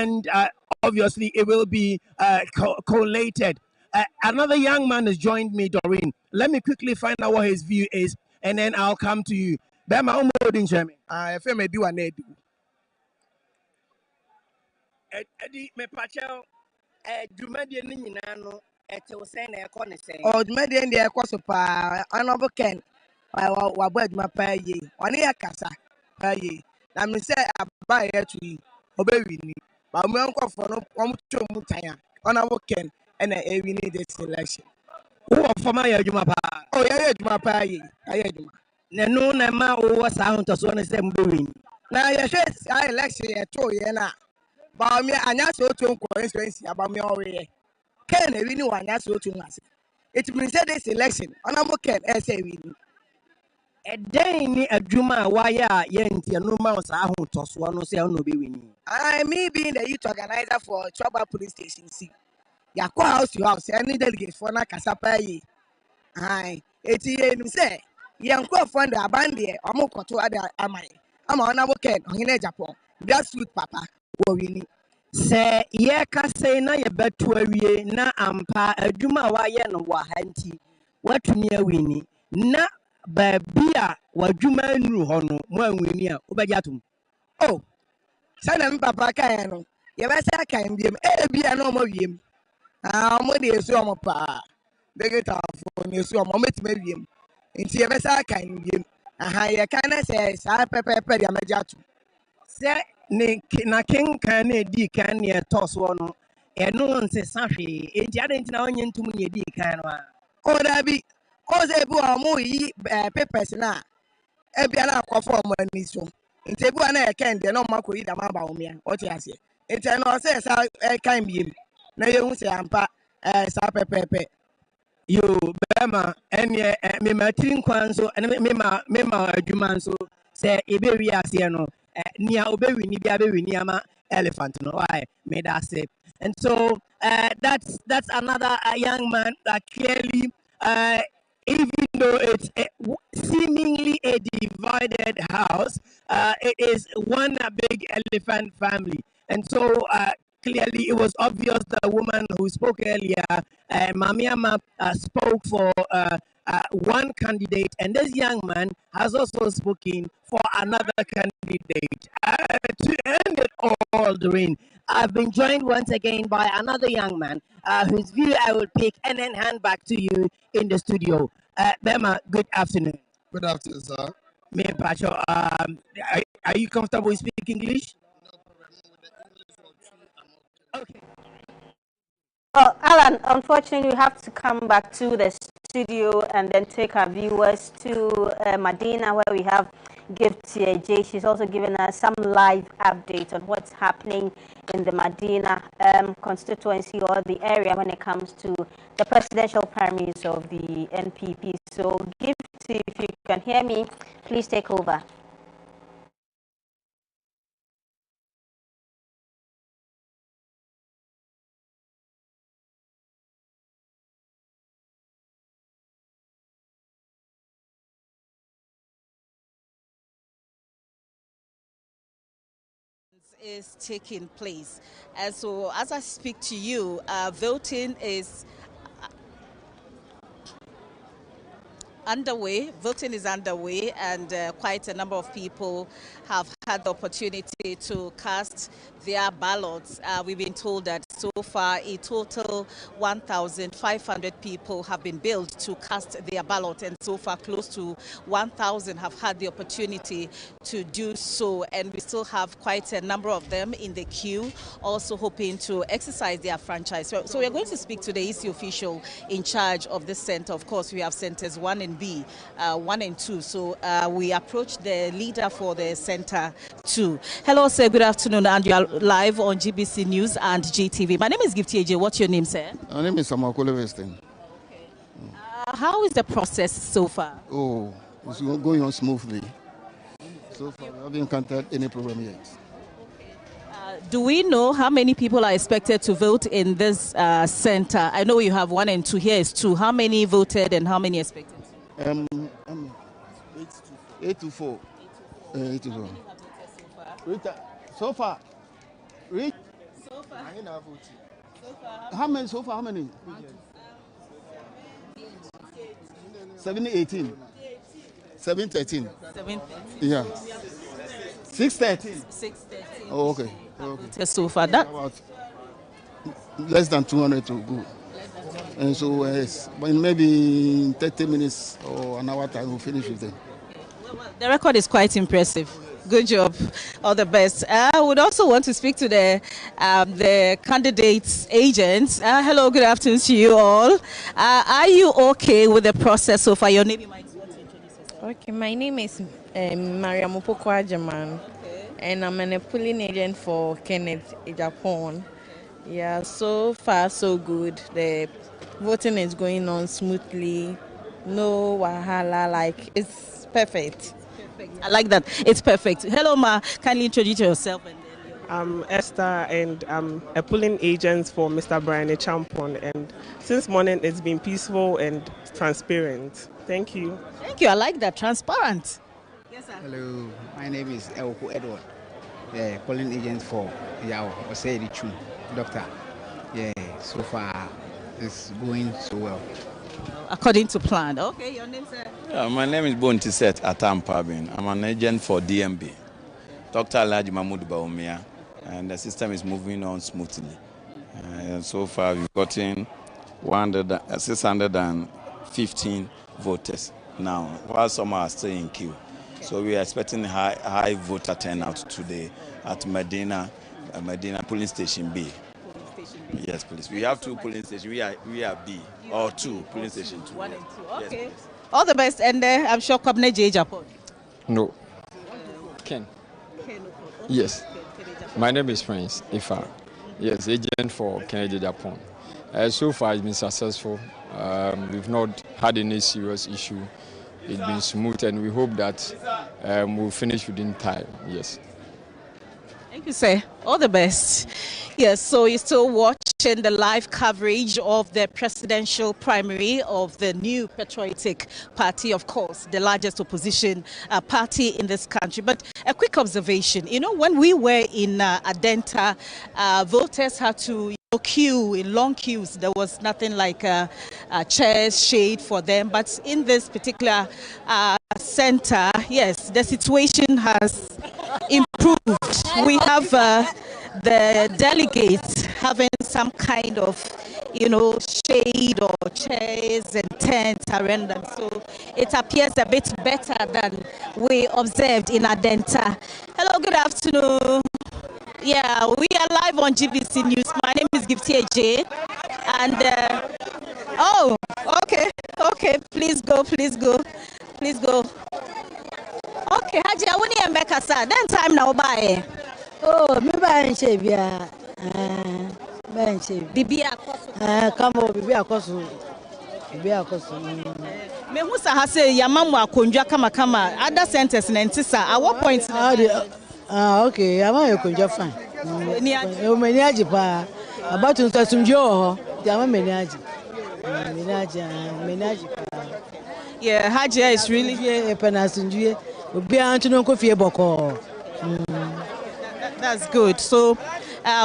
and obviously it will be collated. Another young man has joined me, Doreen. Let me quickly find out what his view is, and then I'll come to you. Bema Umodin Jemi. I feel me do an edu. Eddie me pacho Jumadi Ninano at Osana Connoissance. Oh, the median de Aquasupa, honorable Ken. I word my pay ye. On here, Cassa. Pay ye. Let me say, I buy a tree. Obey me. But my uncle for no one to Mutaya. Honorable Ken. And I need this selection. Who are for my Jumapa? Oh, yeah, my pay. I had you. Nano Nama was out of one of them doing. Now, yes, I election at 2 years now. But me, I not so to coincidence about me already. Ken, I really want that so to us. It means that this election, honorable Ken, as a win. A day ni a Juma, why, yenti, no mouse, I won't toss one, no say, no be winning. I me being the youth organizer for Trouble Police Station C. Ya call house to house, any delegate for na Casapa ye. Aye, 80 say, young call fund a bandy, or more to other amai. I'm honorable Ken, in Japan. That's sweet papa, who winning. Say, ye can say na ye betu na ampa adwuma wa ye no wa hanti watumi awini na babia wadwuma nru ho no mo anwini a obegya tum. Oh, Sana papa can, you better can be a no more yim. Ah, mo de so mo pa. De get for ni so mo metime wiem. Nti e besa kan wiem. Aha ye kan say sa pepepe de amagatu. Se ne na ken kan na di kan ne toss wo no eno nse sahwe enti ade nti na onye ntum ne di kan no a. O da bi. O se bu o mo yi papers na. E bia na akofo mo ani so. Nti bu na ye kan de no mako yi da ma ba wo me. O ti ase. Nti no say sa kan wiem. Na ye hu se ampa sa pepepe. Yo bema enye me matrin kwan so me ma adwuma so se ebe wi ase no nia obewi ni bia bewi ni ama elephant no why me that say. And so that's another young man that clearly even though it's seemingly a divided house, it is one big elephant family. And so clearly it was obvious the woman who spoke earlier, Mamiama, spoke for one candidate, and this young man has also spoken for another candidate. To end it all, Doreen, I've been joined once again by another young man whose view I will pick and then hand back to you in the studio. Bema, good afternoon. Good afternoon, sir. Me Pacho, are you comfortable speaking English? Okay. Well, Alan, unfortunately, we have to come back to the studio and then take our viewers to Medina, where we have Gift J. She's also given us some live updates on what's happening in the Medina constituency or the area when it comes to the presidential primaries of the NPP. So, Gift, if you can hear me, please take over. Is taking place. And so as I speak to you, voting is underway. Voting is underway, and quite a number of people have had the opportunity to cast their ballots. We've been told that so far a total 1,500 people have been billed to cast their ballot, and so far close to 1,000 have had the opportunity to do so, and we still have quite a number of them in the queue also hoping to exercise their franchise. So we're going to speak to the EC official in charge of this center. Of course, we have centers 1 and B, 1 and 2. So we approach the leader for the center 2. Hello, sir. Good afternoon, and you are live on GBC News and GTV. My name is Gift J. What's your name, sir? My name is Samakole Weston. Okay. How is the process so far? Oh, it's going on smoothly. So far, we haven't encountered any problem yet. Do we know how many people are expected to vote in this center? I know you have 1 and 2. Here is 2. How many voted and how many expected? 8 to 4. 8 to 4. So far, How many so far? How many? 7-18. 7-13. 7:13. Yeah. 6-13. 6:13. Oh, okay. So far, that About less than 200 to go. And so, yes, but maybe in 30 minutes or an hour time, we'll finish with them. the record is quite impressive. Good job. All the best. I would also want to speak to the candidates' agents. Hello, good afternoon to you all. Are you okay with the process so far? Your name, you might want to introduce yourself. Okay, my name is Mariam Jaman, and I'm a polling agent for Kenneth Japan. Yeah, so far so good. The voting is going on smoothly. No wahala, like it's perfect. I like that. It's perfect. Hello, Ma. Kindly introduce yourself. And then I'm Esther, and I'm a polling agent for Mr. Brian Champon. And since morning, it's been peaceful and transparent. Thank you. Thank you. I like that. Transparent. Yes, sir. Hello, my name is Elko Edward. Yeah, polling agent for Yao Osei Chu, doctor. Yeah, so far it's going so well. According to plan. Okay, your name, sir? Yeah, my name is Bontiset Atampabin. I'm an agent for DMB, Dr. Alhaji Mahmoud Baumia, and the system is moving on smoothly. So far, we've gotten 615 voters now, while some are still in queue. So we are expecting high voter turnout today at Medina Polling Station B. Yes, please. We have two polling stations. We are B, or two polling stations. 1 and 2. Okay. Yes, all the best, and I'm sure Kwabne J Japan. No. Ken. Yes. My name is Prince Ifa. Yes, agent for Kennedy Japan. So far, it's been successful. We've not had any serious issue. It's been smooth, and we hope that we'll finish within time. Yes. Thank you, sir. All the best. Yes, so you're still watching the live coverage of the presidential primary of the new patriotic party, of course, the largest opposition party in this country. But a quick observation, when we were in Adenta, voters had to queue in long queues. There was nothing like chairs, shade for them. But in this particular center, yes, the situation has improved. We have the delegates having some kind of, shade or chairs and tents around them. So it appears a bit better than we observed in Adenta. Hello, good afternoon. Yeah, we are live on GBC News. My name is Gifty J. And, okay, please go. Okay, Haji, I want to make a sad. Then time now, bye. Oh, me buy shape, yeah. Buy shape. Bibi akoso. Come on, bibi akoso. Me who sa say yamamu akonjwa kama other centers na ntisa. At what point? Okay, I'm a konjwa fine. Meni aji pa. About to sumjo. Yama meni aji. Meni aji pa. Yeah, Haji is really penasunjue. Obi antu ko fie boko. That's good. So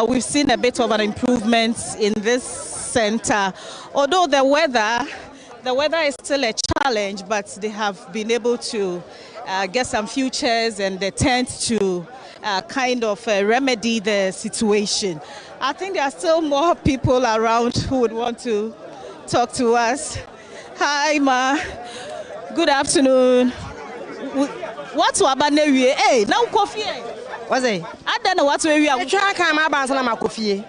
we've seen a bit of an improvement in this center. Although the weather is still a challenge, but they have been able to get some few chairs and the tent to kind of remedy the situation. I think there are still more people around who would want to talk to us. Hi, Ma. Good afternoon. What's Wabanewie? Hey, now coffee. What's it? I don't know what we are. Try come up and my coffee.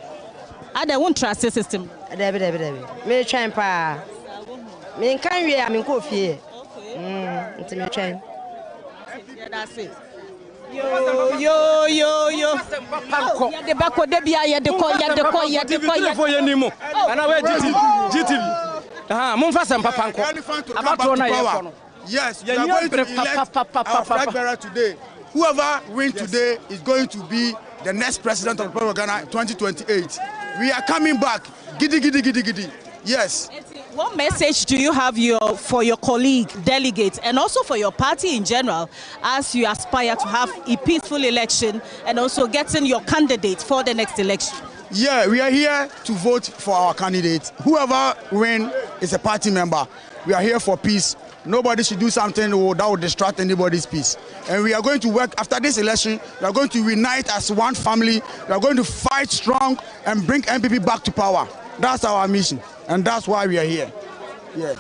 I don't want trust system. Debbie. Me try pa. Me can we am in coffee. It's me try. Yeah, that's it. Yo. The back of the BIA, the call. For your name. And I wear GTV. Mumfasa Papanko. About power. Yes, we are going to elect our flag bearer today. Whoever wins today is going to be the next president of the Republic of Ghana 2028. We are coming back. Giddy. Yes. What message do you have for your colleague, delegates, and also for your party in general as you aspire to have a peaceful election and also getting your candidate for the next election? Yeah, we are here to vote for our candidate. Whoever wins is a party member. We are here for peace. Nobody should do something that will distract anybody's peace. And we are going to work after this election. We are going to unite as one family. We are going to fight strong and bring NPP back to power. That's our mission, and that's why we are here. Yeah.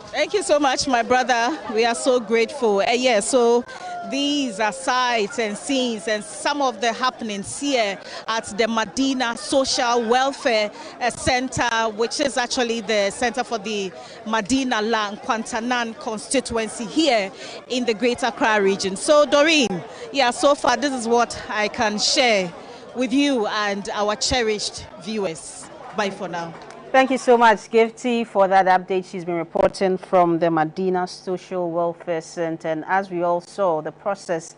Thank you so much, my brother. We are so grateful. So these are sights and scenes and some of the happenings here at the Medina Social Welfare Center, which is actually the center for the Medina Lang Kwantanan constituency here in the Greater Accra region. So Doreen, so far this is what I can share with you and our cherished viewers. Bye for now. Thank you so much, Gifty, for that update. She's been reporting from the Medina Social Welfare Center. And as we all saw, the process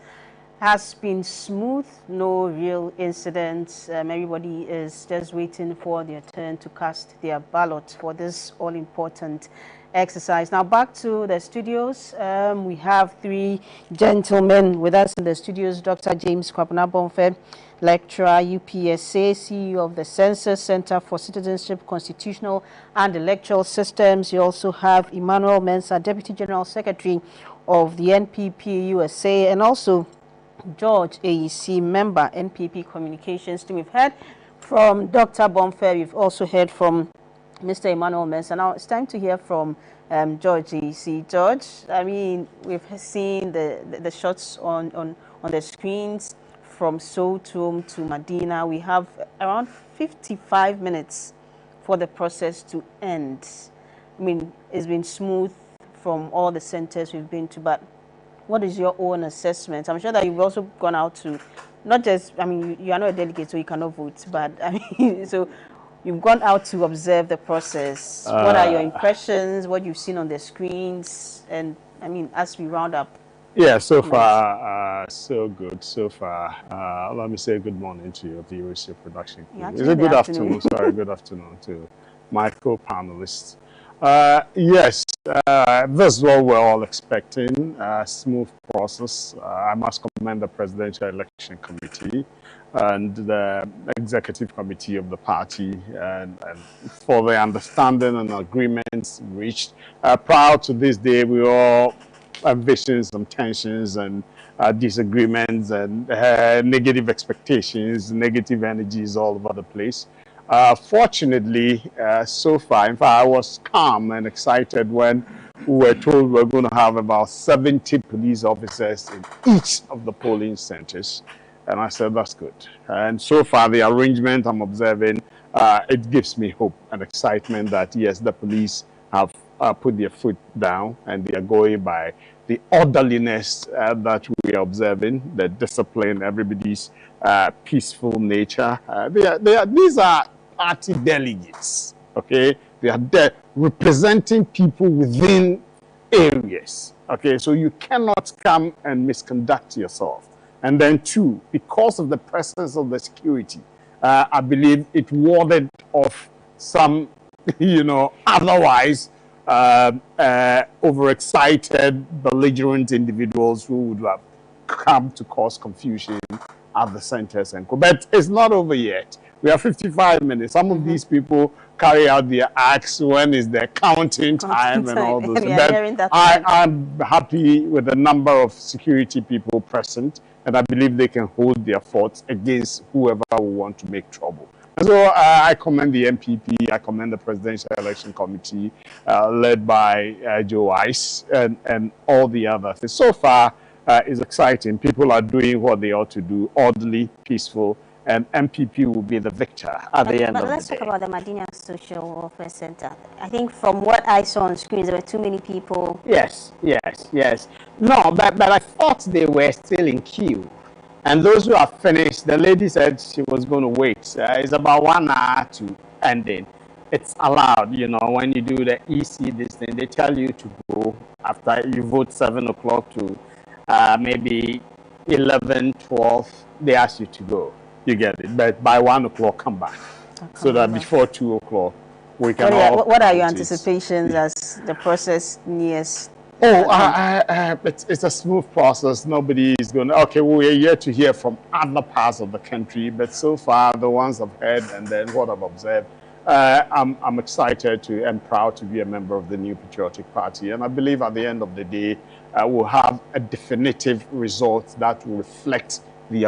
has been smooth, no real incidents. Everybody is just waiting for their turn to cast their ballot for this all-important exercise. Now back to the studios. We have three gentlemen with us in the studios. Dr. James Kwabena-Bonfe, lecturer, UPSA, CEO of the Census Center for Citizenship, Constitutional and Electoral Systems. You also have Emmanuel Mensah, Deputy General Secretary of the NPP USA, and also George AEC, member, NPP Communications Team. We've heard from Dr. Bonfe. We've also heard from Mr. Emmanuel Mensah. Now it's time to hear from George AEC. George, I mean, we've seen the shots on the screens from Sotom to Medina. We have around 55 minutes for the process to end. I mean, it's been smooth from all the centers we've been to, but what is your own assessment? I'm sure that you've also gone out to, not just, I mean, you are not a delegate, so you cannot vote, but I mean, so you've gone out to observe the process. What are your impressions, what you've seen on the screens, and I mean, as we round up? Yeah, so far, so good. So far, let me say good morning to your viewers, your production crew. It's a good afternoon. Sorry, good afternoon to my co-panelists. Yes, this is what we're all expecting, a smooth process. I must commend the Presidential Election Committee and the Executive Committee of the party and for the understanding and agreements reached. Prior to this day, we all envisioned some tensions and disagreements and negative expectations, negative energies all over the place. Fortunately, so far, in fact, I was calm and excited when we were told we were going to have about 70 police officers in each of the polling centers. And I said, that's good. And so far, the arrangement I'm observing, it gives me hope and excitement that, yes, the police have put their foot down and they are going by the orderliness that we are observing, the discipline, everybody's peaceful nature. These are party delegates, okay? They are there representing people within areas, okay? So you cannot come and misconduct yourself. And then two, because of the presence of the security, I believe it warded off some, otherwise overexcited, belligerent individuals who would have come to cause confusion at the centers. But it's not over yet. We have 55 minutes. Some of these people carry out their acts when is their counting time and all those. But I'm happy with the number of security people present, and I believe they can hold their forts against whoever will want to make trouble. And so I commend the NPP, I commend the Presidential Election Committee led by Joe Ice and all the others. So far, it's exciting. People are doing what they ought to do, orderly, peaceful, and NPP will be the victor at the end of the day. But let's talk about the Medina Social Welfare Center. I think from what I saw on screens, there were too many people. Yes. No, but I thought they were still in queue. And those who have finished, the lady said she was going to wait. It's about 1 hour to ending. It's allowed, when you do the EC this thing, they tell you to go after you vote 7 o'clock to maybe 11, 12, they ask you to go. You get it. But by 1 o'clock, come back. So that before 2 o'clock, we can all... What are your anticipations as the process nears It's a smooth process. Nobody is going to, okay, we're yet to hear from other parts of the country, but so far, the ones I've heard and then what I've observed, I'm excited to and proud to be a member of the New Patriotic Party. And I believe at the end of the day, we'll have a definitive result that will reflect the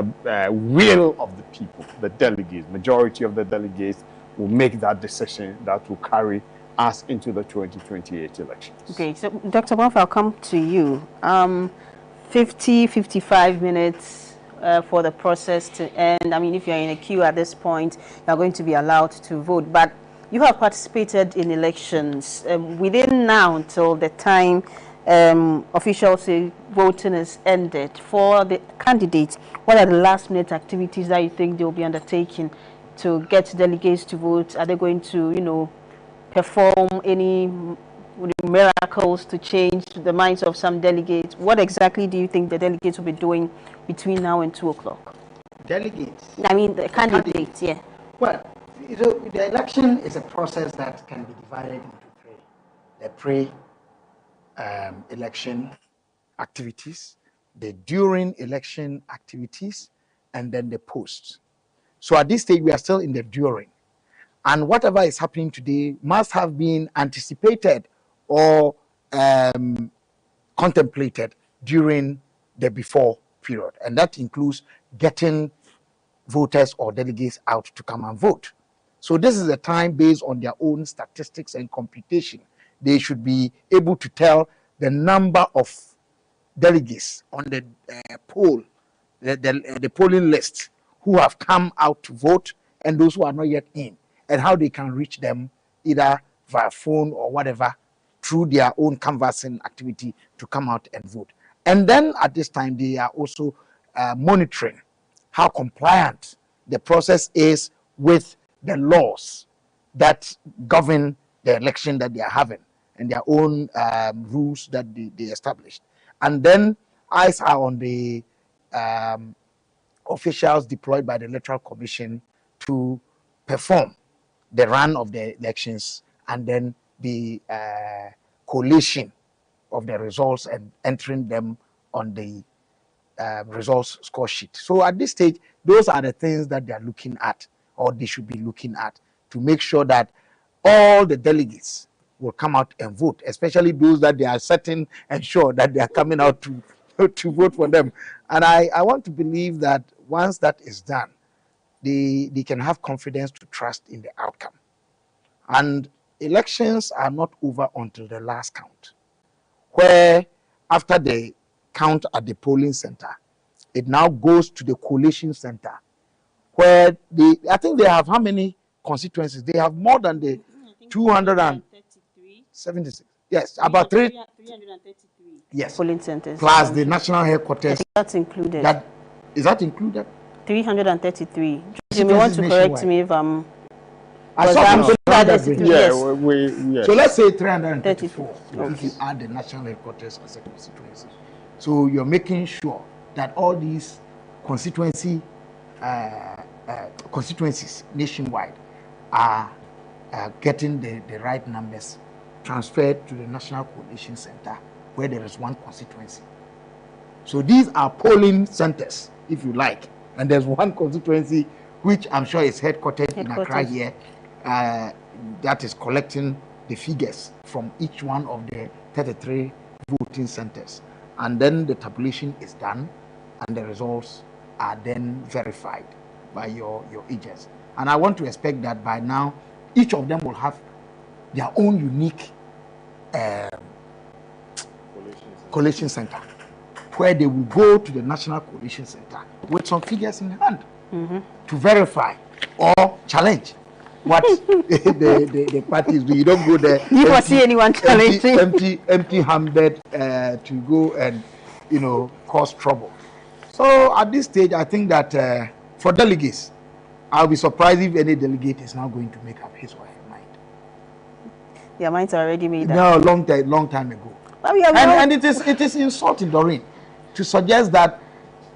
will of the people, the delegates. Majority of the delegates will make that decision that will carry us into the 2028 elections. Okay, so Dr. Bonfa, I'll come to you. 55 minutes for the process to end. I mean, if you're in a queue at this point, you're going to be allowed to vote. But you have participated in elections. Within now until the time officials say voting is ended, for the candidates, what are the last-minute activities that you think they will be undertaking to get delegates to vote? Are they going to, perform any miracles to change the minds of some delegates? What exactly do you think the delegates will be doing between now and 2 o'clock? Delegates? I mean, the candidates, yeah. Well, the election is a process that can be divided into three. The pre-election activities, the during election activities, and then the post. So at this stage, we are still in the during. And whatever is happening today must have been anticipated or contemplated during the before period. And that includes getting voters or delegates out to come and vote. So this is a time based on their own statistics and computation. They should be able to tell the number of delegates on the poll, the polling list, who have come out to vote and those who are not yet in, and how they can reach them either via phone or whatever through their own canvassing activity to come out and vote. And then at this time, they are also monitoring how compliant the process is with the laws that govern the election that they are having and their own rules that they established. And then eyes are on the officials deployed by the Electoral Commission to perform the run of the elections and then the collation of the results and entering them on the results score sheet. So at this stage, those are the things that they are looking at, or they should be looking at, to make sure that all the delegates will come out and vote, especially those that they are certain and sure that they are coming out to vote for them. And I want to believe that once that is done, they can have confidence to trust in the outcome. And elections are not over until the last count, where after the count at the polling center, it now goes to the collation center, where I think they have how many constituencies? They have more than the 276. Yes, about 333. Yes, polling centers. Plus the national headquarters. That's included. Is that included? 333. You may want to correct me if I'm. Yes. So let's say 334 if you add the national headquarters as a constituency. So you're making sure that all these constituencies nationwide are getting the right numbers transferred to the National Coalition Center, where there is one constituency. So these are polling centers, if you like, and there's one constituency which I'm sure is headquartered in Accra here, that is collecting the figures from each one of the 33 voting centers. And then the tabulation is done, and the results are then verified by your agents. And I want to expect that by now, each of them will have their own unique collation center, where they will go to the National Coalition Center with some figures in hand to verify or challenge what the parties do. You don't go there. You don't see anyone challenging. Empty-handed to go and cause trouble. So at this stage, I think that for delegates, I'll be surprised if any delegate is now going to make up his or her mind. Their minds are already made up. No, long time ago. And it is insulting, Doreen, to suggest that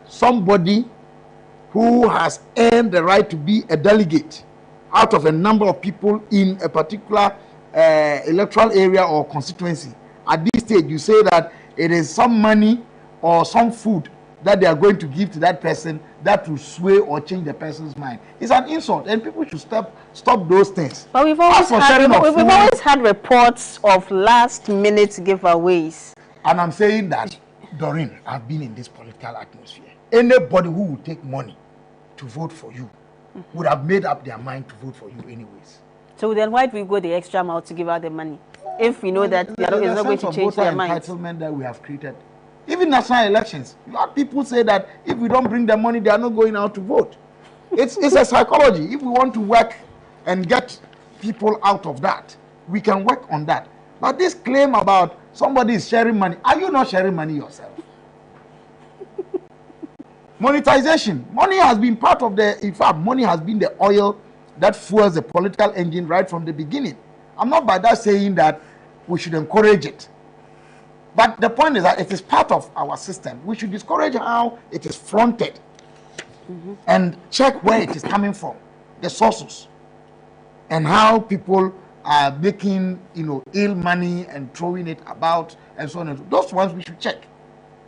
somebody who has earned the right to be a delegate out of a number of people in a particular electoral area or constituency at this stage you say that it is some money or some food that they are going to give to that person that will sway or change the person's mind. It's an insult, and people should stop those things. But we've always had reports of last-minute giveaways. And I'm saying that, Doreen, I've been in this political atmosphere. Anybody who would take money to vote for you would have made up their mind to vote for you anyways. So then why do we go the extra mile to give out the money if we know that it's not going to change their minds? Entitlement that we have created. Even national elections, a lot of people say that if we don't bring the money, they are not going out to vote. It's a psychology. If we want to work and get people out of that, we can work on that. But this claim about somebody is sharing money, are you not sharing money yourself? Monetization. Money has been part of in fact, money has been the oil that fuels the political engine right from the beginning. I'm not by that saying that we should encourage it. But the point is that it is part of our system. We should discourage how it is flaunted and check where it is coming from, the sources, and how people are making, ill money and throwing it about and so on and so on. Those ones we should check.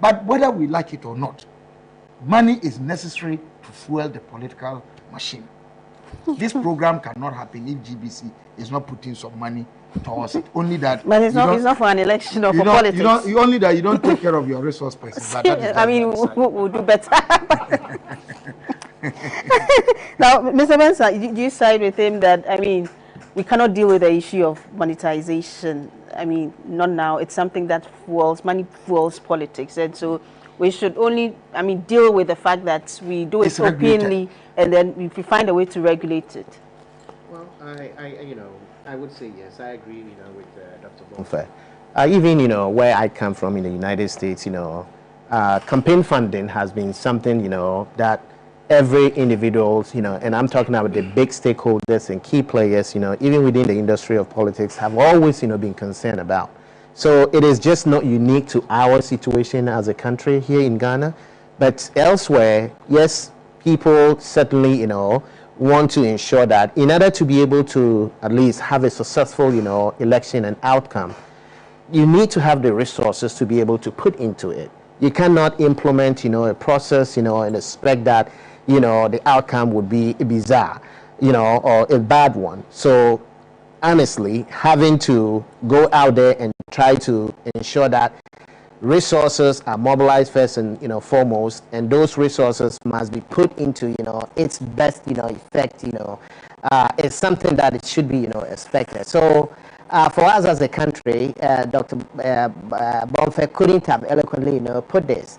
But whether we like it or not, money is necessary to fuel the political machine. This program cannot happen if GBC is not putting some money towards it. Only that. But it's not for an election or for politics. Only that you don't take care of your resource person. I mean, we'll do better. Now, Mr. Mensah, do you side with him that, we cannot deal with the issue of monetization? Not now. It's something that money fuels politics. And so we should only, deal with the fact that we do it openly, and then if we find a way to regulate it. Well, I would say yes. I agree, with Dr. Bonfair. Even, where I come from in the United States, campaign funding has been something, that every individual, and I'm talking about the big stakeholders and key players, even within the industry of politics, have always, been concerned about. So it is just not unique to our situation as a country here in Ghana, but elsewhere, yes, people certainly, want to ensure that in order to be able to at least have a successful, election and outcome, you need to have the resources to be able to put into it. You cannot implement, a process, and expect that, the outcome would be bizarre, or a bad one. So honestly, having to go out there and try to ensure that resources are mobilized first and foremost, and those resources must be put into its best effect. It's something that it should be expected. So for us as a country, Dr. Bonfair couldn't have eloquently put this.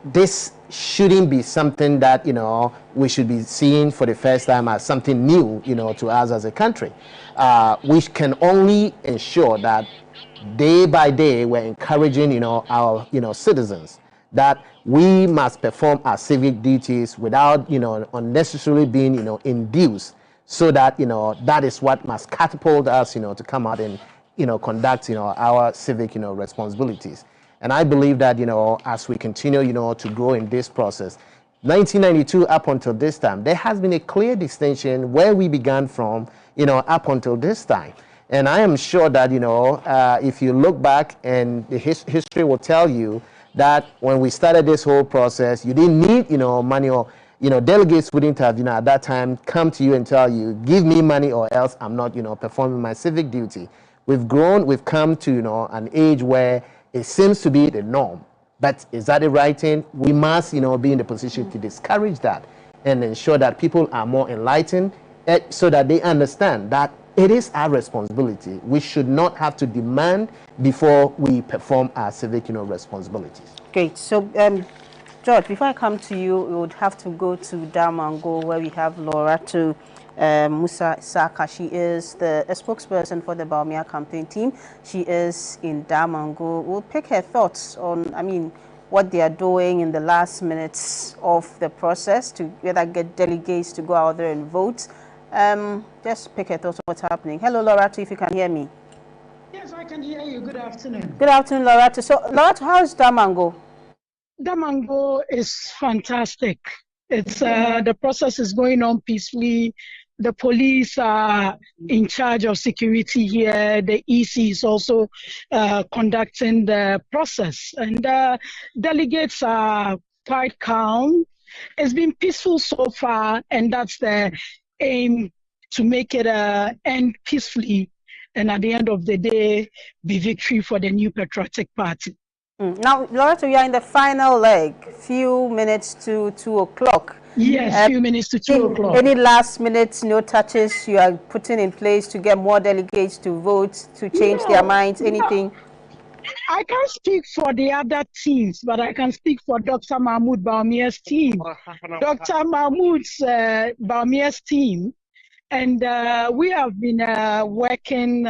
This shouldn't be something that we should be seeing for the first time as something new to us as a country. We can only ensure that day by day we're encouraging our citizens that we must perform our civic duties without unnecessarily being induced, so that that is what must catapult us to come out and conduct our civic responsibilities. And I believe that as we continue to grow in this process, 1992 up until this time, there has been a clear distinction where we began from up until this time. And I am sure that, if you look back, and the history will tell you that when we started this whole process, you didn't need, money, or, delegates wouldn't have, at that time come to you and tell you, give me money or else I'm not, performing my civic duty. We've grown, we've come to, an age where it seems to be the norm. But is that the right thing? We must, be in the position to discourage that and ensure that people are more enlightened, so that they understand that it is our responsibility. We should not have to demand before we perform our civic, responsibilities. Great. So, George, before I come to you, we would have to go to Damango, where we have Loratu Musa Saka. She is a spokesperson for the Bawumia campaign team. She is in Damango. We'll pick her thoughts on, what they are doing in the last minutes of the process to whether get delegates to go out there and vote. Just pick a thought on what's happening. Hello, Loratu, if you can hear me. Yes, I can hear you. Good afternoon. Good afternoon, Loratu. So, Loratu, how is Damango? Damango is fantastic. It's the process is going on peacefully. The police are in charge of security here. The EC is also conducting the process. And delegates are quite calm. It's been peaceful so far, and that's the aim, to make it end peacefully. And at the end of the day, be victory for the New Patriotic Party. Now, Loretta, we are in the final leg, few minutes to 2 o'clock. Yes, few minutes to 2 o'clock. Any last minute touches you are putting in place to get more delegates to vote, to change their minds, anything? I can't speak for the other teams, but I can speak for Dr. Mahmoud Baumia's team. Dr. Mahmoud's Baumia's team, and we have been working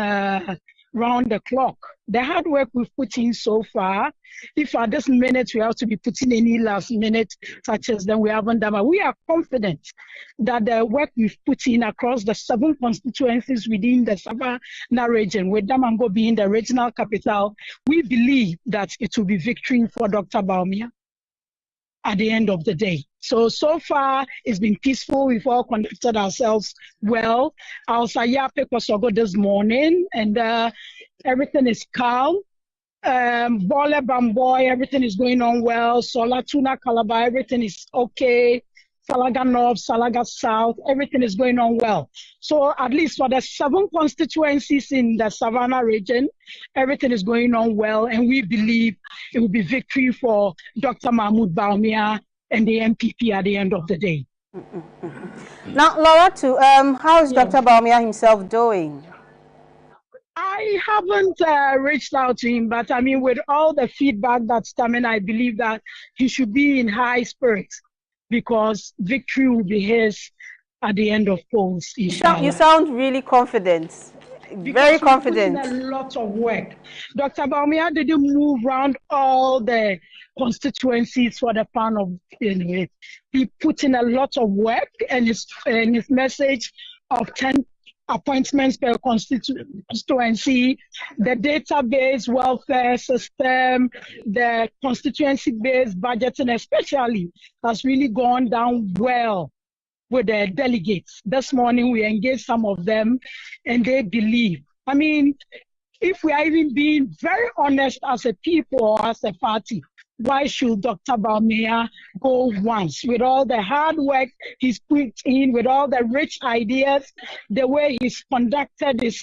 round the clock. The hard work we've put in so far, if at this minute we have to be putting any last minute touches, then we haven't done. But we are confident that the work we've put in across the 7 constituencies within the Savannah region, with Damango being the regional capital, we believe that it will be victory for Dr. Baumia at the end of the day. So far, it's been peaceful. We've all conducted ourselves well. I was at Yape Kosogo this morning, and everything is calm. Bole Bamboy, everything is going on well. Solatuna Calabar, everything is okay. Salaga North, Salaga South, everything is going on well. So at least for the 7 constituencies in the Savannah region, everything is going on well, and we believe it will be victory for Dr. Mahmoud Baumia and the NPP at the end of the day. Now, Laura, how is Dr. Baumia himself doing? I haven't reached out to him, but I mean, with all the feedback that's coming, I believe that he should be in high spirits, because victory will be his at the end of polls. You sound really confident. Very confident. A lot of work. Dr. Baumia didn't move around all the constituencies for the fun of it. He put in a lot of work, and his message of 10 appointments per constituency, the database welfare system, the constituency-based budgeting especially, has really gone down well with the delegates. This morning we engaged some of them, and they believe. I mean, if we are even being very honest as a people or as a party, why should Dr. Baumia go once? With all the hard work he's put in, with all the rich ideas, the way he's conducted his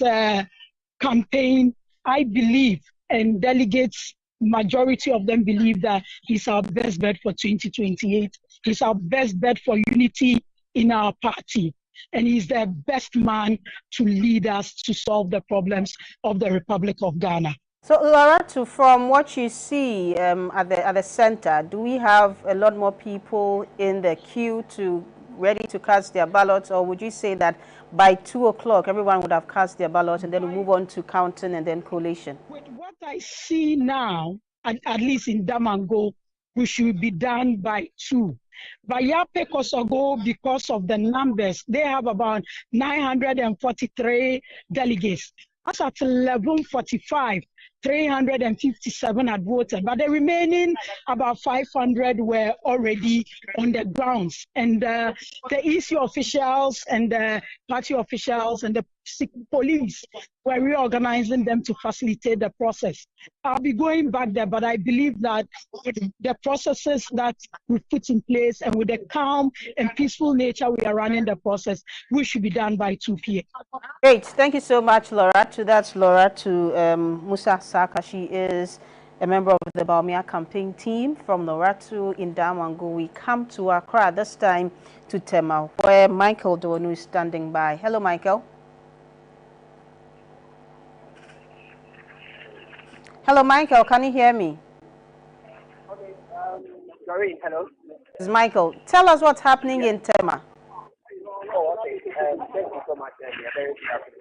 campaign, I believe, and delegates, majority of them believe that he's our best bet for 2028. He's our best bet for unity in our party. And he's the best man to lead us to solve the problems of the Republic of Ghana. So, Laura, from what you see at the center, do we have a lot more people in the queue ready to cast their ballots, or would you say that by 2 o'clock everyone would have cast their ballots and then we move on to counting and then collation? With what I see now, at least in Damango, we should be done by 2. By Yape Kosogo, because of the numbers, they have about 943 delegates. As at 11:45, 357 had voted, but the remaining about 500 were already on the grounds. And the EC officials and the party officials and the police were reorganizing them to facilitate the process. I'll be going back there, but I believe that with the processes that we put in place and with the calm and peaceful nature we are running the process, we should be done by 2 p.m. Great. Thank you so much, Laura. That's Laura Musa Saka. She is a member of the Baumia campaign team from Noratu in Damango. We come to Accra this time to Tema, where Michael Donu is standing by. Hello, Michael. Hello, Michael. Can you hear me? Okay. Sorry. Hello. This is Michael. Tell us what's happening in Tema. Oh, okay. Thank you so much. We are very happy.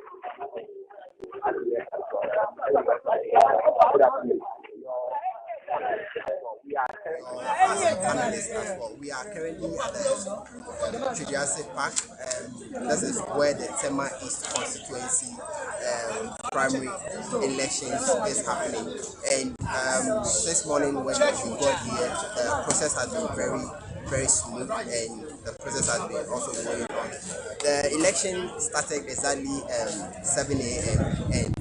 We are currently at the Tridiase Park. This is where the Tema East constituency primary elections is happening. And this morning when we got here, the process has been very smooth, and the process has been also going on The election started exactly 7 a.m. and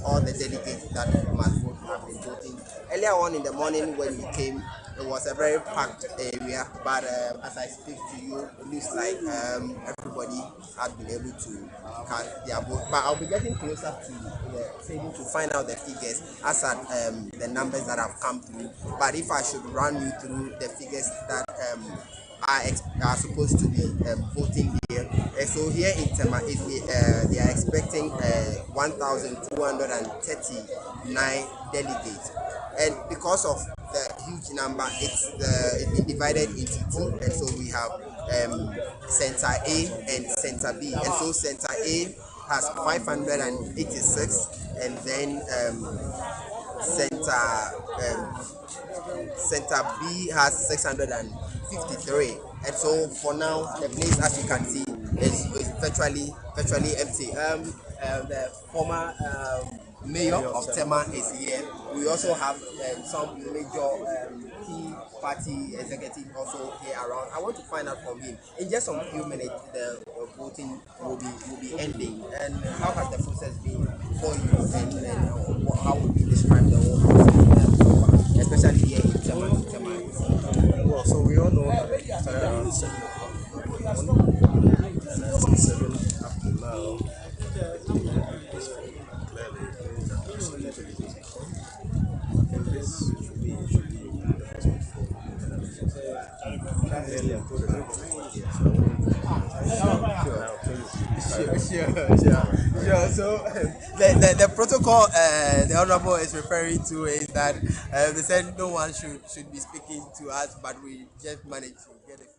all the delegates that must vote have been voting. Earlier on in the morning when we came, it was a very packed area, but as I speak to you, it looks like everybody has been able to cast their vote. But I'll be getting closer to the table to find out the figures as at the numbers that have come through. But if I should run you through the figures that are supposed to be voting here. So here in Tema, they are expecting 1,239 delegates. And because of the huge number, it's been divided into two. And so we have Center A and Center B. And so Center A has 586, and then Center B has 653, and so for now the place, as you can see, is virtually empty. The former mayor of Tema is here. We also have some major key party executive also here around. I want to find out from him in just some few minutes. The voting will be ending. And how has the process been for you? And how would you describe the whole process so far, especially here in Tema? Well, so we all know that it started around 7 since 7 up to now. Clearly, this should be the first before. Sure. So the protocol the honorable is referring to is that they said no one should be speaking to us, but we just managed to get a few.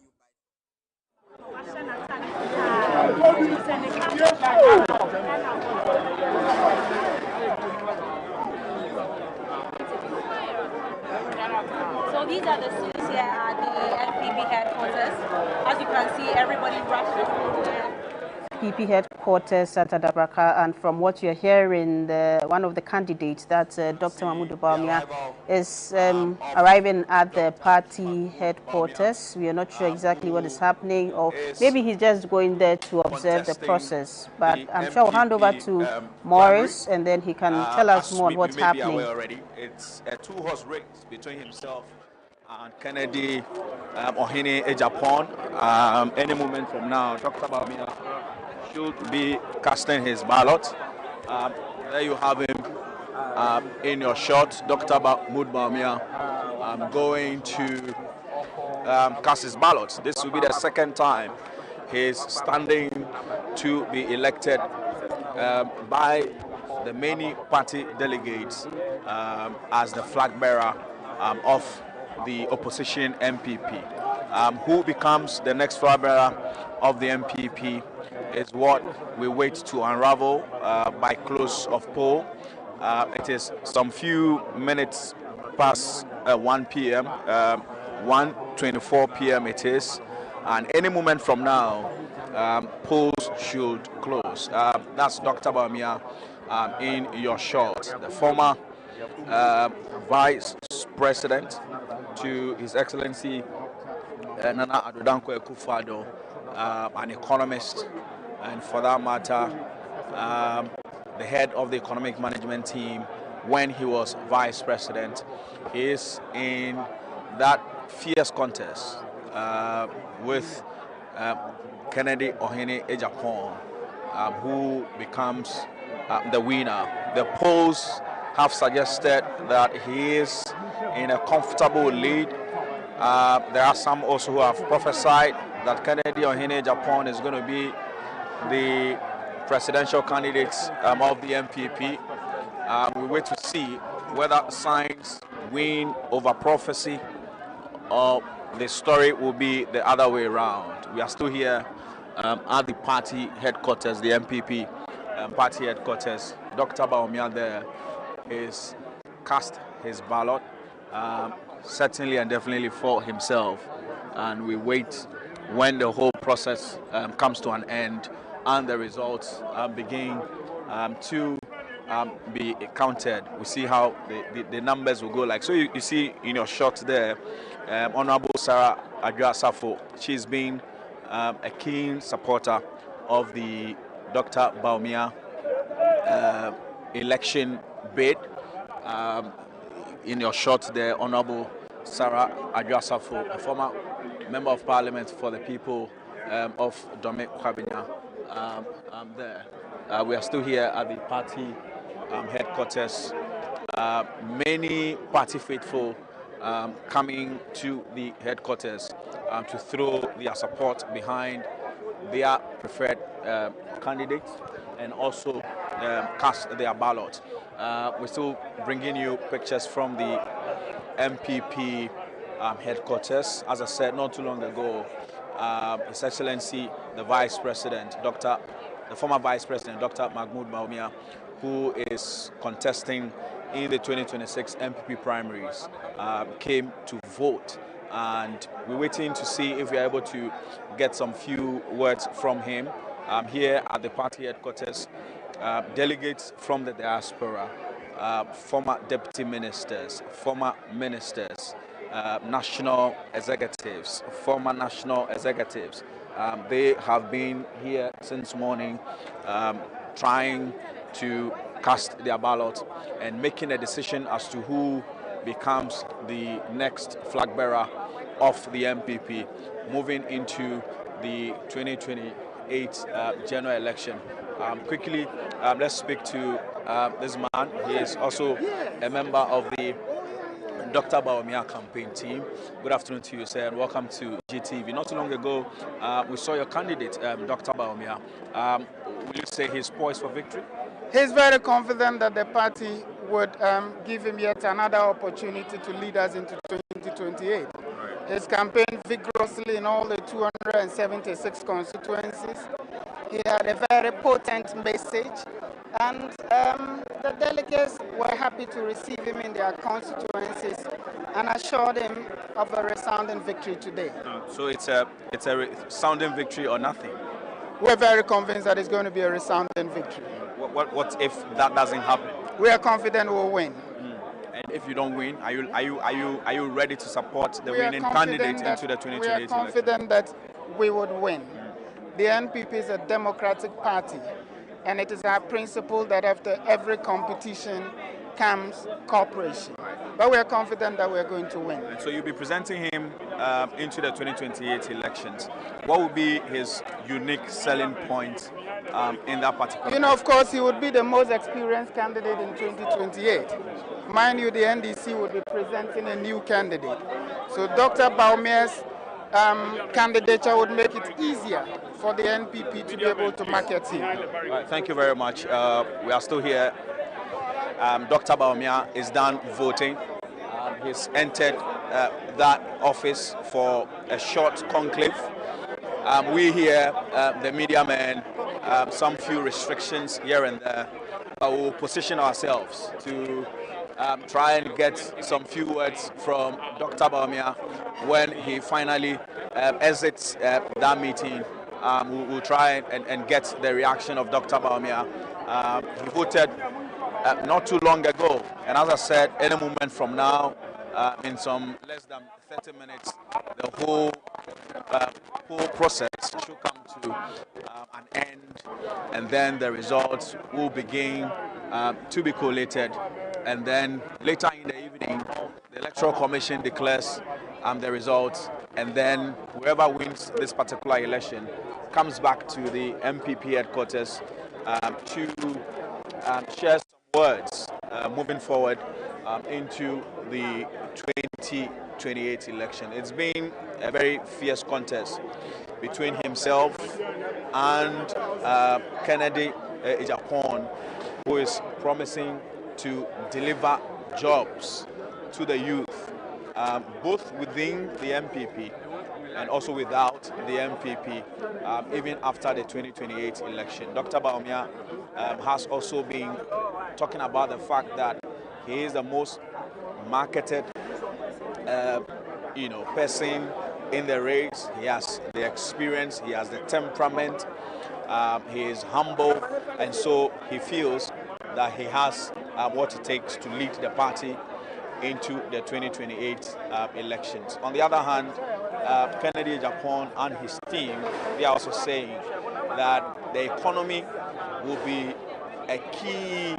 So these are the scenes here at the NPP headquarters. As you can see, everybody rushes through the NPP headquarters at Adabraka, and from what you're hearing, one of the candidates, that's Dr. Mahmoud Bawumia, is arriving at the party headquarters. We are not sure exactly what is happening, or maybe he's just going there to observe the process. But I'm sure I'll hand over to Morris, and then he can tell us more on what's happening. It's a two-horse race between himself and Kennedy Ohene Ejapon. Any moment from now, Dr. Bawumia should be casting his ballot. There you have him in your shot, Dr. Mahmoud Bawumia going to cast his ballot. This will be the second time he's standing to be elected by the many party delegates as the flag bearer of the opposition NPP. Who becomes the next flag bearer of the NPP is what we wait to unravel by close of poll. It is some few minutes past 1 p.m. 1:24 p.m. it is, and any moment from now, polls should close. That's Dr. Bawumia in your shot, the former Vice President to His Excellency Nana Addo Dankwa Akufo-Addo, an economist, and for that matter, the head of the economic management team when he was Vice President. He is in that fierce contest with Kennedy Ohene Ejapon, who becomes the winner. The polls have suggested that he is in a comfortable lead. There are some also who have prophesied that Kennedy Ohene Ejapon is going to be the presidential candidate of the NPP. We wait to see whether signs win over prophecy, or the story will be the other way around. We are still here at the party headquarters, the NPP party headquarters. Dr. Bawumia there is cast his ballot, certainly and definitely for himself. And we wait when the whole process comes to an end and the results begin to be counted. We see how the numbers will go. Like so, you see in your shot there, Honorable Sarah Adwa Safo. She's been a keen supporter of the Dr. Baumia election bid. In your shot there, Honorable Sarah Adjasafo, a former Member of Parliament for the people of Dome Kwabinya, there. We are still here at the party headquarters. Many party faithful coming to the headquarters to throw their support behind their preferred candidates and also cast their ballot. We're still bringing you pictures from the NPP headquarters. As I said not too long ago, His Excellency the Vice President, the former Vice President, Dr. Mahmoud Baumia, who is contesting in the 2026 NPP primaries, came to vote. And we're waiting to see if we're able to get some few words from him. Here at the party headquarters, delegates from the diaspora, former deputy ministers, former ministers, national executives, former national executives, they have been here since morning trying to cast their ballot and making a decision as to who becomes the next flag bearer of the NPP moving into the 2028 general election. Quickly, let's speak to this man. He is also a member of the Dr. Baumia campaign team. Good afternoon to you, sir, and welcome to GTV. Not too long ago, we saw your candidate, Dr. Baumia. Will you say he's poised for victory? He's very confident that the party would give him yet another opportunity to lead us into 2028. He's campaigned vigorously in all the 276 constituencies. He had a very potent message, and the delegates were happy to receive him in their constituencies and assured him of a resounding victory today. So it's a resounding victory or nothing? We're very convinced that it's going to be a resounding victory. What if that doesn't happen? We are confident we'll win. And if you don't win, are you ready to support the winning candidate into the 2028 election? We are confident that we would win. The NPP is a democratic party, and it is our principle that after every competition comes cooperation. But we are confident that we are going to win. And so you'll be presenting him into the 2028 elections. What would be his unique selling point in that particular? You know, of course, he would be the most experienced candidate in 2028. Mind you, the NDC would be presenting a new candidate. So Dr. Baumia's candidature would make it easier for the NPP to be able to market him. All right, thank you very much. We are still here. Dr. Baumia is done voting. He's entered that office for a short conclave. We here, the media men, some few restrictions here and there, but we'll position ourselves to try and get some few words from Dr. Baumia when he finally exits that meeting. We'll try and get the reaction of Dr. Baumia. He voted not too long ago, and as I said, any moment from now, in some less than 30 minutes, the whole process should come to an end, and then the results will begin to be collated, and then later in the evening, the Electoral Commission declares the results, and then whoever wins this particular election comes back to the NPP headquarters to share some words moving forward into the 2028 election. It's been a very fierce contest between himself and Kennedy Ejapon, who is promising to deliver jobs to the youth, both within the NPP and also without the NPP, even after the 2028 election. Dr. Baumia has also been talking about the fact that he is the most marketed person in the race. He has the experience, he has the temperament, he is humble, and so he feels that he has what it takes to lead the party into the 2028 elections. On the other hand, Kennedy Japan and his team, they are also saying that the economy will be a key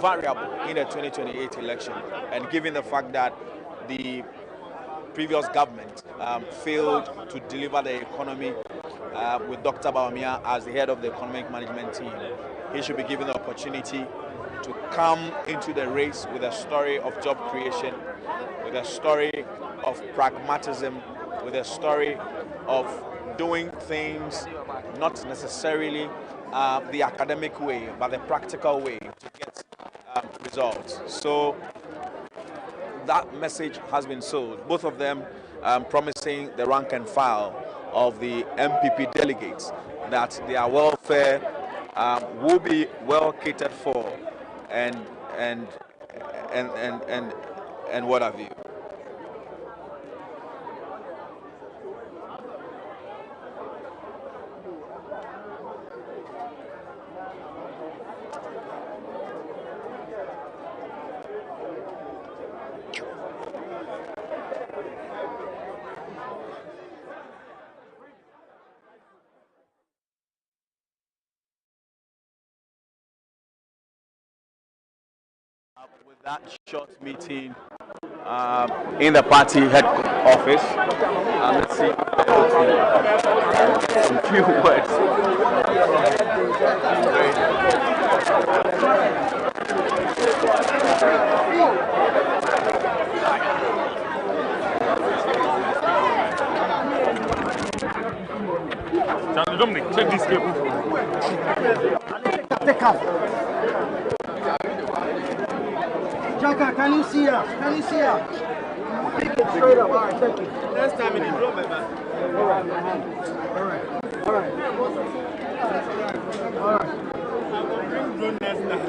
variable in the 2028 election. And given the fact that the previous government failed to deliver the economy with Dr. Bawumia as the head of the economic management team, he should be given the opportunity to come into the race with a story of job creation, with a story of pragmatism, with a story of doing things not necessarily the academic way, but the practical way to get results. So that message has been sold. Both of them promising the rank and file of the NPP delegates that their welfare will be well catered for, and what have you. With that short meeting in the party head office, let's see a few words. Dominic, check this cable. Take up. Jaka, can you see her? Can you see her? Pick it straight up. All right, thank you. Next time in the room, man. All right. All right. All right. All right. Bring next time.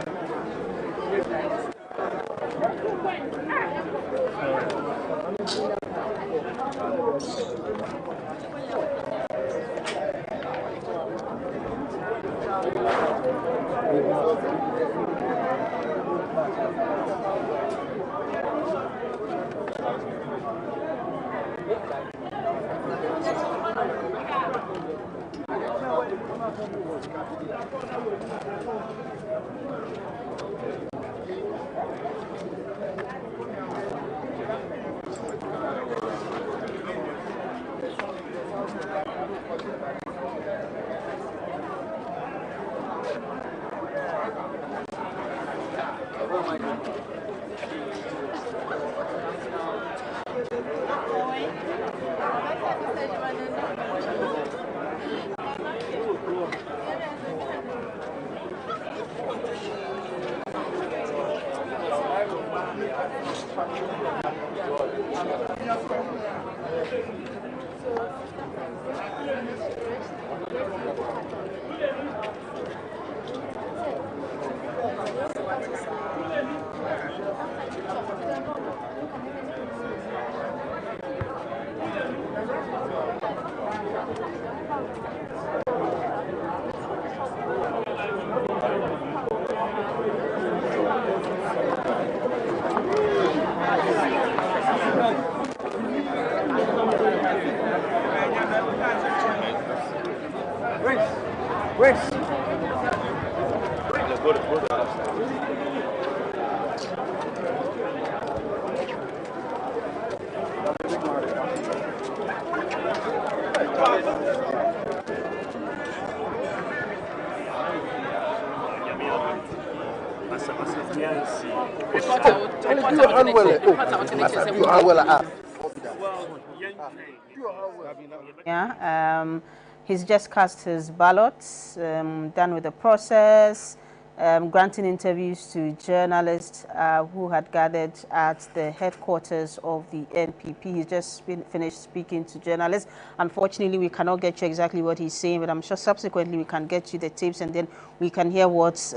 Yeah, he's just cast his ballots, done with the process, granting interviews to journalists who had gathered at the headquarters of the NPP. He's just finished speaking to journalists. Unfortunately, we cannot get you exactly what he's saying, but I'm sure subsequently we can get you the tapes and then we can hear what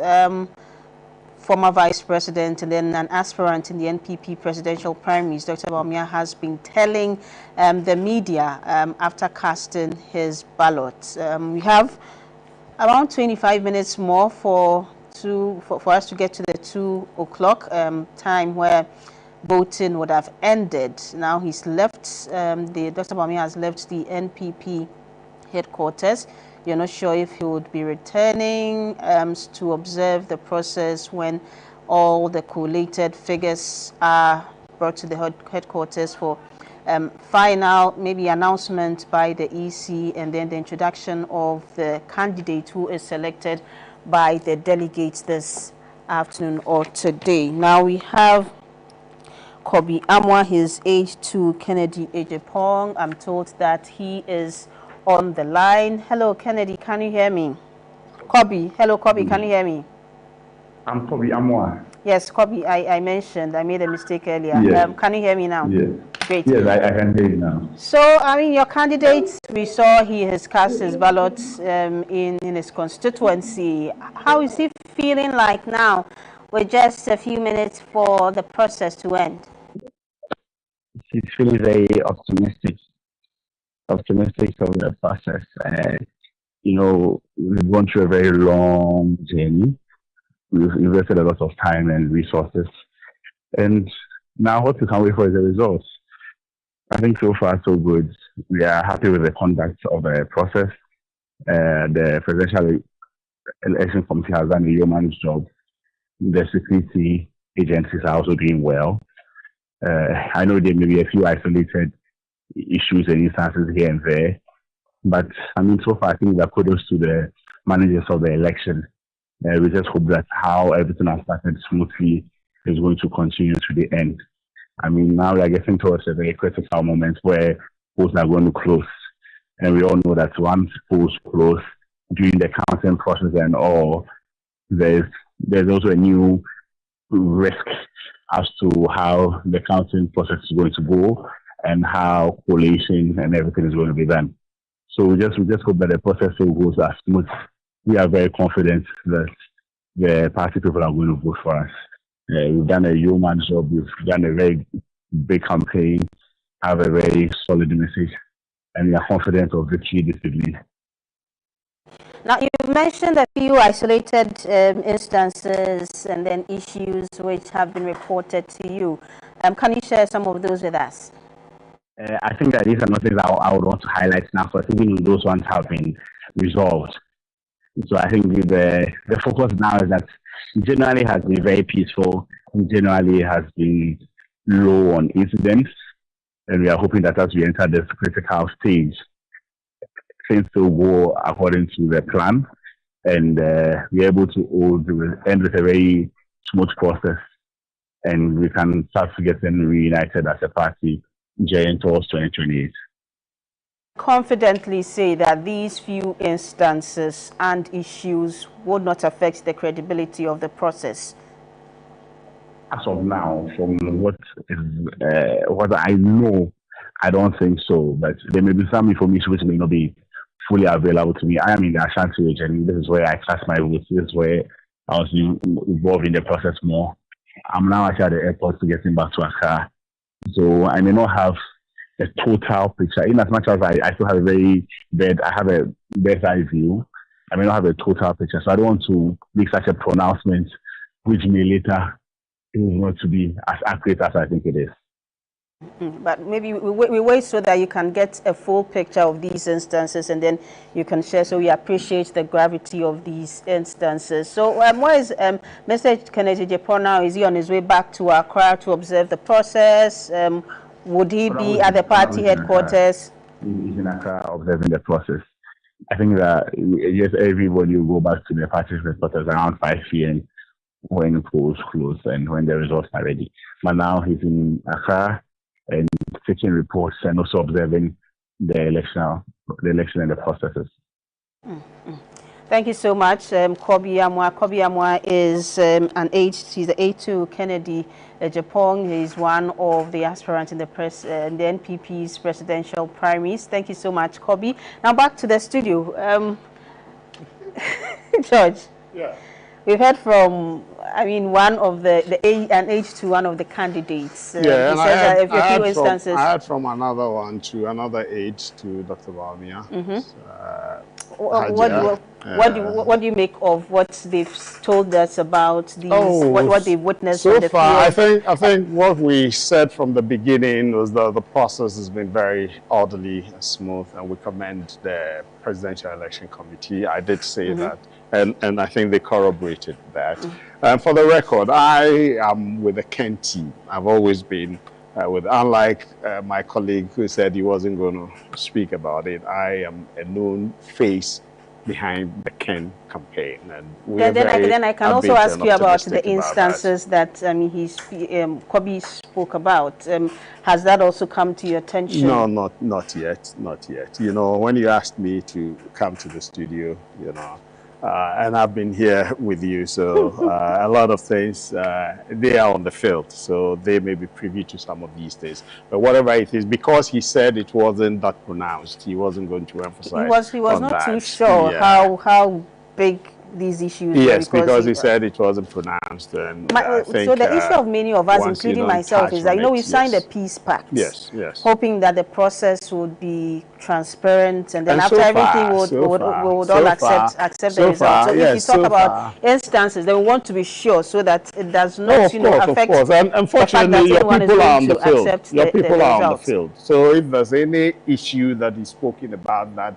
former vice president and then an aspirant in the NPP presidential primaries, Dr. Bawumia, has been telling the media after casting his ballot. We have around 25 minutes more for us to get to the 2 o'clock time where voting would have ended. Now he's left, Dr. Bawumia has left the NPP headquarters. You're not sure if he would be returning to observe the process when all the collated figures are brought to the headquarters for final maybe announcement by the EC, and then the introduction of the candidate who is selected by the delegates this afternoon or today. Now we have Kobi Amwa, his age to Kennedy Ejepong. I'm told that he is on the line. Hello, Kennedy, can you hear me? Kobi, hello, Kobi, can you hear me? I'm Kobi Amwa. Yes, Kobi, I mentioned, I made a mistake earlier. Yes. Can you hear me now? Yes. Great. Yes, I can hear you now. So, I mean, your candidate, we saw he has cast his ballot in his constituency. How is he feeling like now with just a few minutes for the process to end? He's feeling very optimistic of the process. You know, we've gone through a very long journey. We've invested a lot of time and resources. And now what we can wait for is the results. I think so far so good. We are happy with the conduct of the process. The Presidential Election Committee has done a yeoman's job. The security agencies are also doing well. I know there may be a few isolated issues and instances here and there, but I mean, so far I think that kudos to the managers of the election. We just hope that how everything has started smoothly is going to continue to the end. I mean, now we are getting towards a very critical moment where polls are going to close. And we all know that once polls close, during the counting process and all, there's also a new risk as to how the counting process is going to go and how collation and everything is going to be done. So we just hope that the process goes as smooth. We are very confident that the party people are going to vote for us. We've done a yeoman's job. We've done a very big campaign, have a very solid message, and we are confident of victory this evening. Now, you mentioned a few isolated instances and then issues which have been reported to you. Can you share some of those with us? I think that these are not things I would want to highlight now, because even those ones have been resolved. So I think the focus now is that generally has been very peaceful, generally has been low on incidents, and we are hoping that as we enter this critical stage, things will go according to the plan, and we're able to end with a very smooth process, and we can start getting reunited as a party journeying towards 2028. Confidently say that these few instances and issues would not affect the credibility of the process? As of now, from what I know, I don't think so. But there may be some information which may not be fully available to me. I am in the Ashanti region. This is where I cast my vote. This is where I was involved in the process more. I'm now actually at the airport to getting back to Accra. So I may not have a total picture. In as much as I still have I have a bird's eye view, I may not have a total picture. So I don't want to make such a pronouncement which may later prove not to be as accurate as I think it is. But maybe we wait so that you can get a full picture of these instances, and then you can share. So we appreciate the gravity of these instances. So where is Mr. Kennedy Ejepong now? Is he on his way back to Accra to observe the process? Would he be at the party headquarters? He's in Accra observing the process. I think that yes, everybody will go back to the party headquarters around 5 p.m. when polls close and when the results are ready. But now he's in Accra and taking reports and also observing the election and the processes. Thank you so much, Kobi Amwa. Kobi Amwa is he's the aide to Kennedy Ejepong. He's one of the aspirants in the NPP's presidential primaries. Thank you so much, Kobi. Now back to the studio. George. Yeah. We've heard from, one of an age to one of the candidates. Yeah, and I instances. heard from another one to another age to Dr. Bawumia. What do you make of what they've told us about these? What they've witnessed so from the far? field? I think what we said from the beginning was that the process has been very orderly and smooth, and we commend the Presidential Election Committee. I did say that, and I think they corroborated that. For the record, I am with the Ken team. I've always been unlike my colleague who said he wasn't going to speak about it. I am a known face behind the Ken campaign, and then I can also ask you about the instances that Kobe spoke about. Has that also come to your attention? No, not yet. You know, when you asked me to come to the studio, you know, and I've been here with you, so a lot of things, they are on the field, so they may be privy to some of these things. But whatever it is, because he said it wasn't that pronounced, he wasn't going to emphasize He was on not that. too sure how big these issues yes, were. Because he said it wasn't pronounced. And I think, so the issue of many of us, including myself, is that, we signed a peace pact. Yes. Hoping that the process would be transparent, and then after everything, we would all accept the results. So if you talk about instances, then we want to be sure so that it does not, affect. Of course. And unfortunately, your people are on the field. Your people are on the field. So if there's any issue that is spoken about that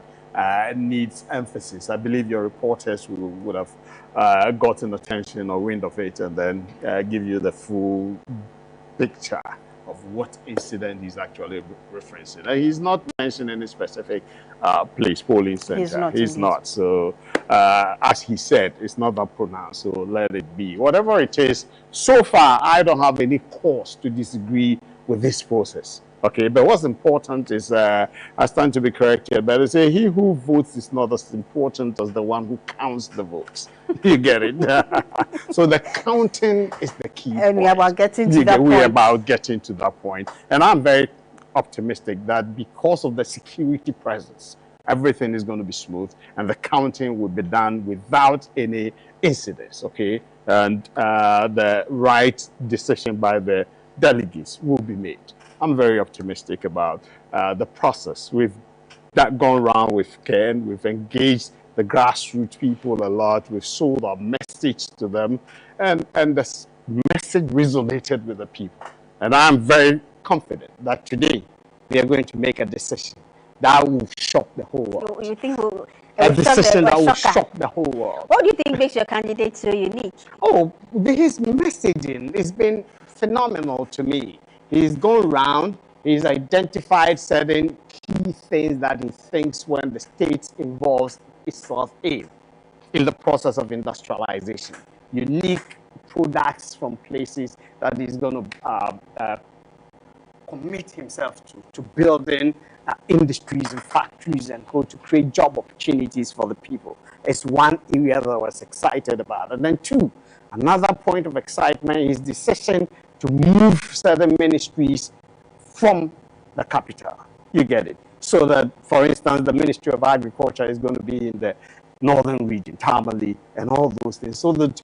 needs emphasis, I believe your reporters would have gotten attention or wind of it, and then give you the full picture of what incident he's actually referencing. And he's not mentioning any specific place, polling center. He's not. So, as he said, it's not that pronounced, so let it be. Whatever it is, so far, I don't have any cause to disagree with this process. Okay, but what's important is, I stand to be corrected, but they say he who votes is not as important as the one who counts the votes. You get it? So the counting is the key. And we're about getting to that point. We're about getting to that point. And I'm very optimistic that because of the security presence, everything is going to be smooth and the counting will be done without any incidents, okay? And the right decision by the delegates will be made. I'm very optimistic about the process. We've gone around with Ken. We've engaged the grassroots people a lot. We've sold our message to them. And the message resonated with the people. And I'm very confident that today we are going to make a decision that will shock the whole world. You think a decision that will shock the whole world. What do you think makes your candidate so unique? Oh, his messaging has been phenomenal to me. He's gone around, he's identified certain key things that he thinks when the state involves itself in the process of industrialization. Unique products from places that he's going to commit himself to building industries and factories and go to create job opportunities for the people. It's one area that I was excited about. And then two, another point of excitement is the decision to move certain ministries from the capital. You get it? So that, for instance, the Ministry of Agriculture is going to be in the northern region, Tamale, and all those things, so that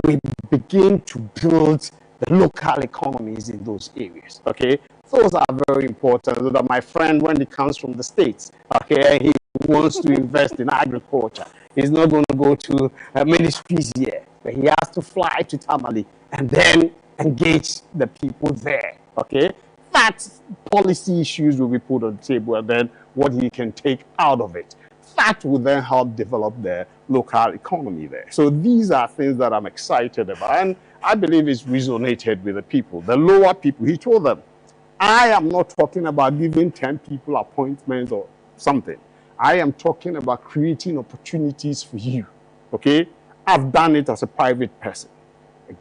we begin to build the local economies in those areas, okay? Those are very important, so that my friend, when he comes from the States, okay, he wants to invest in agriculture. He's not going to go to ministries here, but he has to fly to Tamale and then engage the people there, okay? That policy issues will be put on the table, and then what he can take out of it. That will then help develop the local economy there. So these are things that I'm excited about, and I believe it's resonated with the people, the lower people. He told them, I am not talking about giving 10 people appointments or something. I am talking about creating opportunities for you, okay? I've done it as a private person,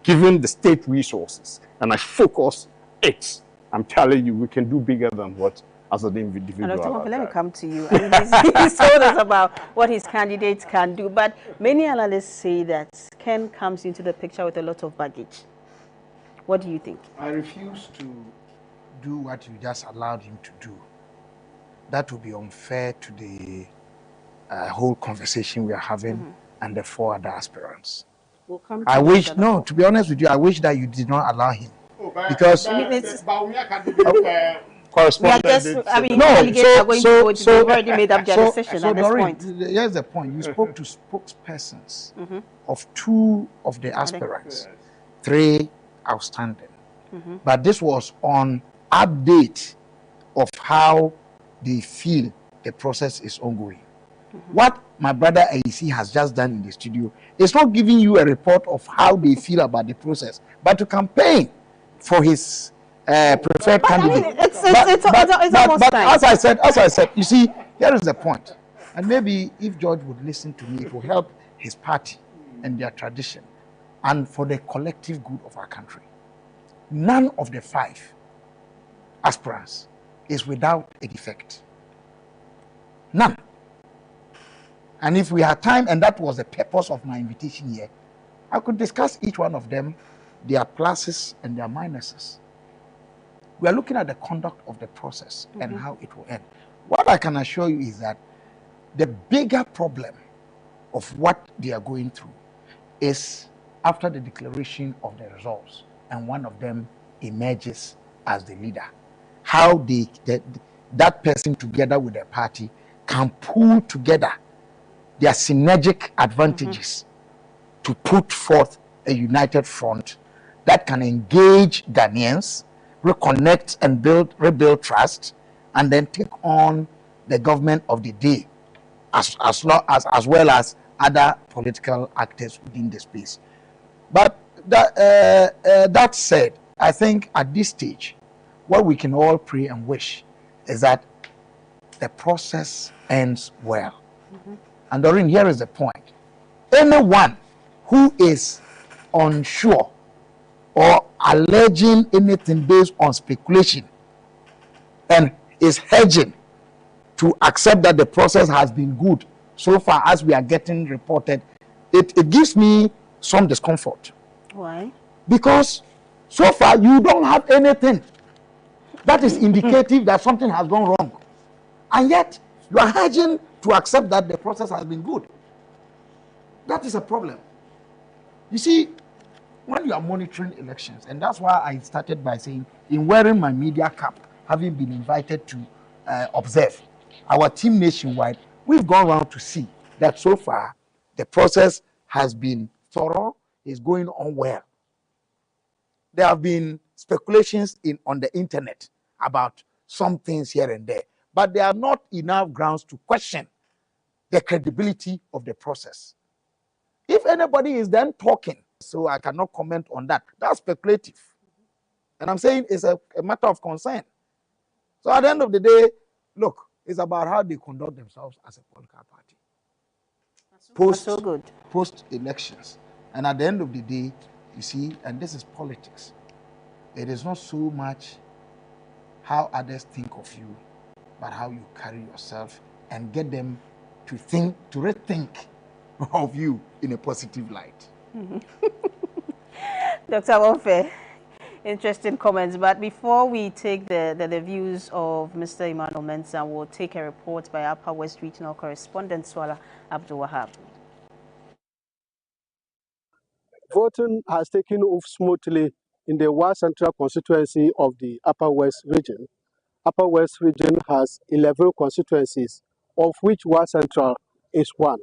given the state resources, and I focus it. I'm telling you, we can do bigger than what as an individual. And Dr. let me come to you. I mean, he's told us about what his candidates can do, but many analysts say that Ken comes into the picture with a lot of baggage. What do you think? I refuse to do what you just allowed him to do. That would be unfair to the whole conversation we are having and the four other aspirants. We'll come to I wish, no, to be honest with you, I wish that you did not allow him. Because correspondent. We are just, I mean, No, delegates are going to vote. They've already made up their decision at this Doreen, point. here's the point. You spoke to spokespersons of 2 of the aspirants, 3 outstanding. But this was on update of how they feel the process is ongoing. What my brother AEC has just done in the studio is not giving you a report of how they feel about the process, but to campaign for his preferred candidate. I mean, it's almost time. As I said, you see, here is the point. And maybe if George would listen to me, it will help his party and their tradition and for the collective good of our country. None of the 5 aspirants is without a defect. None. And if we had time, and that was the purpose of my invitation here, I could discuss each one of them, their pluses and their minuses. We are looking at the conduct of the process and how it will end. What I can assure you is that the bigger problem of what they are going through is after the declaration of the results and one of them emerges as the leader, how that person together with the party can pull together their synergic advantages to put forth a united front that can engage Ghanaians, reconnect and rebuild trust, and then take on the government of the day, as well as other political actors within the space. But that said, I think at this stage, what we can all pray and wish is that the process ends well. And Doreen, here is the point. Anyone who is unsure or alleging anything based on speculation and is hedging to accept that the process has been good so far as we are getting reported, it gives me some discomfort. Why? Because so far you don't have anything that is indicative that something has gone wrong. And yet you are hedging to accept that the process has been good. That is a problem. You see, when you are monitoring elections, and that's why I started by saying, in wearing my media cap, having been invited to observe our team nationwide, we've gone around to see that so far the process has been thorough, is going on well. There have been speculations on the internet about some things here and there, but there are not enough grounds to question the credibility of the process. If anybody is then talking, so I cannot comment on that, that's speculative. And I'm saying it's a matter of concern. So at the end of the day, look, it's about how they conduct themselves as a political party. Post elections. And at the end of the day, you see, and this is politics, it is not so much how others think of you, but how you carry yourself and get them to rethink of you in a positive light. Dr. Wonfe, interesting comments. But before we take the views of Mr. Emmanuel Mensah, we'll take a report by Upper West Regional Correspondent Swala Abdul Wahab. Voting has taken off smoothly in the West Central constituency of the Upper West region. Upper West region has 11 constituencies, of which West Central is one.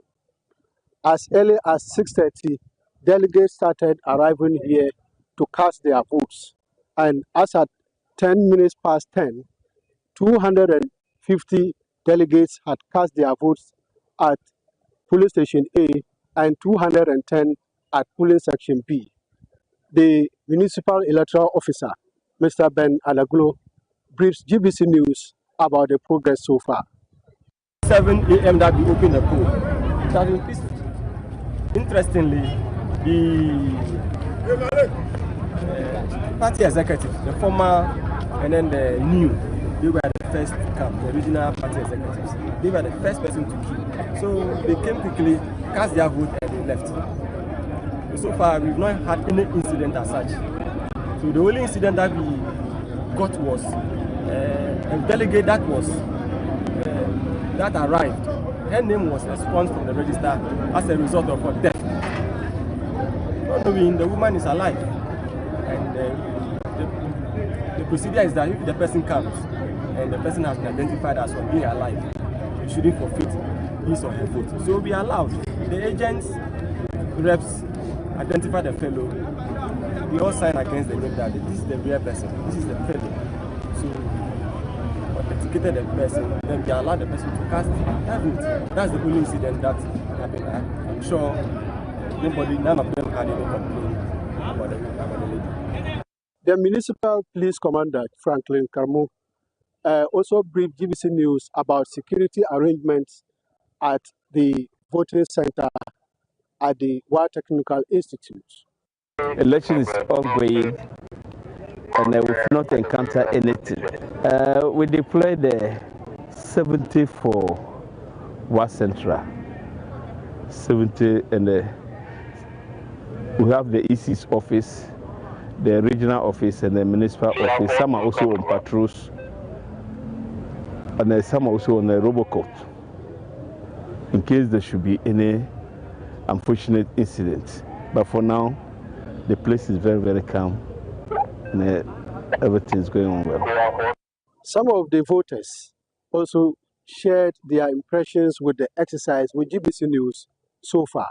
As early as 6:30, delegates started arriving here to cast their votes. And as at 10 minutes past 10, 250 delegates had cast their votes at polling station A and 210 at polling section B. The municipal electoral officer, Mr. Ben Alaglo, briefs GBC News about the progress so far. 7 a.m. that we opened the poll. It has been peaceful. Interestingly, the party executive, the former and then the new, they were the first to come, the regional party executives. They were the first person to queue. So they came quickly, cast their vote, and they left. So far, we've not had any incident as such. So the only incident that we got was a delegate that was that arrived. Her name was expunged from the register as a result of her death. Not knowing the woman is alive, and the procedure is that if the person comes, and the person has been identified as well being alive, you shouldn't forfeit his or her vote. So we allowed the agents, reps, identify the fellow. We all sign against the name that this is the real person, this is the fellow. So authenticated the person, then we allowed the person to cast that vote. That's the only incident that happened. I'm sure none of them had any complaint about the lady. The municipal police commander, Franklin Carmo, also briefed GBC News about security arrangements at the voting center at the War Technical Institute. Election is ongoing and we've not encountered anything. We deployed the 70 for War Central, 70, and we have the EC's office, the regional office, and the municipal office. Some are also on patrols, and some are also on the Robocop, in case there should be any unfortunate incident. But for now, the place is very, very calm, and everything is going on well. Some of the voters also shared their impressions with the exercise with GBC News so far.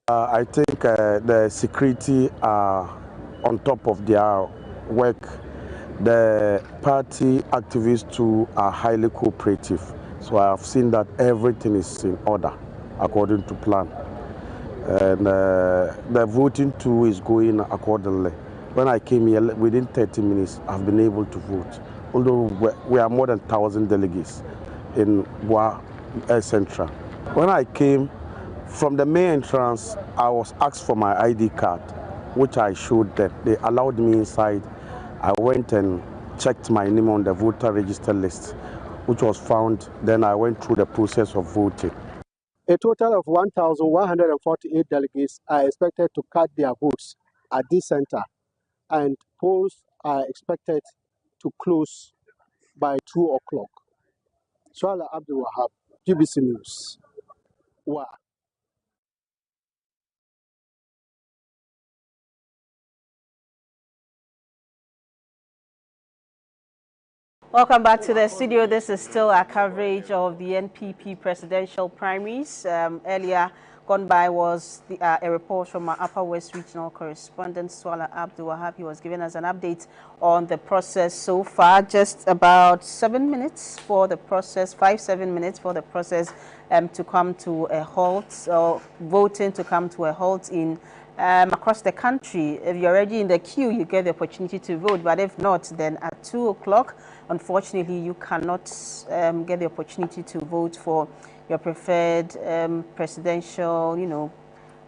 I think the security are on top of their work. The party activists too are highly cooperative. So I have seen that everything is in order according to plan. And the voting too is going accordingly. When I came here, within 30 minutes, I've been able to vote. Although we are more than 1,000 delegates in Bois Central. When I came from the main entrance, I was asked for my ID card, which I showed them. They allowed me inside. I went and checked my name on the voter register list, which was found. Then I went through the process of voting. A total of 1,148 delegates are expected to cast their votes at this center, and polls are expected to close by 2 o'clock. Swala Abdul Wahab, GBC News. Wow. Welcome back to the studio. This is still our coverage of the NPP presidential primaries. Earlier gone by was a report from our Upper West regional correspondent, Swala Abdul Wahab. He was giving us an update on the process so far. Just about 7 minutes for the process, 5-7 minutes for the process to come to a halt, or voting to come to a halt in across the country. If you're already in the queue, you get the opportunity to vote, but if not, then at 2 o'clock, unfortunately, you cannot get the opportunity to vote for your preferred presidential,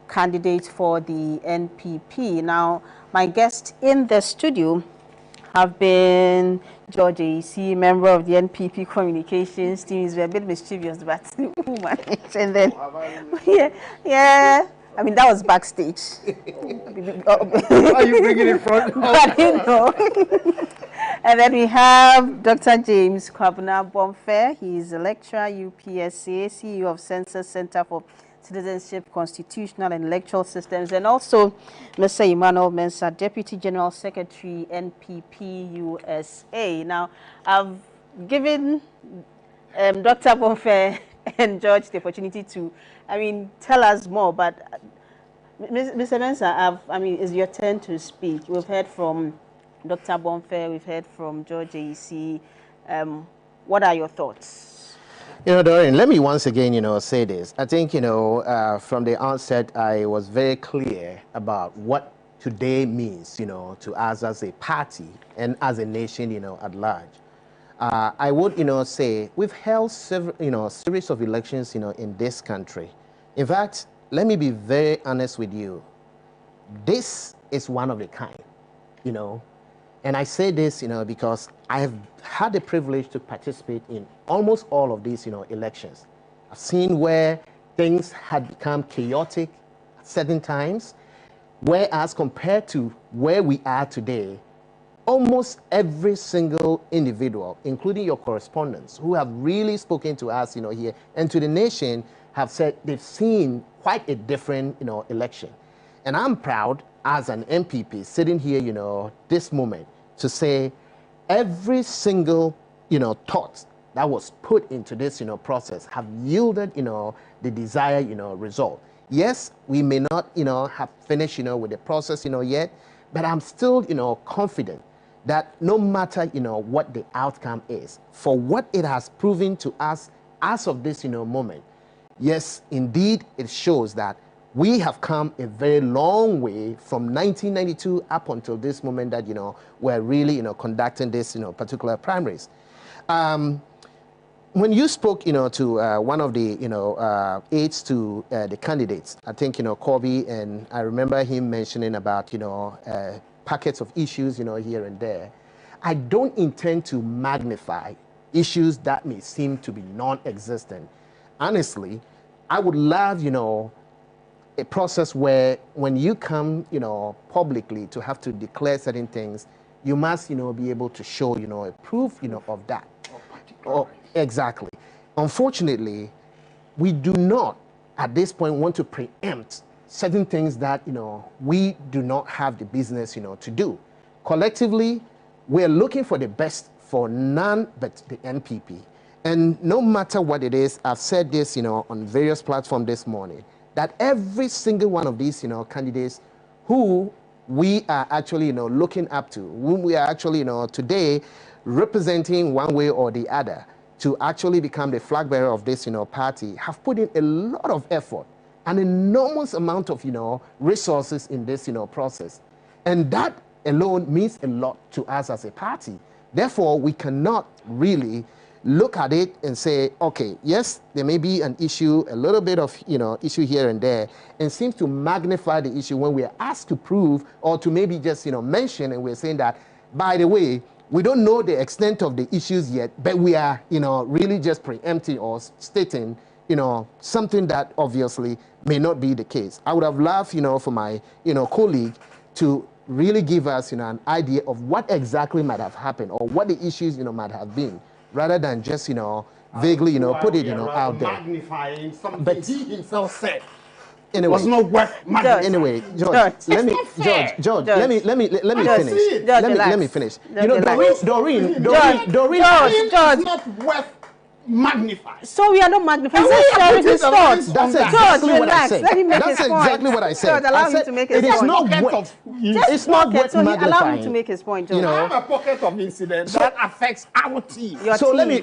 candidate for the NPP. Now, my guest in the studio have been George AEC, member of the NPP communications team. He's a bit mischievous, but woman. And then, yeah. I mean, that was backstage. Why are you bringing it front? But And then we have Dr. James Kwabena Bonfair. He is a lecturer, UPSA, CEO of Census Center for Citizenship, Constitutional and Electoral Systems, and also Mr. Emmanuel Mensah, Deputy General Secretary, NPP USA. Now, I've given Dr. Bonfair and George the opportunity to, tell us more, but Mr. Mensah, it's your turn to speak. We've heard from Dr. Bonfair, we've heard from George AEC. What are your thoughts? Doreen, let me once again, say this. I think, from the onset, I was very clear about what today means, to us as a party and as a nation, at large. I would, say we've held several, series of elections, in this country. In fact, let me be very honest with you. This is one of a kind, And I say this, because I have had the privilege to participate in almost all of these, elections. I've seen where things had become chaotic at certain times, whereas compared to where we are today, almost every single individual, including your correspondents, who have really spoken to us, here, and to the nation, have said they've seen quite a different, election. And I'm proud as an MPP sitting here, this moment, to say every single thoughts that was put into this, process have yielded, the desired, result. Yes, we may not, have finished, with the process, yet, but I'm still, confident that no matter, what the outcome is, for what it has proven to us as of this, moment, yes, indeed, it shows that we have come a very long way from 1992 up until this moment that, we're really, conducting this, particular primaries. When you spoke, to one of the, aides to the candidates, I think, Kobe, and I remember him mentioning about, packets of issues, here and there. I don't intend to magnify issues that may seem to be non-existent. Honestly, I would love, a process where when you come, publicly to have to declare certain things, you must, be able to show, a proof, of that. Exactly. Unfortunately, we do not, at this point, want to preempt certain things that, we do not have the business, to do. Collectively, we're looking for the best for none but the NPP. And no matter what it is, I've said this, on various platforms this morning, that every single one of these, candidates who we are actually, looking up to, whom we are actually, today representing one way or the other to actually become the flag bearer of this, party, have put in a lot of effort, an enormous amount of, resources in this, process. And that alone means a lot to us as a party. Therefore, we cannot really look at it and say, okay, yes, there may be an issue, a little bit of, issue here and there, and seems to magnify the issue when we are asked to prove or to maybe just, mention, and we're saying that, by the way, we don't know the extent of the issues yet, but we are, really just preempting or stating, something that obviously may not be the case. I would have loved, for my, colleague to really give us, an idea of what exactly might have happened or what the issues, might have been, rather than just, vaguely, put it, out there. Magnifying something But he himself said. Anyway, was not worth magnifying. Anyway, George, let me finish. Let me finish. Doreen, is not worth magnify. So we are not magnifying. He's sharing his thoughts. That's exactly what I said. Let him make That's his point. exactly what I said. George, allow him to make his point. It is not worth. It's not worth magnifying. Allow him to make his point. George. I have a pocket of incidents that affects our team. So let me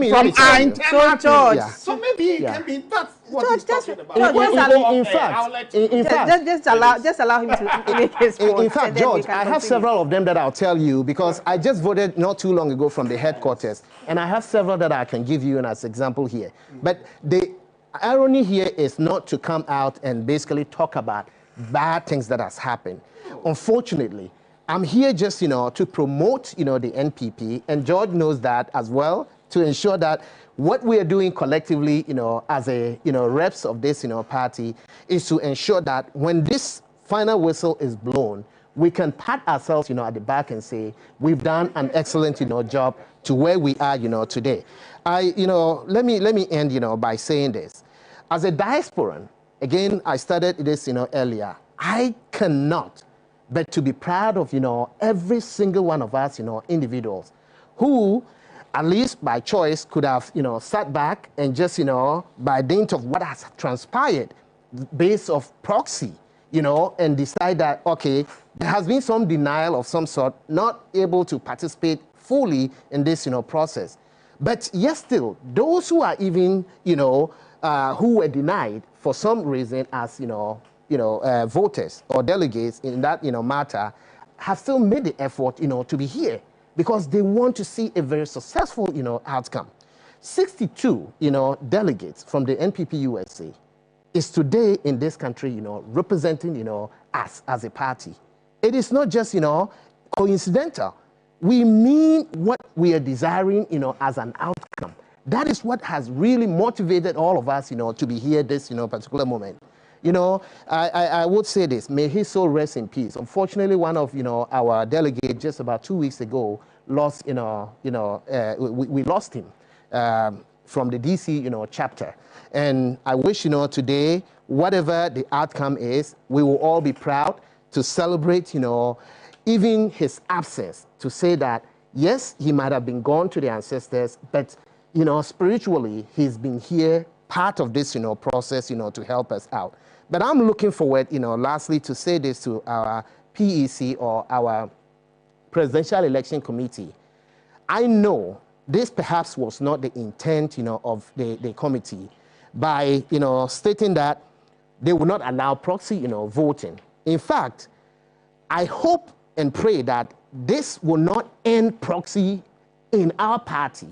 from our internal George. team. So maybe it can be that's what he's talking about. Just allow him to make his point. In fact, George, I have several of them that I'll tell you because I just voted not too long ago from the headquarters, and I have several that I can give you as example here. But the irony here is not to come out and basically talk about bad things that has happened. Unfortunately, I'm here just, to promote, the NPP, and George knows that as well, to ensure that what we are doing collectively, as a, reps of this, party, is to ensure that when this final whistle is blown, we can pat ourselves, at the back and say, we've done an excellent, job to where we are, today. Let me end, by saying this. As a diasporan, again, I started this, earlier. I cannot but to be proud of, every single one of us, individuals who, at least by choice, could have, sat back and just, by dint of what has transpired, based of proxy, and decide that, okay, there has been some denial of some sort, not able to participate fully in this, process. But yes, still, those who are even, who were denied for some reason as, voters or delegates in that, matter, have still made the effort, to be here because they want to see a very successful, outcome. 62, delegates from the NPP USA is today in this country, representing, us as a party. It is not just, coincidental. We mean what we are desiring, as an outcome. That is what has really motivated all of us, to be here this, particular moment. I would say this, may his soul rest in peace. Unfortunately, one of, our delegates just about 2 weeks ago lost, we lost him from the DC, chapter. And I wish, today, whatever the outcome is, we will all be proud to celebrate, even his absence, to say that, Yes, he might have been gone to the ancestors, but, you know, spiritually, he's been here, part of this, you know, process, you know, to help us out. But I'm looking forward, you know, lastly, to say this to our PEC or our Presidential Election Committee. I know this perhaps was not the intent, you know, of the committee by, you know, stating that they will not allow proxy, you know, voting. In fact, I hope and pray that this will not end proxy in our party,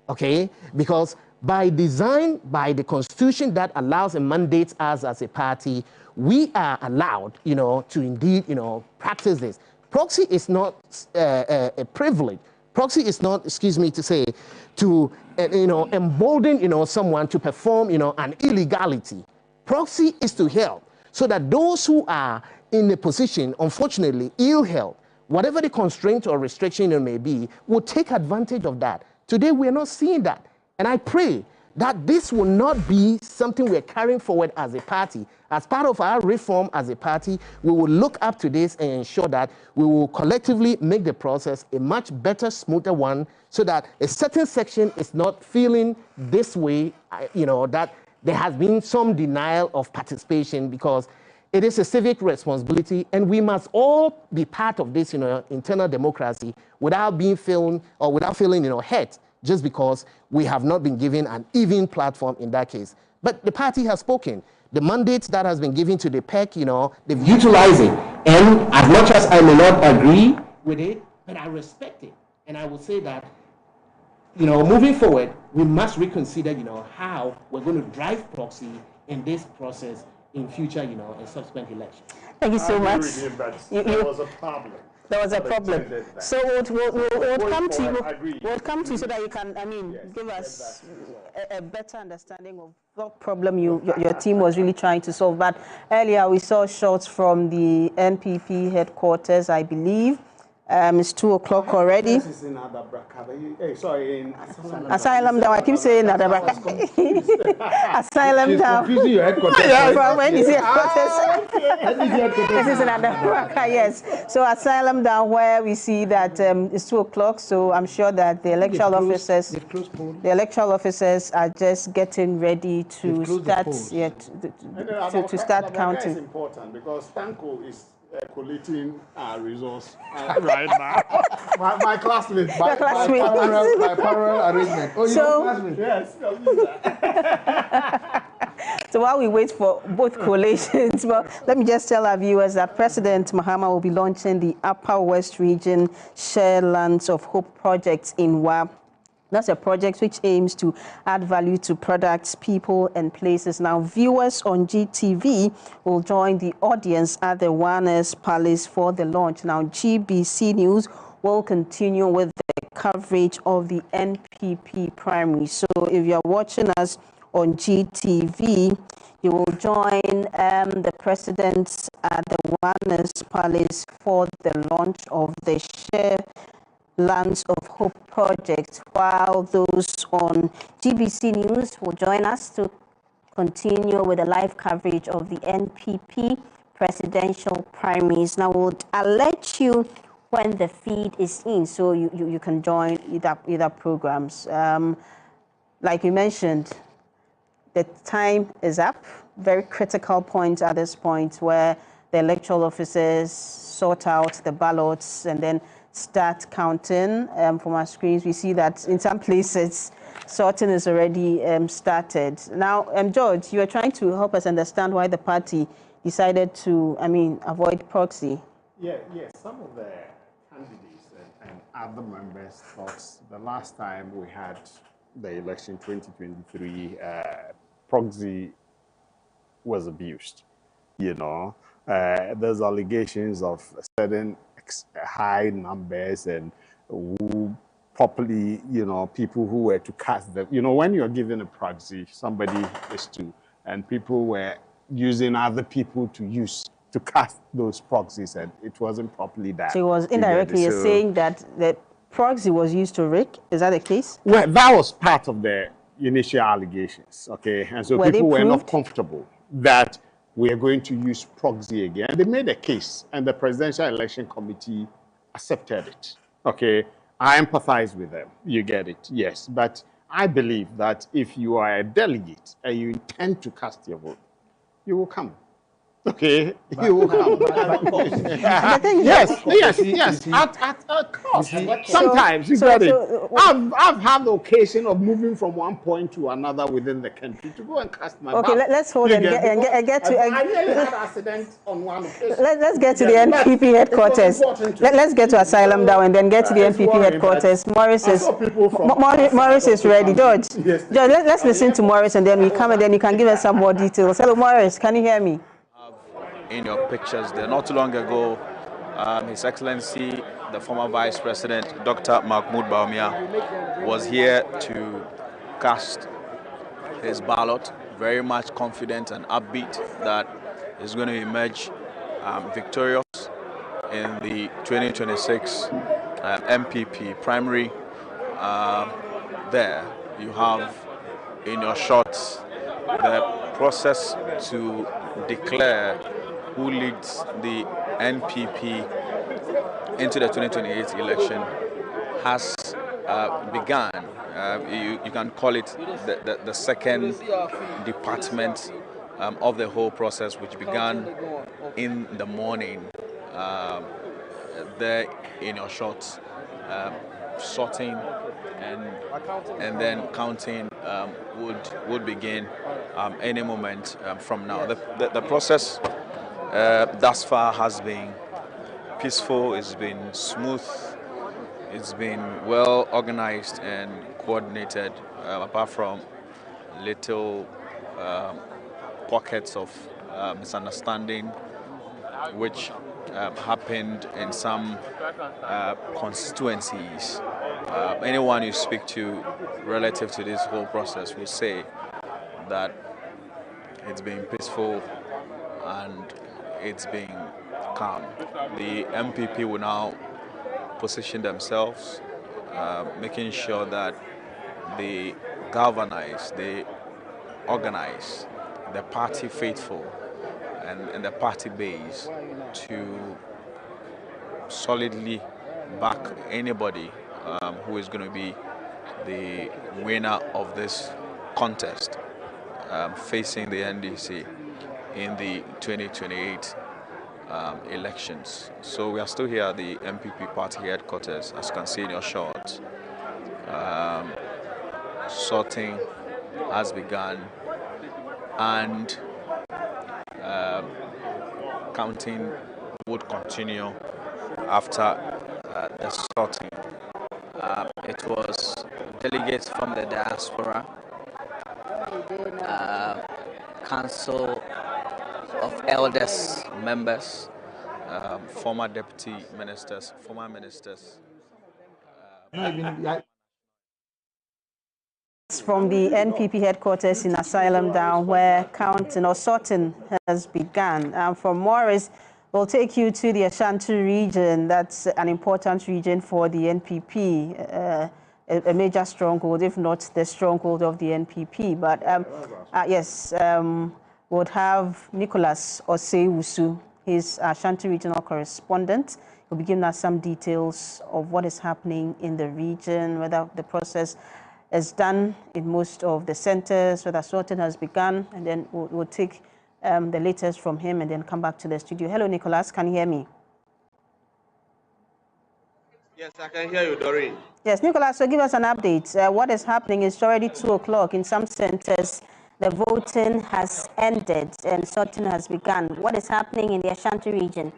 okay? Because by design, by the constitution that allows and mandates us as a party, we are allowed, you know, to indeed, you know, practice this. Proxy is not a privilege. Proxy is not, excuse me to say, to, you know, embolden, you know, someone to perform, you know, an illegality. Proxy is to help so that those who are in a position, unfortunately, ill health, whatever the constraint or restriction it may be, will take advantage of that. Today, we are not seeing that. And I pray that this will not be something we're carrying forward as a party. As part of our reform as a party, we will look up to this and ensure that we will collectively make the process a much better, smoother one so that a certain section is not feeling this way, you know, that there has been some denial of participation, because it is a civic responsibility, and we must all be part of this, you know, internal democracy without being feeling you know, hurt just because we have not been given an even platform in that case. But the party has spoken. The mandate that has been given to the PEC, you know, they've utilized it. And as much as I may not agree with it, but I respect it. And I will say that, you know, moving forward, we must reconsider, you know, how we're going to drive proxy in this process in future, you know, in subsequent elections. Thank you so much. There was a problem. There was a problem. So we'll come to you. We'll come to you so that you can, I mean, give us a better understanding of what problem your team was really trying to solve. But earlier we saw shots from the NPP headquarters, I believe. It's 2 o'clock already. In sorry, in Asylum down. I keep saying Adabraka. Asylum down. Confusing your headquarters. From when is headquarters? This is in Adabraka, yes. So asylum down, where we see that it's 2 o'clock. So I'm sure that the electoral officers are just getting ready to start to start counting. It's important because Tanko is collating results right now. my classmate. My parallel arrangement. Oh, so, classmate? Yes. So while we wait for both collations, well, let me just tell our viewers that President Mahama will be launching the Upper West Region Share Lands of Hope project in Wa. That's a project which aims to add value to products, people, and places. Now, viewers on GTV will join the audience at the Warner's Palace for the launch. Now, GBC News will continue with the coverage of the NPP primary. So if you're watching us on GTV, you will join the president at the Warner's Palace for the launch of the Share Lands of Hope project, while those on GBC News will join us to continue with the live coverage of the NPP presidential primaries. Now, we'll alert you when the feed is in, so you can join either programs. Like you mentioned, the time is up. Very critical point at this point, where the electoral officers sort out the ballots and then start counting. From our screens, we see that in some places, sorting is already started. Now, George, you are trying to help us understand why the party decided to, avoid proxy. Yes. Some of the candidates and other members thought the last time we had the election 2023, proxy was abused. You know, there's allegations of certain high numbers and who properly, people who were to cast them. When you're given a proxy, somebody is to, and people were using other people to cast those proxies, and it wasn't properly done. So it was indirectly, you're saying that the proxy was used to rig? Is that the case? Well, that was part of the initial allegations, okay? And so people were not comfortable that we are going to use proxy again. They made a case, and the Presidential Election Committee accepted it, okay? I empathize with them. You get it, yes. But I believe that if you are a delegate and you intend to cast your vote, you will come. Okay, you will come. Yes. At cost. Sometimes you get it. I've had the occasion of moving from one point to another within the country to go and cast my Okay, ballot. let's hold and get to. I nearly had an accident on one occasion. Let's get to the NPP headquarters. Let's get to Asylum now and then get to the NPP headquarters. Morris is ready. George, let's listen to Morris and then we come and then you can give us some more details. Hello, Morris, can you hear me? In your pictures there, not too long ago, His Excellency, the former Vice President, Dr. Mahmoud Bawumia, was here to cast his ballot, very much confident and upbeat that he's going to emerge victorious in the 2026 NPP primary. There you have in your shots the process to declare who leads the NPP into the 2028 election has begun. You can call it the second department of the whole process, which began in the morning there in your shots, sorting and then counting would begin any moment from now. The process thus far has been peaceful, it's been smooth, it's been well organized and coordinated, apart from little pockets of misunderstanding which happened in some constituencies. Anyone you speak to relative to this whole process will say that it's been peaceful and it's been calm. The MPP will now position themselves, making sure that they galvanize, they organize the party faithful and the party base to solidly back anybody who is going to be the winner of this contest facing the NDC in the 2028 elections. So we are still here at the MPP party headquarters, as you can see in your shot. Sorting has begun and counting would continue after the sorting. It was delegates from the diaspora, Council of Elders members, former deputy ministers, former ministers. From the NPP headquarters in Asylum down, where counting or sorting has begun. From Morris, we'll take you to the Ashanti region. That's an important region for the NPP, a major stronghold, if not the stronghold of the NPP. But yes, we'll have Nicholas Osei-Wusu, his Ashanti regional correspondent. He'll be giving us some details of what is happening in the region, whether the process is done in most of the centers, whether sorting has begun, and then we'll take the latest from him and then come back to the studio. Hello, Nicholas, can you hear me? Yes, I can hear you, Doreen. Yes, Nicholas, so give us an update. What is happening? It's already 2 o'clock. In some centers, the voting has ended and sorting has begun. What is happening in the Ashanti region?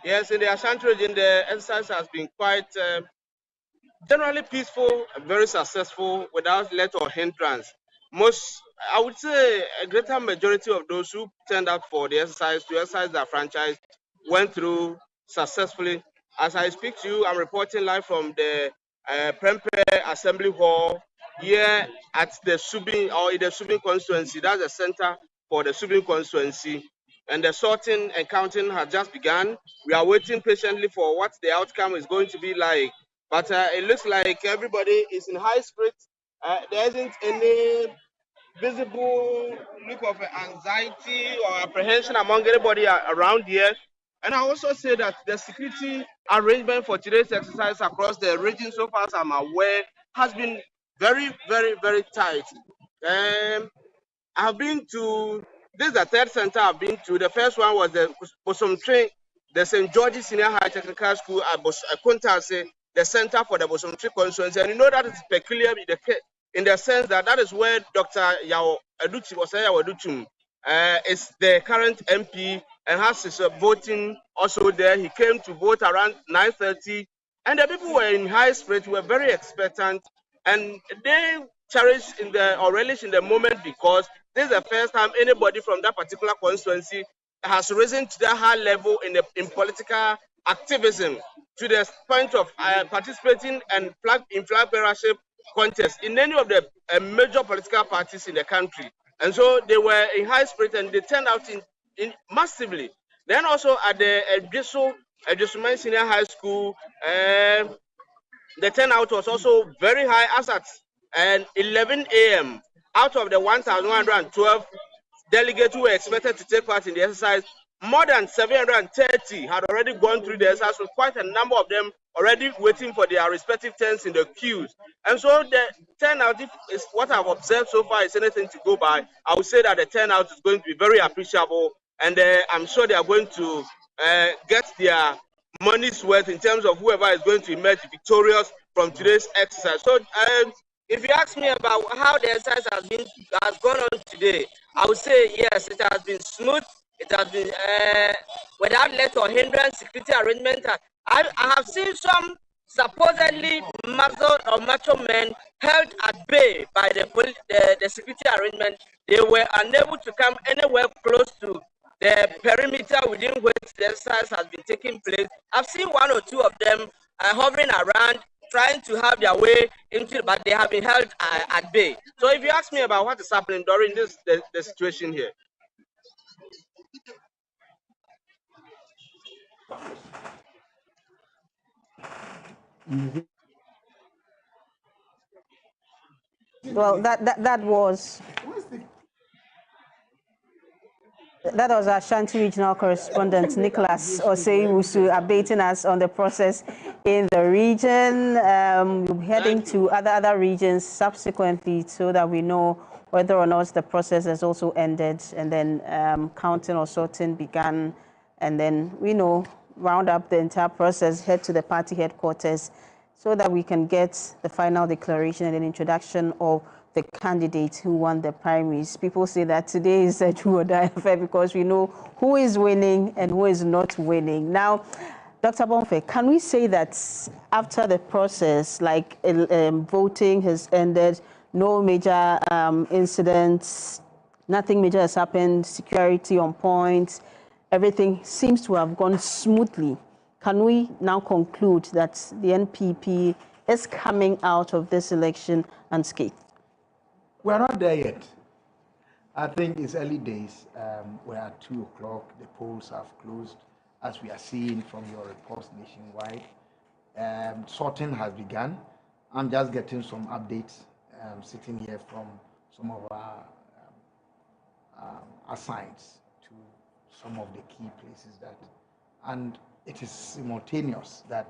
Yes, in the Ashanti region, the exercise has been quite generally peaceful, very successful, without let or hindrance. I would say, a greater majority of those who turned out for the exercise to exercise their franchise went through successfully. As I speak to you, I'm reporting live from the Prempeh Assembly Hall here at the Subin, or in the Subin constituency. That's the center for the Subin constituency. And the sorting and counting has just begun. We are waiting patiently for what the outcome is going to be like. But it looks like everybody is in high spirits. There isn't any visible look of anxiety or apprehension among anybody around here. And I also say that the security arrangement for today's exercise across the region, so far as I'm aware, has been very, very, very tight. I've been to, this is the third center I've been to. The first one was the Bosomtre, the St. George's Senior High Technical School at Kuntase, the center for the Bosomtre constituency. And you know that is peculiar in the sense that that is where Dr. Yao Educhi, is the current MP and has his voting also there. He came to vote around 9:30, and the people were in high spirits, were very expectant, and they cherish in the or relish in the moment because this is the first time anybody from that particular constituency has risen to that high level in political activism to the point of participating and flag bearership contest in any of the major political parties in the country. And so they were in high spirit and they turned out in massively. Then also at the Edrisman Senior High School, the turnout was also very high as at 11 a.m. Out of the 1,112 delegates who were expected to take part in the exercise, more than 730 had already gone through the exercise, with quite a number of them already waiting for their respective turns in the queues. And so the turnout, if is what I've observed so far is anything to go by, I would say that the turnout is going to be very appreciable, and I'm sure they are going to get their money's worth in terms of whoever is going to emerge victorious from today's exercise. So if you ask me about how the exercise has gone on today, I would say yes, it has been smooth. It has been without let or hindrance. Security arrangement. I have seen some supposedly muzzled or macho men held at bay by the security arrangement. They were unable to come anywhere close to the perimeter within which the exercise has been taking place. I've seen one or two of them hovering around, trying to have their way into, but they have been held at bay. So if you ask me about what is happening during the situation here. Well, that was our Ashanti regional correspondent, Nicholas Osei-Wusu, updating us on the process in the region. We'll be heading to other regions subsequently so that we know whether or not the process has also ended, and then counting or sorting began, and then we know, round up the entire process, head to the party headquarters so that we can get the final declaration and an introduction of the candidate who won the primaries. People say that today is a true or die affair because we know who is winning and who is not winning. Now, Dr. Bonfe, can we say that after the process, like voting has ended, no major incidents, nothing major has happened, security on point, everything seems to have gone smoothly? Can we now conclude that the NPP is coming out of this election unscathed? We're not there yet. I think it's early days. We're at 2 o'clock. The polls have closed, as we are seeing from your reports nationwide. Sorting has begun. I'm just getting some updates, sitting here from some of our assigns to some of the key places that, and it is simultaneous that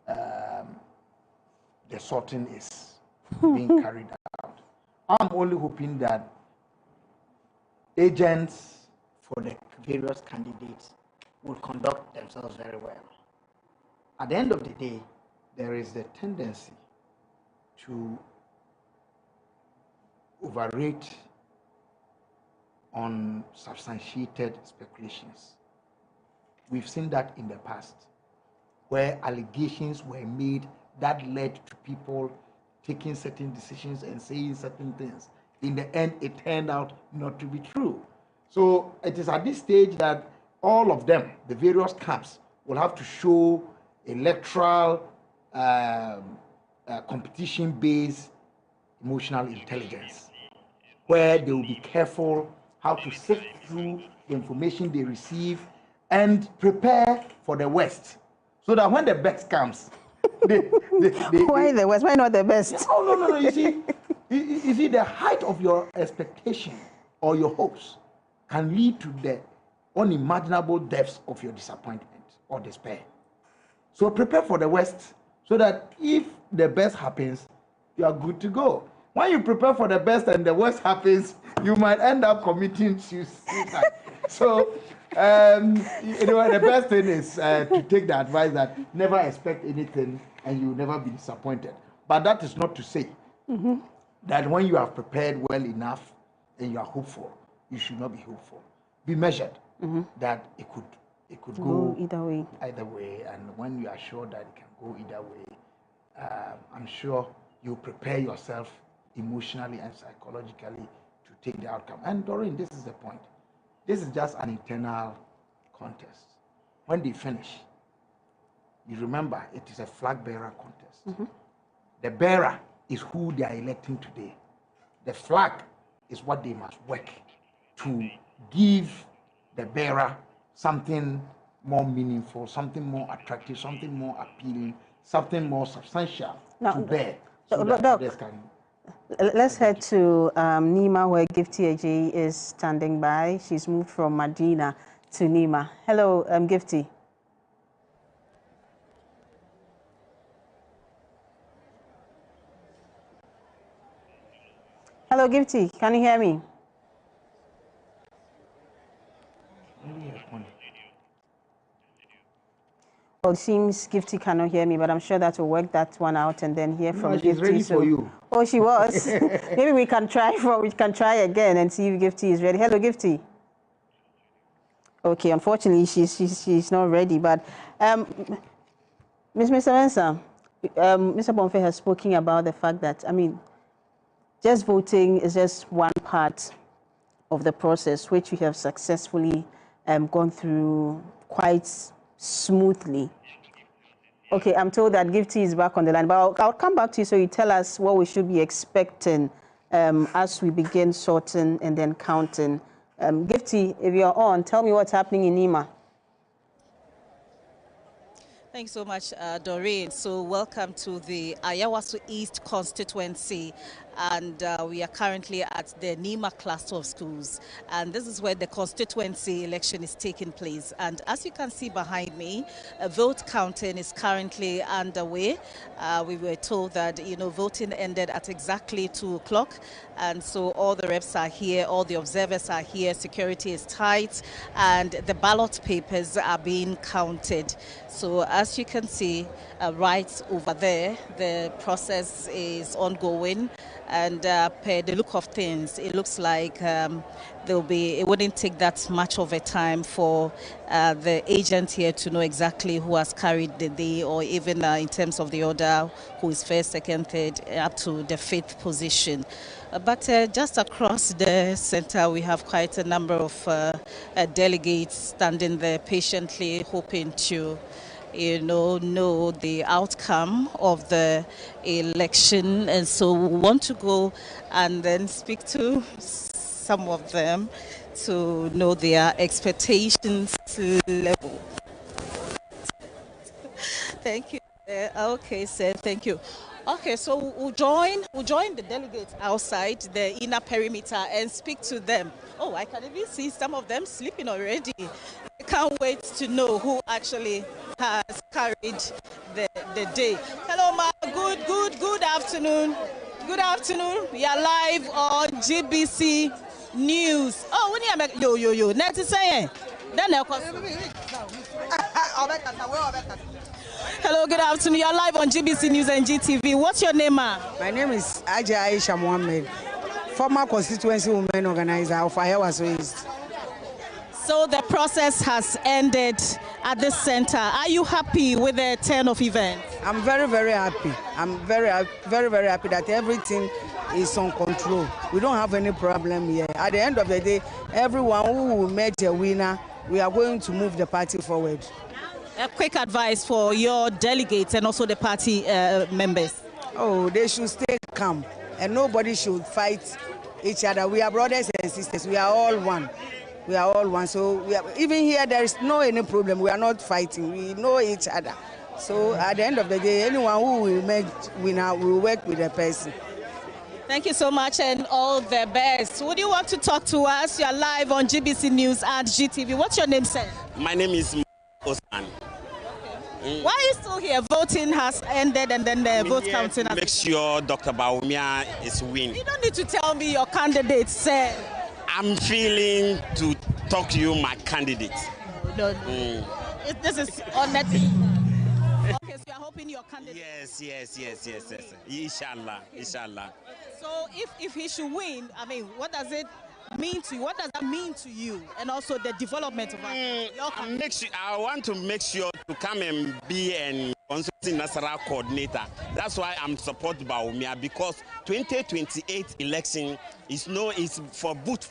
the sorting is being carried out. I'm only hoping that agents for the various candidates will conduct themselves very well. At the end of the day, there is the tendency to overrate on substantiated speculations. We've seen that in the past, where allegations were made that led to people taking certain decisions and saying certain things. In the end, it turned out not to be true. So it is at this stage that all of them, the various camps, will have to show electoral competition-based emotional intelligence, where they will be careful how to sift through the information they receive and prepare for the West, so that when the best comes, why the West? Why not the best? Oh, no. You see, the height of your expectation or your hopes can lead to the unimaginable depths of your disappointment or despair. So prepare for the worst so that if the best happens, you are good to go. When you prepare for the best and the worst happens, you might end up committing suicide. So, the best thing is to take the advice that never expect anything and you'll never be disappointed. But that is not to say that when you have prepared well enough and you are hopeful, you should not be hopeful. Be measured that it could go either way. And when you are sure that it can go either way, I'm sure you prepare yourself emotionally and psychologically to take the outcome. And Doreen, this is the point. This is just an internal contest. When they finish, you remember it is a flag bearer contest. The bearer is who they are electing today. The flag is what they must work to give the bearer something more meaningful, something more attractive, something more appealing, something more substantial to bear. So that others can. Let's head to Nima, where Gifty Ajay is standing by. She's moved from Medina to Nima. Hello, Gifty. Hello, Gifty. Can you hear me? Well, it seems Gifty cannot hear me, but I'm sure that will work that one out and then hear from Gifty. She's ready for you. Oh, she was. Maybe we can try again and see if Gifty is ready. Hello, Gifty. Okay, unfortunately, she's not ready. But Mr. Mensah, Mr. Bonfe has spoken about the fact that, I mean, just voting is just one part of the process, which we have successfully gone through quite smoothly. Okay, I'm told that Gifty is back on the line, but I'll come back to you so you tell us what we should be expecting as we begin sorting and then counting. Gifty, if you're on, tell me what's happening in Nima. Thanks so much, Doreen. So welcome to the Ayawaso East constituency. And we are currently at the Nima cluster of schools. And this is where the constituency election is taking place. And as you can see behind me, vote counting is currently underway. We were told that, voting ended at exactly 2 o'clock. And so all the reps are here, all the observers are here, security is tight, and the ballot papers are being counted. So as you can see, right over there, the process is ongoing. And per the look of things, it looks like it wouldn't take that much of a time for the agent here to know exactly who has carried the day, or even in terms of the order, who is first, second, third, up to the 5th position. But just across the center, we have quite a number of delegates standing there patiently hoping to know the outcome of the election. And so we want to go and then speak to some of them to know their expectations level. Thank you. Okay, sir, thank you. Okay, so we'll join the delegates outside the inner perimeter and speak to them. Oh, I can even see some of them sleeping already. I can't wait to know who actually has carried the day. Hello, ma. Good afternoon. Good afternoon. We are live on GBC News. Oh, when you yo. Net is saying. Then hello, good afternoon. You are live on GBC News and GTV. What's your name, ma? My name is Aja Aisha Mohammed, former constituency women organizer of Ayawaso East. So the process has ended at this center. Are you happy with the turn of events? I'm very, very happy. I'm very, very happy that everything is on control. We don't have any problem here. At the end of the day, everyone who will make a winner, we are going to move the party forward. A quick advice for your delegates and also the party members. Oh, they should stay calm and nobody should fight each other. We are brothers and sisters. We are all one. We are all one. So even here, there is no any problem. We are not fighting. We know each other. So at the end of the day, anyone who will make winner will work with the person. Thank you so much and all the best. Would you want to talk to us? You're live on GBC News and GTV. What's your name, sir? My name is Osman. Why are you still here? Voting has ended and then the vote counting has Make sure Dr. Bawumia is winning. You don't need to tell me your candidate, sir. I'm feeling to talk to you, my candidate. No. This is honestly. Okay, so you're hoping your candidate. Yes. Inshallah. So if he should win, I mean, what does it mean to you? What does that mean to you? And also the development of I want to make sure to come and be an consulting national coordinator. That's why I'm supported by Bawumia, because 2028 election is for boot.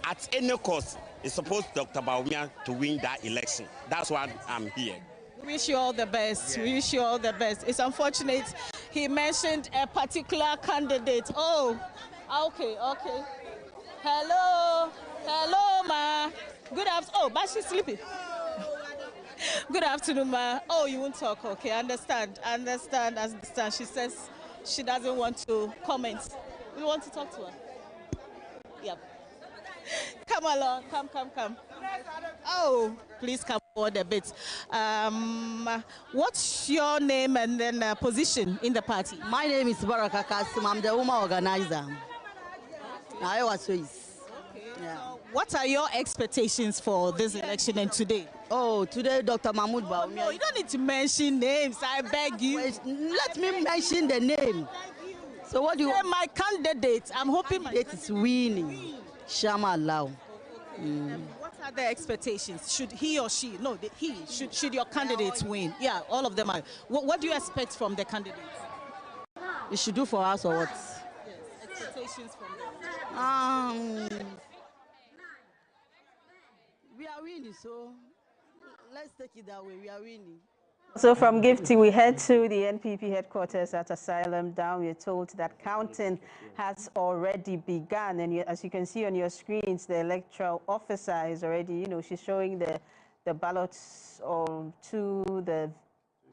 At any cost, it's supposed Dr. Bawumia to win that election. That's why I'm here. We wish you all the best. We wish you all the best. It's unfortunate he mentioned a particular candidate. Oh, okay. Hello, ma. Good afternoon. Oh, but she's sleeping. Good afternoon, ma. Oh, you won't talk. Okay, understand. She says she doesn't want to comment. You want to talk to her? Yep. Come along. Come. Oh, please come forward a bit. What's your name and then position in the party? My name is Baraka Kasim. I'm the woman organizer. I was What are your expectations for this election and today? Oh, today Dr. Mahmoud Bawumia. No, you don't need to mention names. I beg you. Let me mention the name. So what do you? My candidate. I'm hoping my candidate is winning. Shama Lau. What are the expectations? Should he or she? No, should your candidates win? Yeah, all of them are. What do you expect from the candidates? You should do for us or what? Yes, expectations from them. We are winning, so let's take it that way. We are winning. So from Gifty, we head to the NPP headquarters at Asylum Down. We're told that counting has already begun. And as you can see on your screens, the electoral officer is already, she's showing the ballots to the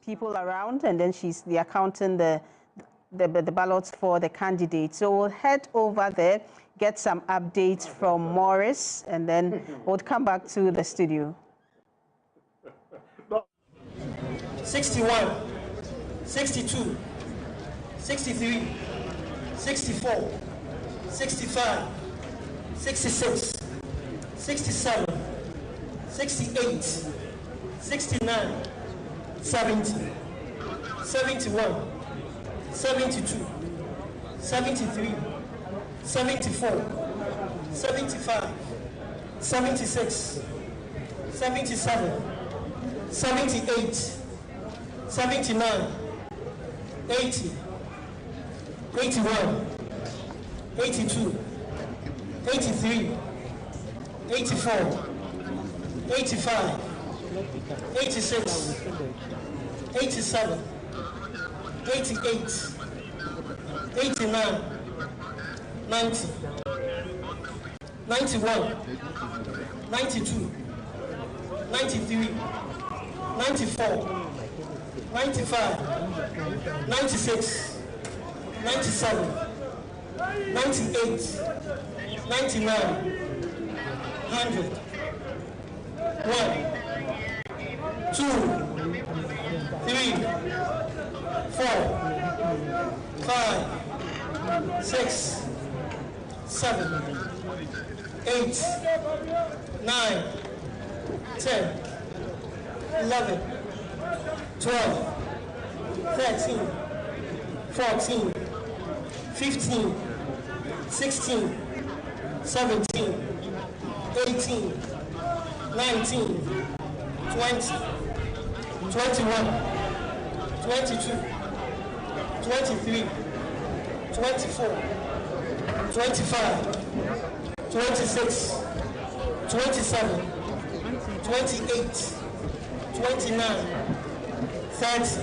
people around, and then they are counting the ballots for the candidates. So we'll head over there, get some updates from Morris, and then we'll come back to the studio. 61, 62, 63, 64, 65, 66, 67, 68, 69, 70, 71, 72, 73, 74, 75, 76, 77, 78, 79, 80, 81, 82, 83, 84, 85, 86, 87, 88, 89, 90, 91, 92, 93, 94, 95, 96, 97, 98, 99, 100, 1, 2, 3, 4, 5, 6, 7, 8, 9, 10, 11, 12, 13, 14, 15, 16, 17, 18, 19, 20, 21, 22, 23, 24, 25, 26, 27, 28, 29, 30,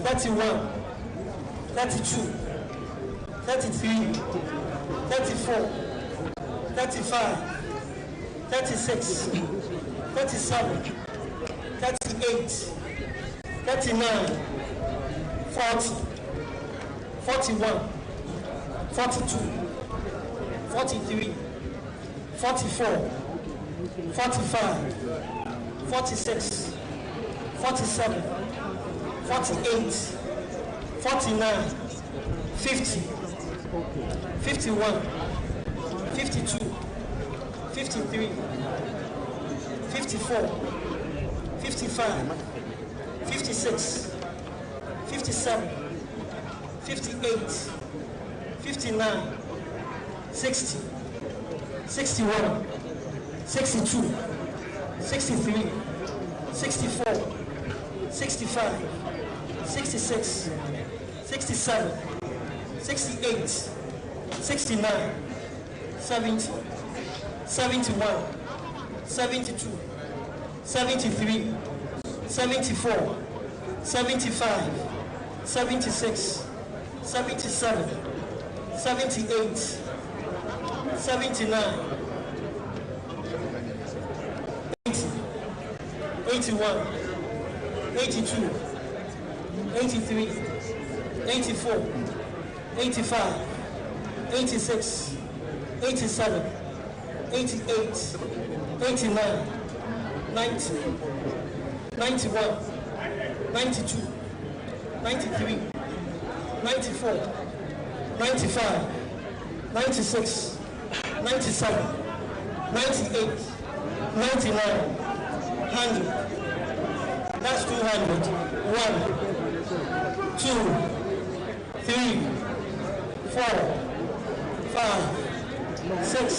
31, 32, 33, 34, 35, 36, 37, 38, 39, 40, 41, 42, 43, 44, 45, 46, 47, 48, 49, 50, 51, 52, 53, 54, 55, 56, 57, 58, 59, 60, 61, 62, 63, 64, 65, 66, 67, 68, 69, 70, 71, 72, 73, 74, 75, 76, 77, 78, 79, 80, 81, 82, 83, 84, 85, 86, 87, 88, 89, 90, 91, 92, 93, 94, 95, 96, 97, 98, 99, 100. That's 200. 1, 2, 3, 4, 5, 6,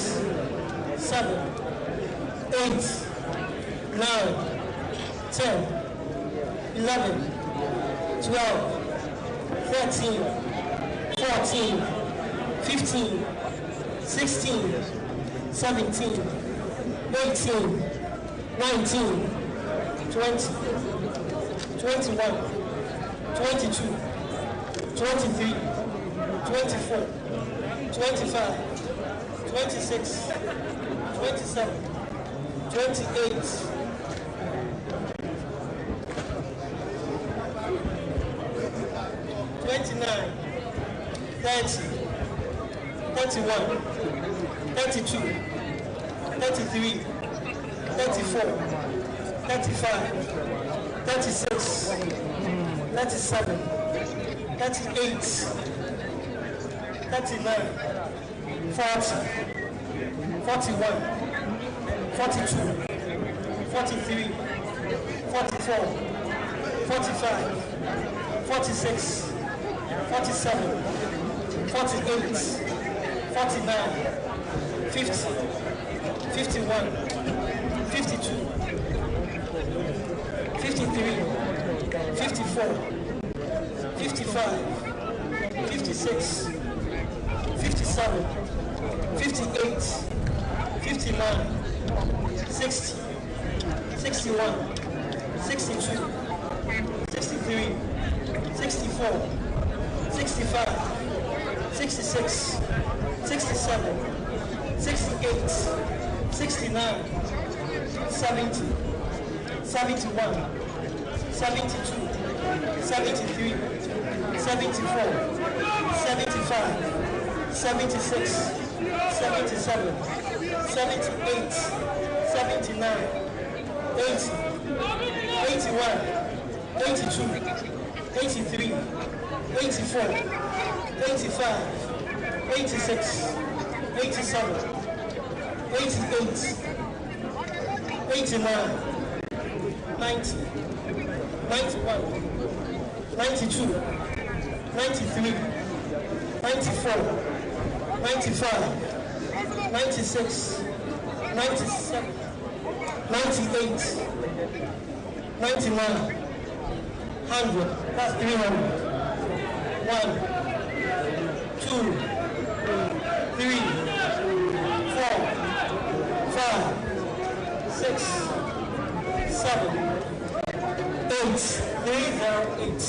7, 8, 9, 10, 11, 12, 13, 14, 15, 16, 17, 18, 19, 20, 21, 22, 23, 24, 25, 26, 27, 28, 29, 30, 31, 32, 33, 34, 35, 36, 37, 38, 39, 40, 41, 42, 43, 44, 45, 46, 47, 48, 49, 50, 51, 52, 53, 54, 55, 56, 57, 58, 59, 60, 61, 62, 63, 64, 65, 66, 67, 68, 69, 70, 71, 72, 73, 74, 75, 76, 77, 78, 79, 80, 81, 82, 83, 84, 85, 86, 87, 88, 89, 90, 91, 92, 93, 94, 95, 96, 97, 98, 99, 100. That's 300. 1, 2, 3, 4, 5, 6, 7, 8. 308.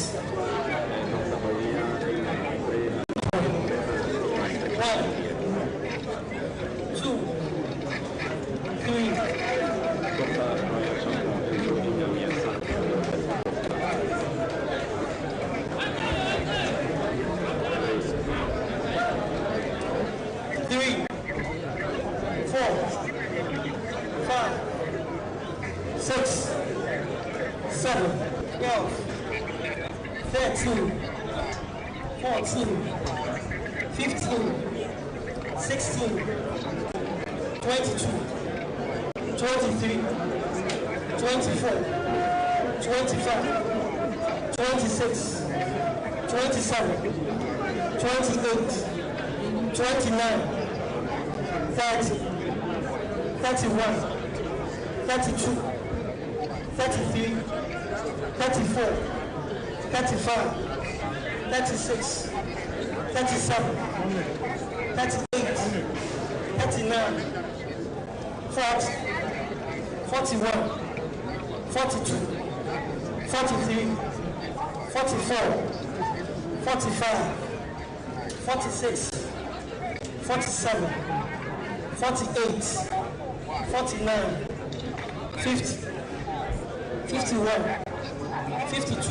1, 2, 3. 6, 7, 12, 13, 14, 15, 16, 22, 23, 24, 25, 26, 27, 28, 29, 30, 31, 32, 33, 34, 35, 36, 37, 38, 39, 40, 41, 42, 43, 44, 45, 46, 47, 48, 49, 50, 51, 52,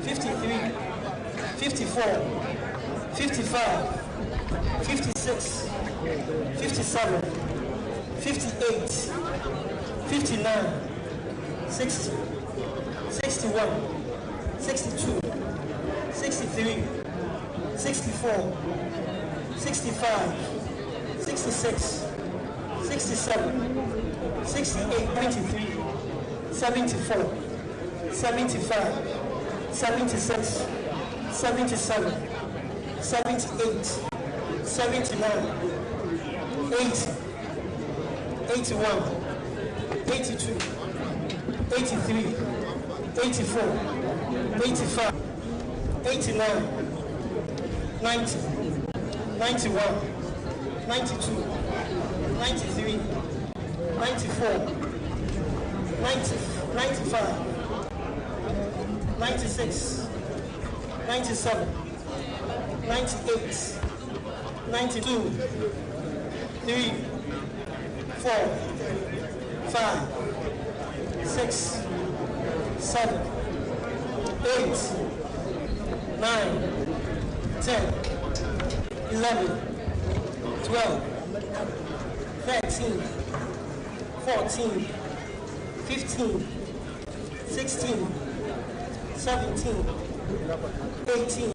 53, 54, 55, 56, 57, 58, 59, 60, 61, 62, 63, 64, 65, 66, 67, 68, 93, 74, 75, 76, 77, 78, 79, 80, 81, 82, 83, 84, 85, 89, 90, 91, 92, 93, 94, 90, 95, 96, 97, 98, 92, 3, 4, 5, 6, 7, 8, 9, 10, 11, 12, 13, 14, 15, 16, 17, 18,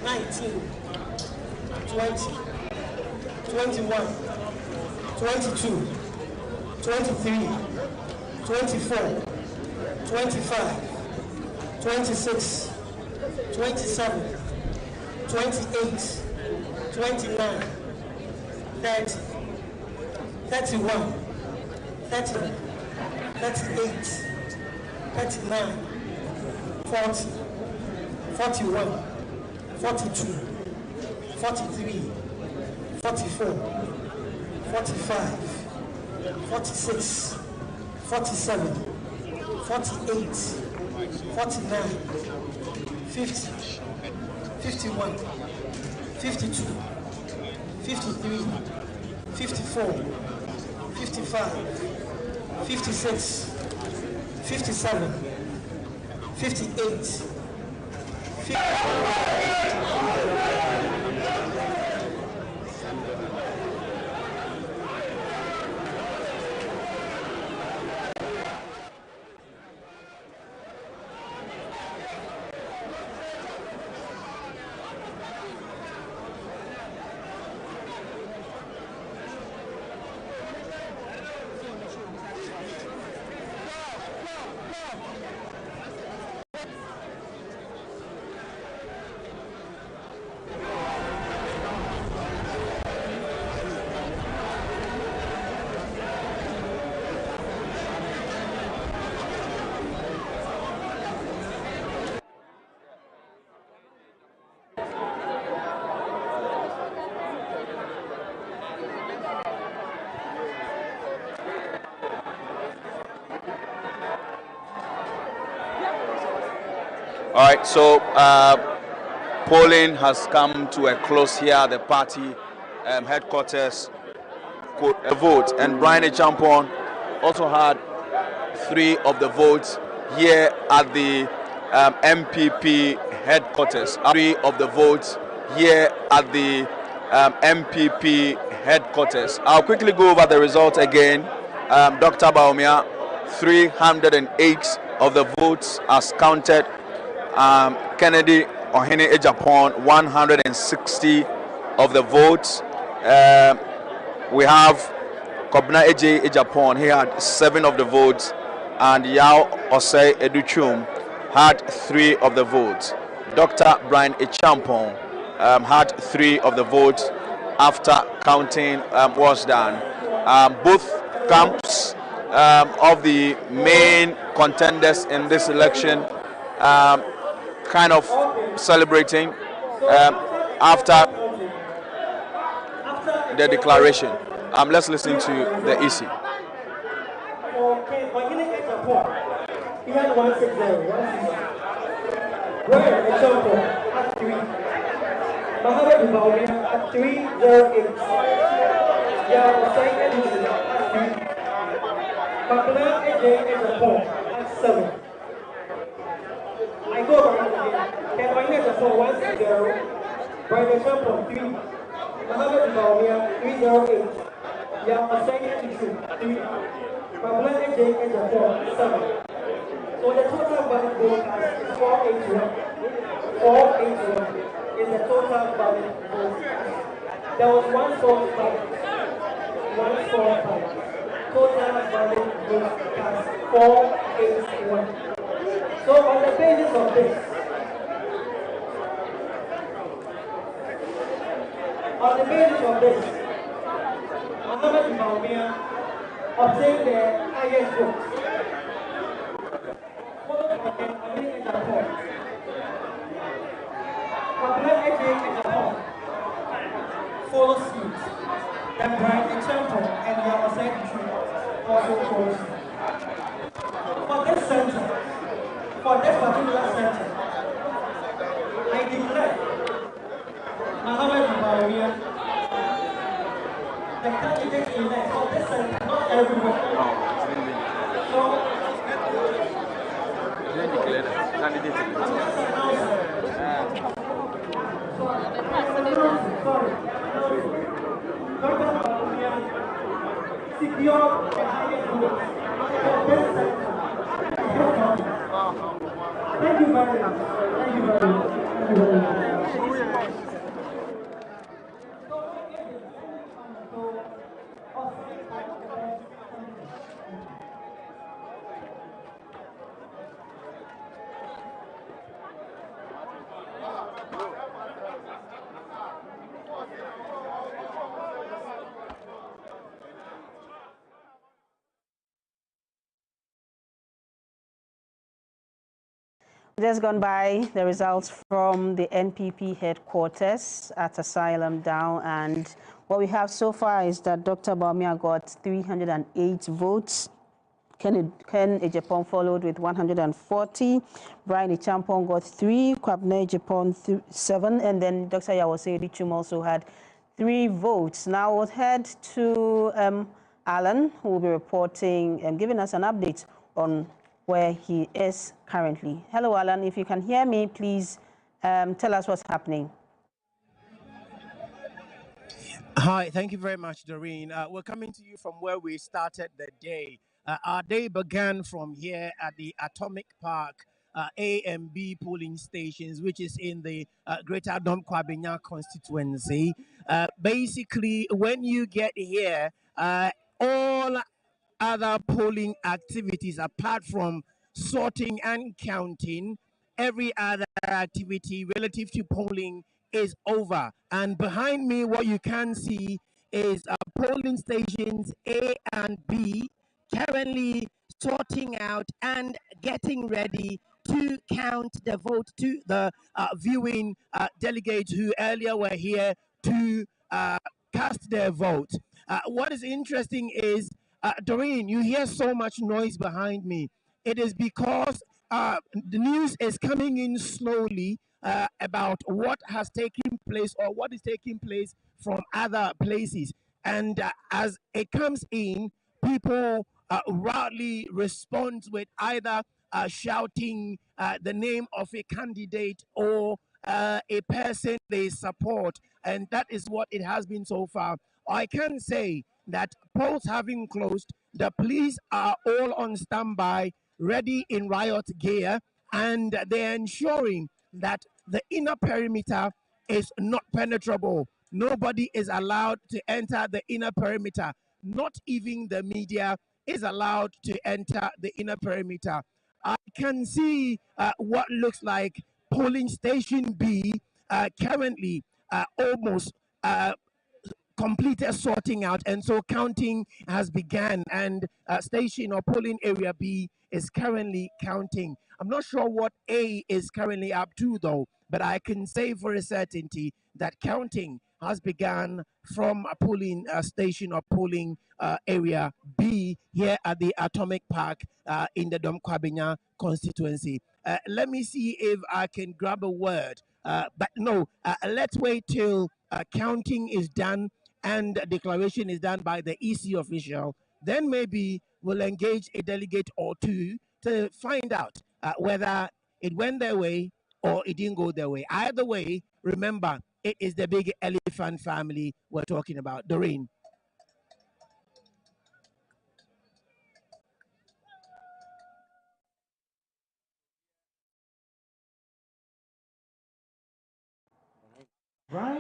19, 20, 21, 22, 23, 24, 25, 26, 27, 28, 29, 30, 31, 30, 38, 39, 40, 41, 42, 43, 44, 45, 46, 47, 48, 49, 50, 51, 52, 53, 54, 55, 56, 57, 58, All right, so polling has come to a close here at the party headquarters. A vote, and Brian Echampon also had 3 of the votes here at the NPP headquarters. 3 of the votes here at the NPP headquarters. I'll quickly go over the results again. Dr. Baumia 308 of the votes as counted. Kennedy Ohene Ejapon, 160 of the votes. We have Kobna Eje Ejapon, he had 7 of the votes, and Yao Osei Educhum had 3 of the votes. Dr. Brian Echampon had 3 of the votes after counting was done. Both camps of the main contenders in this election kind of celebrating after the declaration. Let's listen to the EC. He had 160. Brian Echampon at 3. Mohammed Ibaumi at 308. Yao Hussein Edison at 3. Makula Eje Ejapon at 7. I go around again. Ken Ohene Ejapon 160. Brian Echampon 3. Mohammed Ibaumi 308. Yao Hussein Edison 3. Makula Eje Ejapon 7. So the total valid vote is 481. 481 is the total valid vote. There was 145. 145. Total valid vote cast 481. So on the basis of this, Mohammed Ibaumia obtained the highest vote. Follow suit. Then Brian Echampon and Yao Hussein also follow suit. For this center, for this particular center, I declare Mohammed Ibaumia the candidate elect for this center, not everywhere. So, thank you very much. Thank you very much. Thank you very much. Just gone by the results from the NPP headquarters at Asylum Down, and what we have so far is that Dr. Baumia got 308 votes. Ken Ejapon followed with 140. Brian Echampon got 3. Kwabena Ejapon 7, and then Dr. Yawose Edichum also had 3 votes. Now we'll head to Alan, who will be reporting and giving us an update on where he is currently. Hello, Alan. If you can hear me, please tell us what's happening. Hi, thank you very much, Doreen. We're coming to you from where we started the day. Our day began from here at the Atomic Park A and B polling stations, which is in the Greater Dom Kwabena constituency. Basically, when you get here, all other polling activities apart from sorting and counting, every other activity relative to polling is over. And behind me, what you can see is polling stations A and B currently sorting out and getting ready to count the vote to the viewing delegates who earlier were here to cast their vote. What is interesting is, Doreen, you hear so much noise behind me. It is because the news is coming in slowly about what has taken place or what is taking place from other places. And as it comes in, people loudly respond with either shouting the name of a candidate or a person they support. And that is what it has been so far. I can say that polls having closed, the police are all on standby, ready in riot gear, and they're ensuring that the inner perimeter is not penetrable. Nobody is allowed to enter the inner perimeter. Not even the media is allowed to enter the inner perimeter. I can see what looks like polling station B currently almost completed sorting out, and so counting has begun, and station or polling area B is currently counting. I'm not sure what A is currently up to though, but I can say for a certainty that counting has begun from a polling station or polling area B here at the Atomic Park in the Domkwabenya constituency. Let me see if I can grab a word, but no, let's wait till counting is done and a declaration is done by the EC official. Then maybe we'll engage a delegate or two to find out whether it went their way or it didn't go their way. Either way, remember, it is the big elephant family we're talking about. Doreen.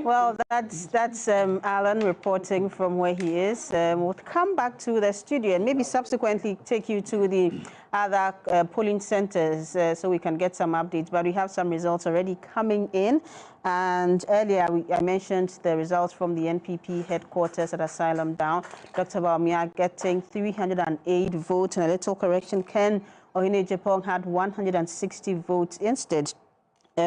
Well, that's Alan reporting from where he is. We'll come back to the studio and maybe subsequently take you to the other polling centers so we can get some updates. But we have some results already coming in. And earlier I mentioned the results from the NPP headquarters at Asylum Down. Dr. Baumia getting 308 votes. And a little correction, Ken Ohene-Jepong had 160 votes instead.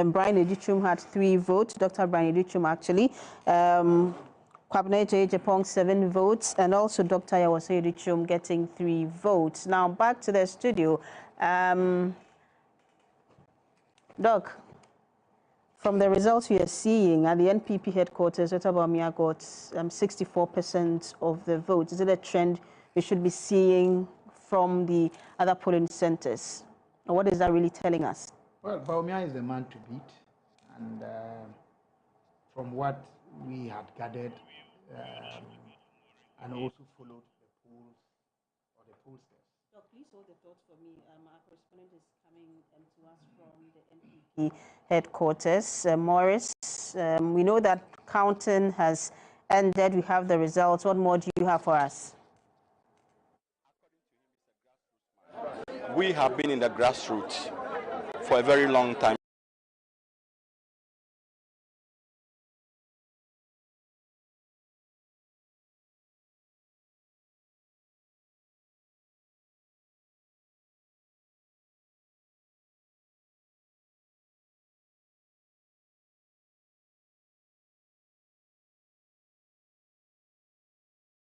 Brian Edichum had 3 votes, Dr. Brian Edichum actually. Kwabena J. 7 votes, and also Dr. Yawase Edichum getting 3 votes. Now back to the studio. Doc, from the results we are seeing at the NPP headquarters, Dr. Baumia got 64% of the votes. Is it a trend we should be seeing from the other polling centers? Or what is that really telling us? Well, Baumia is the man to beat, and from what we had gathered and also followed the polls or the pollsters. So please hold the thought for me. Our correspondent is coming to us from the NPP headquarters. Morris, we know that counting has ended. We have the results. What more do you have for us? We have been in the grassroots for a very long time.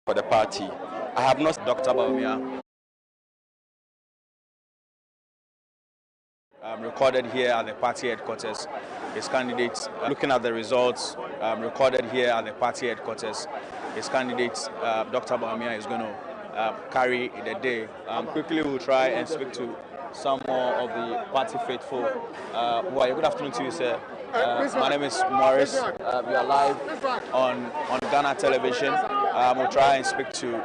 For the party, I have not Dr. Baumia. Recorded here at the party headquarters. His candidates, looking at the results, recorded here at the party headquarters. His candidates, Dr. Baumia, is going to carry the day. Quickly, we'll try and speak to some more of the party faithful who are here. Good afternoon to you, sir. My name is Morris. We are live on Ghana television. We'll try and speak to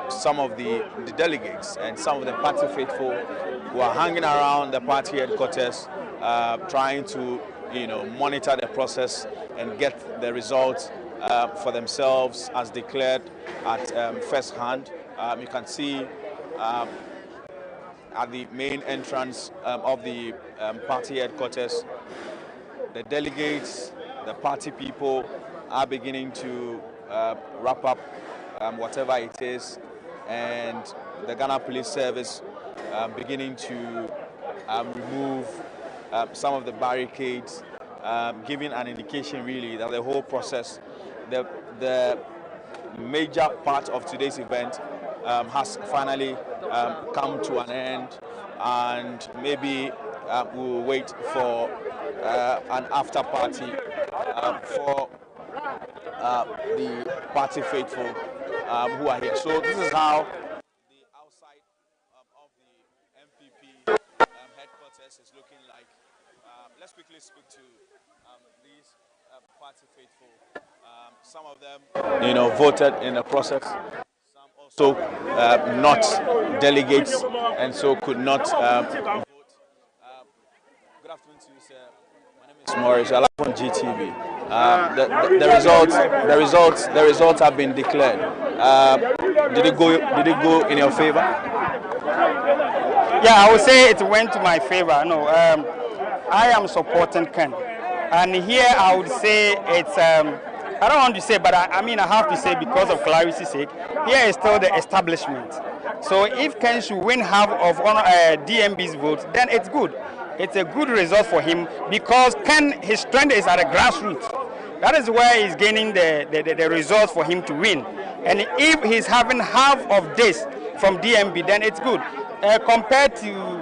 some of the delegates and some of the party faithful who are hanging around the party headquarters, trying to, monitor the process and get the results for themselves as declared at first hand. You can see at the main entrance of the party headquarters, the delegates, the party people are beginning to wrap up whatever it is, and the Ghana Police Service beginning to remove some of the barricades, giving an indication really that the whole process, the major part of today's event has finally come to an end, and maybe we'll wait for an after party for the party faithful who are here. So this is how the outside of the NPP headquarters is looking like. Let's quickly speak to these party faithful. Some of them, voted in the process. also not delegates and so could not vote. Good afternoon to you, sir. My name is Morris. I live on GTV. The results have been declared. Did it go in your favor? Yeah, I would say it went to my favor. No, I am supporting Ken, and here I would say it's. I don't want to say, but I mean I have to say because of clarity's sake. Here is still the establishment. So if Ken should win half of DMB's votes, then it's good. It's a good result for him because Ken, his strength is at the grassroots. That is where he's gaining the results for him to win. And if he's having half of this from DMB, then it's good. Compared to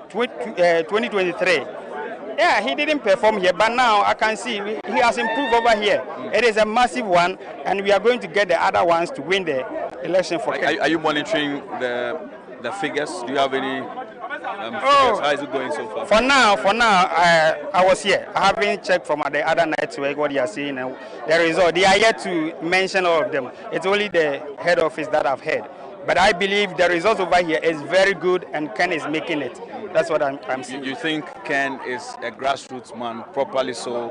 2023, yeah, he didn't perform here, but now I can see he has improved over here. It is a massive one, and we are going to get the other ones to win the election for Ken. Are you monitoring the figures? Do you have any figures? How is it going so far? For now, I was here. I haven't checked from the other network what they are saying and the result. They are yet to mention all of them. It's only the head office that I've heard. But I believe the results over here is very good, and Ken is making it. That's what I'm seeing. You think Ken is a grassroots man, properly so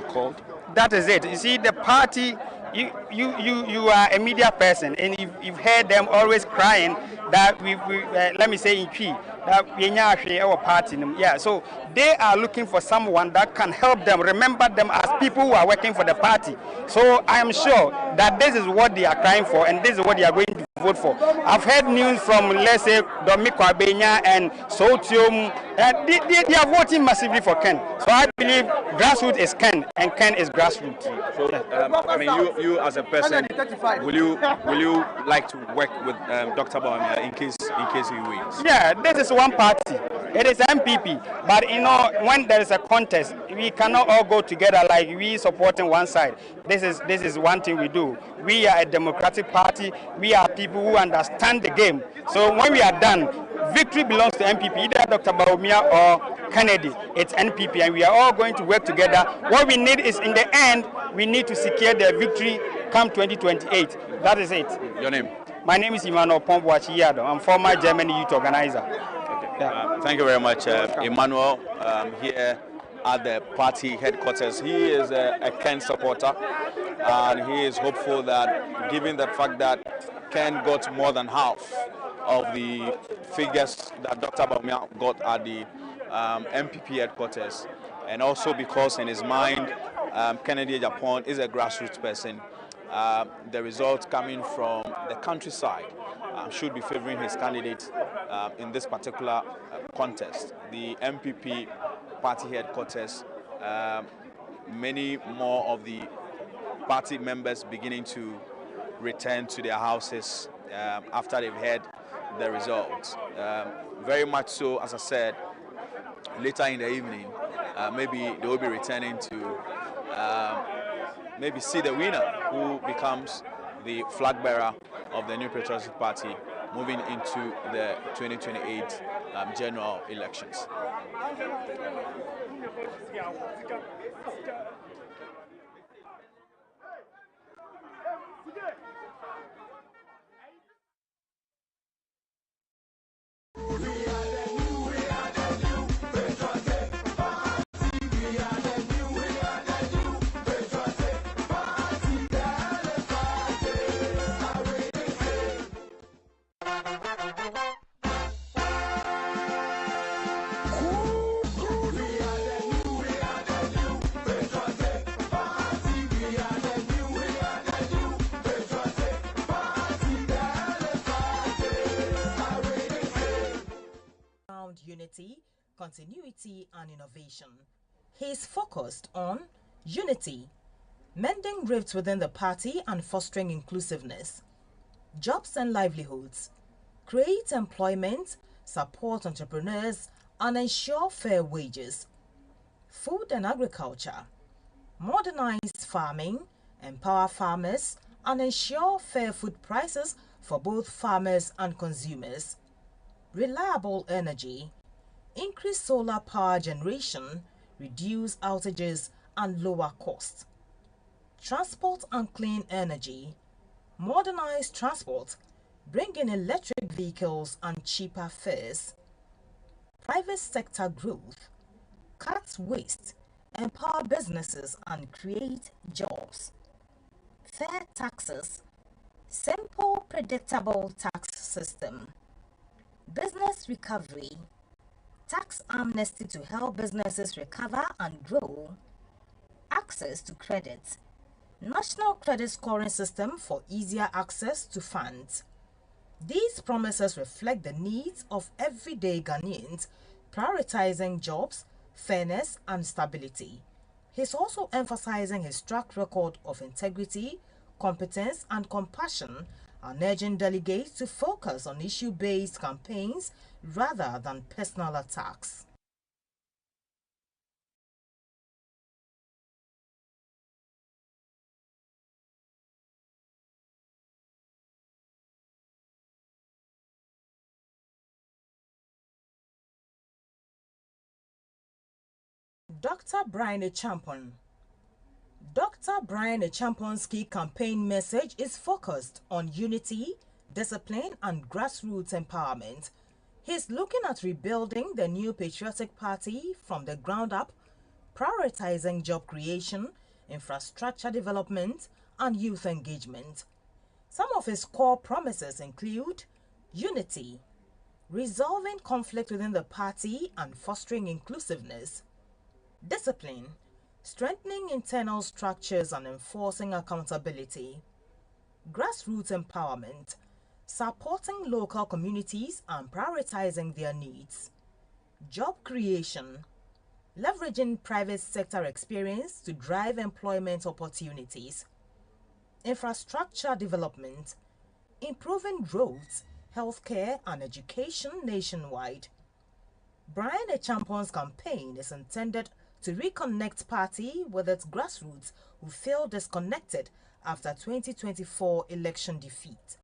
called? That is it. You see, the party, you are a media person, and you've heard them always crying that we let me say in P, that we our party. Yeah, so they are looking for someone that can help them, remember them as people who are working for the party. So I am sure that this is what they are crying for, and this is what they are going to vote for. I've heard news from, let's say, Dominic Abenya and Sotium. They are voting massively for Ken. So I believe grassroots is Ken, and Ken is grassroots. So, I mean, you as a person, will you like to work with Dr. Bawumia in case he wins? Yeah, this is one party. It is NPP, but you know, when there is a contest, we cannot all go together like we supporting one side. This is one thing we do. We are a democratic party. We are people who understand the game. So when we are done, victory belongs to NPP, either Dr. Bawumia or Kennedy. It's NPP, and we are all going to work together. What we need is, in the end, we need to secure the victory come 2028. That is it. Your name? My name is Emmanuel Pomboachiyado. I'm former German youth organizer. Yeah. Thank you very much, Emmanuel, here at the party headquarters. He is a Ken supporter, and he is hopeful that, given the fact that Ken got more than half of the figures that Dr. Bawumia got at the NPP headquarters, and also because in his mind, Kennedy Japan is a grassroots person, the results coming from the countryside should be favoring his candidate in this particular contest. The NPP party headquarters, many more of the party members beginning to return to their houses after they've heard the results. Very much so, as I said, later in the evening, maybe they will be returning to maybe see the winner, who becomes the flag bearer of the New Patriotic Party moving into the 2028 general elections. Unity, continuity, and innovation. He is focused on unity, mending rifts within the party and fostering inclusiveness, jobs and livelihoods, create employment, support entrepreneurs, and ensure fair wages, food and agriculture, modernize farming, empower farmers, and ensure fair food prices for both farmers and consumers, reliable energy, increase solar power generation, reduce outages and lower costs, transport and clean energy, modernize transport, bring in electric vehicles and cheaper fares, private sector growth, cut waste, empower businesses and create jobs, fair taxes, simple, predictable tax system, business recovery, tax amnesty to help businesses recover and grow, access to credit, national credit scoring system for easier access to funds. These promises reflect the needs of everyday Ghanaians, prioritizing jobs, fairness, and stability. He's also emphasizing his track record of integrity, competence, and compassion, and urging delegates to focus on issue-based campaigns rather than personal attacks. Dr. Brian Echampon. Dr. Brian Echampon's key campaign message is focused on unity, discipline, and grassroots empowerment. He's looking at rebuilding the new patriotic party from the ground up, prioritizing job creation, infrastructure development, and youth engagement. Some of his core promises include unity, resolving conflict within the party and fostering inclusiveness, discipline, strengthening internal structures and enforcing accountability, grassroots empowerment, supporting local communities and prioritizing their needs, job creation, leveraging private sector experience to drive employment opportunities, infrastructure development, improving roads, healthcare, and education nationwide. Brian Echampon's campaign is intended to reconnect party with its grassroots who feel disconnected after 2024 election defeat.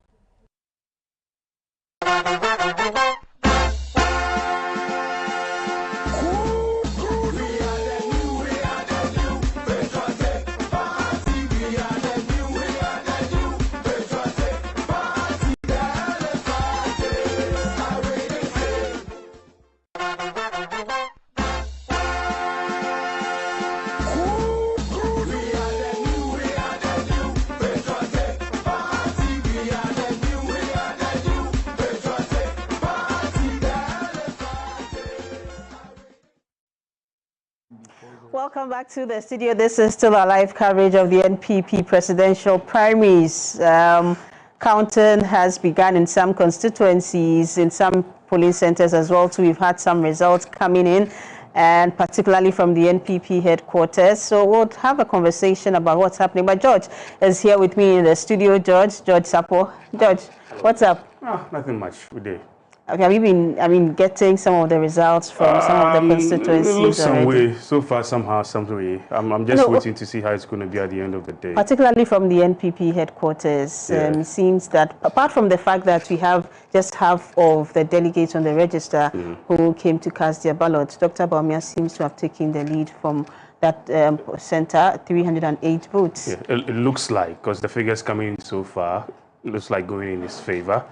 Welcome back to the studio. This is still a live coverage of the NPP presidential primaries. Counting has begun in some constituencies, in some polling centers as well too. We've had some results coming in, and particularly from the NPP headquarters. So we'll have a conversation about what's happening. But George is here with me in the studio. George Sapo. George, what's up? Oh, nothing much. We did. Okay, have you been, getting some of the results from some of the constituencies it looks some already? way. So far, somehow, some way. I'm just waiting to see how it's going to be at the end of the day. Particularly from the NPP headquarters, it seems that apart from the fact that we have just half of the delegates on the register who came to cast their ballots, Dr. Bawumia seems to have taken the lead from that center, 308 votes. Yeah, it looks like, because the figures coming in so far, it looks like going in his favor.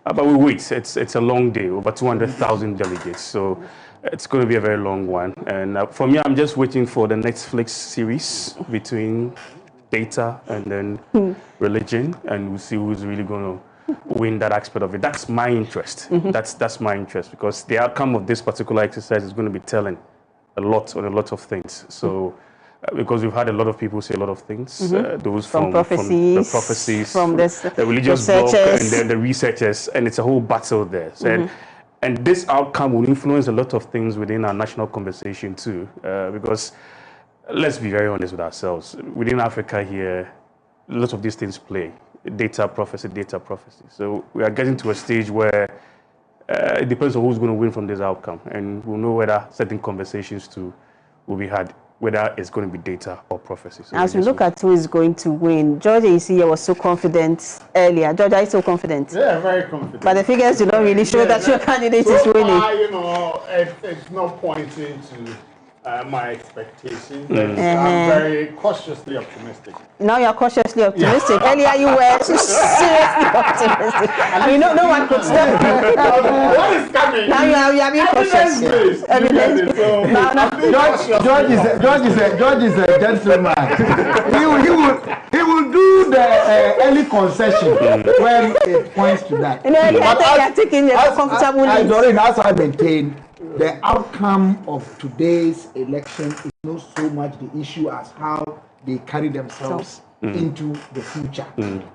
But we wait. It's a long day, over 200,000 delegates. So it's going to be a very long one. And for me, I'm just waiting for the Netflix series between data and then religion, and we'll see who's really going to win that aspect of it. That's my interest. That's my interest, because the outcome of this particular exercise is going to be telling a lot on a lot of things. So because we've had a lot of people say a lot of things, those from the prophecies, from the religious bloc, and then the researchers, and it's a whole battle there. So, and this outcome will influence a lot of things within our national conversation too, because let's be very honest with ourselves. Within Africa here, a lot of these things play. Data prophecy. So we are getting to a stage where it depends on who's going to win from this outcome, and we'll know whether certain conversations too will be had, whether it's going to be data or prophecy. So as we look at who is going to win, George ACA was so confident earlier. George, are you so confident? Yeah, very confident. But the figures do not really show that your candidate is winning. You know, it's not pointing to my expectation. I'm very cautiously optimistic. Now you're cautiously optimistic. Yeah. Earlier you were seriously optimistic. I mean, no one could stop you. What is coming? Now you are being cautious. Evidence. George is a gentleman. He will do the early concession when it points to that. You know, I think you're taking a comfortable lead. As I maintain, the outcome of today's election is not so much the issue as how they carry themselves into the future,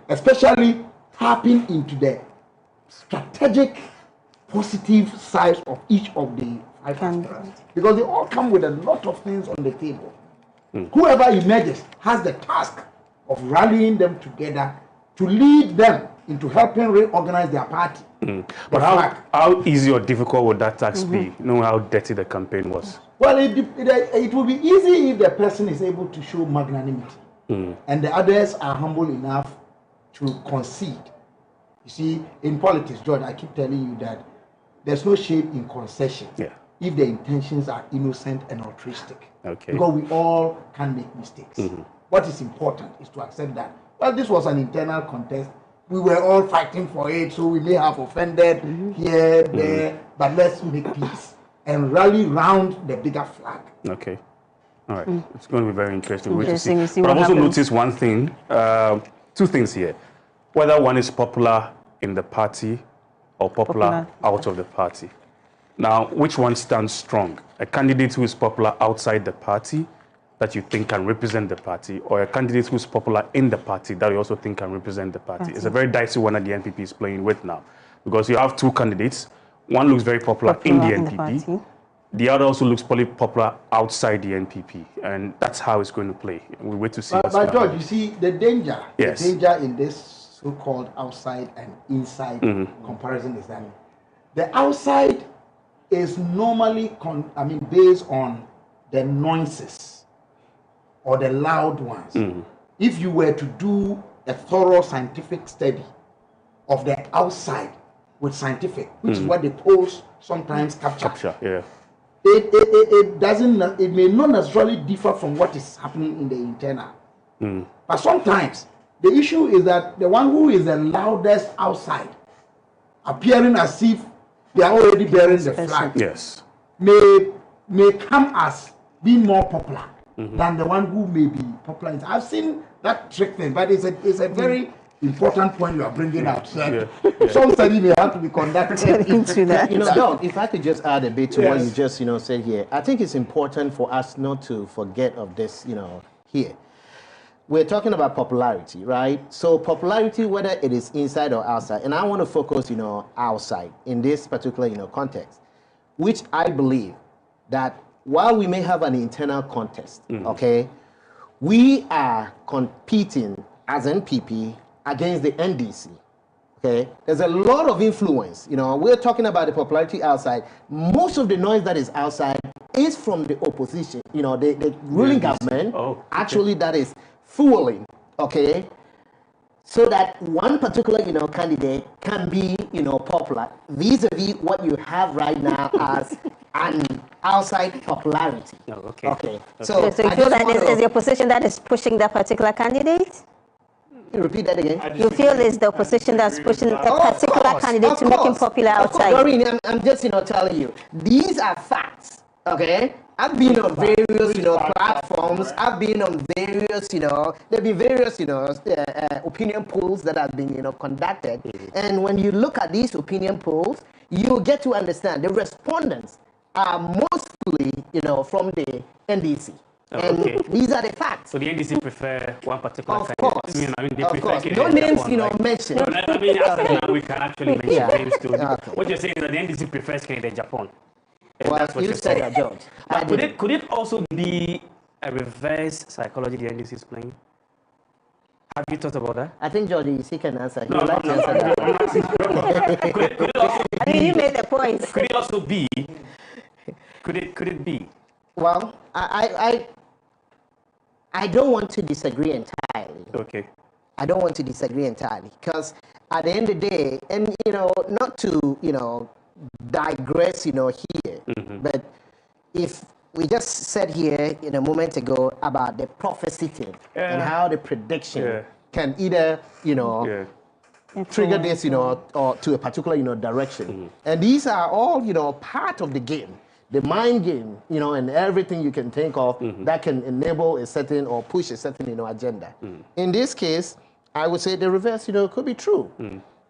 especially tapping into the strategic positive sides of each of the five aspirants, because they all come with a lot of things on the table. Whoever emerges has the task of rallying them together to lead them into helping reorganize their party. But how easy or difficult would that task be, knowing how dirty the campaign was? Well, it will be easy if the person is able to show magnanimity, and the others are humble enough to concede. You see, in politics, George, I keep telling you that there's no shame in concession if the intentions are innocent and altruistic. Because we all can make mistakes. What is important is to accept that, well, this was an internal contest. We were all fighting for it, so we may have offended here, there, but let's make peace and rally round the bigger flag. Okay. All right. It's going to be very interesting. But I've also noticed one thing, two things here. Whether one is popular in the party or popular out of the party. Now, which one stands strong? A candidate who is popular outside the party that you think can represent the party, or a candidate who's popular in the party that you also think can represent the party? It's a very dicey one that the NPP is playing with now, because you have two candidates. One looks very popular in the NPP. The other also looks probably popular outside the NPP, and that's how it's going to play. We wait to see. But George, you see the danger. The danger in this so-called outside and inside comparison is that the outside is normally based on the nuances or the loud ones. If you were to do a thorough scientific study of the outside with scientific, which is what the polls sometimes capture. It may not necessarily differ from what is happening in the internal. But sometimes the issue is that the one who is the loudest outside, appearing as if they are already bearing the flag, may come as being more popular than the one who may be popular. I've seen that trick thing, but it's a very important point you are bringing out. Some study may have to be conducted into that. Doc, if I could just add a bit to what you just said here, I think it's important for us not to forget of this. Here we're talking about popularity, right? So popularity, whether it is inside or outside, and I want to focus, outside in this particular, context, which I believe that while we may have an internal contest, we are competing as NPP against the NDC. There's a lot of influence. We're talking about the popularity outside. Most of the noise that is outside is from the opposition. The ruling government actually that is fueling. So that one particular candidate can be popular vis-a-vis what you have right now as an outside popularity. So you feel that is the opposition that is pushing that particular candidate? Repeat that again. You feel it's the opposition that's pushing a particular candidate to make him popular outside? Doreen, I'm just telling you, these are facts. I've been on various platforms. I've been on various there've been various opinion polls that have been conducted, and when you look at these opinion polls, you get to understand the respondents are mostly from the NDC. And these are the facts. So the NDC prefer one particular of course. they prefer no names, mentioned. Now we can actually mention names too. What you're saying is that the NDC prefers Kennedy Japan. Well, that's what you said that, George. Could it also be a reverse psychology the NDC is playing? Have you thought about that? I think George, he can answer. No, you made the point. Could it also be? Could it be? Well, I don't want to disagree entirely. I don't want to disagree entirely because at the end of the day, and not to digress here, but if we just said here in a moment ago about the prophecy thing and how the prediction can either, trigger this, or to a particular, direction. And these are all, part of the game, the mind game, and everything you can think of that can enable a certain or push a certain, agenda. In this case, I would say the reverse, could be true.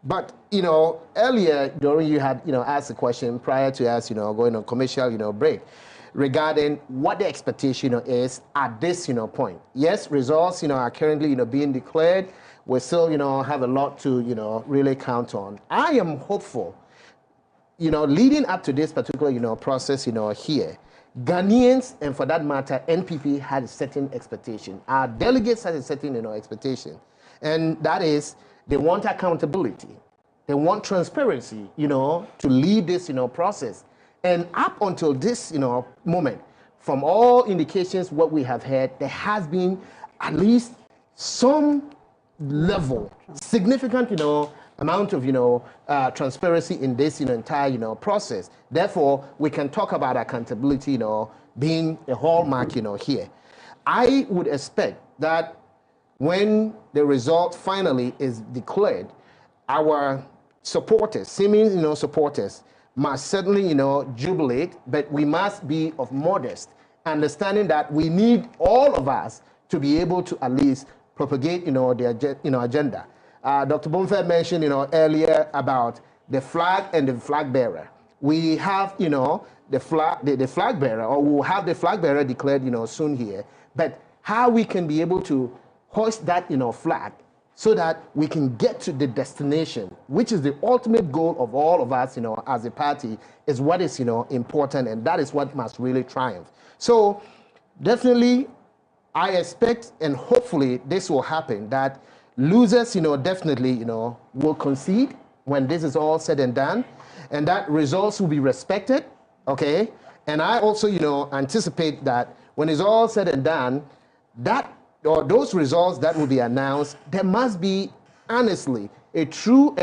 But, earlier, Doreen, you had, asked a question prior to us, going on commercial, break regarding what the expectation is at this, point. Yes, results, are currently, being declared. We still, have a lot to, really count on. I am hopeful, leading up to this particular, process, here, Ghanaians, and for that matter, NPP had a certain expectation. Our delegates had a certain, expectation. And that is, they want accountability. They want transparency, to lead this, process. And up until this, moment, from all indications, what we have heard, there has been at least some level, significant, amount of, transparency in this, entire, process. Therefore, we can talk about accountability, being a hallmark, here. I would expect that when the result finally is declared, our supporters, seeming, supporters, must certainly, jubilate, but we must be of modest, understanding that we need all of us to be able to at least propagate, the agenda. Dr. Bonfair mentioned, earlier about the flag and the flag bearer. We have, the flag bearer, or we'll have the flag bearer declared, soon here. But how we can be able to hoist that, flag so that we can get to the destination, which is the ultimate goal of all of us, as a party, is what is, important, and that is what must really triumph. So definitely, I expect and hopefully this will happen, that losers, definitely, will concede when this is all said and done, and that results will be respected, okay? And I also, anticipate that when it's all said and done, that or those results that will be announced, there must be, honestly, a true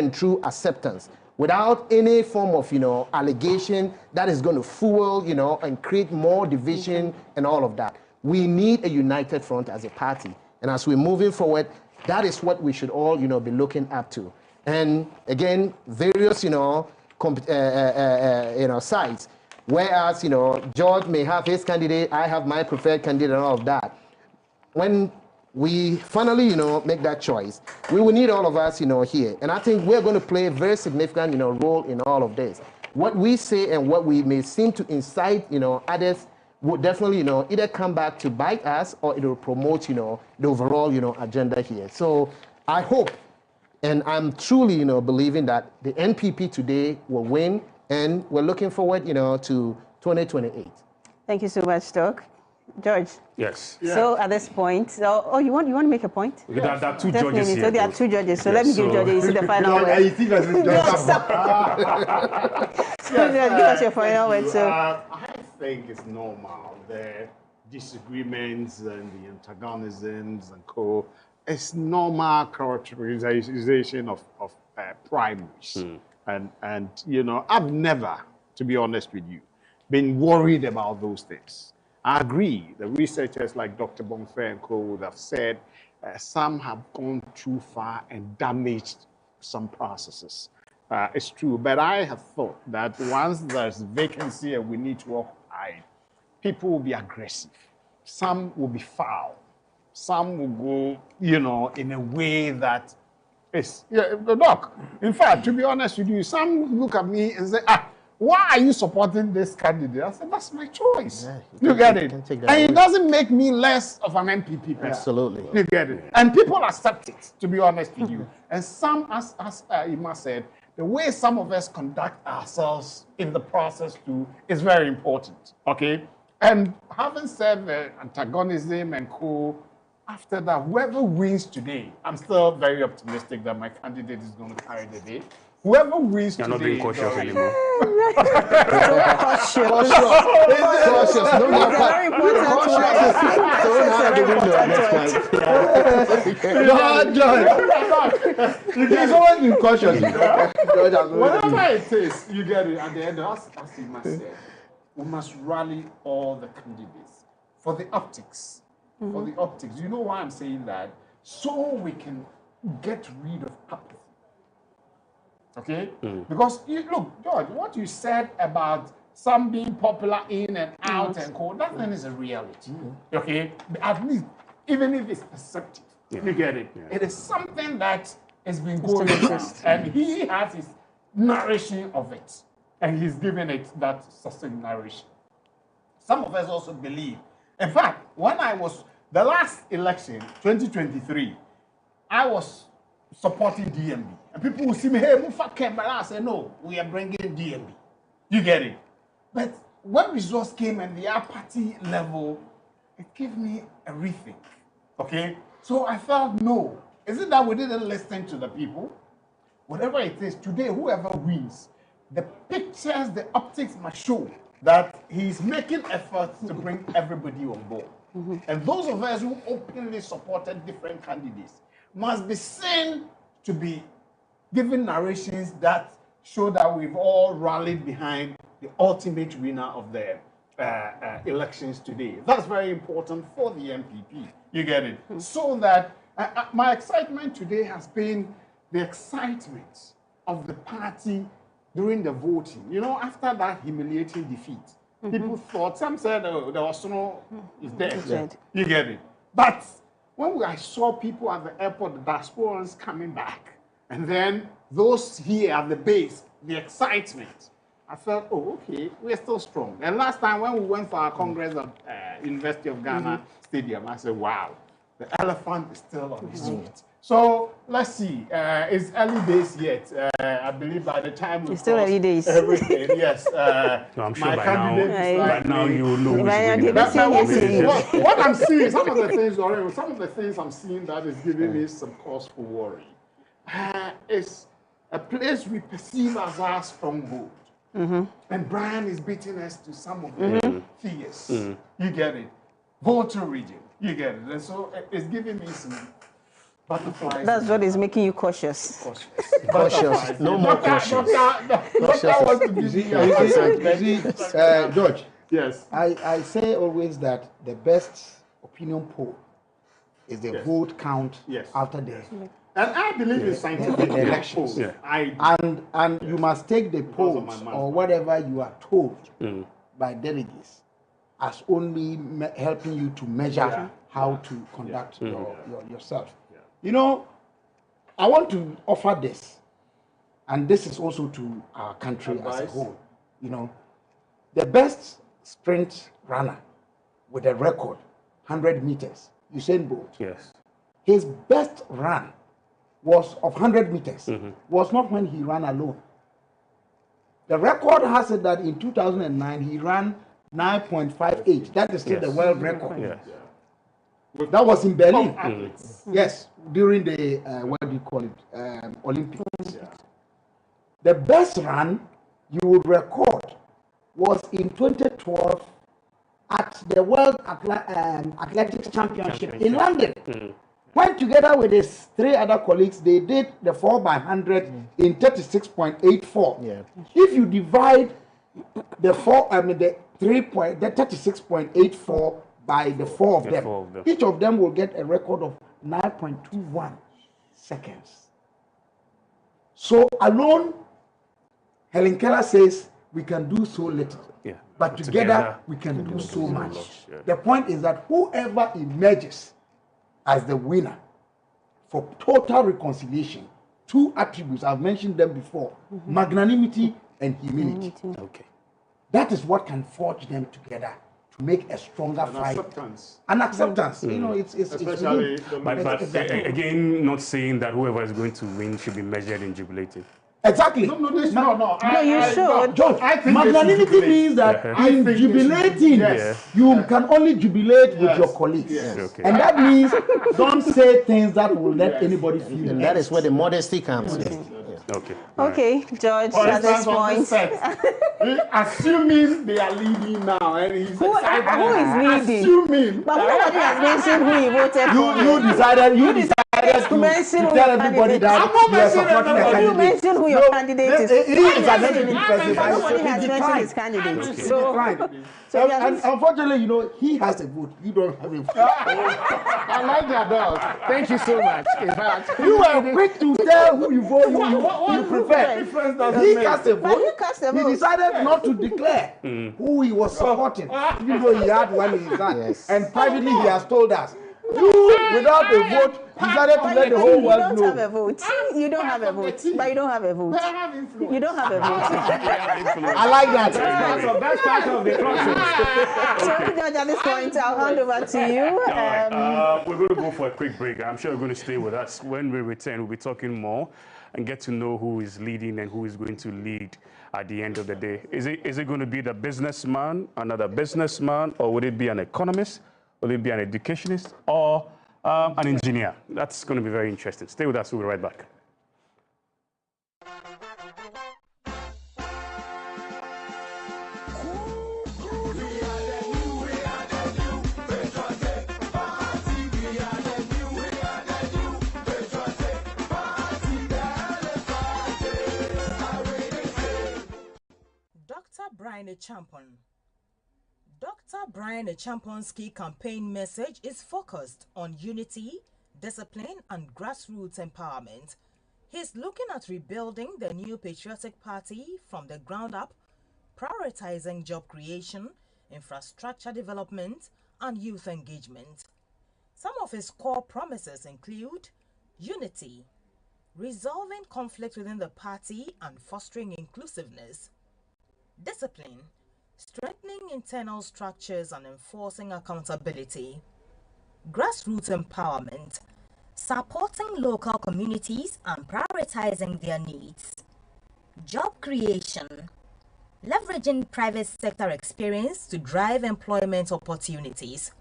acceptance without any form of, allegation that is going to fuel, and create more division and all of that. We need a united front as a party. And as we're moving forward, that is what we should all, be looking up to. And again, various, sides. Whereas, George may have his candidate, I have my preferred candidate and all of that. When we finally, make that choice, we will need all of us, here. And I think we're going to play a very significant, role in all of this. What we say and what we may seem to incite, others would definitely, either come back to bite us or it will promote, the overall, agenda here. So I hope, and I'm truly, believing that the NPP today will win, and we're looking forward, to 2028. Thank you so much, Doc. George. Yes. So at this point, you want to make a point? There are two Definitely. judges here. So there are two judges. So let me give judges the final word. Give us your final word. So I think it's normal. The disagreements and the antagonisms and co. It's normal characterization of primaries. And I've never, to be honest with you, been worried about those things. I agree. The researchers like Dr. Bonfair and co would have said some have gone too far and damaged some processes. It's true, but I have thought that once there's vacancy and we need to occupy, people will be aggressive. Some will be foul. Some will go, in a way that is, Doc, in fact, to be honest with you, some look at me and say, why are you supporting this candidate? I said, that's my choice. Yeah, you get it? And it doesn't make me less of an NPP person. Absolutely. You get it? And people accept it, to be honest with you. And some, as Ima said, the way some of us conduct ourselves in the process too is very important, okay? And having said the antagonism and co, after that, whoever wins today, I'm still very optimistic that my candidate is going to carry the day. Whoever wins today... You're not being cautious anymore. Cautious. No more very important. He's always been cautious. Whatever it is, you get it. At the end, as Ima said, we must rally all the candidates for the optics. For the optics. You know why I'm saying that? So we can get rid of apathy. Okay? Because, look, George, what you said about some being popular in and out and cold, that then is a reality. Okay? At least, even if it's perceptive, you get it? It is something that has been going on, and he has his narration of it, and he's giving it that sustained narration. Some of us also believe. In fact, when I was, the last election, 2023, I was supporting DMB. And people will see me, hey, Mufa Kemba. I say, no, we are bringing DMB. You get it? But when results came and the party level, it gave me a rethink. Okay? So I felt, no. Is it that we didn't listen to the people? Whatever it is, today, whoever wins, the pictures, the optics must show that he's making efforts to bring everybody on board. And those of us who openly supported different candidates must be seen to be giving narrations that show that we've all rallied behind the ultimate winner of the elections today. That's very important for the NPP. You get it? So that my excitement today has been the excitement of the party during the voting. You know, after that humiliating defeat, people thought, some said, oh, there was no, is dead. You get it? But when I saw people at the airport, the diasporans coming back, and then those here at the base, the excitement, I felt, oh, okay, we're still strong. And last time when we went for our Congress at University of Ghana Stadium, I said, wow, the elephant is still on his feet. So let's see. It's early days yet. I believe by the time we it's still early days. Everything, yes. No, I'm sure by now you will know what I'm seeing, some of the things I'm seeing that is giving me some cause for worry. It's a place we perceive as our stronghold. And Brian is beating us to some of the figures. You get it? Voter region. You get it? And so it's giving me some butterflies. That's what is making you cautious. Cautious. No more cautious. George. Yes. I say always that the best opinion poll is the vote count after the and I believe in scientific elections. And you must take the polls or whatever you are told by delegates as only helping you to measure how to conduct yourself. You know, I want to offer this, and this is also to our country as a whole. You know, the best sprint runner with a record, 100 meters, Usain Bolt. Yes. His best run was of 100 meters, was not when he ran alone. The record has it that in 2009 he ran 9.58. That is still the world record. Yes. That was in Berlin. Yes, during the what do you call it? Olympics. The best run you would record was in 2012 at the World Athletics Championship in London. When together with his 3 other colleagues, they did the 4x100 in 36.84. If you divide the 36.84 by the 4 of them, each of them will get a record of 9.21 seconds. So alone, Helen Keller says we can do so little, but together we can do so much. The point is that whoever emerges as the winner for total reconciliation, 2 attributes, I've mentioned them before, magnanimity and humility. Okay. That is what can forge them together to make a stronger fight. An acceptance. You know, it's especially but again, not saying that whoever is going to win should be measured in jubilating. Exactly. No, you should. George, magnanimity means that in jubilating, you can only jubilate with your colleagues. Okay. And that means don't say things that will let anybody feel. And that is where the modesty comes in. Okay. Okay, George, at this point. Assuming they are leading now, and he's who is leading? Assuming. But nobody has mentioned who he voted for. You decided decided to tell everybody that you are supporting a candidate. You mentioned who your candidate is. He is an NPP person. Nobody has He mentioned his declined. candidate. He declined. And unfortunately, you know, he has a vote. You don't have a vote. I like that, though. Thank you so much. In fact, you were quick to tell who you vote, you prefer. He cast a vote. He decided not to declare who he was supporting, even though he had one in his hand. Yes. And privately, he has told us. You, without a vote, decided to let the whole world know. You don't have a vote. You don't have a vote. But you don't have a vote. You don't have a vote. I like that. That's part of the process. So, George, at this point, I'll hand over to you. We're going to go for a quick break. I'm sure you're going to stay with us. When we return, we'll be talking more and get to know who is leading and who is going to lead at the end of the day. Is it going to be the businessman, another businessman, or would it be an economist? Will it be an educationist or an engineer? That's going to be very interesting. Stay with us. We'll be right back. Dr. Brian Champon. Dr. Brian Champon's key campaign message is focused on unity, discipline, and grassroots empowerment. He's looking at rebuilding the new patriotic party from the ground up, prioritizing job creation, infrastructure development, and youth engagement. Some of his core promises include unity, resolving conflict within the party and fostering inclusiveness, discipline, strengthening internal structures and enforcing accountability, grassroots empowerment, supporting local communities and prioritizing their needs, job creation, leveraging private sector experience to drive employment opportunities,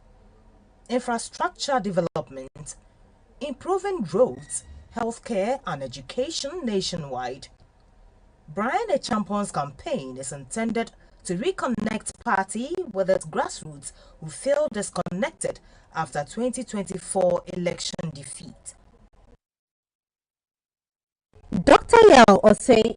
infrastructure development, improving roads, healthcare, and education nationwide. Brian Champon's campaign is intended to reconnect party with its grassroots who feel disconnected after 2024 election defeat. Dr. Yao Osei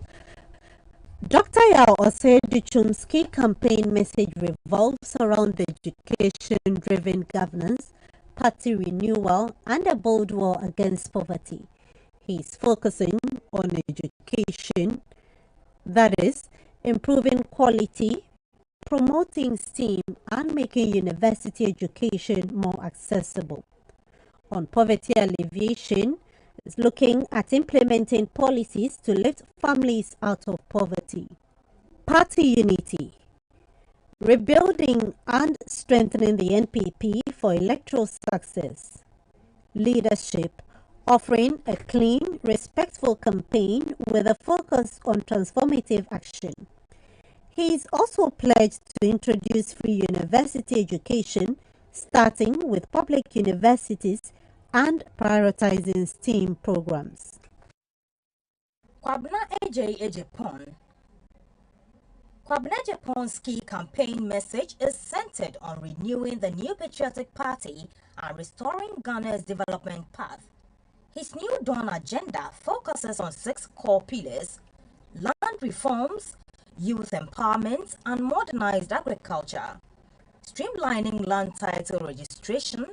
Duchum's key campaign message revolves around education-driven governance, party renewal, and a bold war against poverty. He is focusing on education, that is, improving quality, promoting STEAM, and making university education more accessible. On poverty alleviation, is looking at implementing policies to lift families out of poverty. Party unity, rebuilding and strengthening the NPP for electoral success. Leadership, offering a clean, respectful campaign with a focus on transformative action. He is also pledged to introduce free university education, starting with public universities and prioritizing STEAM programs. Kwabena Ejepon. Kwabena Ejepon's key campaign message is centered on renewing the new patriotic party and restoring Ghana's development path. His New Dawn agenda focuses on 6 core pillars: land reforms, youth empowerment, and modernized agriculture, streamlining land title registration,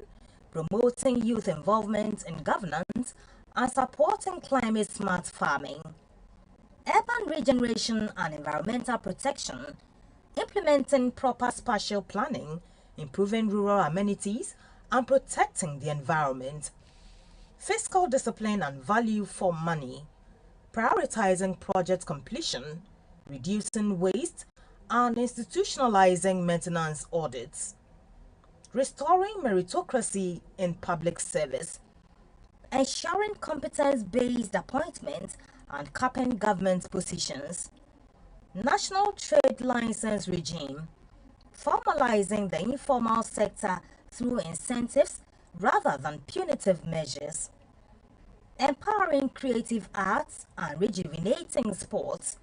promoting youth involvement in governance, and supporting climate-smart farming, urban regeneration and environmental protection, implementing proper spatial planning, improving rural amenities, and protecting the environment, fiscal discipline and value for money, prioritizing project completion, reducing waste, and institutionalizing maintenance audits, restoring meritocracy in public service, ensuring competence-based appointments and capping government positions, national trade license regime, formalizing the informal sector through incentives rather than punitive measures, empowering creative arts and rejuvenating sports,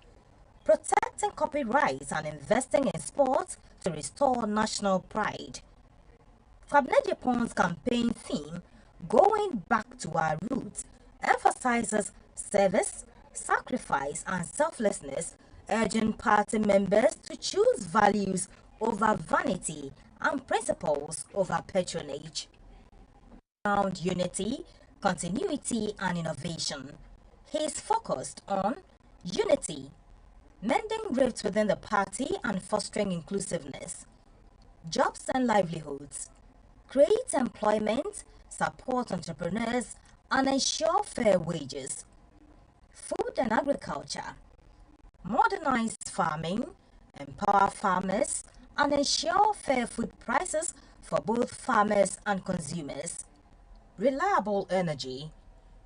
protecting copyright and investing in sports to restore national pride. Kwabena Ejepon's campaign theme Going Back to Our Roots emphasizes service, sacrifice, and selflessness, urging party members to choose values over vanity and principles over patronage. Around unity, continuity, and innovation, he is focused on unity, mending rifts within the party and fostering inclusiveness, jobs and livelihoods, create employment, support entrepreneurs, and ensure fair wages, food and agriculture, modernize farming, empower farmers, and ensure fair food prices for both farmers and consumers, reliable energy,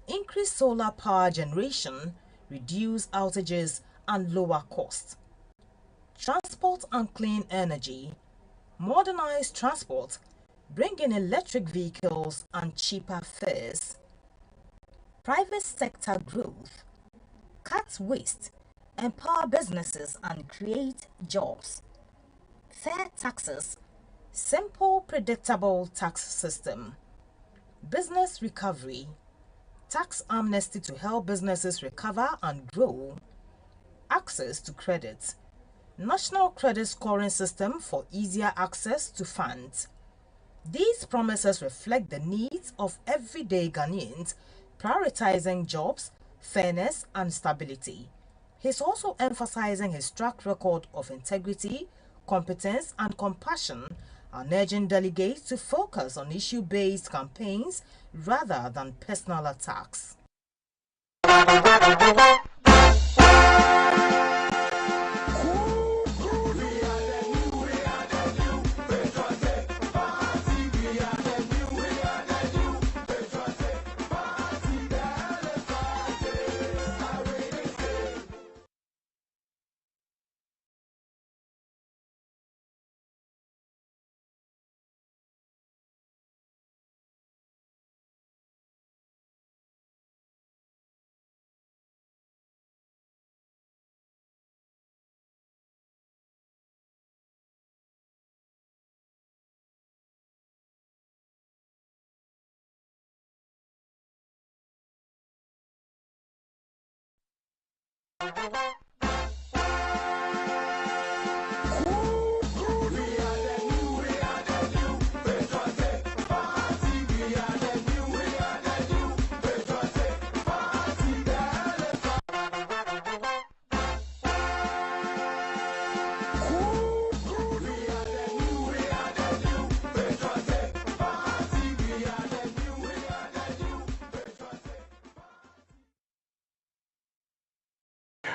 increase solar power generation, reduce outages, and lower costs, transport and clean energy, modernize transport, bring in electric vehicles and cheaper fares, private sector growth, cut waste, empower businesses and create jobs, fair taxes, simple predictable tax system, business recovery, tax amnesty to help businesses recover and grow, access to credit, national credit scoring system for easier access to funds. These promises reflect the needs of everyday Ghanaians, prioritizing jobs, fairness, and stability. He's also emphasizing his track record of integrity, competence, and compassion, and urging delegates to focus on issue-based campaigns rather than personal attacks.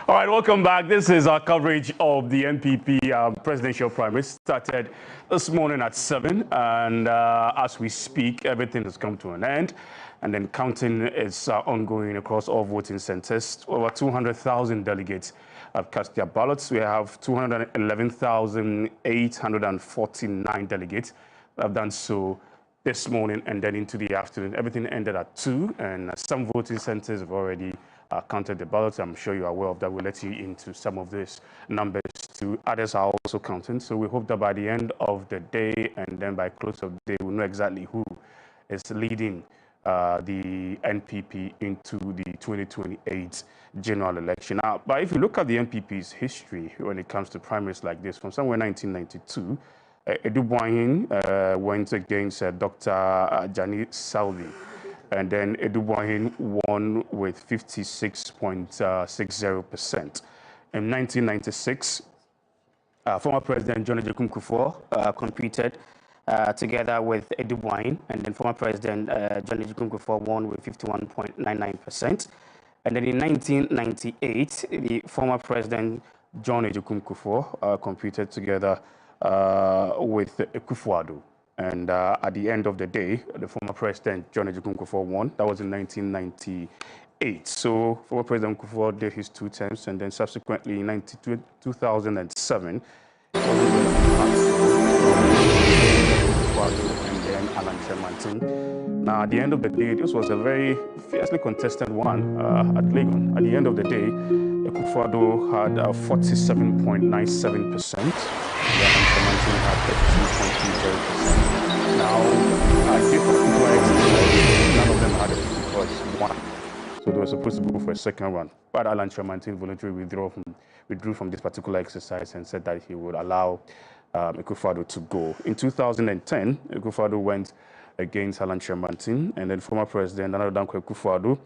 All right, welcome back. This is our coverage of the NPP presidential primaries. Started this morning at 7, and as we speak, everything has come to an end. And then counting is ongoing across all voting centers. Over 200,000 delegates have cast their ballots. We have 211,849 delegates that have done so this morning and then into the afternoon. Everything ended at 2, and some voting centers have already counted the ballots. I'm sure you're aware of that. We'll let you into some of these numbers too. Others are also counting. So we hope that by the end of the day and then by close of the day, we'll know exactly who is leading the NPP into the 2028 general election. Now, but if you look at the NPP's history when it comes to primaries like this, from somewhere 1992, Eduboyin went against Dr. Jani Salvi. And then Eduboyin won with 56.60%. In 1996, former President John Ejekun Kufuor competed together with Eduboyin, and then former President John Ejekun Kufuor won with 51.99%. And then in 1998, the former President John Ejekun Kufuor competed together with Kufuor. And at the end of the day, the former President John Ejekun Kufuor won. That was in 1998. So former President Kufuor did his 2 terms, and then subsequently in 2007, and then Alan Shemantin. Now, at the end of the day, this was a very fiercely contested one at Legon. At the end of the day, Kufuor had 47.97%. Alan Shemantin had 32.30%. Now, I give particular exercise second round. But Alan Tremantin voluntarily withdrew from this particular exercise and said that he would allow Akufo-Addo to go. In 2010, Akufo-Addo went against Alan Tremantin, and then former President Nana Dankwa Akufo-Addo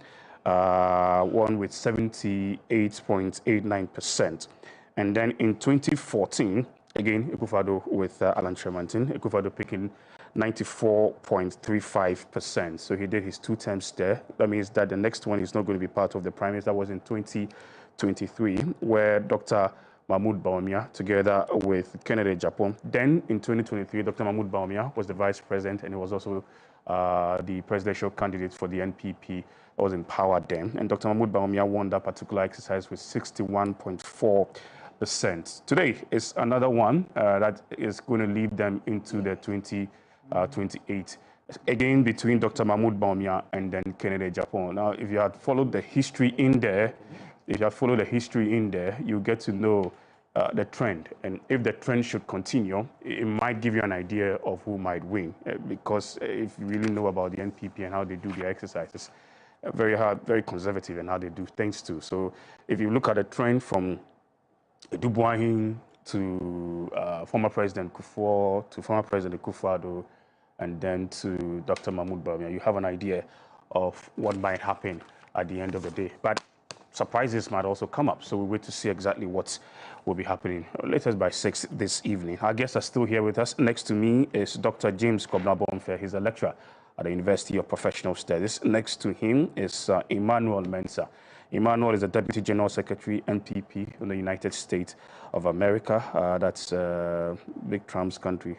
won with 78.89%. And then in 2014, again, Akufo-Addo with Alan Tremantin, Akufo-Addo picking 94.35%. So he did his 2 terms there. That means that the next one is not going to be part of the primaries. That was in 2023, where Dr. Mahmoud Bawumia, together with Kennedy Japan. Then in 2023, Dr. Mahmoud Bawumia was the vice president, and he was also the presidential candidate for the NPP that was in power then. And Dr. Mahmoud Bawumia won that particular exercise with 61.4%. Today is another one that is going to lead them into the 2028. Again, between Dr. Mahmoud Bawumia and then Kennedy Japan. Now, if you had followed the history in there, you get to know the trend. And if the trend should continue, it might give you an idea of who might win. Because if you really know about the NPP and how they do their exercises, very hard, very conservative in how they do things too. So if you look at the trend from Dubois to former President Kufuor, to former President Akufo-Addo, and then to Dr. Mahmoud Bawumia, you have an idea of what might happen at the end of the day. But surprises might also come up, so we wait to see exactly what will be happening latest by 6 this evening. Our guests are still here with us. Next to me is Dr. James Kobna-Bonfe. He's a lecturer at the University of Professional Studies. Next to him is Emmanuel Mensah. Emmanuel is the Deputy General Secretary, NPP, in the United States of America. That's Big Trump's country.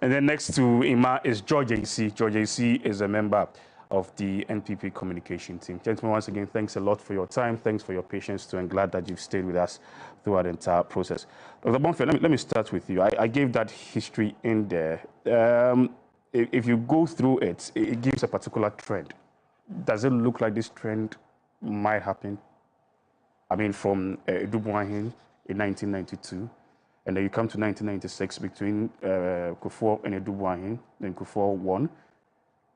And then next to Ima is George A.C. George A.C. is a member of the NPP communication team. Gentlemen, once again, thanks a lot for your time. Thanks for your patience too, and glad that you've stayed with us throughout the entire process. Dr. Bonfe, let me start with you. I gave that history in there. If you go through it, it gives a particular trend. Does it look like this trend might happen? I mean, from Dubois in 1992, and then you come to 1996 between Kufuor and Dubois, then Kufuor won.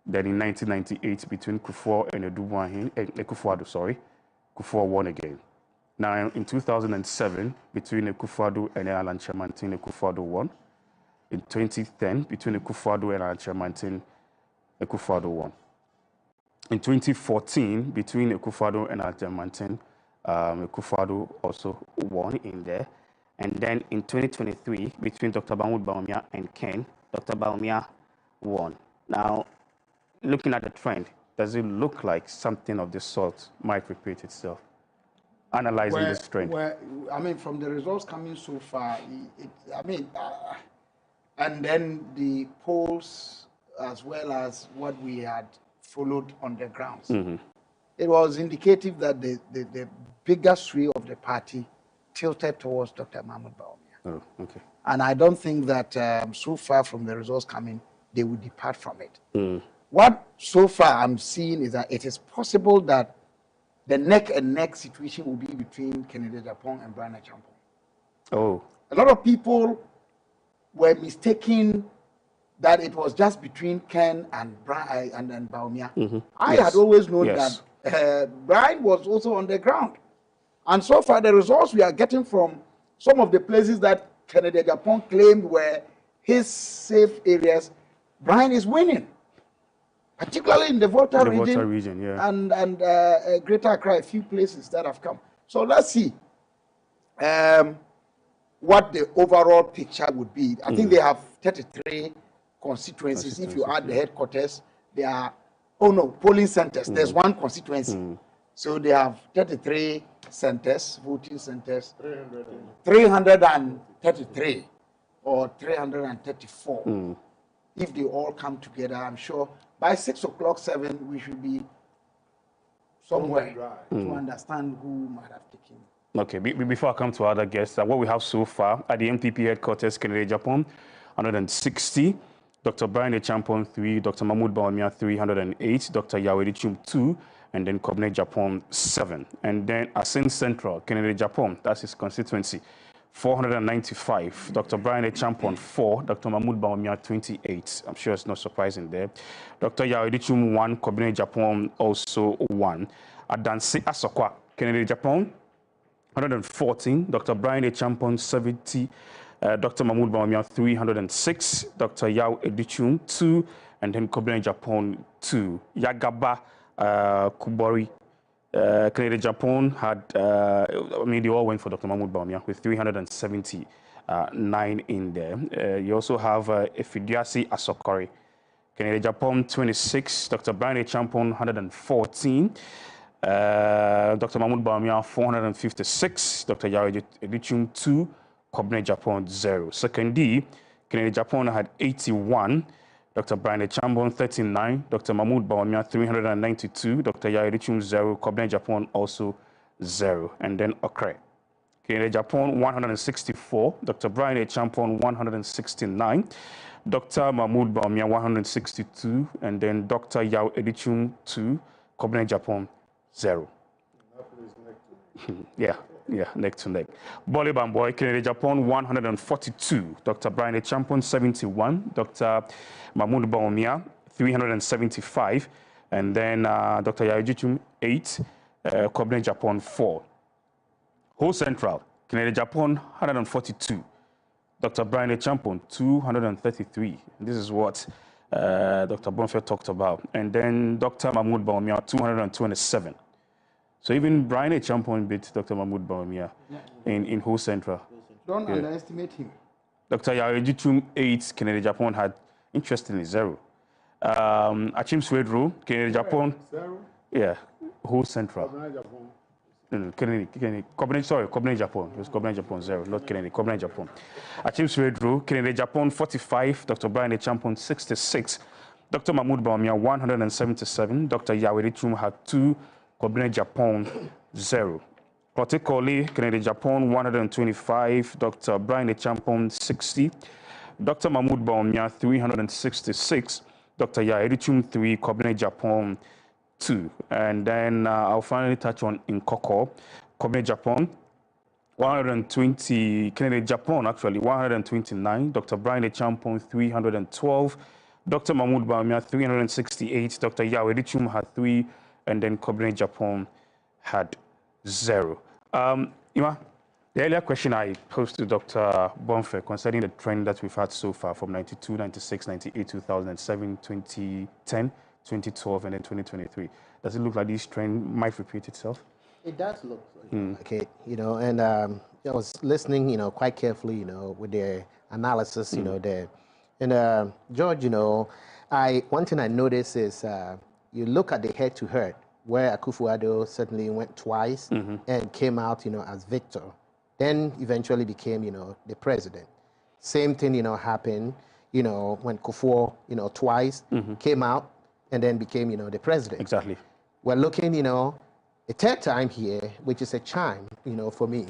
Then in 1998, between Kufuor and Akufo-Addo, Kufuor won again. Now in 2007, between Akufo-Addo and Alan Tremantin, Akufo-Addo won. In 2010, between Akufo-Addo and Alan Tremantin, Akufo-Addo won. In 2014, between Akufo-Addo and Alan Tremantin, Akufo-Addo also won in there. And then in 2023, between Dr. Mahmoud Bawumia and Ken, Dr. Bawumia won. Now, looking at the trend, does it look like something of this sort might repeat itself? Analyzing this trend. I mean, from the results coming so far, and then the polls as well as what we had followed on the grounds, it was indicative that the bigger sway of the party tilted towards Dr. Mahmoud Bawumia. Oh, okay. And I don't think that so far from the results coming, they will depart from it. What so far I'm seeing is that it is possible that the neck and neck situation will be between Kennedy Japan and Brian Achampong. Oh. A lot of people were mistaking that it was just between Ken and Brian and Bawumia. I had always known that Brian was also on the ground. And so far, the results we are getting from some of the places that Kennedy Japan claimed were his safe areas, Brian is winning, particularly in the Volta region, and Greater Accra, a few places that have come. So let's see what the overall picture would be. I think they have 33 constituencies. If you add the headquarters, there are, polling centers. There's one constituency. So they have 33 centers, voting centers, 333 or 334. If they all come together, I'm sure by 6 o'clock, 7, we should be somewhere to understand who might have taken. Okay, before I come to other guests, what we have so far at the NPP headquarters, Kennedy Japan, 160. Dr. Brian Achampong, 3. Dr. Mahmoud Bawumia, 308. Dr. Yawedi Chum, 2. And then Kobna Japan, 7. And then Asin Central, Kennedy Japan, that's his constituency, 495. Dr. Brian Echampon, 4. Dr. Mahmoud Bawumia, 28. I'm sure it's not surprising there. Dr. Yao Edichum, 1. Kobine Japan, also 1. Adansi Asokwa, Kennedy Japan, 114. Dr. Brian Echampon, 70. Dr. Mahmoud Bawumia, 306. Dr. Yao Edichum, 2. And then Kobine Japan, 2. Yagaba Kubori, Canada, Japan had, they all went for Dr. Mahmoud Bawumia with 379 in there. You also have Efidiasi Asokori, Canada, Japan, 26. Dr. Brian Echampon, 114. Dr. Mahmoud Bawumia, 456. Dr. Yao Edichum, 2. Kobine Japan, 0. Second D, Canada, Japan had 81. Dr. Brian Echampon, 39. Dr. Mahmoud Bawumia, 392. Dr. Yao Edichum, 0. Kobine Japan, also 0. And then Okre. Canada, Japan, 164. Dr. Brian Echampon, 169. Dr. Mahmoud Bawumia, 162. And then Dr. Yao Edichum, 2. Kobine Japan, 0. Yeah, neck to neck. Bole Bamboy, Canada, Japan, 142. Dr. Brian Echampon, 71. Dr. Mahmoud Bawumia, 375. And then Dr. Yao Edichum, 8. Kobine Japan, 4. Whole Central, Canada, Japan, 142. Dr. Brian Echampon, 233. This is what Dr. Bonfe talked about. And then Dr. Mahmoud Bawumia, 227. So even Brian Echampon beat Dr. Mahmoud Bawumia in Whole Central. Don't underestimate him. Dr. Yao Edichum, 8. Canada, Japan had, interestingly, 0. Achim Swedro, Canada, Japan. 0. Yeah, Whole Central. Kobine Japan. It was Kobine Japan, 0, not Kennedy. Kobine Japan. Achim Swedro, Canada, Japan, 45. Dr. Brian Echampon, 66. Dr. Mahmoud Bawumia, 177. Dr. Yao Edichum had 2. Kobine Japan, 0. Kotekole, Canada, Japan, 125. Dr. Brian Echampon, 60. Dr. Mahmoud Bawumia, 366. Dr. Yao Edichum, 3. Kobine Japan, 2. And then I'll finally touch on Nkoko. Kobine Japan, 120. Canada, Japan, actually, 129. Dr. Brian Echampon, 312. Dr. Mahmoud Bawumia, 368. Dr. Yao Edichum had 3. And then Kobine Japan had 0. Ima, the earlier question I posed to Dr. Bonfe concerning the trend that we've had so far from 92, 96, 98, 2007, 2010, 2012, and then 2023. Does it look like this trend might repeat itself? It does look like it, and I was listening, quite carefully, with the analysis, there. And George, one thing I noticed is you look at the head-to-head, where Akufo-Addo certainly went twice and came out, as victor, then eventually became, the president. Same thing, happened, when Kufuor, twice came out and then became, the president. Exactly. We're looking, a third time here, which is a chime, for me.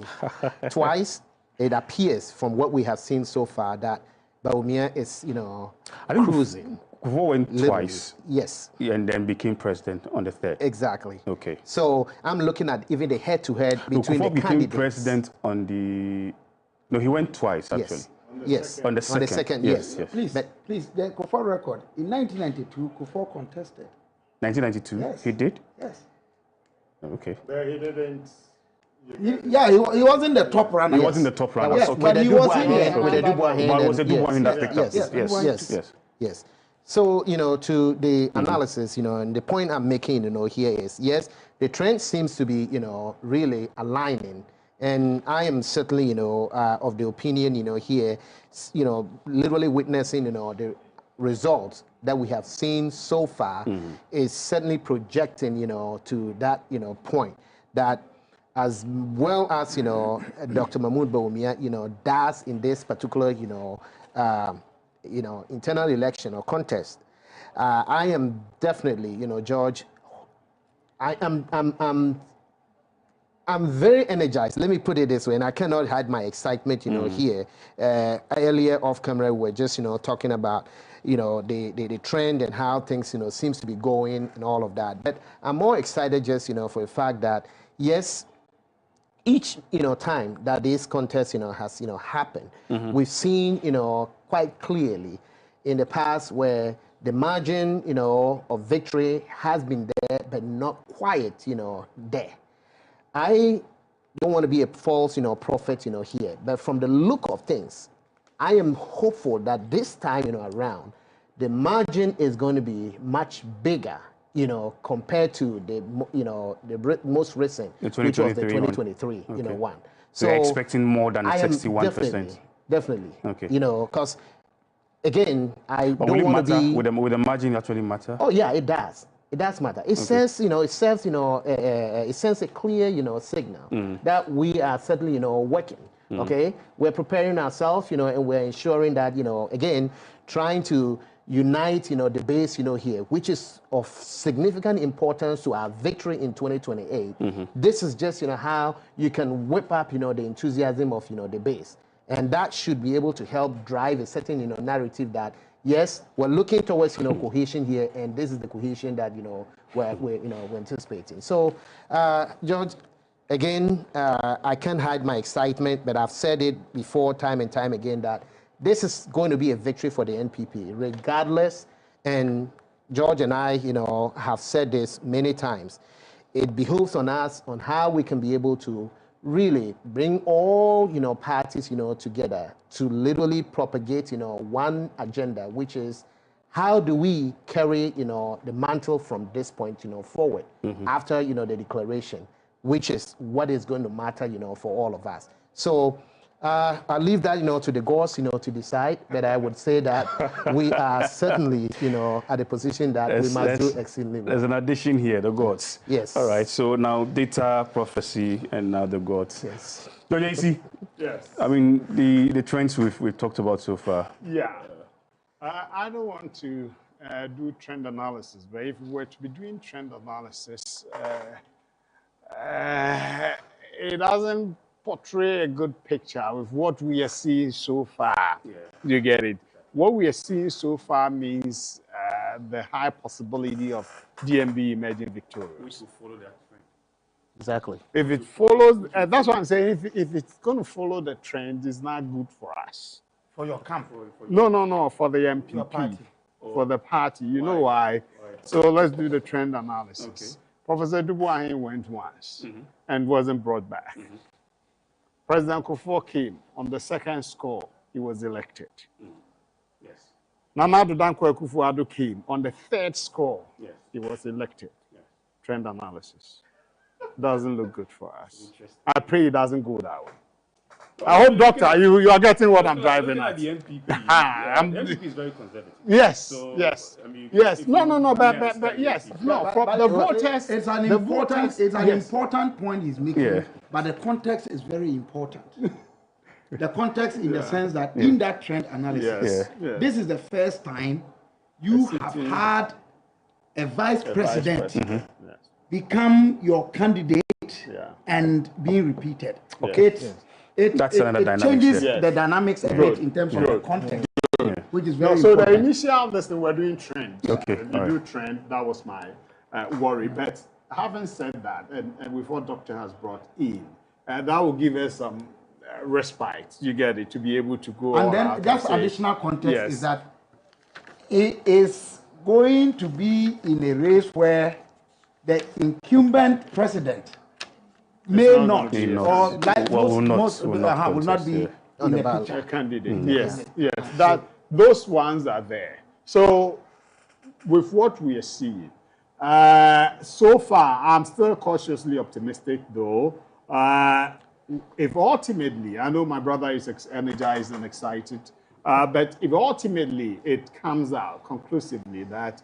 Twice, it appears from what we have seen so far that Bawumia is, cruising. Kufuor went twice. Yes. And then became president on the 3rd. Exactly. Okay. So I'm looking at even the head-to-head between Kufuor the candidates. became president on the... No, he went twice, actually. Yes. On the second. On the second, yes. Please, the Kufuor record. In 1992, Kufuor contested. 1992? Yes. He did? Yes. Okay. But he didn't... He wasn't the top runner. He wasn't the top runner. Yes, Okay. but he was in there. But it was a Dubois hand that picked up. Yes. So, to the analysis, and the point I'm making, here is, yes, the trend seems to be, really aligning. And I am certainly, of the opinion, here, literally witnessing, the results that we have seen so far is certainly projecting, to that, point that as well as, Dr. Mahmoud Bawumia, does in this particular, internal election or contest, I am definitely, George, I'm very energized. Let me put it this way, and I cannot hide my excitement, here. Earlier off camera, we were just, talking about, the trend and how things, seems to be going and all of that. But I'm more excited just, for the fact that, yes, each time that this contest has happened, we've seen quite clearly in the past where the margin of victory has been there but not quite there. I don't want to be a false prophet here, but from the look of things, I am hopeful that this time around the margin is going to be much bigger compared to the the most recent, which was the 2023 one. So you're expecting more than 61%? Definitely. Okay. Because again, I but don't want to be. Will the margin actually matter? Oh yeah, it does. It does matter. It says, it sends a clear, signal that we are certainly, working. Okay, we're preparing ourselves, and we're ensuring that, again, trying to unite, the base, here, which is of significant importance to our victory in 2028. This is just, how you can whip up, the enthusiasm of, the base. And that should be able to help drive a certain, narrative that, yes, we're looking towards, cohesion here, and this is the cohesion that, we're anticipating. So, George, again, I can't hide my excitement, but I've said it before time and time again that this is going to be a victory for the NPP, regardless. And George and I, have said this many times. It behooves on us on how we can be able to really bring all, parties, together to literally propagate, one agenda, which is how do we carry, the mantle from this point, forward after, the declaration, which is what is going to matter, for all of us. So I'll leave that, to the gods, to decide. But I would say that we are certainly, at a position that we must do exceedingly well. There's an addition here, the gods. Yes. All right. So now data, prophecy, and now the gods. Yes. So JC. Yes. I mean the trends we've talked about so far. Yeah. I don't want to do trend analysis, but if we were to be doing trend analysis, it doesn't portray a good picture with what we are seeing so far. Yeah. You get it? What we are seeing so far means the high possibility of DMB emerging victorious. Which will follow that trend. Exactly. If it follows, that's what I'm saying. If it's going to follow the trend, it's not good for us. For your camp? No, for the MPP. Your party. For the party. You know why? So let's do the trend analysis. Okay. Professor Dubois went once and wasn't brought back. President Kufuor came on the second score, he was elected. Yes. Nana Addo Dankwa Akufo-Addo came on the third score, he was elected. Yes. Trend analysis. Doesn't look good for us. I pray it doesn't go that way. Well, I hope, Doctor, you are getting what I'm driving at. The NPP, the NPP is very conservative. Yes, so, yes, I mean, yes. No, but yes. No, for the voters, it's an important point he's making, but the context is very important. The context in the sense that in that trend analysis, this is the first time you have had a vice president become your candidate and being repeated. Okay. It changes the dynamics a bit in terms of the context, which is very important. The initial lesson we're doing trend. Okay. We do trend, that was my worry. But having said that, and with what Doctor has brought in, that will give us some respite, you get it, to be able to go and then just additional context is that it is going to be in a race where the incumbent president may not, or like will not be in the picture. Candidate. Yes. Those ones are there. So, with what we are seeing, so far, I'm still cautiously optimistic, though. If ultimately, I know my brother is energized and excited, but if ultimately it comes out conclusively that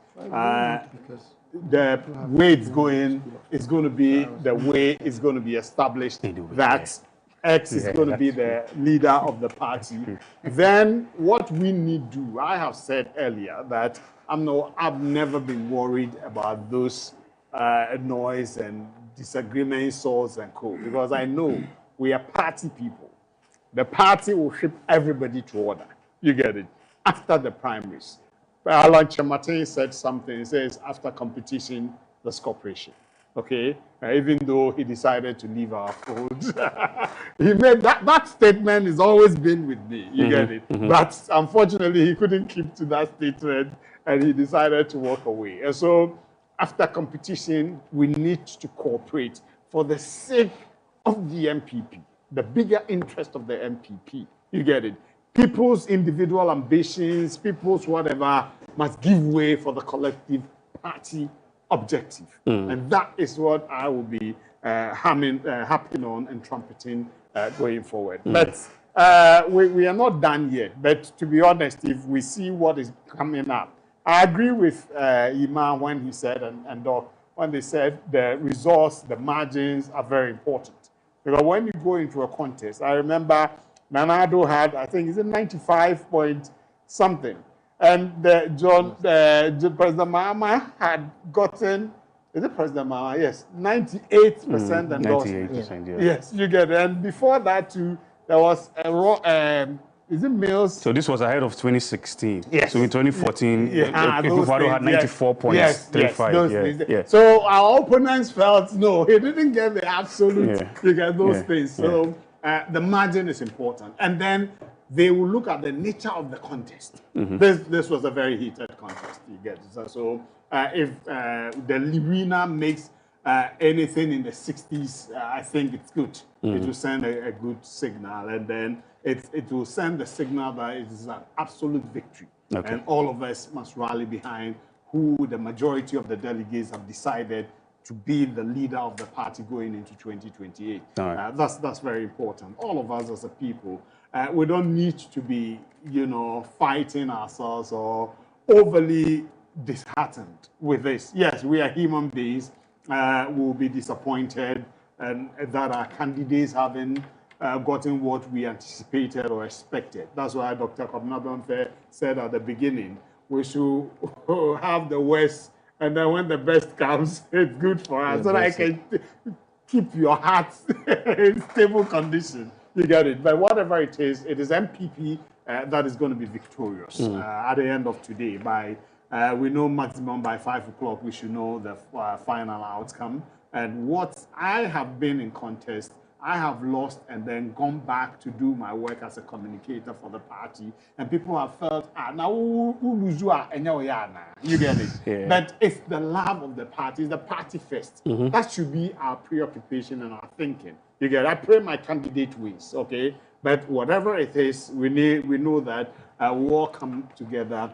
the way it's going is going to be the way it's going to be established, that X is going to be the leader of the party, then what we need to do, I have said earlier that I've never been worried about those noise and disagreement, insults and co, because I know we are party people. The party will ship everybody to order. You get it? After the primaries. Alan Chematin said something. He says, after competition, there's cooperation. okay? Even though he decided to leave our fold. He made that statement has always been with me, you get it? But unfortunately, he couldn't keep to that statement and he decided to walk away. And so after competition, we need to cooperate for the sake of the NPP, the bigger interest of the NPP, you get it? People's individual ambitions, people's whatever must give way for the collective party objective. And that is what I will be harping on and trumpeting going forward. But we are not done yet. But to be honest, if we see what is coming up, I agree with Iman when he said, and Doc, when they said the resource, the margins are very important. Because when you go into a contest, I remember Nanado had, I think, is it 95 point something? And President Mahama had gotten, is it President Mahama? Yes, 98% endorsement. 98%, yeah. Yes, you get it. And before that, too, there was a is it Mills? So this was ahead of 2016. Yes. So in 2014, Akufo-Addo had 94.35. Yes, yeah. So our opponents felt, no, he didn't get the absolute, you get those things. So the margin is important. And then they will look at the nature of the contest. This was a very heated contest, you get it. So if the winner makes anything in the 60s, I think it's good. It will send a good signal, and then it will send the signal that it is an absolute victory. And all of us must rally behind who the majority of the delegates have decided to be the leader of the party going into 2028. That's very important. All of us as a people, we don't need to be, fighting ourselves or overly disheartened with this. Yes, we are human beings. We'll be disappointed and that our candidates haven't gotten what we anticipated or expected. That's why Dr. Kobnabonfe said at the beginning, we should have the worst, and then when the best comes, it's good for us. So that I can keep your heart in stable condition. You get it? But whatever it is NPP that is going to be victorious at the end of today. We know maximum by 5 o'clock, we should know the final outcome. And what I have been in contest, I have lost and then gone back to do my work as a communicator for the party. And people have felt, now you get it. Yeah. But it's the love of the party, it's the party first. That should be our preoccupation and our thinking. You get it? I pray my candidate wins, okay? But whatever it is, we know that we all come together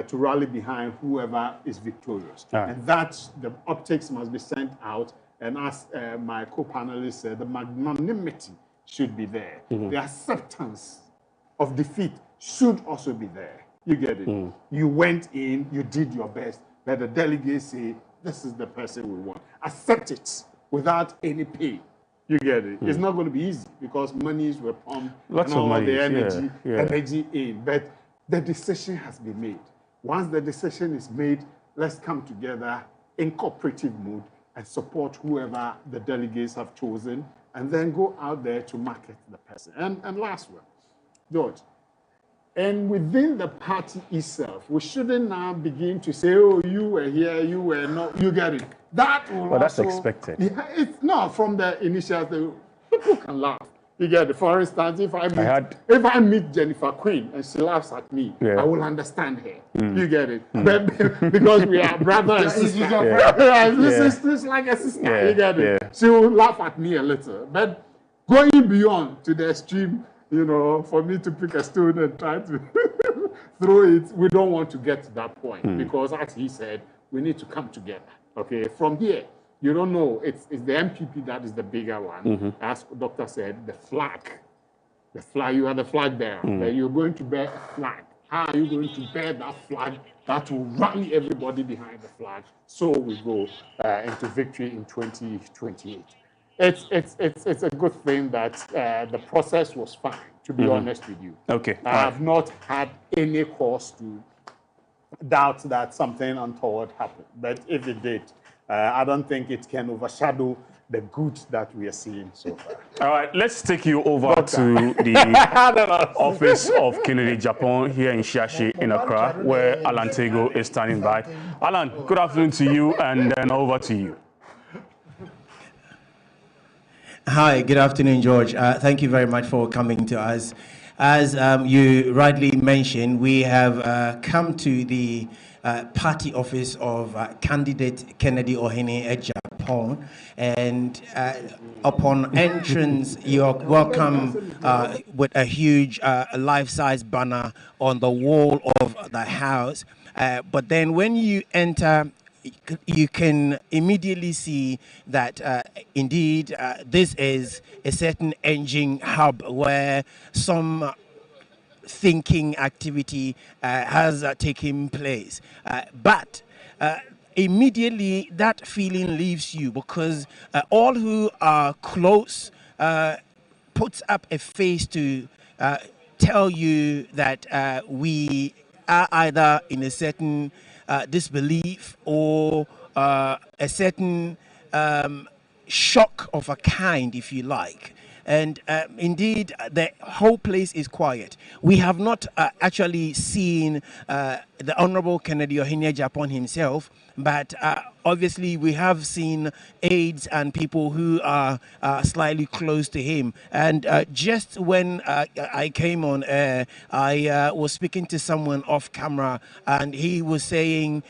to rally behind whoever is victorious. And that the optics must be sent out. And as my co-panelist said, the magnanimity should be there. The acceptance of defeat should also be there. You get it? You went in, you did your best. Let the delegates say, this is the person we want. Accept it without any pay. You get it? It's not going to be easy because monies were pumped and all the energy in. But the decision has been made. Once the decision is made, let's come together in cooperative mood and support whoever the delegates have chosen, and then go out there to market the person. And last one, George, and within the party itself, we shouldn't now begin to say, oh, you were here, you were not, you get it. That will well, that's expected. Yeah, it's not from the initial, people can laugh. You get it. For instance, if I meet Jennifer Quinn and she laughs at me, I will understand her. You get it? But because we are brother and sister. It's like a sister. You get it? She will laugh at me a little. But going beyond to the extreme, for me to pick a stone and try to throw it, we don't want to get to that point. Because as he said, we need to come together. Okay, from here. You don't know, it's the NPP that is the bigger one. As the doctor said, the flag, you are the flag bearer. You're going to bear a flag. How are you going to bear that flag that will rally everybody behind the flag? So we go into victory in 2028. It's a good thing that the process was fine, to be honest with you. Okay. I have not had any cause to doubt that something untoward happened. But if it did, I don't think it can overshadow the good that we are seeing so far. All right, let's take you over to the office of Kennedy Japan here in Shiashi in Accra, where Alan Tego is standing by. Alan, good afternoon to you, and then over to you. Hi, good afternoon, George. Thank you very much for coming to us. As you rightly mentioned, we have come to the party office of candidate Kennedy Ohene Ejapon, and upon entrance, you're welcome with a huge life-size banner on the wall of the house. But then when you enter, you can immediately see that indeed this is a certain engine hub where some thinking activity has taken place. But immediately that feeling leaves you because all who are close puts up a face to tell you that we are either in a certain disbelief or a certain shock of a kind, if you like. And indeed, the whole place is quiet. We have not actually seen the Honorable Kennedy Ohene Japan himself, but obviously we have seen aides and people who are slightly close to him. And just when I came on air, I was speaking to someone off camera, and he was saying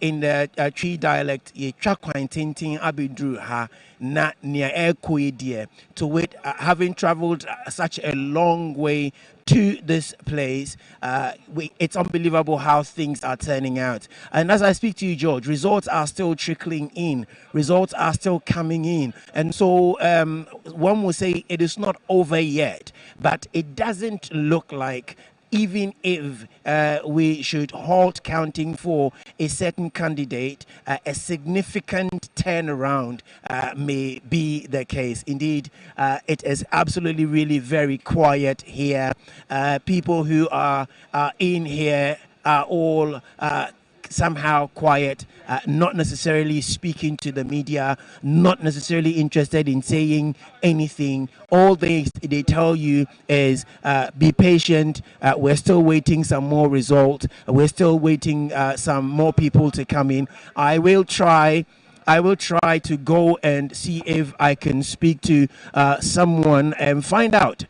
in the Tree dialect, "Ye chakwain tintin abidru ha na nia ekwe," to wit, having traveled such a long way to this place, it's unbelievable how things are turning out. And as I speak to you, George, results are still trickling in, results are still coming in. And so one will say it is not over yet, but it doesn't look like, even if we should halt counting for a certain candidate, a significant turnaround may be the case. Indeed, it is absolutely really very quiet here. People who are in here are all somehow quiet, not necessarily speaking to the media, not necessarily interested in saying anything. All they tell you is be patient. We're still waiting some more results. We're still waiting some more people to come in. I will try to go and see if I can speak to someone and find out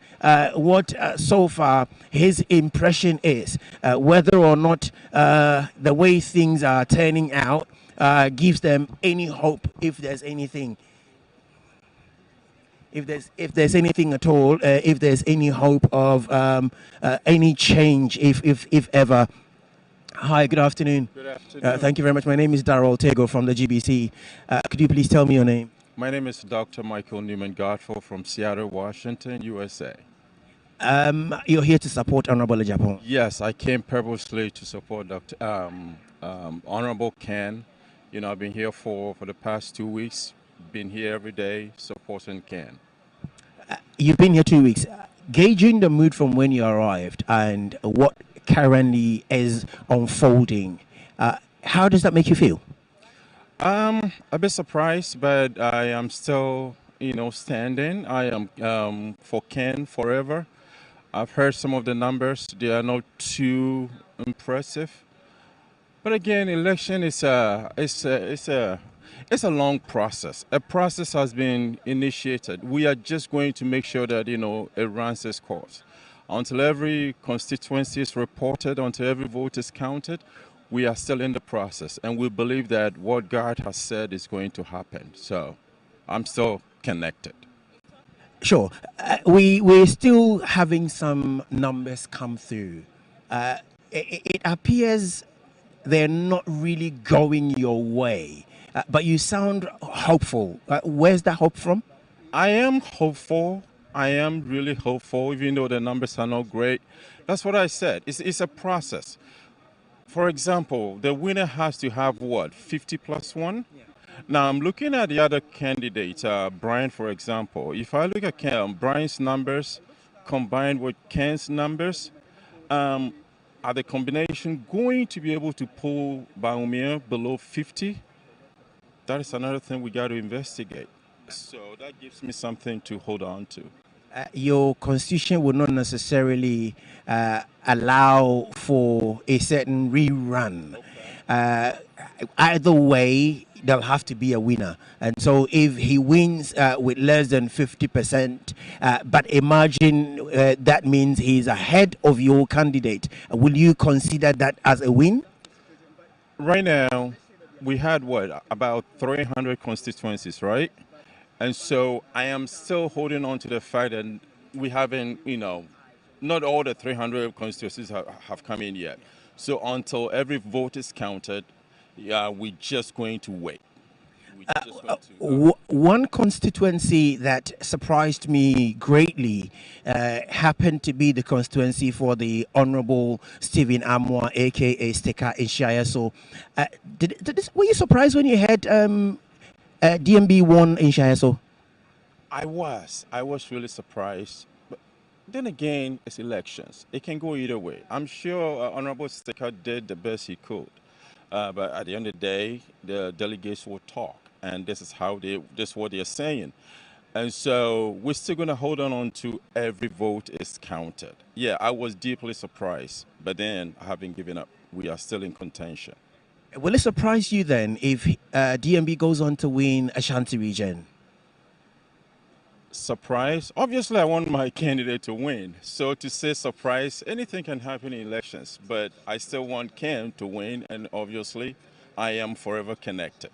what so far his impression is, whether or not the way things are turning out gives them any hope, if there's anything. If there's anything at all, if there's any hope of any change, if ever. Hi, good afternoon. Good afternoon. Thank you very much. My name is Darrell Tego from the GBC. Could you please tell me your name? My name is Dr. Michael Newman Godfrey from Seattle, Washington, USA. You're here to support Honorable Japan. Yes, I came purposely to support Dr. Honorable Ken. You know, I've been here for the past 2 weeks, been here every day supporting Ken. You've been here 2 weeks. Gauging the mood from when you arrived and what currently is unfolding, how does that make you feel? A bit surprised, but I am still, standing. I am for Ken forever. I've heard some of the numbers; they are not too impressive. But again, election is it's a long process. A process has been initiated. We are just going to make sure that it runs its course. Until every constituency is reported, until every vote is counted, we are still in the process, and we believe that what God has said is going to happen. So I'm still connected. Sure. We're still having some numbers come through. It appears they're not really going your way, but you sound hopeful. Where's that hope from? I am hopeful. I am really hopeful, even though the numbers are not great. That's what I said. It's a process. For example, the winner has to have what, 50 plus 1? Yeah. Now, I'm looking at the other candidate, Brian, for example. If I look at Brian's numbers combined with Ken's numbers, are the combination going to be able to pull Baumia below 50? That is another thing we got to investigate. So that gives me something to hold on to. Your constitution would not necessarily allow for a certain rerun. Either way, there'll have to be a winner. And so if he wins with less than 50%, but a margin that means he's ahead of your candidate, will you consider that as a win? Right now, we had what, about 300 constituencies, right? And so I am still holding on to the fact that we haven't, not all the 300 constituencies have come in yet. So until every vote is counted, we're just going to wait. One constituency that surprised me greatly happened to be the constituency for the Honorable Stephen Amwa, aka Steka Ishaya. So, were you surprised when you heard DMB won in Shayaso? I was really surprised. But then again, it's elections. It can go either way. I'm sure Honorable Steka did the best he could. But at the end of the day, the delegates will talk. And this is what they're saying. And so we're still going to hold on to every vote is counted. Yeah, I was deeply surprised. But then I haven't given up. We are still in contention. Will it surprise you then if DMB goes on to win Ashanti region? Surprise? Obviously, I want my candidate to win. So to say surprise, anything can happen in elections. But I still want Ken to win. And obviously, I am forever connected.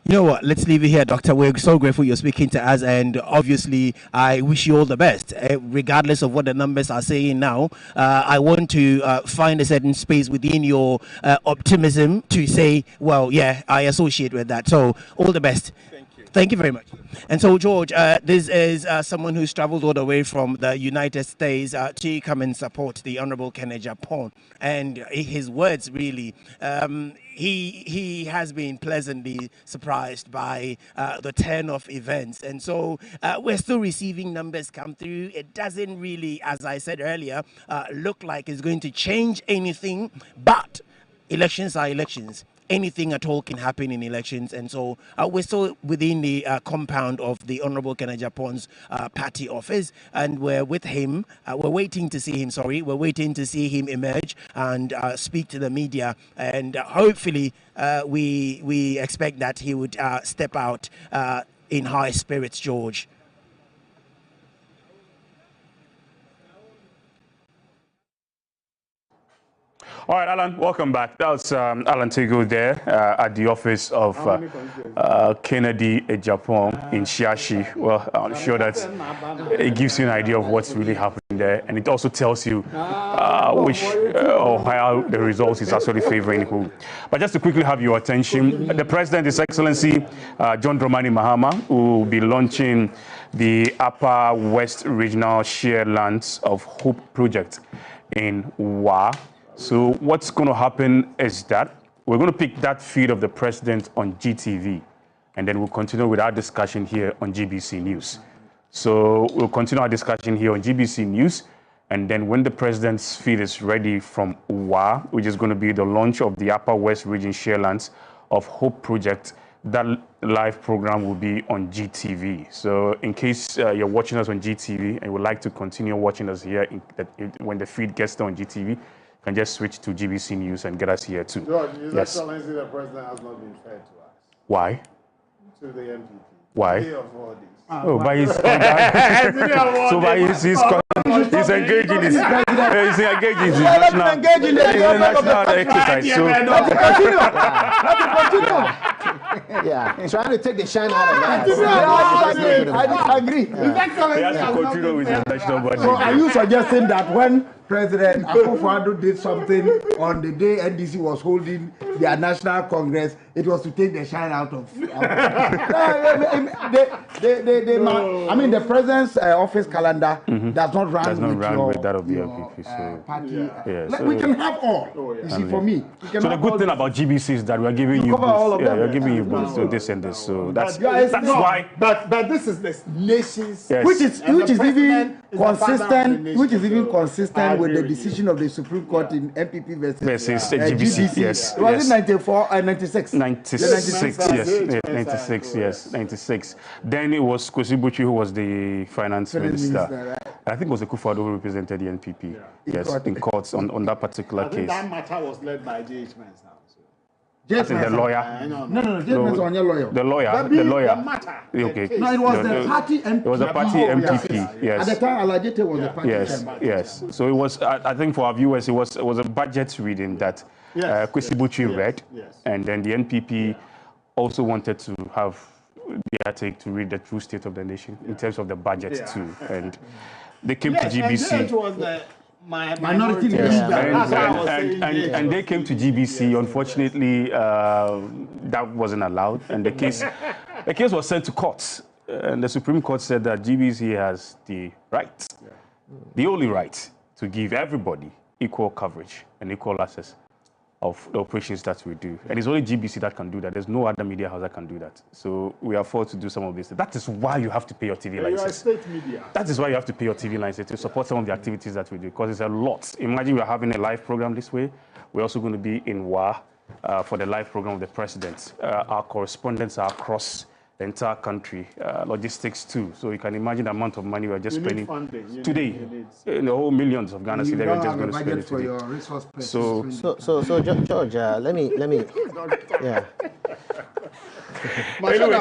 You know what? Let's leave it here, Doctor. We're so grateful you're speaking to us, and obviously, I wish you all the best. Regardless of what the numbers are saying now, I want to find a certain space within your optimism to say, well, yeah, I associate with that. So, all the best. Thank you very much. And so, George, this is someone who's traveled all the way from the United States to come and support the Honorable Kenneth Japon. And his words, really, he has been pleasantly surprised by the turn of events. And so we're still receiving numbers come through. It doesn't really, as I said earlier, look like it's going to change anything. But elections are elections. Anything at all can happen in elections, and so we're still within the compound of the Honorable Kenneth Japon's party office, and we're with him. We're waiting to see him. We're waiting to see him emerge and speak to the media, and hopefully we expect that he would step out in high spirits, George. All right, Alan, welcome back. That was Alan Tego there at the office of Kennedy Japan in Shiashi. Well, I'm sure that it gives you an idea of what's really happening there, and it also tells you which or how the results is actually favoring who. But just to quickly have your attention, the President, His Excellency John Dramani Mahama, who will be launching the Upper West Regional Shared Lands of Hope project in Wa. So what's going to happen is that we're going to pick that feed of the president on GTV, and then we'll continue with our discussion here on GBC News. So we'll continue our discussion here on GBC News, and then when the president's feed is ready from UWA, which is going to be the launch of the Upper West Region Sharelands of Hope project, that live program will be on GTV. So in case you're watching us on GTV and would like to continue watching us here, when the feed gets on GTV, can just switch to GBC News and get us here too. George, His Excellency, the President has not been fair to us. Why? To the NPP. Why? Day of all this. Oh, by his contact. So by he's engaging in his national exercise. So yeah, trying to take the shine out of that. I disagree. He has to continue with his national body. So are you suggesting that when President Akufo-Addo did something on the day NDC was holding their national congress, it was to take the shine out of? I mean, the president's office calendar does not run with that of the NPP. So party. yeah, We can have all. You see, for me. So the good thing about GBC is that we are giving you boosts. Yeah, we're giving you boosts. So this and this. So that's why. But this is the nation's, which is even consistent with the decision of the Supreme Court in NPP versus GBC. Yes. Was it 94 and 96? 96. Yes. 96. Yes. 96. Then it was Kwesi who was the finance minister. Right? I think it was Akufo-Addo who represented the NPP. Yeah. Yes, in courts on that particular case. That matter was led by JH Mens now. As in the lawyer? No, James is on your lawyer. The lawyer. The lawyer. matter. Okay. No, it was the party MPP. It was the party MPP. Yes. At the time, Alajete was the party chairman. Yes. So it was. I think for our viewers, it was a budget reading that Kwesi Butchie read, and then the NPP also wanted to have their take to read the true state of the nation in terms of the budget too, and they came to GBC. And it was the minority leader. And they came to GBC. Unfortunately, that wasn't allowed, and the case was sent to court. And the Supreme Court said that GBC has the right, the only right, to give everybody equal coverage and equal access of the operations that we do. And it's only GBC that can do that. There's no other media house that can do that. So we are forced to do some of this. That is why you have to pay your TV license. You are state media. That is why you have to pay your TV license to support some of the activities that we do, because it's a lot. Imagine we're having a live program this way. We're also going to be in WA for the live program of the president. Our correspondents are across the entire country, logistics too. So you can imagine the amount of money we're just spending today. In the whole millions of Ghana cedis, we're just going to spend it today. Your resource so George, let me, yeah. Anyway,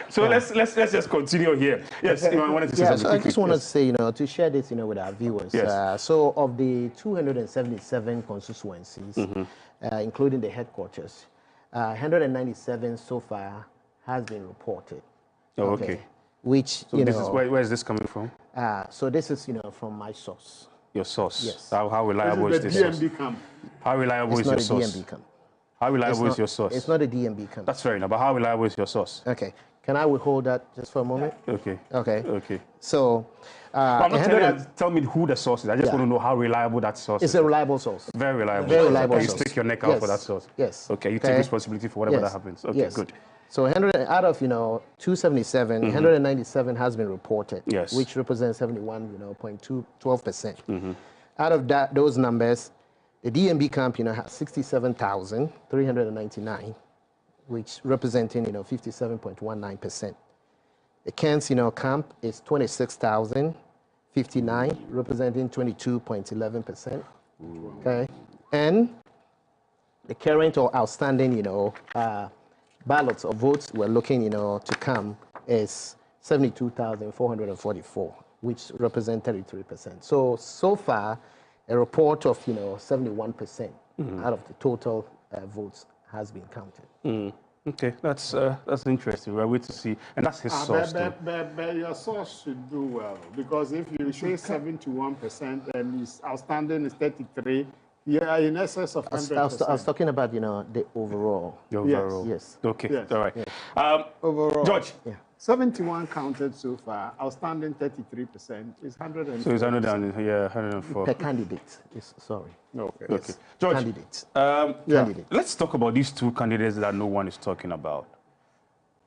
so let's just continue here. Yes, I wanted to say something. So I just wanted to say, to share this, with our viewers. Yes. So of the 277 constituencies, including the headquarters, 197 so far has been reported. Oh, okay. Which, so this is, where is this coming from? So this is, from my source. Your source? Yes. How reliable is this source? camp. How reliable is your source? It's not a DMB camp. How reliable is your source? It's not a DMB camp. That's fair enough, but how reliable is your source? Okay. Can I withhold that just for a moment? Okay. Okay. So, I'm not tell me who the source is. I just want to know how reliable that source is. It's a reliable source. Very reliable. Very reliable source. You stick your neck out for that source. Yes. Okay. You take responsibility for whatever that happens. Okay. Good. So 100 out of 277, 197 has been reported. Yes. Which represents 71.12%. Out of those numbers, the DMB camp has 67,399, which representing 57.19%. The Kents camp is 26,059, representing 22.11%. Okay, and the current or outstanding ballots or votes we're looking to come is 72,444, which represent 33%. So far, a report of 71% out of the total votes has been counted. Okay, that's interesting. We're waiting to see, and that's his source. But your source should do well, because if you say 71% and his outstanding is 33, yeah, in excess of 100%. I was talking about the overall. The overall. Yes. Okay. Yes. All right. Yes. Overall. George. Yeah. 71 counted so far. Outstanding 33% is 104. So it's 104 per candidate. Sorry. Okay. Okay. George. Candidates. Candidate. Let's talk about these two candidates that no one is talking about.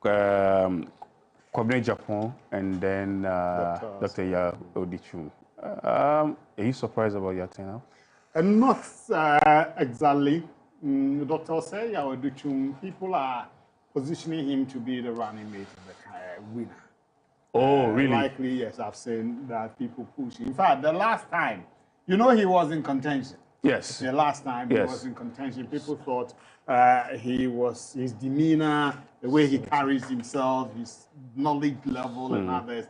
Kwabena Japan and then Dr. Ya Odichum. Are you surprised about your turnout? Not exactly. Dr. Oseya Odichum, people are positioning him to be the running mate of the winner. Oh, really? Likely, yes. I've seen that people push. In fact, the last time, he was in contention. Yes. The last time he was in contention, people thought his demeanor, the way he carries himself, his knowledge level and others,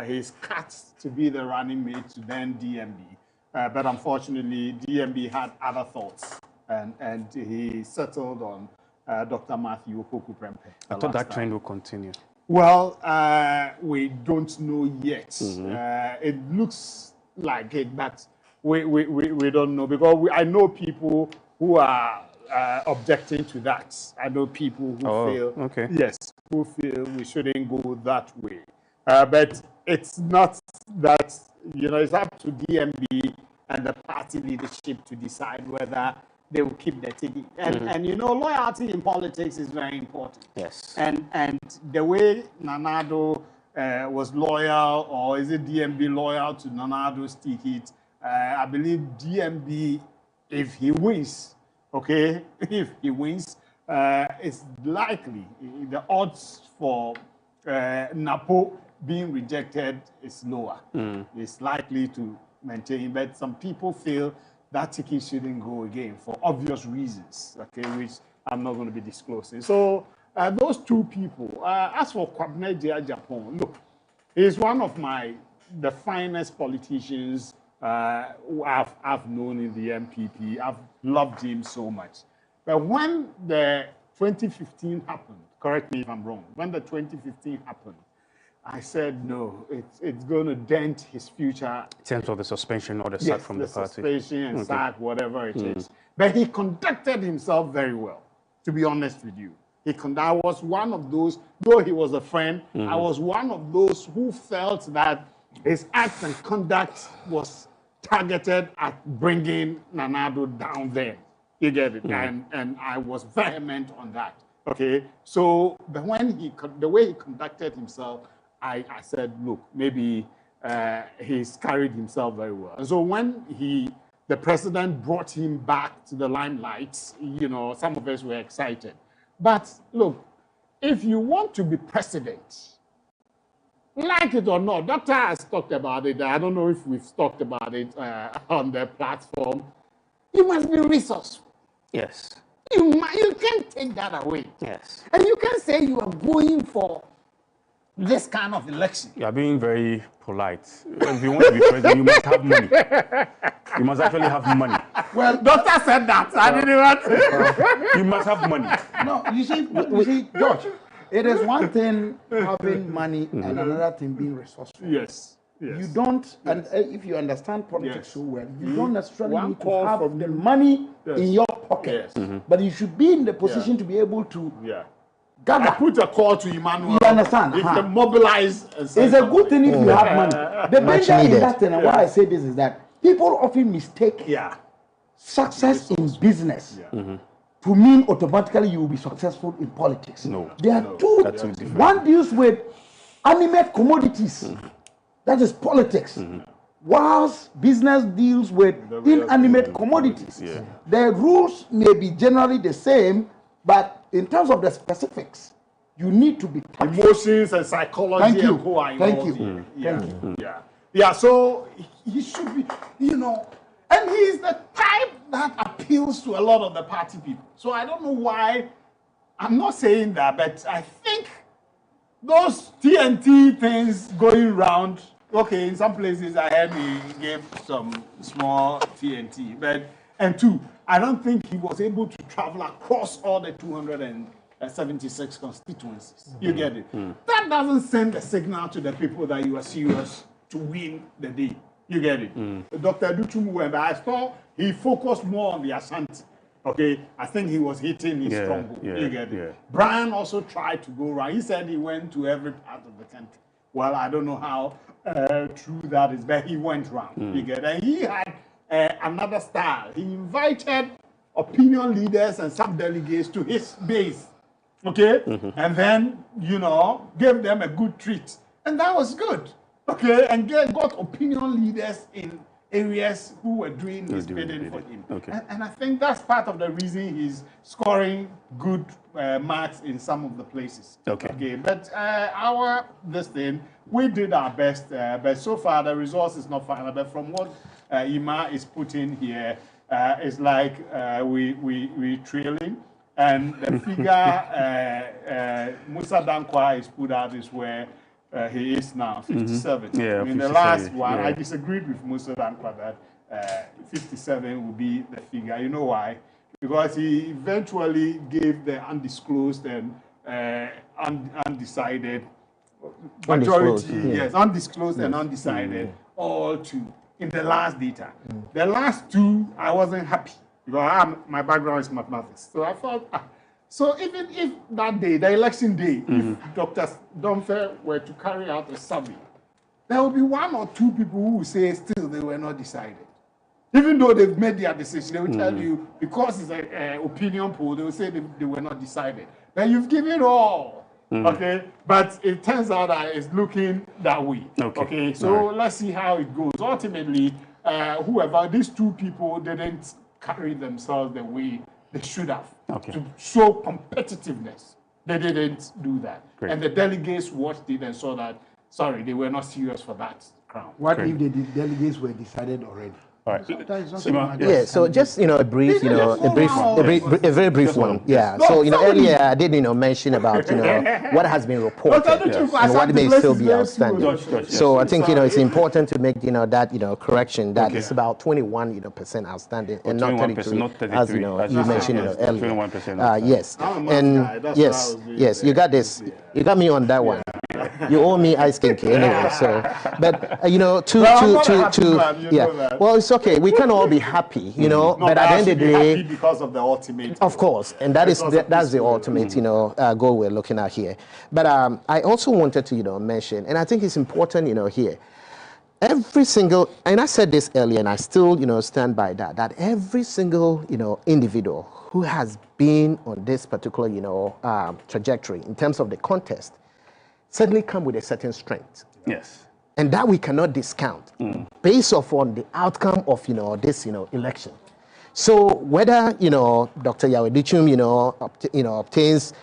he's cut to be the running mate to then DMB. But unfortunately, DMB had other thoughts, and he settled on Dr. Matthew Opoku Prempeh. I thought that trend will continue. Well, we don't know yet. It looks like it, but we don't know, because I know people who are objecting to that. I know people who feel, who feel we shouldn't go that way. But it's not that, it's up to DMB and the party leadership to decide whether they will keep the ticket. And loyalty in politics is very important. Yes. And the way Nanado was loyal, or is it DMB loyal to Nanado's ticket? I believe DMB, if he wins, it's likely the odds for Napo being rejected is lower. It's likely to maintain, but some people feel that ticket shouldn't go again for obvious reasons, which I'm not going to be disclosing. So those two people, as for Kwabena Japan, look, he's one of the finest politicians who I've known in the NPP. I've loved him so much. But when the 2015 happened, correct me if I'm wrong, when the 2015 happened, I said, no, it's going to dent his future. In terms of the suspension or the sack from the party? Suspension and sack, whatever it is. But he conducted himself very well, to be honest with you. I was one of those, though he was a friend, I was one of those who felt that his act and conduct was targeted at bringing Nana Addo down there. You get it? And I was vehement on that. Okay? So, but when the way he conducted himself, I said, look, maybe he's carried himself very well. And so when the president brought him back to the limelight, you know, some of us were excited. But look, if you want to be president, like it or not, Doctor has talked about it. I don't know if we've talked about it on the platform. You must be resourceful. Yes. You can't take that away. Yes. And you can't say you are going for this kind of election. You are being very polite. If you want to be president, you must have money. You must actually have money. Well, Doctor said that. I didn't want. You must have money. No, you see, George, it is one thing having money and another thing being resourceful. Yes. You don't, and if you understand politics so well, you don't necessarily need to have the money in your pocket, but you should be in the position to be able to gather. I put a call to Emmanuel. You understand? If they mobilize. It's a good thing if you have money. The danger in that thing, and why I say this is that people often mistake success in business to mean automatically you will be successful in politics. No. There are two. One deals with animate commodities. That is politics. Whilst business deals with inanimate commodities. The rules may be generally the same, but in terms of the specifics, you need to be touched. Emotions and psychology. Thank you. Yeah, so he should be, you know, and he's the type that appeals to a lot of the party people. So I don't know why, I'm not saying that, but I think those TNT things going around, okay, in some places I heard he gave some small TNT, and two, I don't think he was able to travel across all the 276 constituencies. You get it? That doesn't send a signal to the people that you are serious to win the day. You get it? Dr. Dutumu, I saw he focused more on the Ashanti. Okay, I think he was hitting his stronghold. You get it? Brian also tried to go around. He said he went to every part of the country. Well, I don't know how true that is, but he went around. You get it? And he had another style. He invited opinion leaders and sub-delegates to his base. Okay? And then, you know, gave them a good treat. And that was good. Okay? And got opinion leaders in areas who were doing his bidding for him. And I think that's part of the reason he's scoring good marks in some of the places. Okay. But we did our best, but so far the results is not final. But from what Ima is putting here, it's like we trailing. And the figure Musa Dankwa is put out is where he is now, 57. Yeah, I mean, the last one, I disagreed with Musa Dankwa that 57 would be the figure. You know why? Because he eventually gave the undisclosed and undecided majority, undisclosed and undecided, all two in the last data. The last two, I wasn't happy because my background is mathematics. So I thought, so even if that day, the election day, if Dr. Domfe were to carry out a survey, there will be one or two people who will say still they were not decided. Even though they've made their decision, they will tell you, because it's an opinion poll, they will say they were not decided. Then you've given all. Okay, but it turns out that it's looking that way. Okay, so let's see how it goes. Ultimately, whoever these two people didn't carry themselves the way they should have to show competitiveness. They didn't do that, and the delegates watched it and saw that. Sorry, they were not serious for that crown. What if the delegates were decided already? All right. Yeah, so just a brief, a very brief one. Yeah. So earlier I did mention about what has been reported and what may still be outstanding. So I think it's important to make that correction that it's about 21% outstanding and not 33, as you mentioned earlier. 21%. Yes, and yes, you got this. You got me on that one. You owe me ice cream anyway. So, but well, it's okay. We can all be happy, but at the end of the day, because of the ultimate. Of course, and that's the ultimate, goal we're looking at here. But I also wanted to, mention, and I think it's important, here. Every single, and I said this earlier, and I still, stand by that every single, individual who has been on this particular, trajectory in terms of the contest certainly come with a certain strength. Yes. And that we cannot discount based off on the outcome of, this, election. So whether, Dr. Yawedichum, obtains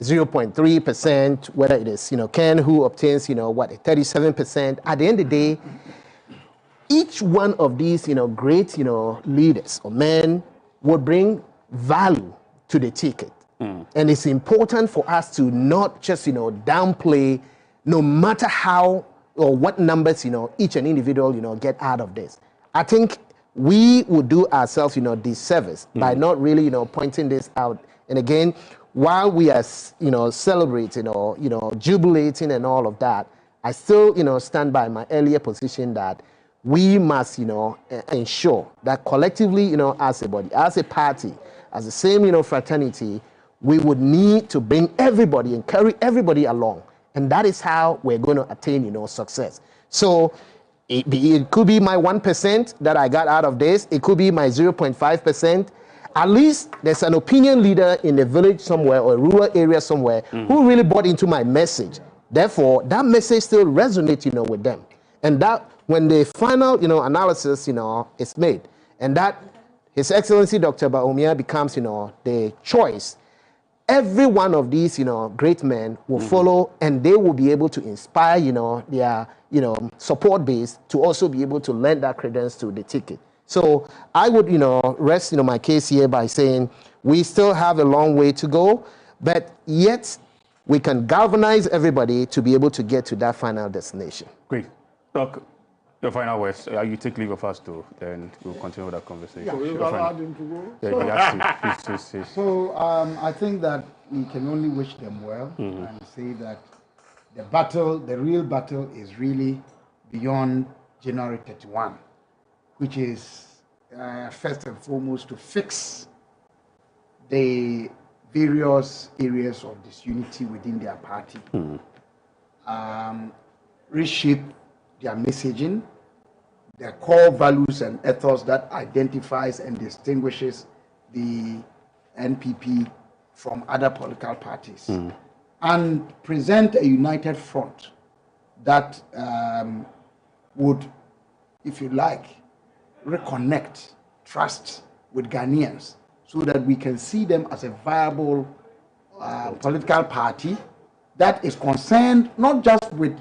0.3%, whether it is, Ken who obtains, 37%, at the end of the day, each one of these, great, leaders or men would bring value to the ticket. And it's important for us to not just, downplay no matter how or what numbers, each and individual, get out of this. I think we would do ourselves, disservice by not really, pointing this out. And again, while we are, celebrating or, jubilating and all of that, I still, stand by my earlier position that we must, ensure that collectively, as a body, as a party, as the same, fraternity, we would need to bring everybody and carry everybody along. And that is how we're going to attain, success. So it could be my 1% that I got out of this. It could be my 0.5%. At least there's an opinion leader in a village somewhere or a rural area somewhere who really bought into my message. Therefore, that message still resonates, with them. And that when the final, analysis, is made, and that His Excellency Dr. Bawumia becomes, the choice, every one of these, great men will follow, and they will be able to inspire, their, support base to also be able to lend that credence to the ticket. So I would, rest, my case here by saying we still have a long way to go, but yet we can galvanize everybody to be able to get to that final destination. Great. Doc, your final words. You take leave of us too, then we'll continue with that conversation. Yeah, sure. So I think that we can only wish them well and say that the real battle is really beyond January 31, which is first and foremost to fix the various areas of disunity within their party, reshape their messaging, their core values and ethos that identifies and distinguishes the NPP from other political parties, and present a united front that would, if you like, reconnect trust with Ghanaians so that we can see them as a viable political party that is concerned not just with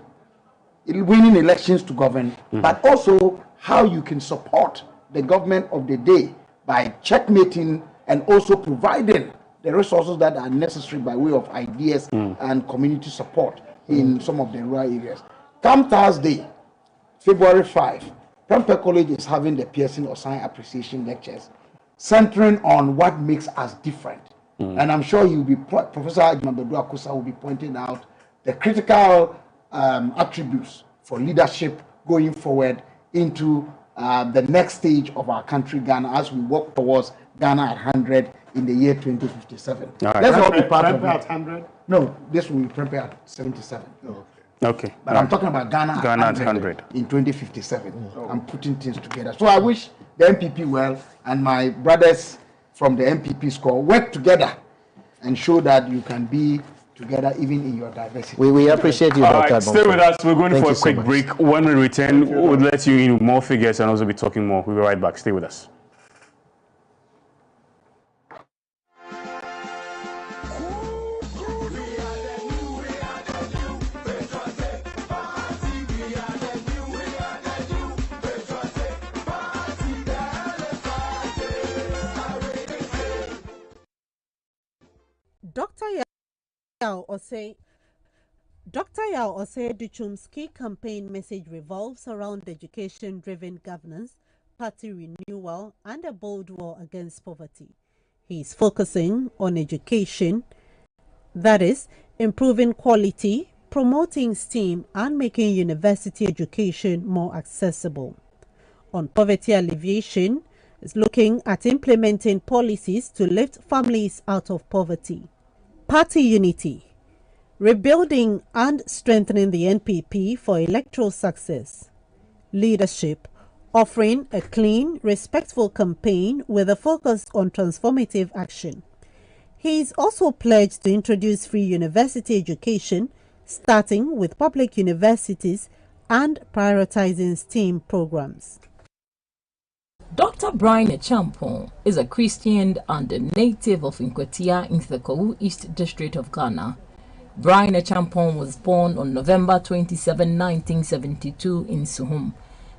winning elections to govern, but also how you can support the government of the day by checkmating and also providing the resources that are necessary by way of ideas and community support in some of the rural areas. Come Thursday, February 5, Prempeh College is having the Pearson Osai Appreciation Lectures centering on what makes us different. And I'm sure Professor Ajimabadu Akusa will be pointing out the critical attributes for leadership going forward into the next stage of our country, Ghana, as we work towards Ghana at 100 in the year 2057. All right. Let's all be part of it. At 100? No, this will be Prempeh at 77. Okay. But I'm talking about Ghana at 100 in 2057. I'm putting things together. So I wish the NPP well, and my brothers from the NPP score work together and show that you can be together even in your diversity. We appreciate you, Dr. All right, stay with us. We're going for a quick break. When we return, we'll let you in more figures and also be talking more. We'll be right back. Stay with us. Dr. Yao Osei Duchum's key campaign message revolves around education-driven governance, party renewal, and a bold war against poverty. He is focusing on education, that is, improving quality, promoting STEAM, and making university education more accessible. On poverty alleviation, is looking at implementing policies to lift families out of poverty. Party unity, rebuilding and strengthening the NPP for electoral success. Leadership, offering a clean, respectful campaign with a focus on transformative action. He is also pledged to introduce free university education, starting with public universities and prioritizing STEAM programs. Dr. Brian Achampong is a Christian and a native of Nkwetia in the Kowu East District of Ghana. Brian Achampong was born on November 27, 1972 in Suhum.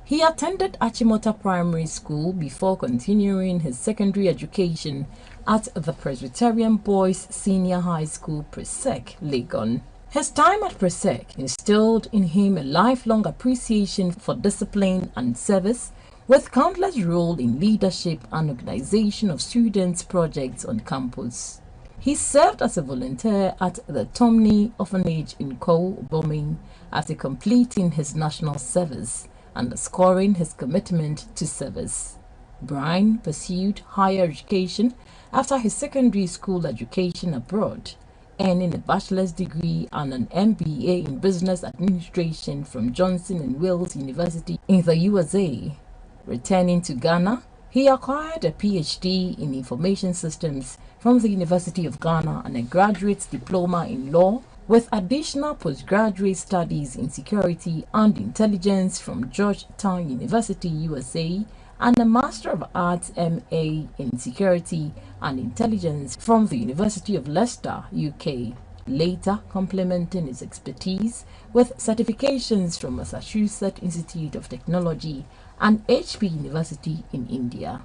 He attended Achimota Primary School before continuing his secondary education at the Presbyterian Boys Senior High School, Presec, Legon. His time at Presec instilled in him a lifelong appreciation for discipline and service, with countless role in leadership and organization of students' projects on campus. He served as a volunteer at the Tomney Orphanage in Kowu, Boming, after completing his national service, underscoring his commitment to service. Brian pursued higher education after his secondary school education abroad, earning a bachelor's degree and an MBA in business administration from Johnson & Wales University in the USA. Returning to Ghana, he acquired a PhD in information systems from the University of Ghana and a graduate diploma in law, with additional postgraduate studies in security and intelligence from Georgetown University, USA, and a Master of Arts MA in security and intelligence from the University of Leicester, UK, later complementing his expertise with certifications from Massachusetts Institute of Technology and HP University in India.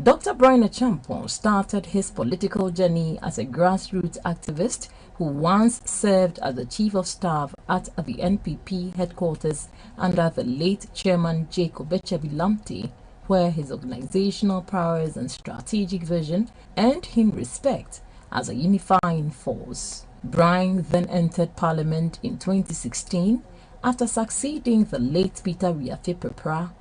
Dr. Brian Achampong started his political journey as a grassroots activist who once served as the Chief of Staff at the NPP headquarters under the late Chairman Jacob Echebi Lamte, where his organizational prowess and strategic vision earned him respect as a unifying force. Brian then entered Parliament in 2016 after succeeding the late Peter Riafe-Pepra,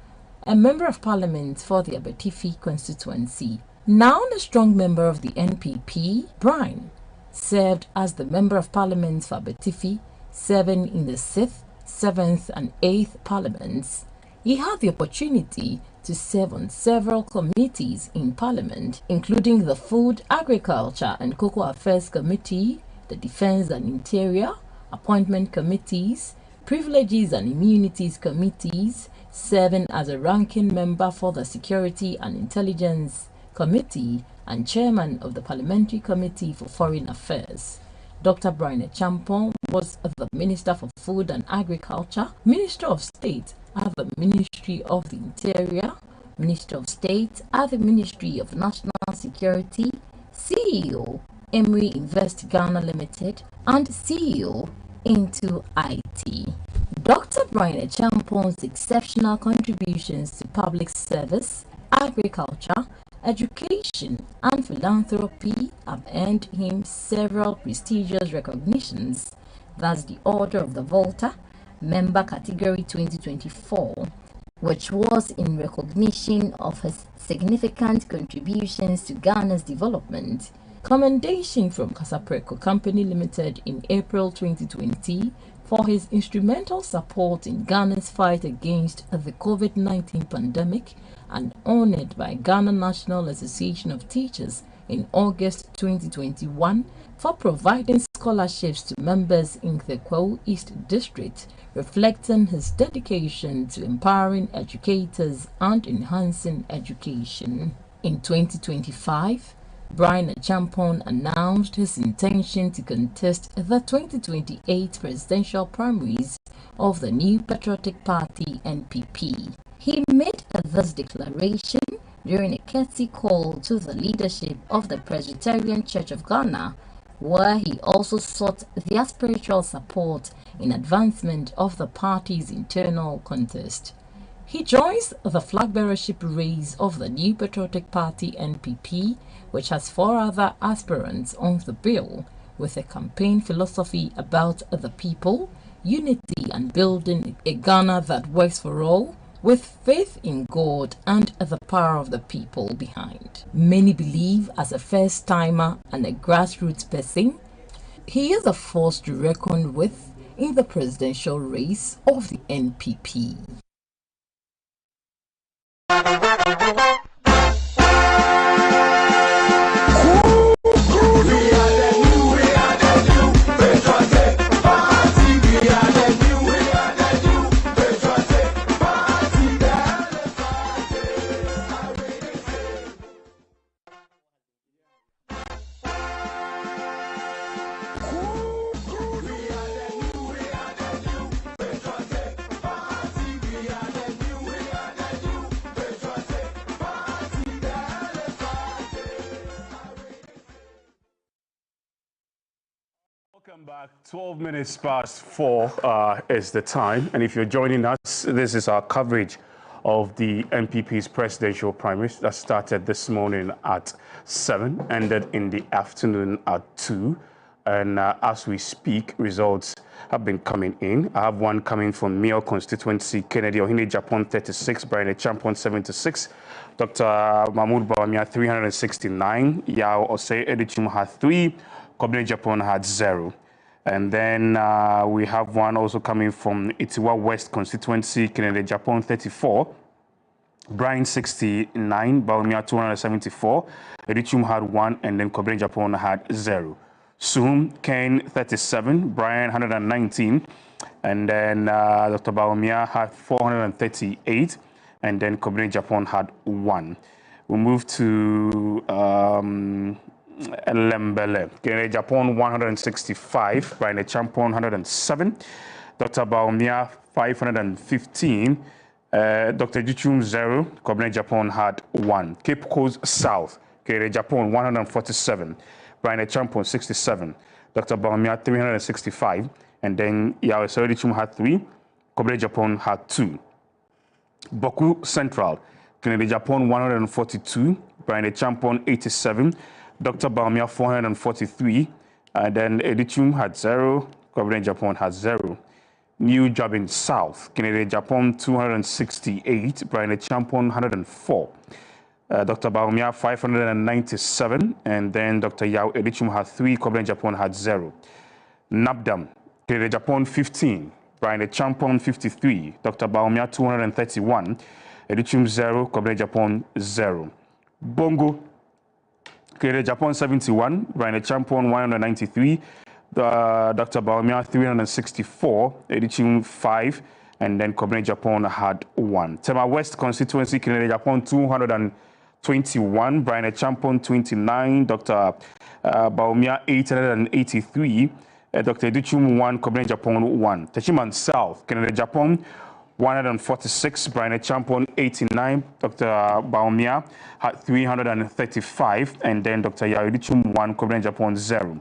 a Member of Parliament for the Abetifi constituency. Now a strong member of the NPP, Brian served as the Member of Parliament for Abetifi, serving in the 6th, 7th and 8th Parliaments. He had the opportunity to serve on several committees in Parliament, including the Food, Agriculture and Cocoa Affairs Committee, the Defence and Interior, Appointment Committees, Privileges and Immunities Committees, serving as a ranking member for the Security and Intelligence Committee and Chairman of the Parliamentary Committee for Foreign Affairs. Dr. Brian Achampong was the Minister for Food and Agriculture, Minister of State at the Ministry of the Interior, Minister of State at the Ministry of National Security, CEO, Emery Invest Ghana Limited, and CEO into IT. Dr. Brian Achampong's exceptional contributions to public service, agriculture, education, and philanthropy have earned him several prestigious recognitions. That's the Order of the Volta, Member Category 2024, which was in recognition of his significant contributions to Ghana's development. Commendation from Casapreco Company Limited in April 2020 for his instrumental support in Ghana's fight against the COVID-19 pandemic, and honored by Ghana National Association of Teachers in August 2021 for providing scholarships to members in the Kowu East District, reflecting his dedication to empowering educators and enhancing education. In 2025, Brian Achampong announced his intention to contest the 2028 presidential primaries of the New Patriotic Party (NPP). He made this declaration during a courtesy call to the leadership of the Presbyterian Church of Ghana where he also sought their spiritual support in advancement of the party's internal contest. He joins the flag bearership race of the New Patriotic Party NPP, which has 4 other aspirants on the bill, with a campaign philosophy about the people, unity and building a Ghana that works for all, with faith in God and the power of the people behind. Many believe as a first-timer and a grassroots person, he is a force to reckon with in the presidential race of the NPP. Welcome back. 12 minutes past 4 is the time. And if you're joining us, this is our coverage of the NPP's presidential primaries that started this morning at 7, ended in the afternoon at 2. And as we speak, results have been coming in. I have one coming from Mio constituency, Kennedy Ohine Japan 36, Brian Champon 76, Dr. Mahmoud Bawumia 369, Yao Osei Edichum had 3, Kobne Japan had 0. And then we have one also coming from Itiwa West constituency, Kennedy Japan 34, Brian 69, Bawumia 274, Edichum had 1, and then Kobne Japan had 0. Soon, Kane 37, Brian 119, and then Dr. Bawumia had 438, and then Kobne Japan had 1. We move to Lembele, Kennedy Japan 165, Brian Champon 107, Dr. Bawumia 515, Dr. Jichum 0, Kobne Japan had 1. Cape Coast South, Kennedy Japan 147, Brian Champon 67, Dr. Bawumia 365, and then Yao Edichum had 3, Kobne Japan had 2. Boku Central, Kennedy Japan 142, Brian Champon 87, Dr. Bawumia 443, and then Edichum had 0, Kobne Japan had 0. New Jabin South, Kennedy Japan 268, Brian Champon 104. Dr. Bawumia 597, and then Dr. Yao Edichum had 3, Kobne Japan had 0. Nabdam, Kennedy Japan 15, Brian Champon 53, Dr. Bawumia 231, Edichum 0, Kobne Japan 0. Bongo, Kennedy Japan 71, Brian Champon 193, Dr. Bawumia 364, Edichum 5, and then Kobne Japan had 1. Tema West constituency, Kennedy Japan 221, Brian Champon 29, Dr. Bawumia 883, Dr. Edichum 1, Kobne Japan 1. Techiman South, Kennedy Japan 146, Brian Champon 89, Dr. Bawumia had 335, and then Dr. Yao Edichum 1, Kobne Japan 0.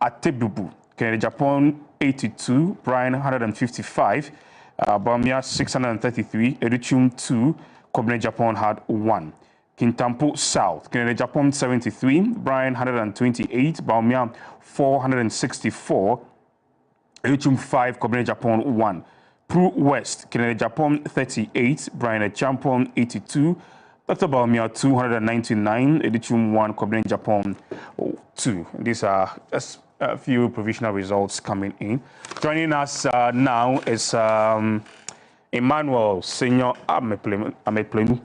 Atebubu, Kennedy Japan 82, Brian 155, Bawumia 633, Edichum 2, Kobne Japan had 1. Kintampo South, Kennedy Japan 73, Brian 128, Bawumia 464, Edichum 5, Kobne Japan 1. Pru West, Kennedy Japan 38, Brian Champon 82, Dr. Bawumia 299, Edichum 1, Kobne Japan 2. These are just a few provisional results coming in. Joining us now is Emmanuel Senior Ameplenu.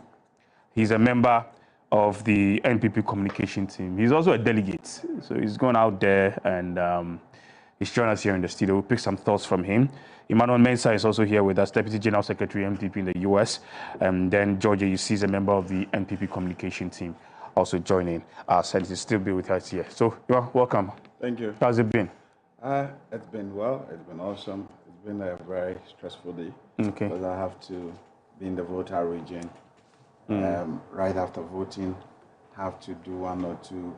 He's a member of the NPP communication team. He's also a delegate, so he's gone out there and he's joined us here in the studio. We'll pick some thoughts from him. Emmanuel Mensah is also here with us, Deputy General Secretary, MPP in the U.S. And then Georgia UC is a member of the NPP communication team, also joining us, and he'll still be with us here. So, you are welcome. Thank you. How's it been? It's been well. It's been awesome. It's been a very stressful day. Okay. Because I have to be in the voter region. Right after voting, have to do 1 or 2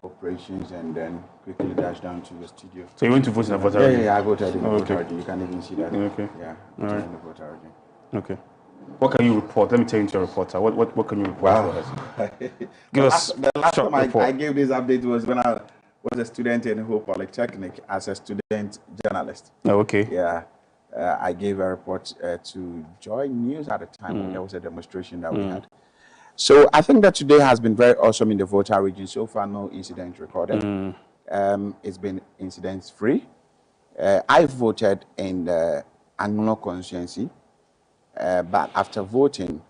operations and then quickly dash down to the studio. So you went to vote in the voter region? Yeah, I voted in the voter region. You can even see that. Okay. Yeah, All right. in the voter region. Okay. What can you report? Let me turn to your reporter. What can you report for us? Give us the last short time report. I gave this update was when I was a student in Hope Polytechnic as a student journalist. Oh, okay. Yeah. I gave a report to Joy News at the time when there was a demonstration that we had. So I think that today has been very awesome in the voter region. So far, no incident recorded. It's been incidents free. I voted in the Anglo constituency, but after voting,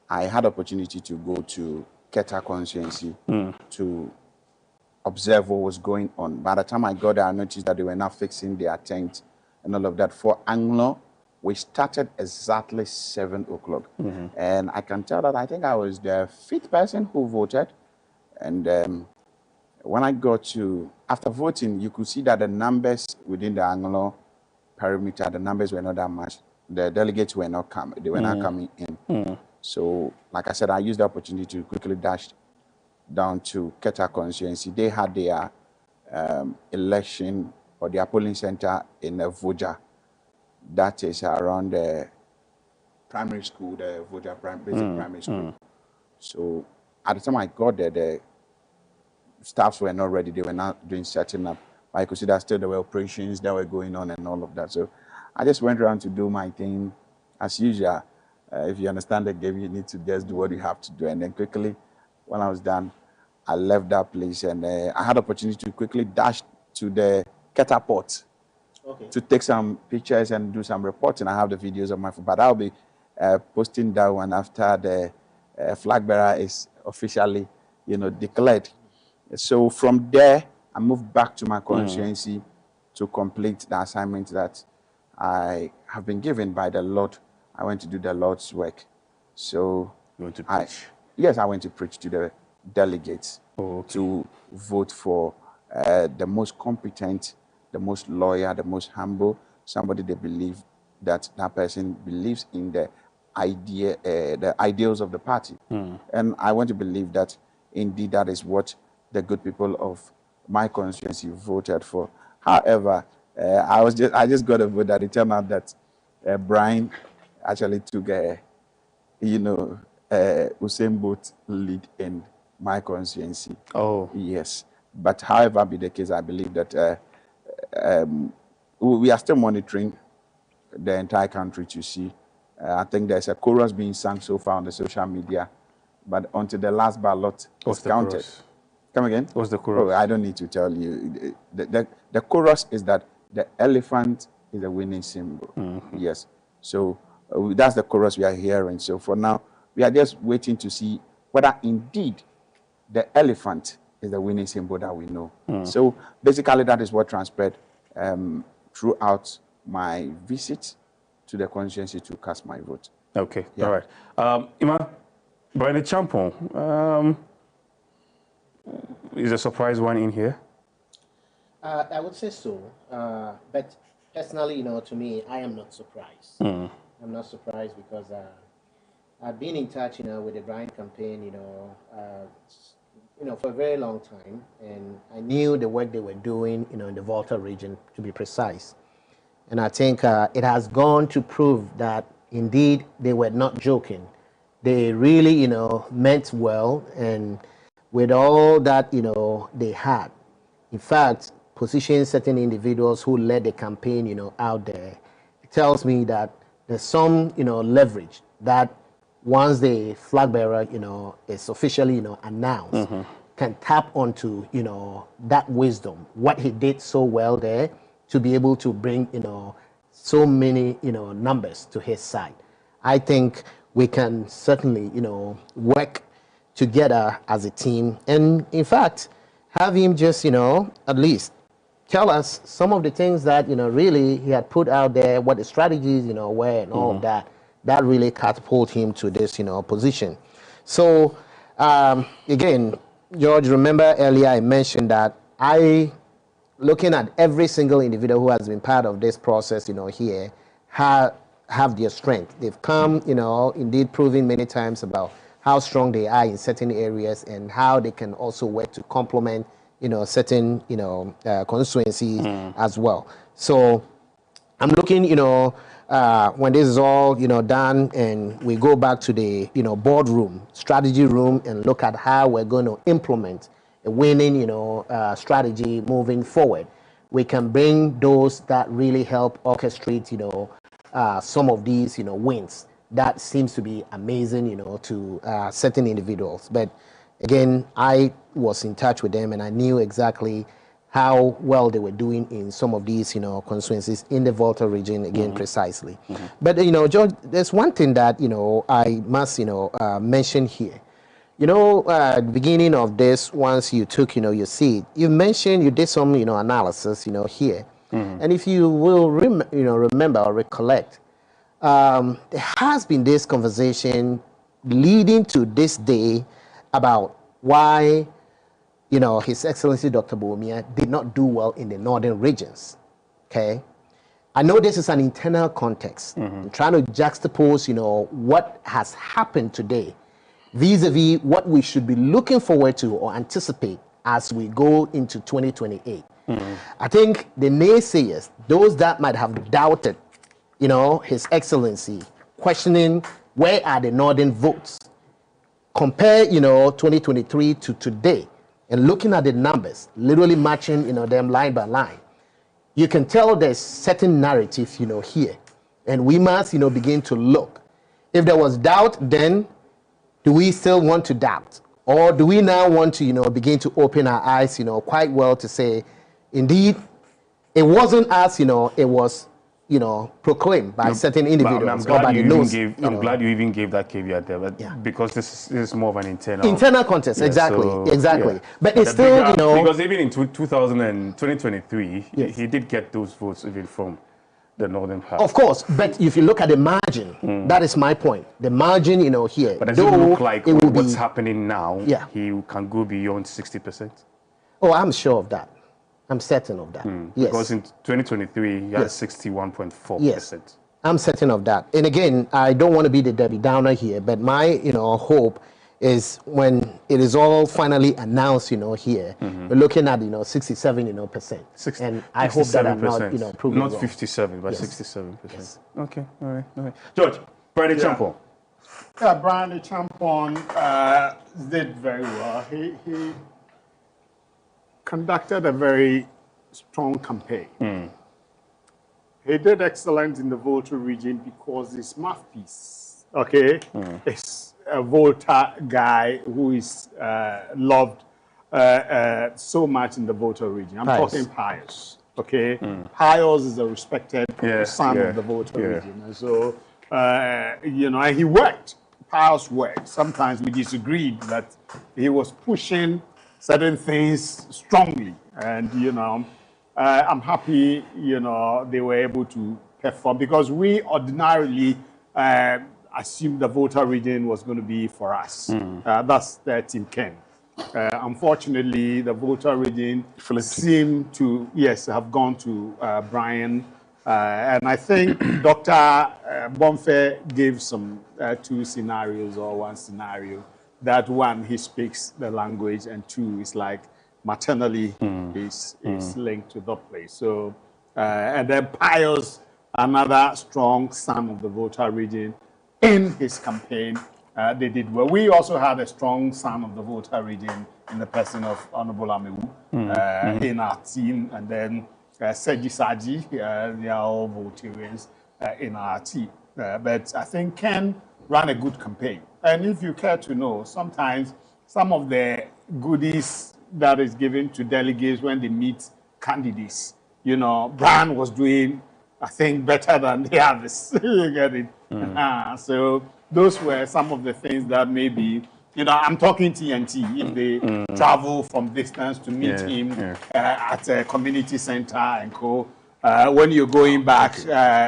I had opportunity to go to Keta constituency to observe what was going on. By the time I got there, I noticed that they were now fixing their tent and all of that. For Anglo, we started exactly 7 o'clock. And I can tell that I think I was the 5th person who voted. And when I got to, after voting, you could see that the numbers within the Anglo perimeter, the numbers were not that much. The delegates were not coming, they were not coming in. So, like I said, I used the opportunity to quickly dash down to Keta constituency. They had their election or their polling center in Voja. That is around the primary school, the Voja basic primary school. So at the time I got there, the staffs were not ready. They were not doing setting up. I could see that still there were operations that were going on and all of that. So I just went around to do my thing as usual. If you understand the game, you need to just do what you have to do. And then quickly, when I was done, I left that place and I had opportunity to quickly dash to the Keta port to take some pictures and do some reporting. I have the videos on my phone, but I'll be posting that one after the flag bearer is officially, declared. So from there, I moved back to my constituency to complete the assignment that I have been given by the Lord. I went to do the Lord's work. So you went to preach? Yes, I went to preach to the delegates to vote for the most competent, the most loyal, the most humble, somebody they believe that person believes in the idea, the ideals of the party. And I want to believe that indeed that is what the good people of my constituency voted for. However, I just got a vote that it turned out that Brian actually took Usain Bolt lead in my constituency. Oh. Yes. But however be the case, I believe that we are still monitoring the entire country to see. I think there's a chorus being sung so far on the social media, but until the last ballot is counted. Chorus? Come again? What's the chorus? Oh, I don't need to tell you. The chorus is that the elephant is a winning symbol. Yes. So that's the chorus we are hearing. So for now, we are just waiting to see whether indeed the elephant is the winning symbol that we know. So basically, that is what transpired throughout my visit to the constituency to cast my vote. Okay, Yeah. all right. Ima, Brian Champon, is a surprise one in here? I would say so. But personally, to me, I am not surprised. I'm not surprised because I've been in touch, with the Brian campaign, for a very long time, and I knew the work they were doing, in the Volta region, to be precise. And I think it has gone to prove that indeed they were not joking. They really, meant well, and with all that, they had. In fact, positioning certain individuals who led the campaign, out there, it tells me that there's some, leverage that once the flag bearer, is officially, announced, can tap onto, that wisdom, what he did so well there, to be able to bring, so many, numbers to his side. I think we can certainly, work together as a team, and in fact, have him just, at least tell us some of the things that, really he had put out there, what the strategies, were, and all of that. That really catapulted him to this, position. So, again, George, remember earlier I mentioned that looking at every single individual who has been part of this process, here, have their strength. They've come, indeed proving many times about how strong they are in certain areas and how they can also work to complement certain, constituencies as well. So I'm looking, when this is all, done and we go back to the, boardroom, strategy room and look at how we're going to implement a winning, strategy moving forward. We can bring those that really help orchestrate, some of these, wins. That seems to be amazing, to certain individuals. But again, I was in touch with them and I knew exactly how well they were doing in some of these, constituencies in the Volta region, again, precisely. But, George, there's one thing that, I must, mention here. At the beginning of this, once you took, your seat, you mentioned you did some, analysis, here. And if you will, remember or recollect, there has been this conversation leading to this day about why, His Excellency Dr. Bawumia did not do well in the northern regions. Okay, I know this is an internal context. I'm trying to juxtapose, what has happened today vis-a-vis what we should be looking forward to or anticipate as we go into 2028. I think the naysayers, those that might have doubted, His Excellency, questioning where are the northern votes, compare, 2023 to today, and looking at the numbers, literally matching, them line by line, you can tell there's certain narrative, here. And we must, begin to look. If there was doubt, then do we still want to doubt? Or do we now want to, begin to open our eyes, quite well to say, indeed, it wasn't us, it was, proclaimed by certain individuals. I'm glad you even gave that caveat there, but because this is more of an internal context. Exactly. Yeah. But it's still, because even in 2023, he did get those votes even from the northern part. Of course, but if you look at the margin, that is my point. The margin, here. But does it look like what's happening now? He can go beyond 60%. Oh, I'm sure of that. I'm certain of that. Yes. Because in 2023, you had 61.4%. Yes. I'm certain of that. And again, I don't want to be the Debbie Downer here, but my, hope is when it is all finally announced, here, we're looking at, 67, percent. And I hope that I'm not, proven not wrong. 57, but 67%. Yes. Okay. All right. George, Brian Champon. Yeah, Brian Champon did very well. He conducted a very strong campaign. He did excellent in the Volta region because his mouthpiece, is a Volta guy who is loved so much in the Volta region. I'm talking Pius, Pius is a respected son of the Volta region. And so, and he worked. Pius worked. Sometimes we disagreed that he was pushing certain things strongly, and I'm happy they were able to perform, because we ordinarily assumed the Volta region was going to be for us. That's Team Ken. Unfortunately, the Volta region seemed to have gone to Brian, and I think Dr. Bonfair gave some two scenarios or one scenario. That one, he speaks the language, and two, is like maternally is linked to the place. So, and then Pius, another strong son of the Volta region, in his campaign, they did well. We also had a strong son of the Volta region in the person of Honorable Amewu in our team, and then Seji Saji, they are all Voltarians in our team. But I think Ken ran a good campaign. And if you care to know, sometimes some of the goodies that is given to delegates when they meet candidates, Brian was doing, I think, better than the others. You get it? So those were some of the things that maybe, I'm talking TNT, if they travel from distance to meet him at a community center and co. When you're going back,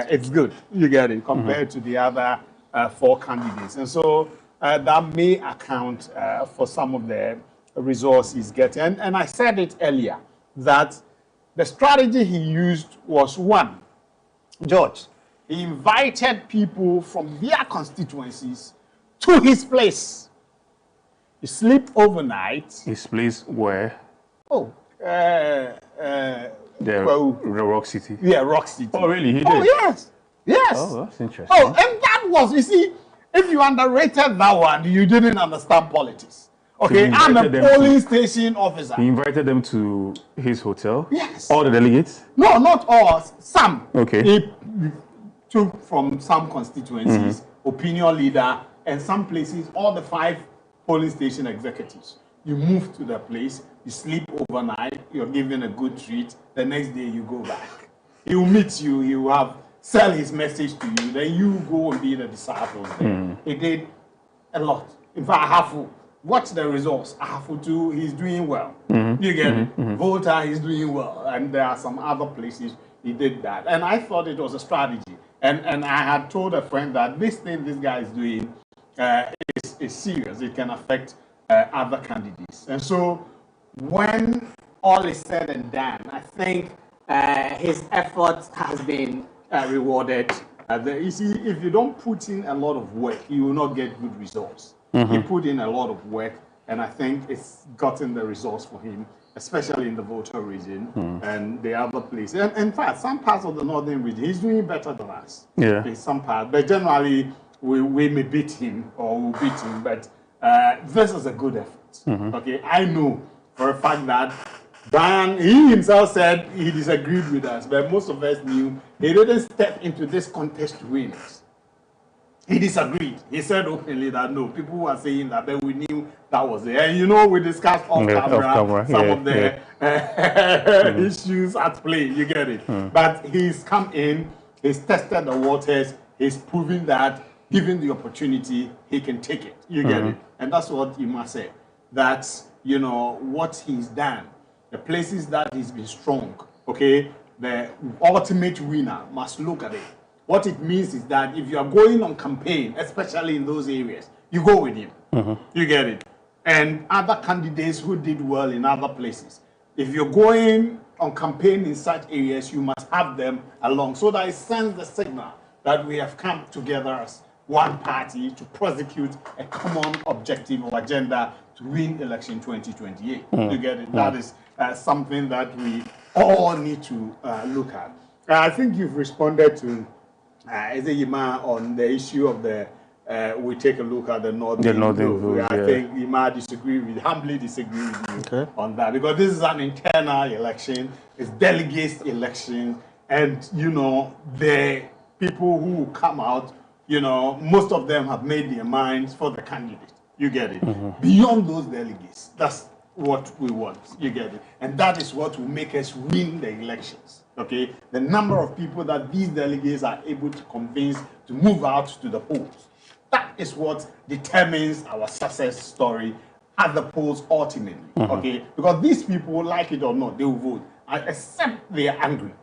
it's good. You get it, compared to the other 4 candidates. And so that may account for some of the resources he's getting. And I said it earlier, that the strategy he used was one, George, he invited people from their constituencies to his place. You sleep overnight. His place where? Oh, The Rock City. Yeah, Rock City. Oh, really? He did? Oh, yes. Yes. Oh, that's interesting. Oh, and that was, you see, if you underrated that one, you didn't understand politics. Okay, I'm a polling station officer. He invited them to his hotel? Yes. All the delegates? No, not all. Some. Okay. He took from some constituencies, opinion leader, and some places, all the 5 polling station executives. You move to the place, you sleep overnight, you're given a good treat, the next day you go back. He will meet you, he will have sell his message to you, then you go and be the disciples there. He did a lot. In fact, I have to watch the results. I have to, he's doing well. You get it? Volta, he's doing well. And there are some other places he did that. And I thought it was a strategy. And I had told a friend that this thing this guy is doing is serious. It can affect other candidates. And so when all is said and done, I think his effort has been rewarded. You see, if you don't put in a lot of work, you will not get good results. He put in a lot of work, and I think it's gotten the results for him, especially in the Volta region and the other places. And in fact, some parts of the northern region, he's doing better than us. Yeah. In some parts, but generally, we may beat him or we'll beat him, but this is a good effort. Okay, I know for a fact that Brian, he himself said he disagreed with us, but most of us knew he didn't step into this contest to win it. He disagreed. He said openly that no, people were saying that, but we knew that was it. And you know, we discussed off camera some of the issues at play. You get it? But he's come in, he's tested the waters, he's proven that given the opportunity, he can take it. You get it? And that's what you must say. That's, you know, what he's done. The places that he's been strong, okay, the ultimate winner must look at it. What it means is that if you are going on campaign, especially in those areas, you go with him. You get it? And other candidates who did well in other places, if you're going on campaign in such areas, you must have them along so that it sends the signal that we have come together as one party to prosecute a common objective or agenda to win election 2028. You get it? That is something that we all need to look at. I think you've responded to Yima on the issue of the we take a look at the northern vote. I think Yima humbly disagree with you on that, because this is an internal election, it's delegates election, and you know the people who come out, you know, most of them have made their minds for the candidate. You get it? Beyond those delegates, that's what we want. You get it? And that is what will make us win the elections. Okay? The number of people that these delegates are able to convince to move out to the polls. That is what determines our success story at the polls ultimately. Okay? Because these people, like it or not, they will vote. Except they are angry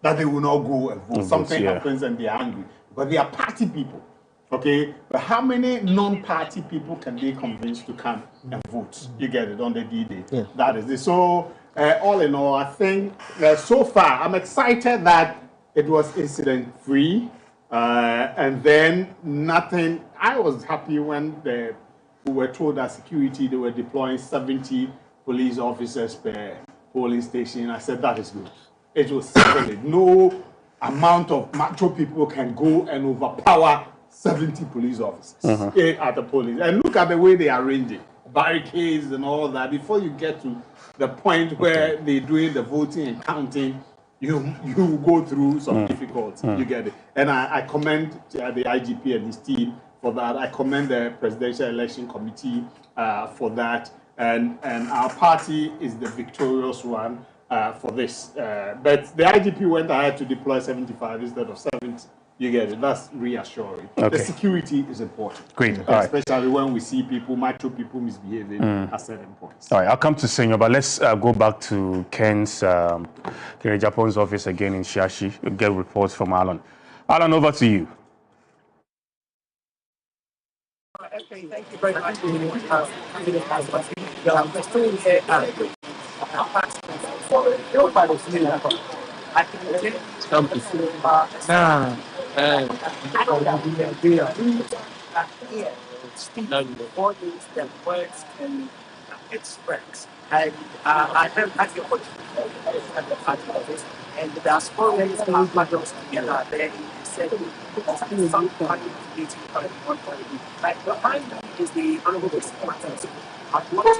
that they will not go and vote. Something happens and they are angry. But they are party people. Okay, but how many non-party people can they convince to come and vote? You get it on the D-Day. Yeah. That is it. So, all in all, I think so far I'm excited that it was incident-free, and then nothing. I was happy when we were told that security they were deploying 70 police officers per polling station. I said that is good. It was settled. No amount of macho people can go and overpower 70 police officers at the police. And look at the way they are arranging barricades and all that. Before you get to the point where they're doing the voting and counting, you go through some difficulty. You get it. And I commend the IGP and his team for that. I commend the Presidential Election Committee for that. And our party is the victorious one for this. But the IGP went ahead to deploy 75 instead of 70. You get it. That's reassuring. Okay. The security is important. Great. Especially when we see macho people misbehaving at certain points. All right, I'll come to Senor, but let's go back to Ken's, Ken Japon's office again in Shashi. We'll get reports from Alan. Alan, over to you. Okay, thank you very much for express And I have had the opportunity at the party office, and there are small ways partners together there in the setting of some kind of meeting and one point. Like behind me is the honorable district matters. I've watched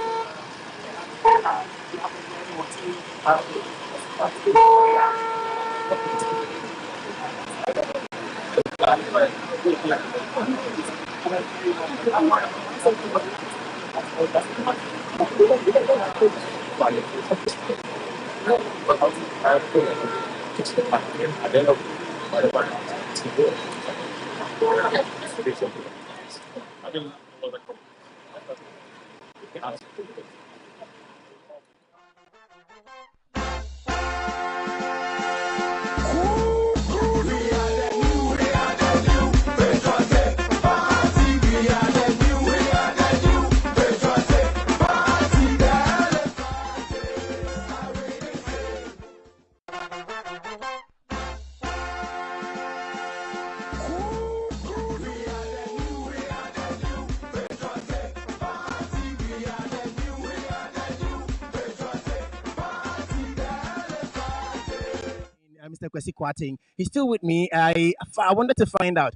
Mr. Kwesi Kwarteng. He's still with me. I wanted to find out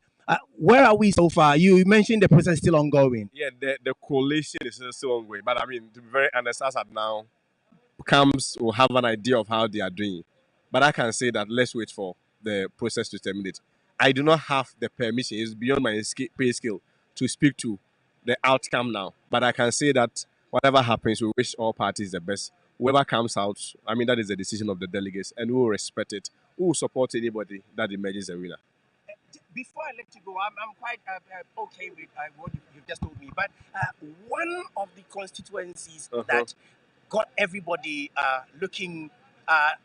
where are we so far? You mentioned the process is still ongoing. Yeah, the coalition is still ongoing. But I mean, to be very honest, as at now, camps will have an idea of how they are doing. But I can say that let's wait for the process to terminate. I do not have the permission. It's beyond my pay scale to speak to the outcome now. But I can say that whatever happens, we wish all parties the best. Whoever comes out, I mean, that is the decision of the delegates, and we will respect it. We will support anybody that emerges a winner. Before I let you go, I'm quite okay with what you've just told me. But one of the constituencies that got everybody looking at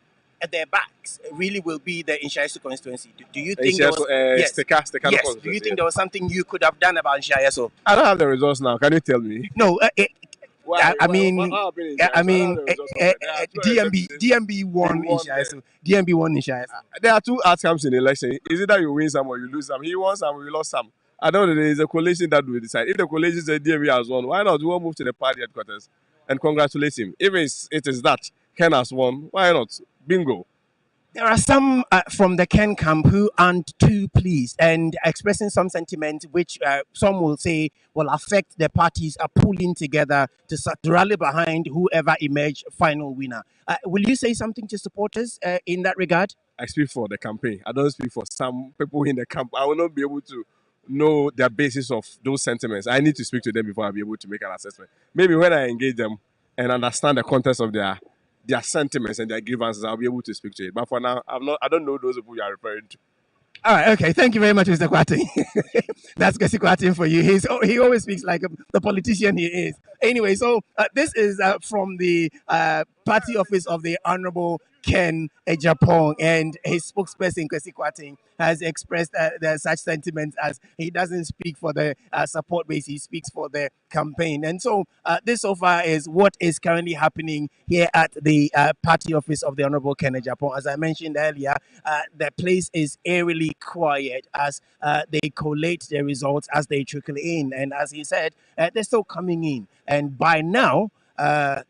their backs really will be the Inshaeso constituency. Do you think there was, yes. Do you think there was something you could have done about Inshaeso? I don't have the results now. Can you tell me? No. DMB won Inshaeso. DMB won Inshaeso. There are two outcomes in the election. Is it that you win some or you lose some? He won some, we lost some. I don't know. There is a coalition that will decide. If the coalition says DMB has won, why not? We will move to the party headquarters and congratulate him. If it is that Ken has won, why not? Bingo. There are some from the Ken camp who aren't too pleased and expressing some sentiment which some will say will affect the parties are pulling together to rally behind whoever emerge final winner. Will you say something to supporters in that regard? I speak for the campaign. I don't speak for some people in the camp. I will not be able to know their basis of those sentiments. I need to speak to them before I'll be able to make an assessment. Maybe when I engage them and understand the context of their sentiments and their grievances, I'll be able to speak to it. But for now, I don't know those people you are referring to. All right, okay. Thank you very much, Mr. Kwarteng. That's Kwesi Kwarteng for you. He always speaks like the politician he is. Anyway, so this is from the party office of the Honorable Ken Ejapong, and his spokesperson, Kwesi Kwarteng, has expressed such sentiments as he doesn't speak for the support base, he speaks for the campaign. And so this so far is what is currently happening here at the party office of the Honorable Ken Ejapong. As I mentioned earlier, the place is eerily quiet as they collate the results as they trickle in. And as he said, they're still coming in. And by now,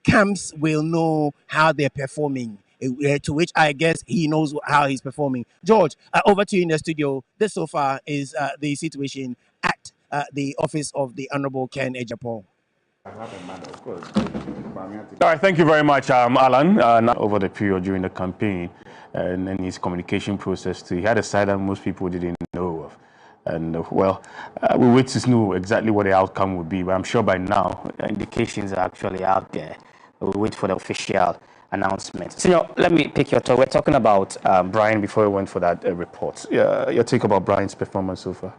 camps will know how they're performing. To which I guess he knows how he's performing. George, over to you in the studio. This so far is the situation at the office of the Honorable Ken Ejapong. All right, thank you very much, Alan. Not over the period during the campaign and then his communication process too. He had a side that most people didn't know of. And we wait to know exactly what the outcome would be, but I'm sure by now indications are actually out there. We'll wait for the official announcement. So, let me pick your talk. We're talking about Brian before we went for that report. Your take about Brian's performance so far.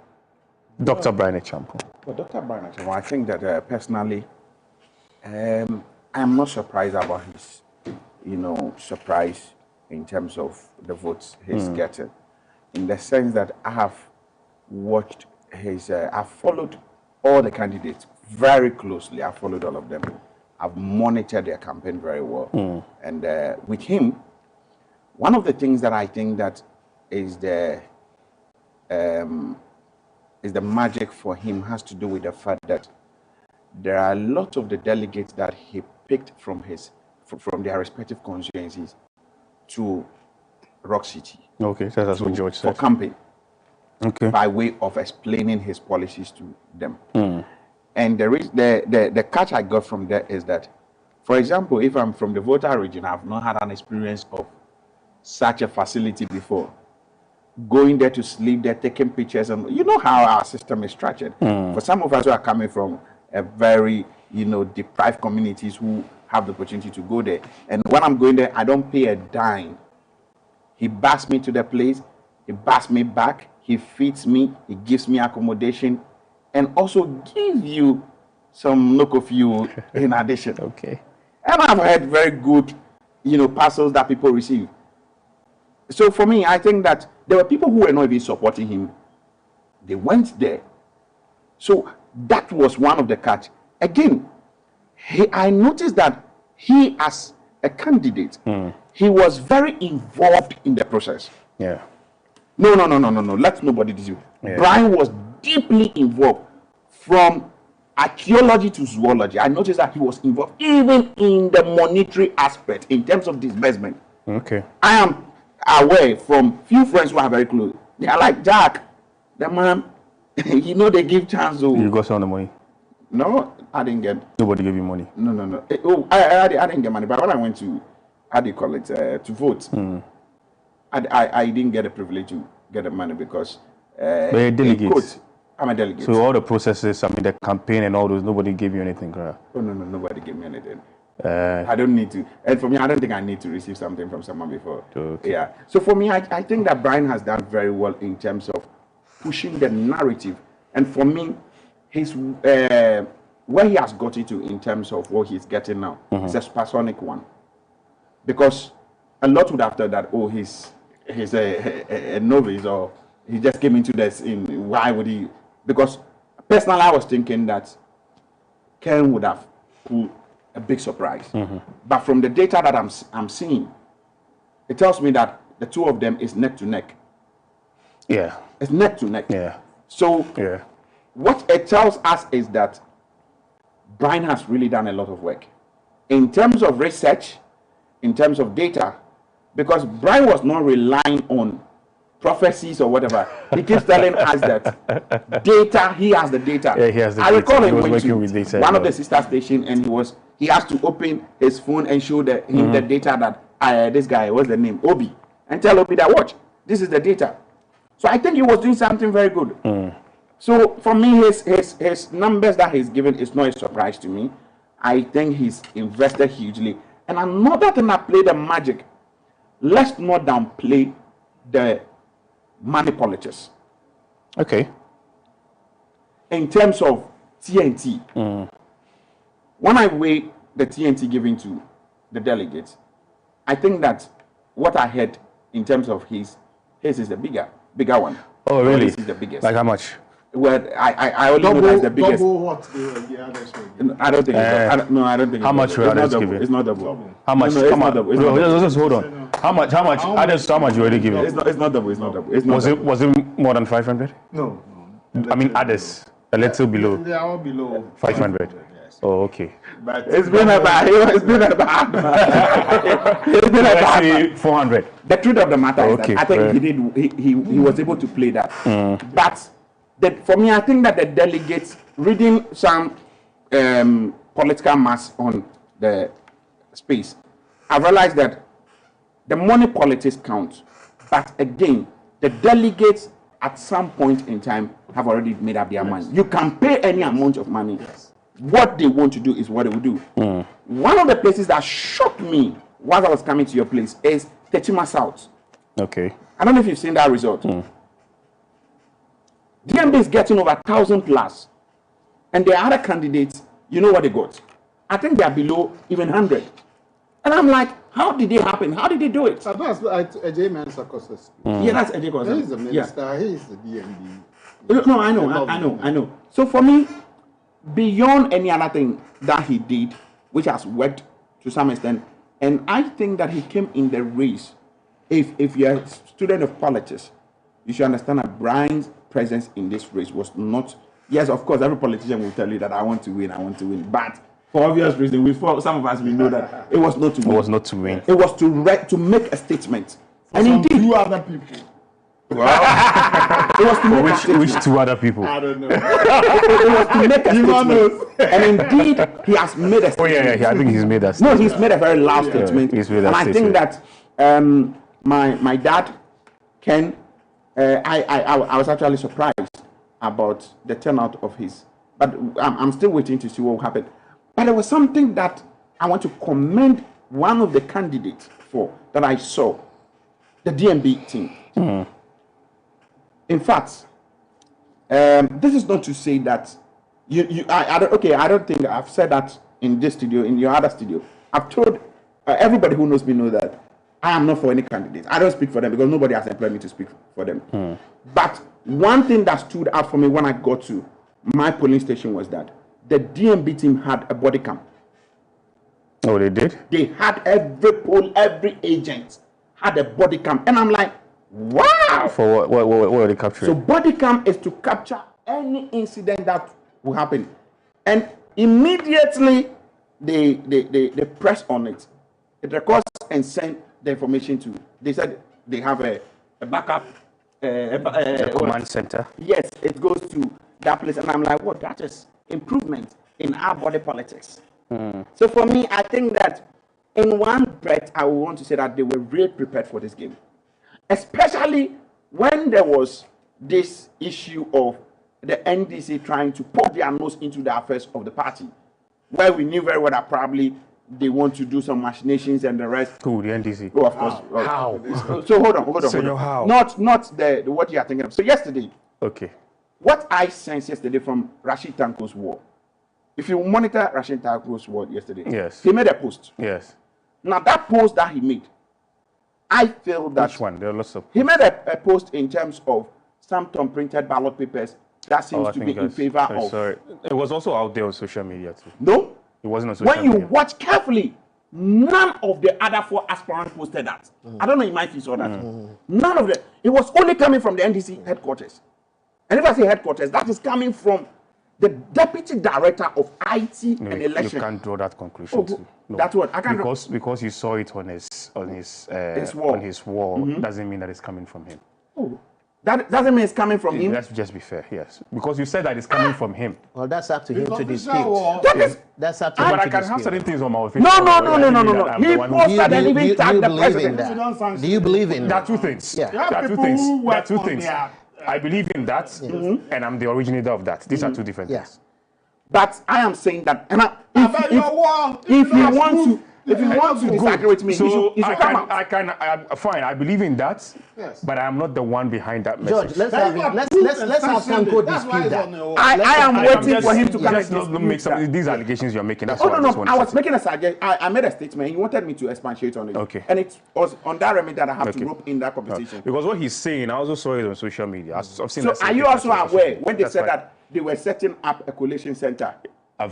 Dr. Brian Echampo. Well, Dr. Brian Echampo, I think that personally, I'm not surprised about his, surprise in terms of the votes he's getting. In the sense that I have watched I've followed all the candidates very closely. I've followed all of them. I've monitored their campaign very well. And with him, one of the things that I think that is the magic for him has to do with the fact that there are a lot of the delegates that he picked from their respective constituencies to Rock City. Okay, that's what George said. For campaign. Okay. By way of explaining his policies to them. And there is the catch I got from there is that, for example, if I'm from the Volta region, I've not had an experience of such a facility before. Going there to sleep there, taking pictures, and you know how our system is structured. For some of us who are coming from a very, deprived communities who have the opportunity to go there, and when I'm going there, I don't pay a dime. He backs me to the place, he backs me back, he feeds me, he gives me accommodation, and also gives you some look of you in addition. Okay. And I've had very good, parcels that people receive. So for me, I think that there were people who were not even supporting him. They went there. So that was one of the catch. Again, I noticed that he, as a candidate, he was very involved in the process. Yeah. No. Let nobody deceive. Yeah. Brian was deeply involved from archaeology to zoology. I noticed that he was involved even in the monetary aspect in terms of disbursement. Okay. I am aware from few friends who are very close. They are like, Jack, the man, they give chance. You got some of the money? No, I didn't get. Nobody gave you money? No. I didn't get money, but when I went to, to vote, I didn't get the privilege to get the money because. But you're a delegate. I'm a delegate. So all the processes, the campaign and all those, nobody gave you anything, correct? Oh, no, nobody gave me anything. I don't need to. And for me, I don't think I need to receive something from someone before. Okay. Yeah. So for me, I think that Brian has done very well in terms of pushing the narrative. And for me, his where he has got into in terms of what he's getting now is a supersonic one. Because a lot would have thought that, he's a novice or he just came into this. Why would he? Because personally, I was thinking that Ken would have pulled a big surprise. But from the data that I'm seeing, it tells me that the two of them is neck to neck. Yeah. It's neck to neck. Yeah. So what it tells us is that Brian has really done a lot of work in terms of research, in terms of data, because Brian was not relying on prophecies or whatever. He keeps telling us that data, he has the data. Yeah, he has the I data. recall He him was going working to with data one of the sister stations and he has to open his phone and show him the data that this guy, what's the name? Obi. And tell Obi that, watch, this is the data. So I think he was doing something very good. So for me, his numbers that he's given is not a surprise to me. I think he's invested hugely. And another thing that played the magic, let's not downplay the money politics. Okay. In terms of TNT, when I weigh the TNT given to the delegates, I think that what I heard in terms of his is the bigger one. Oh, really? His is the biggest. Like how much? Well, I only know that's the biggest. Double what the others were. I don't think. I don't think. How much were others giving? It's not double. How much? No, it's not double. It's not double. Just hold on. How much? Others, how much you already giving? It's not double. It's not double. It's not Was it more than 500? No. I mean others, a little below. They are all below 500. Yes. Oh, okay. But it's been about. It's been about. It's been about. Let's say 400. The truth of the matter is Okay, that I think he was able to play that. But for me, I think that the delegates reading some political mass on the space, I realized that the money politics counts. But again, the delegates at some point in time have already made up their mind. You can pay any amount of money. What they want to do is what they will do. One of the places that shocked me while I was coming to your place is Techima South. Okay. I don't know if you've seen that result. DMB is getting over 1,000 plus. And the other candidates, you know what they got? I think they are below even 100. And I'm like, how did it happen? How did they do it? That's AJ Mensah. Yeah, that's AJ Mensah. He is the minister. He is the DMB. No, I know. So for me, beyond any other thing that he did, which has worked to some extent, and I think that he came in the race. If you're a student of politics, you should understand that Brian's presence in this race was not. Yes, of course, every politician will tell you that I want to win, but For obvious reasons, some of us we know that it was not to win. It was not to win. It was to make a statement. For and indeed, 2 other people. Wow. It was to make which 2 other people? I don't know. It was to make a statement. And indeed, he has made a statement. Oh yeah, I think he's made a statement. No, he's made a very loud statement. He's made and I think that my dad, Ken, I was actually surprised about the turnout of his. But I'm still waiting to see what will happen. But there was something that I want to commend one of the candidates for that I saw, the DMB team. Mm. In fact, this is not to say that I don't think I've said that in this studio, in your other studio. I've told everybody who knows me know that I am not for any candidate. I don't speak for them because nobody has employed me to speak for them. Mm. But one thing that stood out for me when I got to my polling station was that the DMB team had a body cam. Oh, they did? They had every agent had a body cam. And I'm like, wow! For what were they capturing? So body cam is to capture any incident that will happen. And immediately they press on it. It records and send the information to. They said they have a backup. A command center. Yes, it goes to that place. And I'm like, what? That is improvement in our body politics. Mm. So for me, I think that in one breath, I would want to say that they were really prepared for this game. Especially when there was this issue of the NDC trying to poke their nose into the affairs of the party, where we knew very well that probably they want to do some machinations and the rest. Who, the NDC? Oh, of course. How? So hold on. So how? Not the what you are thinking of. So yesterday, okay, what I sensed yesterday from Rashid Tanko's war, if you monitor Rashid Tanko's war yesterday, yes, he made a post. Yes. Now that post that he made, I feel that which one? There are lots of. He made a post in terms of some printed ballot papers that seems to be in favor of. Sorry, it was also out there on social media too. No, it wasn't on social media. media. When you watch carefully, none of the other 4 aspirants posted that. I don't know if Mike saw that. None of them. It was only coming from the NDC headquarters. And if I say headquarters, that is coming from the deputy director of IT and election. You can't draw that conclusion. No. That's what I can't. Because you saw it on his wall. Doesn't mean that it's coming from him. Oh. That doesn't mean it's coming from him. Let's just be fair, yes. Because you said that it's coming from him. Well, that's up to him to dispute. That's up to him to dispute. But I can have certain things on my office. No. He posted and even tagged the president. Do you believe in that? There are 2 things. Yeah. There are 2 things. I believe in that, and I'm the originator of that. These are 2 different things. But I am saying that, and if you want to disagree with me, so fine. I believe in that, but I am not the one behind that message. George, let's have Tanko dispute that. I am waiting for him to come and make some these allegations you're making. That's I was making a suggestion. I made a statement. He wanted me to expatiate on it. Okay. And it was on that remit that I have to rope in that conversation. Because what he's saying, I also saw it on social media. I've seen so are you also aware when they said that they were setting up a collation center?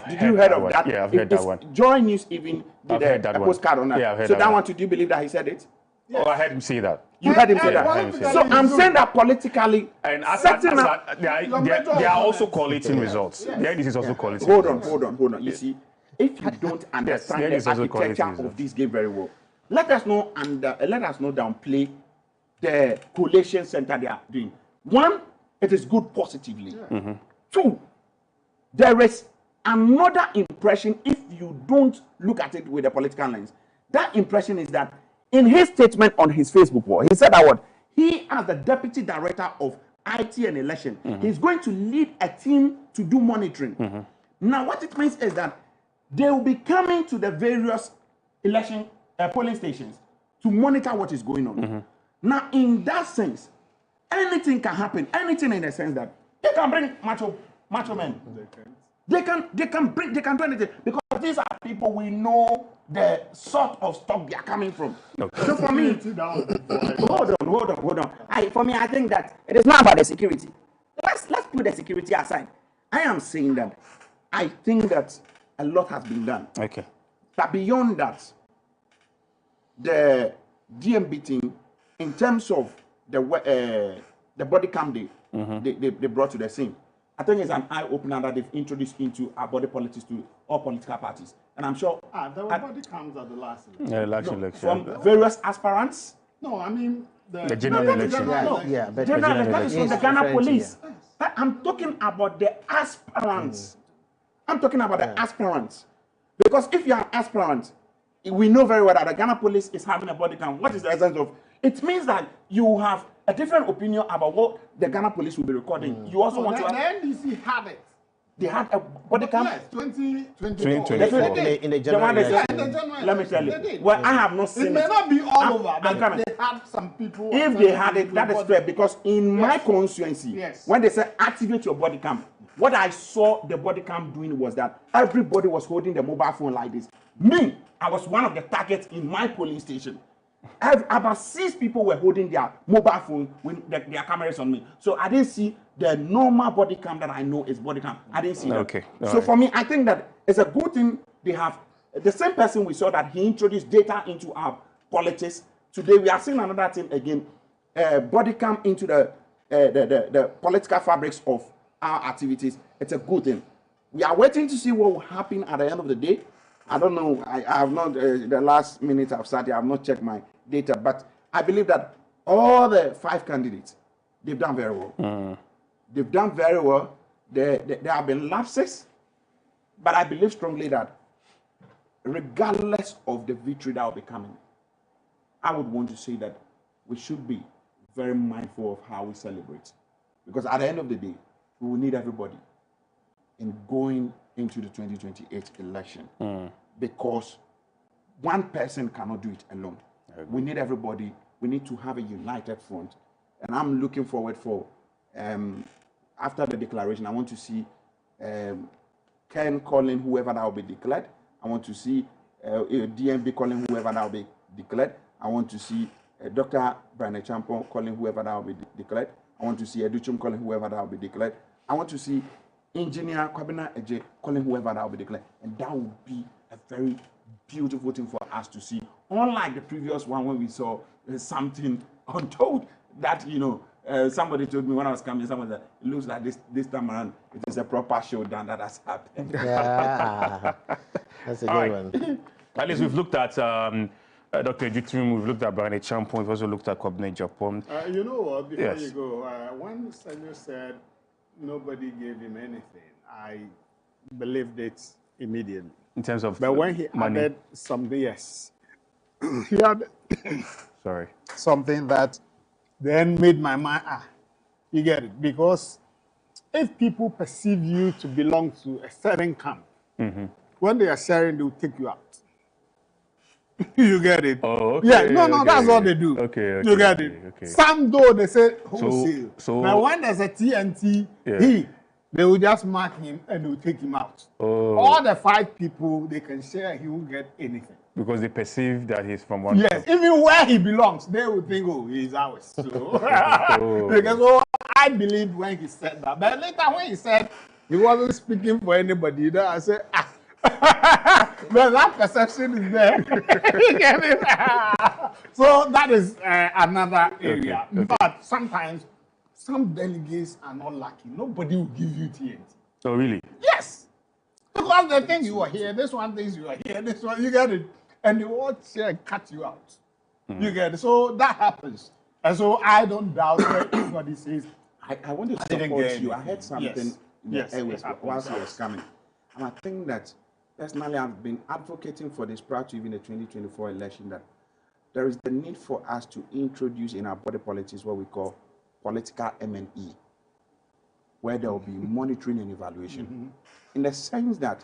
Did you heard of that? Yeah, I've heard that one. Joy News even did a postcard on that. Yeah, I've heard so that one, do you believe that he said it? Yes. Oh, I heard him say that. You heard him say that. So I'm saying that politically, and setting up. They are also collating results. The NDC is also collating. Hold on. You see, if you don't understand the architecture of this game very well, let us not downplay the collation center they are doing. 1, it is good positively. 2, there is another impression if you don't look at it with a political lens. That impression is that in his statement on his Facebook wall, he said that he, as the deputy director of IT and election, he's going to lead a team to do monitoring. Now, what it means is that they will be coming to the various election polling stations to monitor what is going on. Now, in that sense, anything can happen. Anything in the sense that they can bring macho men. They can do anything because these are people we know the sort of stock they are coming from. Okay. So for me, hold on. For me, I think that it is not about the security. Let's put the security aside. I am saying that I think that a lot has been done. Okay. But beyond that, the DMB team, in terms of the body cam they brought to the scene, I think it's an eye-opener that they've introduced into our body politics to all political parties. And I'm sure... there were body cams at the last election. Yeah, election. From various aspirants. No, I mean... The general election. General election is from the Ghana police. I'm talking about the aspirants. I'm talking about the aspirants. Because if you're an aspirant, we know very well that the Ghana police is having a body cam. What is the essence of? It means that you have a different opinion about what the Ghana police will be recording. You also want to... The NDC had it. They had a body cam? Yes, 2024. In the general election. Let me tell you. Well, I have not seen it. It may not be all over, but they had some people... If they had it, that is fair. Because in my constituency, when they said activate your body cam, what I saw the body cam doing was that everybody was holding the mobile phone like this. Me, I was one of the targets in my polling station. About 6 people were holding their mobile phone with their cameras on me. So I didn't see the normal body cam that I know is body cam. I didn't see that. Okay. So for me, I think that it's a good thing they have. The same person we saw that he introduced data into our politics. Today we are seeing another thing again. Body cam into the political fabrics of our activities. It's a good thing. We are waiting to see what will happen at the end of the day. I don't know. I have not, the last minute I've started, I have not checked my data, but I believe that all the 5 candidates, they've done very well. They've done very well. There have been lapses, but I believe strongly that regardless of the victory that will be coming, I would want to say that we should be very mindful of how we celebrate. Because at the end of the day, we will need everybody in going into the 2028 election. Because one person cannot do it alone. We need everybody. We need to have a united front. And I'm looking forward for, after the declaration, I want to see Ken calling whoever that will be declared. I want to see DMB calling whoever that will be declared. I want to see Dr. Brian Champon calling whoever that will be declared. I want to see Educhum calling whoever that will be declared. I want to see Engineer Kwabena Eje calling whoever that will be declared. And that would be a very beautiful thing for us to see. Unlike the previous one when we saw something untold that, you know, somebody told me when I was coming, someone said, it looks like this time around, it is a proper showdown that has happened. Yeah, that's a good one. At least we've looked at Dr. Jutrim, we've looked at Brian Champon, we've also looked at Kwabena Japan. You know what, before you go, when Sergio said nobody gave him anything, I believed it immediately. In terms of but when he money. added something, he added something that then made my mind, you get it? Because if people perceive you to belong to a certain camp, when they are sharing, they will take you out. You get it? Oh, okay. Yeah, no, that's what they do. Okay, you get it? Okay. Some though they say wholesale. So now when there's a TNT, they will just mark him and they will take him out. Oh. All the 5 people they can share, he won't get anything. Because they perceive that he's from one. Yes, even where he belongs, they will think, oh, he's ours. So, because I believed when he said that. But later when he said he wasn't speaking for anybody, you know, I said, but that perception is there. You get it? So that is another area. Okay. But sometimes some delegates are not lucky. Nobody will give you TNT. Oh, really? Yes. Because they think you are here, this one thinks you are here, this one, you get it. And they all share and cut you out. You get it? So that happens. And so I don't doubt that anybody says, I want to support you. I heard something whilst I was coming. And I think that personally I've been advocating for this prior to even the 2024 election, that there is the need for us to introduce in our body politics what we call political M&E, where there will be monitoring and evaluation. In the sense that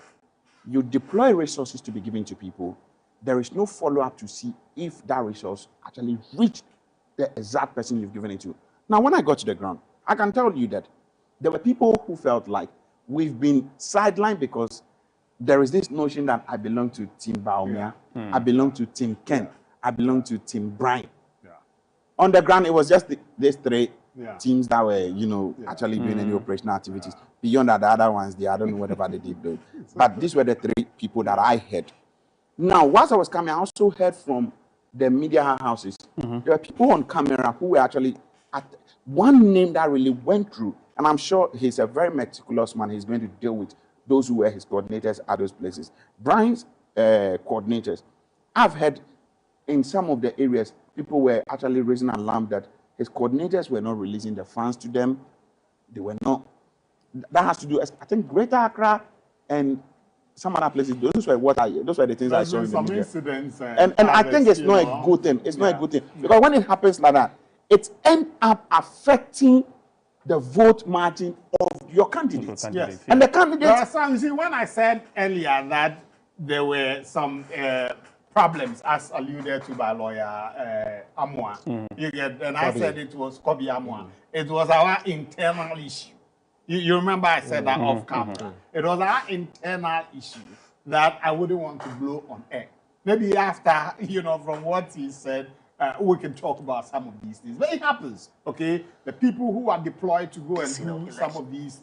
you deploy resources to be given to people, there is no follow-up to see if that resource actually reached the exact person you've given it to. Now, when I got to the ground, I can tell you that there were people who felt like we've been sidelined because there is this notion that I belong to Team Baumia, I belong to Team Ken, I belong to Team Brian. On the ground, it was just these 3 teams that were, you know, actually doing any operational activities. Beyond that, the other ones, I don't know whatever they did though. But these were the 3 people that I heard. Now, whilst I was coming, I also heard from the media houses. There were people on camera who were actually, one name that really went through And I'm sure he's a very meticulous man. He's going to deal with those who were his coordinators at those places. Brian's coordinators, I've heard in some of the areas, people were actually raising alarm that his coordinators were not releasing the funds to them. They were not. That has to do, I think, Greater Accra and some other places. Those were the things I saw in the media. Incidents And I think it's not a good thing. It's not a good thing. Because when it happens like that, it ends up affecting the vote margin of your candidates. Yes. And the candidates... There are some, you see, when I said earlier that there were some problems, as alluded to by lawyer Amwa, you get, and I said it was Kobe Amwa. It was our internal issue. You remember I said that off camera. It was our internal issue that I wouldn't want to blow on air. Maybe after, from what he said, we can talk about some of these things. But it happens, okay? The people who are deployed to go and do some of these,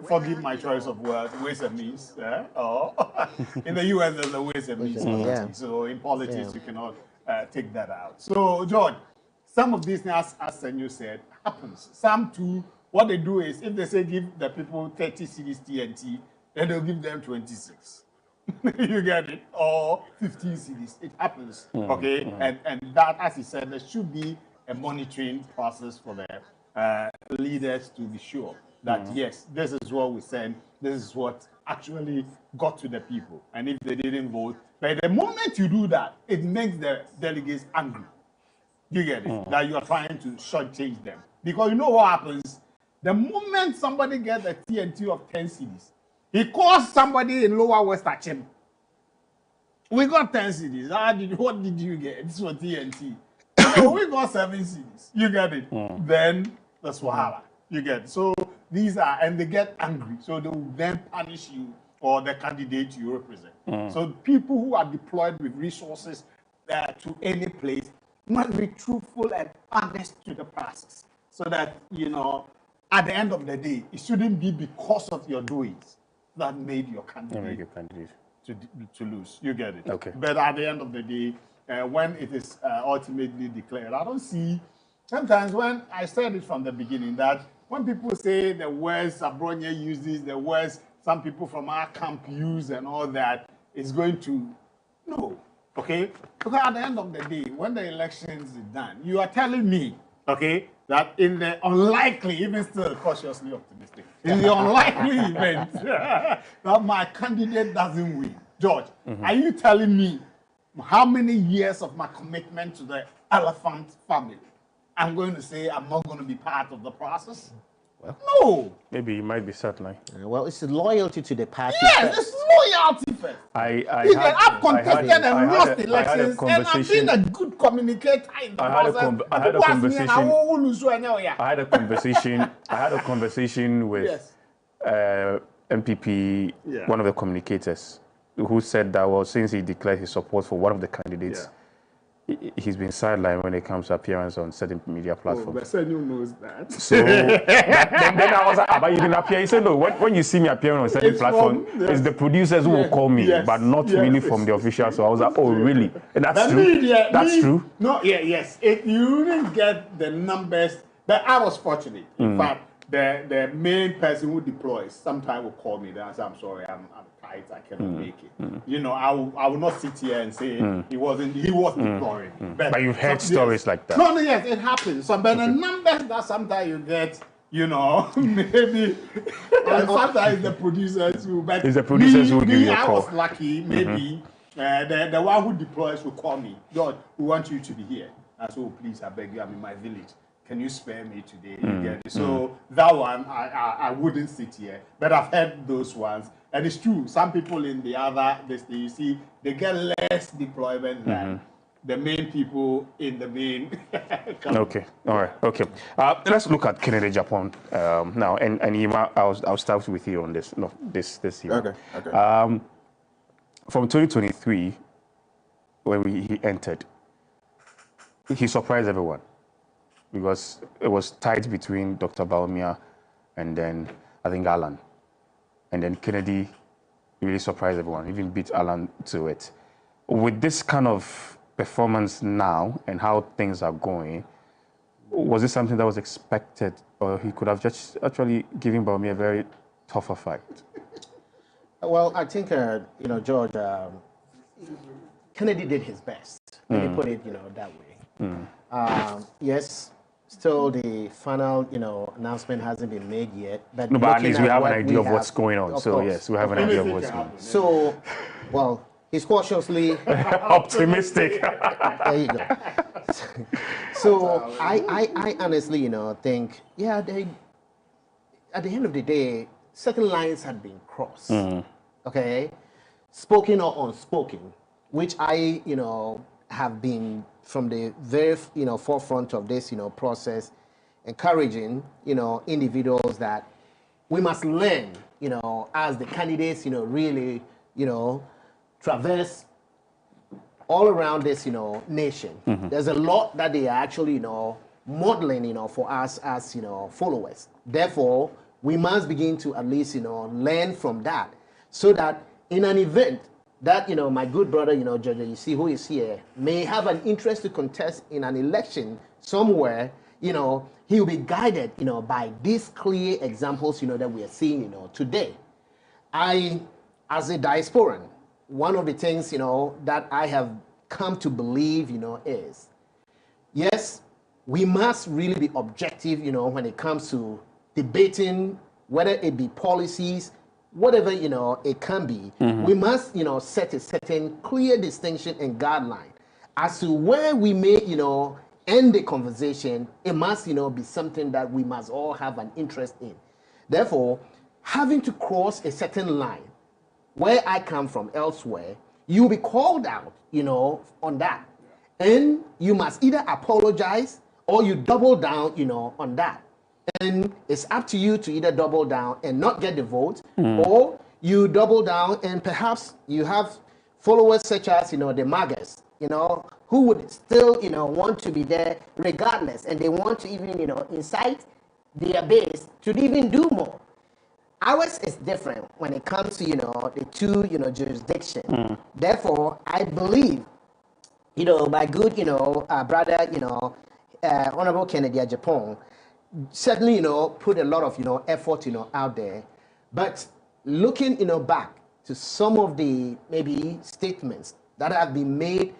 forgive my choice of words, ways and means. In the US, there's a ways and means policy. So in politics, you cannot take that out. So, George, some of these things, as Senyo said, happens. Some too, what they do is, if they say give the people 30 cedis TNT, then they'll give them 26. You get it? Or 15 cedis. It happens, okay? And that, as he said, there should be a monitoring process for the leaders to be sure that, yes, this is what we send, this is what actually got to the people. And if they didn't vote, but the moment you do that, it makes the delegates angry. You get it? That you are trying to shortchange them. Because you know what happens? The moment somebody gets a TNT of 10 cedis, he calls somebody in Lower West Achim. We got 10 cedis. What did you get? This was TNT. So we got 7 cedis. You get it? Then that's Wahala. You get it? So these are, and they get angry. So they will then punish you or the candidate you represent. So people who are deployed with resources to any place must be truthful and honest to the process. So that, at the end of the day, it shouldn't be because of your doings that made your candidate to lose. You get it? Okay. But at the end of the day, when it is ultimately declared, I don't see, sometimes when I said it from the beginning, that when people say the words Abronya uses, the words some people from our camp use and all that, is going to, no, okay? Because at the end of the day, when the elections is done, you are telling me, okay, that in the unlikely, even still cautiously optimistic, in the unlikely event that my candidate doesn't win, George, are you telling me how many years of my commitment to the elephant family I'm going to say I'm not going to be part of the process? Well, no. Maybe you might be certain. Well, it's the loyalty to the party. Yes, it's loyalty first. I've contested and lost elections, and I've been a good communicator in the process. I had a conversation with NPP, one of the communicators, who said that, well, since he declared his support for one of the candidates, he's been sidelined when it comes to appearance on certain media platforms. But Senyo knows that. So then I was like, but you didn't appear. He said, no, when you see me appearing on certain platforms, it's the producers who will call me, but not really from the official. So I was like, oh, really? And that's true? That's true? No, yes. You didn't get the numbers, but I was fortunate. In fact, the main person who deploys sometimes will call me. Then I say, I'm sorry, I'm tight, I cannot make it. I will not sit here and say he was deploying. But you've heard stories like that. No, yes, it happens. So, but the numbers that sometimes you get, maybe sometimes the producers who. But it's the producers who give you a call. I was lucky, maybe the one who deploys will call me. George, we want you to be here. I said, oh, please, I beg you, I'm in my village. Can you spare me today? You get it? So that one, I wouldn't sit here. But I've heard those ones. And it's true. Some people in the other, you see, they get less deployment than the main people in the main. Okay. All right. Okay. Let's look at Kennedy Japan now. And Ima, I'll start with you on this. No, this year. Okay. From 2023, when he entered, he surprised everyone, because it was tight between Dr. Baumia and then I think Alan. And then Kennedy really surprised everyone, even beat Alan to it. With this kind of performance now and how things are going, Was it something that was expected, or he could have just actually given Bawumia a very tougher fight? Well, I think, George, Kennedy did his best. Let me put it, that way. Yes, still the final, announcement hasn't been made yet. But, no, but at least we have an idea of what's going on. So, course, yes, we have an idea of what's going on. So, well, he's cautiously optimistic. There you go. So, I honestly, think, yeah, at the end of the day, certain lines had been crossed. Okay? Spoken or unspoken, which I, have been from the very, forefront of this, process, encouraging, individuals that we must learn, as the candidates, really, traverse all around this, nation. There's a lot that they are actually, modeling, for us as, followers. Therefore, we must begin to at least, learn from that, so that in an event that, my good brother, George, you see who is here, may have an interest to contest in an election somewhere, he will be guided, by these clear examples, that we are seeing, today. As a diasporan, one of the things, that I have come to believe, is, yes, we must really be objective, when it comes to debating, whether it be policies, whatever, it can be. We must, set a certain clear distinction and guideline as to where we may, end the conversation. It must, be something that we must all have an interest in. Therefore, having to cross a certain line, where I come from elsewhere, you'll be called out, on that. And you must either apologize or you double down, on that. And it's up to you to either double down and not get the vote, or you double down and perhaps you have followers such as, the MAGAs, who would still, want to be there regardless. And they want to even, incite their base to even do more. Ours is different when it comes to, the two, jurisdiction. Therefore, I believe, my good, brother, Honorable Kennedy Japan, certainly, put a lot of, effort, out there. But looking, back to some of the maybe statements that have been made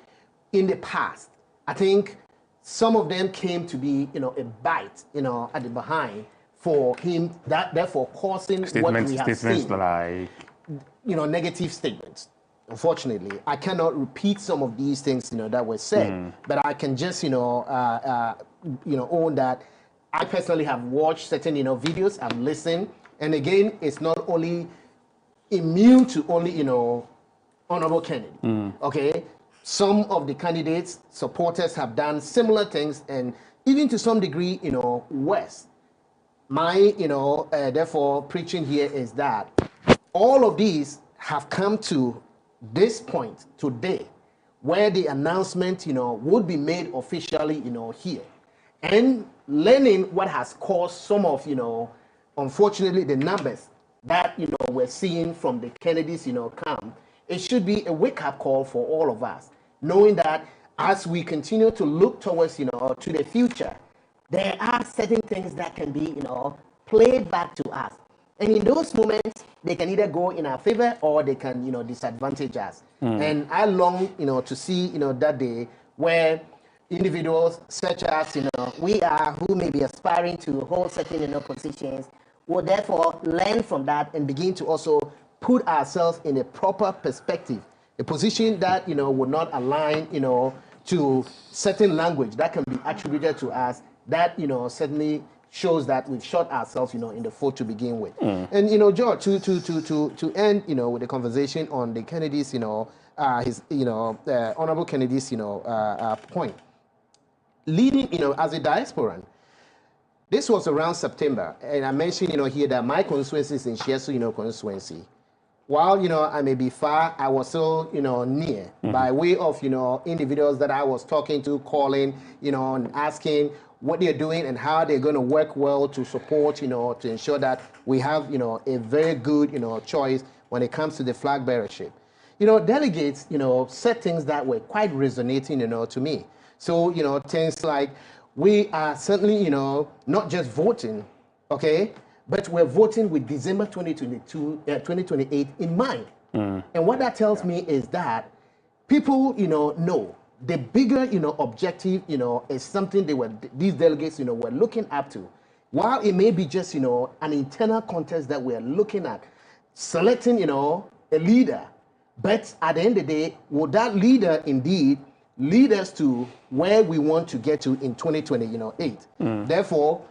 in the past, I think some of them came to be, a bite, at the behind for him, that therefore causing what we have seen. Like, negative statements. Unfortunately, I cannot repeat some of these things, that were said, but I can just, own that. I personally have watched certain, videos, I've listened, and again, it's not only immune to only, Honorable Kennedy, okay? Some of the candidates, supporters have done similar things, and even to some degree, worse. My, therefore, preaching here is that all of these have come to this point today, where the announcement, would be made officially, here. And learning what has caused some of, unfortunately, the numbers that, we're seeing from the Kennedys, come, it should be a wake-up call for all of us, knowing that as we continue to look towards, to the future, there are certain things that can be, played back to us. And in those moments, they can either go in our favor or they can, disadvantage us. And I long, to see, that day where individuals such as, we are, who may be aspiring to hold certain, positions, will therefore learn from that and begin to also put ourselves in a proper perspective, a position that, would not align, to certain language that can be attributed to us, that, certainly shows that we've shot ourselves, in the foot to begin with. And, George, to end, with the conversation on the Kennedys, his, Honorable Kennedy's, point. Leading, as a diasporan, this was around September, and I mentioned, here that my constituency is in Shiesu, constituency. While, I may be far, I was still, near, by way of, individuals that I was talking to, calling, and asking what they're doing and how they're going to work well to support, to ensure that we have, a very good, choice when it comes to the flag bearership. Delegates, said things that were quite resonating, to me. So, things like, we are certainly, not just voting, okay, but we're voting with December 2028 in mind. And what that tells me is that people, know the bigger, objective, is something these delegates, were looking up to. While it may be just, an internal contest that we're looking at, selecting, a leader, but at the end of the day, would that leader indeed lead us to where we want to get to in 2028? Therefore,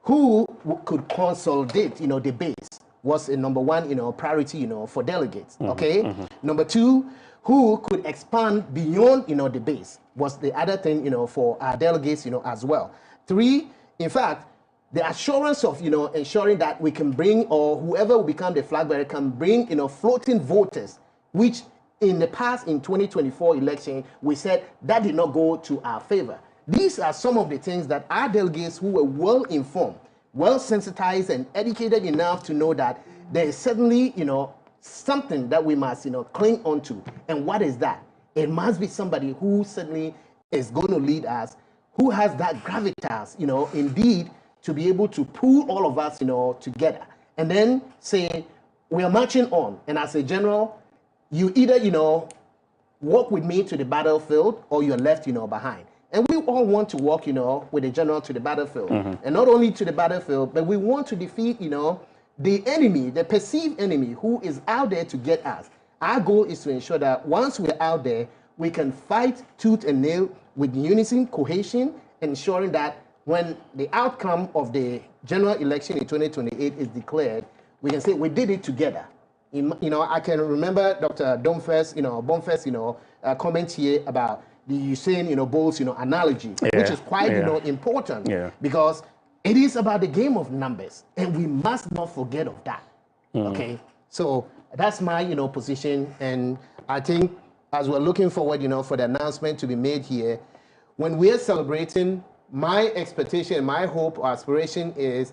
who could consolidate, the base was a number one, priority, for delegates, okay? Number two, who could expand beyond, the base was the other thing, for our delegates, as well. Three, in fact, the assurance of, ensuring that we can bring, or whoever will become the flag bearer can bring, floating voters, which in the past, in 2024 election, we said that did not go to our favor. These are some of the things that our delegates who were well informed, well sensitized and educated enough to know that there is certainly, something that we must, cling on to. And what is that? It must be somebody who certainly is going to lead us, who has that gravitas, indeed, to be able to pull all of us, together. And then say, we are marching on. And as a general, you either, walk with me to the battlefield or you're left, behind. And we all want to walk, with the general to the battlefield. And not only to the battlefield, but we want to defeat, the enemy, the perceived enemy who is out there to get us. Our goal is to ensure that once we're out there, we can fight tooth and nail with unison, cohesion, ensuring that when the outcome of the general election in 2028 is declared, we can say we did it together. I can remember Dr. Bonfest, comment here about the Usain, Bolt's, analogy, which is quite, important because it is about the game of numbers, and we must not forget of that. Okay, so that's my, position, and I think as we're looking forward, for the announcement to be made here, when we're celebrating, my expectation, my hope or aspiration is,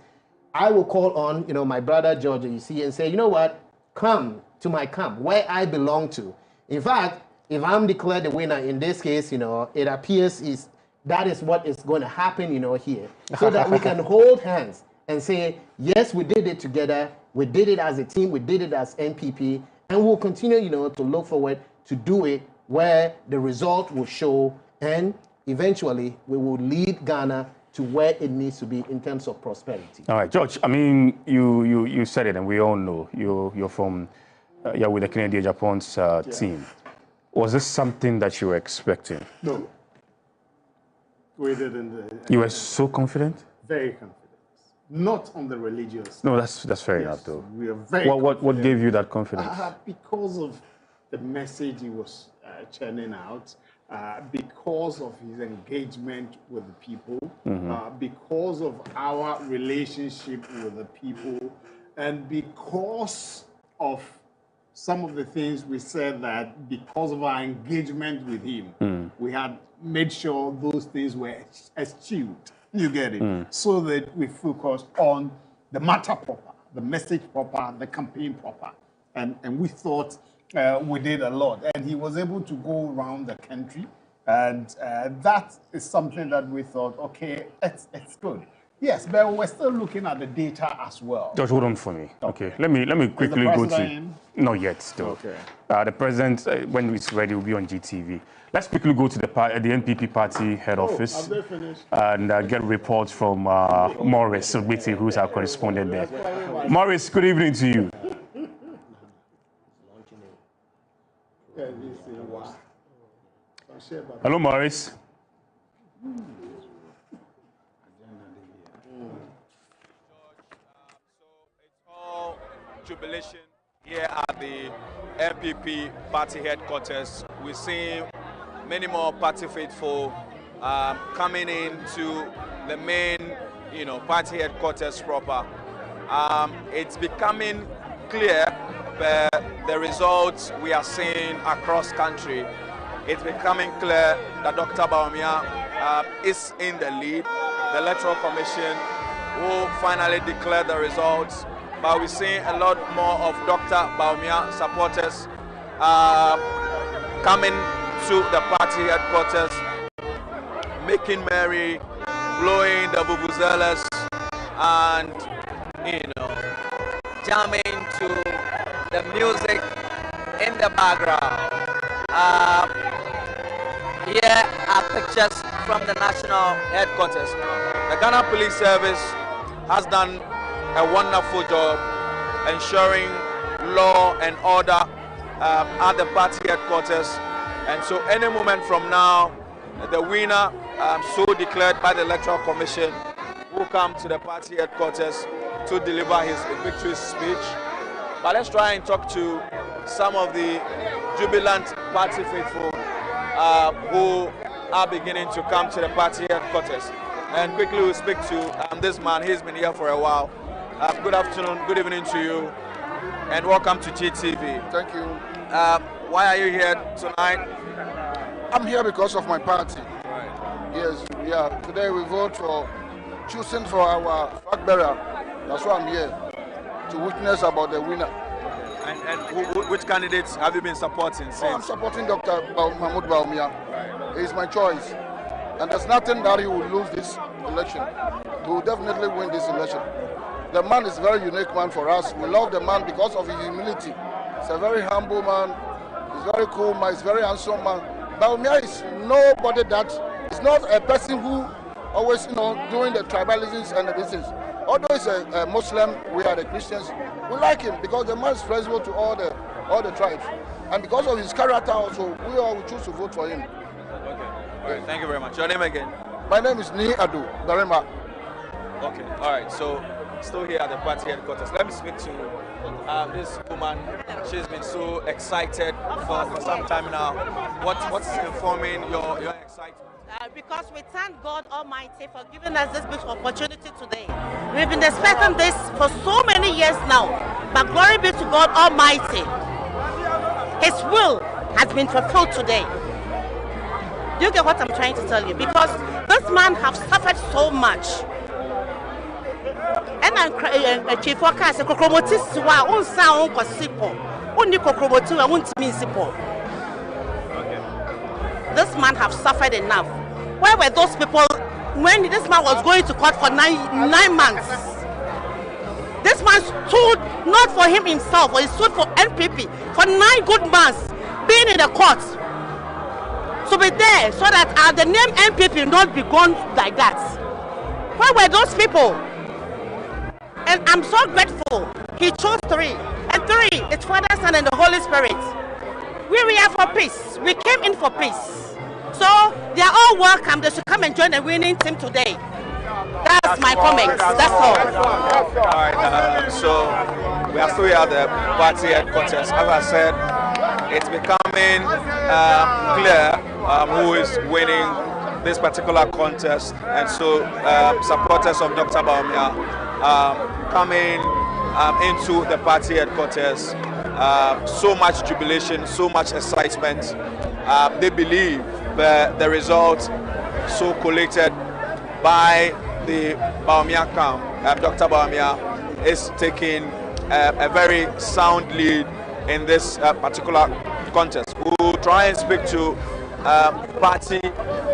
I will call on, my brother George, and say, you know what, come to my camp where I belong to. In fact, if I'm declared the winner in this case, it appears that is what is going to happen, here, so that we can hold hands and say, yes, we did it together, we did it as a team, we did it as NPP, and we'll continue, to look forward to do it where the result will show, and eventually we will lead Ghana to where it needs to be in terms of prosperity. All right, George, I mean, you said it, and we all know you're from, you're with the Canadian Japan's team. Was this something that you were expecting? No. We didn't. You were so confident? Very confident. Not on the religious. No, that's fair enough, though. We are very what gave you that confidence? Because of the message he was churning out, because of his engagement with the people, because of our relationship with the people, and because of some of the things we said, that because of our engagement with him, we had made sure those things were eschewed. You get it? So that we focused on the matter proper, the message proper, the campaign proper. And we thought we did a lot. And he was able to go around the country. And that is something that we thought, okay, it's good. Yes, but we're still looking at the data as well. Just hold on for me. Okay, let me quickly go to. Not yet, still. Okay. The president, when it's ready, will be on GTV. Let's quickly go to the NPP party head office. Have they finished? And get reports from Morris Subiti, who's our correspondent there. Morris, good evening to you. Hello, Morris. Jubilation here at the NPP party headquarters. We're seeing many more party faithful coming into the main, party headquarters proper. It's becoming clear the results we are seeing across country. It's becoming clear that Dr. Bawumia is in the lead. The Electoral Commission will finally declare the results. But we're seeing a lot more of Dr. Bawumia supporters coming to the party headquarters, making merry, blowing the vuvuzelas and, jamming to the music in the background. Here are pictures from the national headquarters. The Ghana Police Service has done a wonderful job ensuring law and order at the party headquarters. And so any moment from now, the winner, so declared by the Electoral Commission, will come to the party headquarters to deliver his victory speech. But let's try and talk to some of the jubilant party faithful who are beginning to come to the party headquarters. And quickly we'll speak to this man. He's been here for a while. Good afternoon, good evening to you, and welcome to GTV. Thank you. Why are you here tonight? I'm here because of my party. Right. Yes, yeah. Today we vote for choosing for our flag bearer. That's why I'm here, to witness about the winner. And which candidates have you been supporting since? I'm supporting Dr. Mahmoud Bawumia. Right. He's my choice. And there's nothing that he will lose this election. He will definitely win this election. The man is a very unique man for us. We love the man because of his humility. He's a very humble man. He's very cool man. He's a very handsome man. Bawumia is nobody that is not a person who always, doing the tribalisms and the business. Although he's a Muslim, we are the Christians. We like him because the man is flexible to all the tribes, and because of his character also, we all choose to vote for him. Okay. All right. Thank you very much. Your name again? My name is Ni Adu Darema. Okay. All right. So still here at the party headquarters. Let me speak to this woman. She's been so excited for some time now. What's informing your excitement? Because we thank God Almighty for giving us this big opportunity today. We've been expecting this for so many years now, but glory be to God Almighty. His will has been fulfilled today. Do you get what I'm trying to tell you? Because this man has suffered so much. And I'm chief forecast this man have suffered enough. Where were those people when this man was going to court for nine months? This man stood not for himself, but he stood for NPP for 9 good months, being in the court. To be there so that the name NPP not be gone like that. Where were those people? And I'm so grateful. He chose 3. And 3 is Father, Son, and the Holy Spirit. We are here for peace. We came in for peace. So they are all welcome. They should come and join the winning team today. That's my comments. That's all. All right. So we are still here at the party headquarters. As I said, it's becoming clear who is winning this particular contest, and so supporters of Dr. Bawumia coming into the party headquarters. So much jubilation, so much excitement. They believe the result so collated by the Bawumia camp, Dr. Bawumia is taking a very sound lead in this particular contest. We'll try and speak to party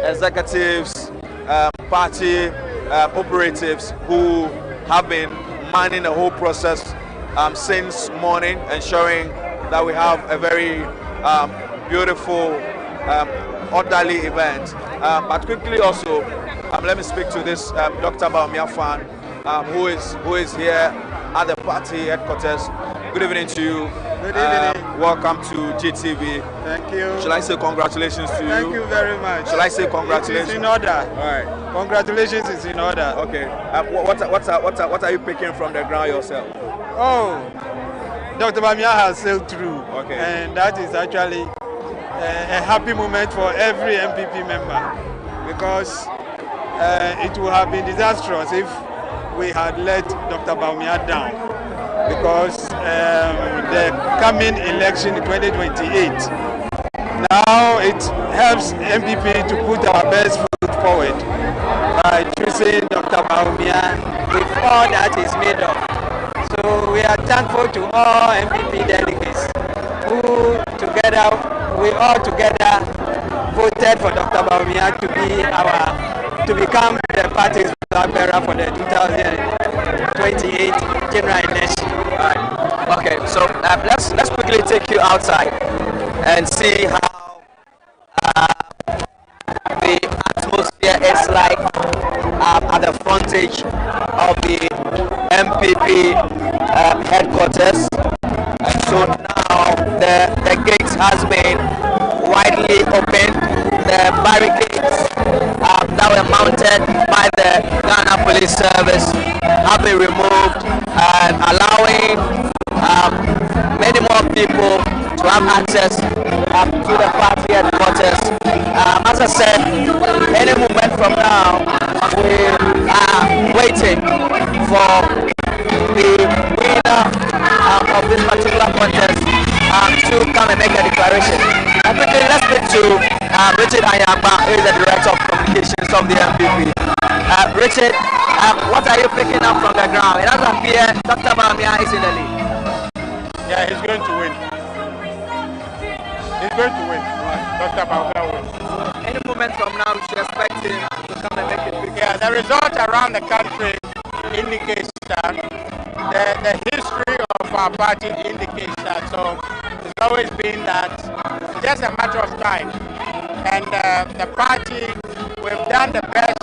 executives, party operatives who have been manning the whole process since morning, ensuring that we have a very beautiful, orderly event. But quickly also, let me speak to this Dr. Bawumia fan who is here at the party headquarters. Good evening to you. Good evening. Welcome to GTV. Thank you. Shall I say congratulations to you? Thank you very much. Shall I say congratulations? It's in order. All right. Congratulations is in order. Okay. What are you picking from the ground yourself? Oh, Dr. Bawumia has sailed through. Okay. And that is actually a happy moment for every NPP member, because it would have been disastrous if we had let Dr. Bawumia down, because the coming election in 2028, now it helps NPP to put our best foot forward by choosing Dr. Bawumia with all that is made of. So we are thankful to all NPP delegates who together, we all together voted for Dr. Bawumia to become the party's flag bearer for the 2028 general election. Right. Okay, so let's quickly take you outside and see how the atmosphere is like at the frontage of the NPP headquarters. And so now the gates has been widely opened. The barricades that were mounted by the Ghana Police Service have been removed and allowing many more people to have access to the party headquarters. As I said, any moment from now, we are waiting for the winner of this particular contest to come and make a declaration. Quickly, let's speak to Richard Ayagba, who is the Director of Communications of the NPP. Richard, what are you picking up from the ground? It doesn't appear Dr. Bawumia is in the lead. Yeah, he's going to win. He's going to win. Right. Dr. Bawumia will win. Any moment from now, we should expect him to come and make it big. Yeah, the results around the country indicates that the history of our party indicates that. So it's always been that it's just a matter of time. And the party, we've done the best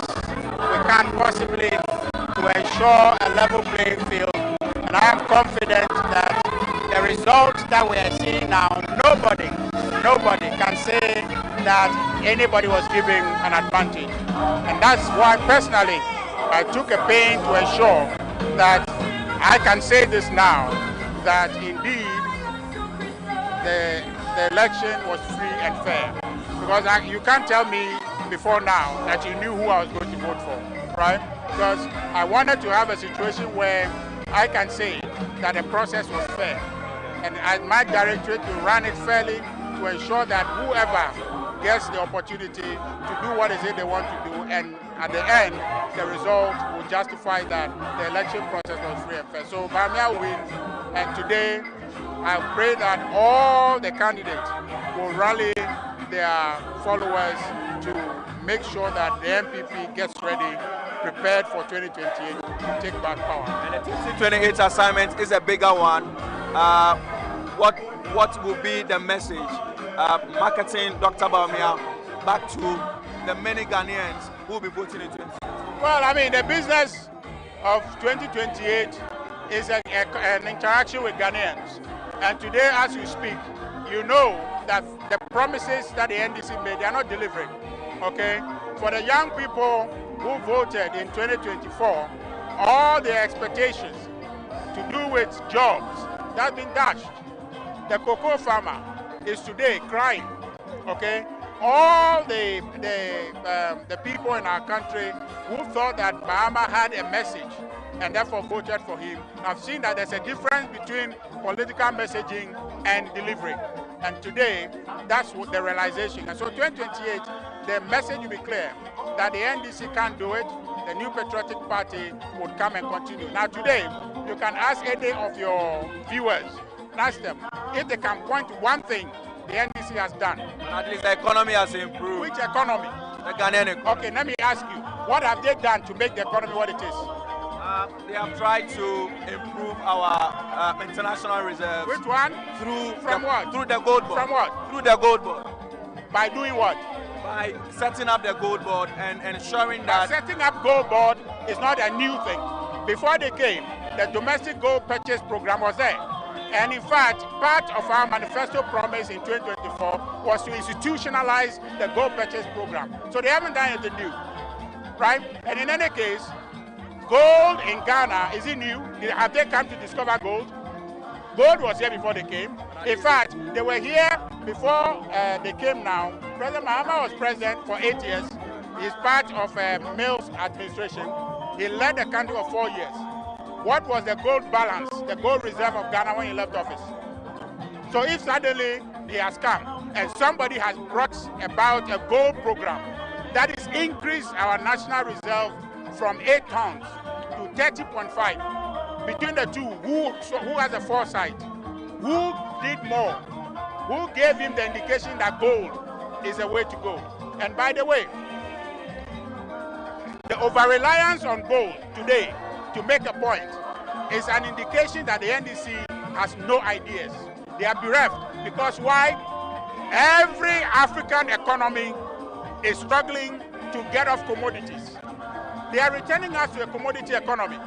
we can possibly to ensure a level playing field. And I am confident that the results that we are seeing now, nobody can say that anybody was giving an advantage. And that's why personally I took a pain to ensure that I can say this now, that indeed the election was free and fair. Because you can't tell me before now that you knew who I was going to vote for, right? Because I wanted to have a situation where I can say that the process was fair. And as my directorate to run it fairly to ensure that whoever gets the opportunity to do what is it they want to do, and at the end, the result will justify that the election process was free and fair. So Bawumia wins, and today I pray that all the candidates will rally their followers to make sure that the NPP gets ready, prepared for 2028 to take back power. And the 2028 assignment is a bigger one. What will be the message marketing Dr. Bawumia back to the many Ghanaians who will be voting in 2028? Well, I mean, the business of 2028 is an interaction with Ghanaians. And today, as you speak, you know that the promises that the NDC made, they are not delivering, okay? For the young people who voted in 2024, all the expectations to do with jobs, that's been dashed. The cocoa farmer is today crying, okay? All the people in our country who thought that Bahama had a message and therefore voted for him have seen that there's a difference between political messaging and delivering. And today, that's what the realization. And so 2028, the message will be clear that the NDC can't do it. The New Patriotic Party would come and continue. Now today, you can ask any of your viewers, ask them if they can point to one thing the NDC has done. At least the economy has improved. Which economy? The Ghanaian economy. Okay, let me ask you, what have they done to make the economy what it is? They have tried to improve our international reserves. Which one? What? Through the gold board. From what? Through the gold board. By doing what? By setting up the gold board and ensuring that... Setting up gold board is not a new thing. Before they came, the domestic gold purchase program was there. And in fact, part of our manifesto promise in 2024 was to institutionalize the gold purchase program. So they haven't done anything new, right? And in any case, gold in Ghana, is it new? Have they come to discover gold? Gold was here before they came. In fact, they were here before they came now. President Mahama was president for 8 years. He's part of Mills administration. He led the country for 4 years. What was the gold balance, the gold reserve of Ghana when he left office? So if suddenly he has come and somebody has brought about a gold program that is increased our national reserve from 8 tons to 30.5, between the two, who has a foresight? Who did more? Who gave him the indication that gold is a way to go. And by the way, the over-reliance on gold today, to make a point, is an indication that the NDC has no ideas. They are bereft. Because why? Every African economy is struggling to get off commodities. They are returning us to a commodity economy.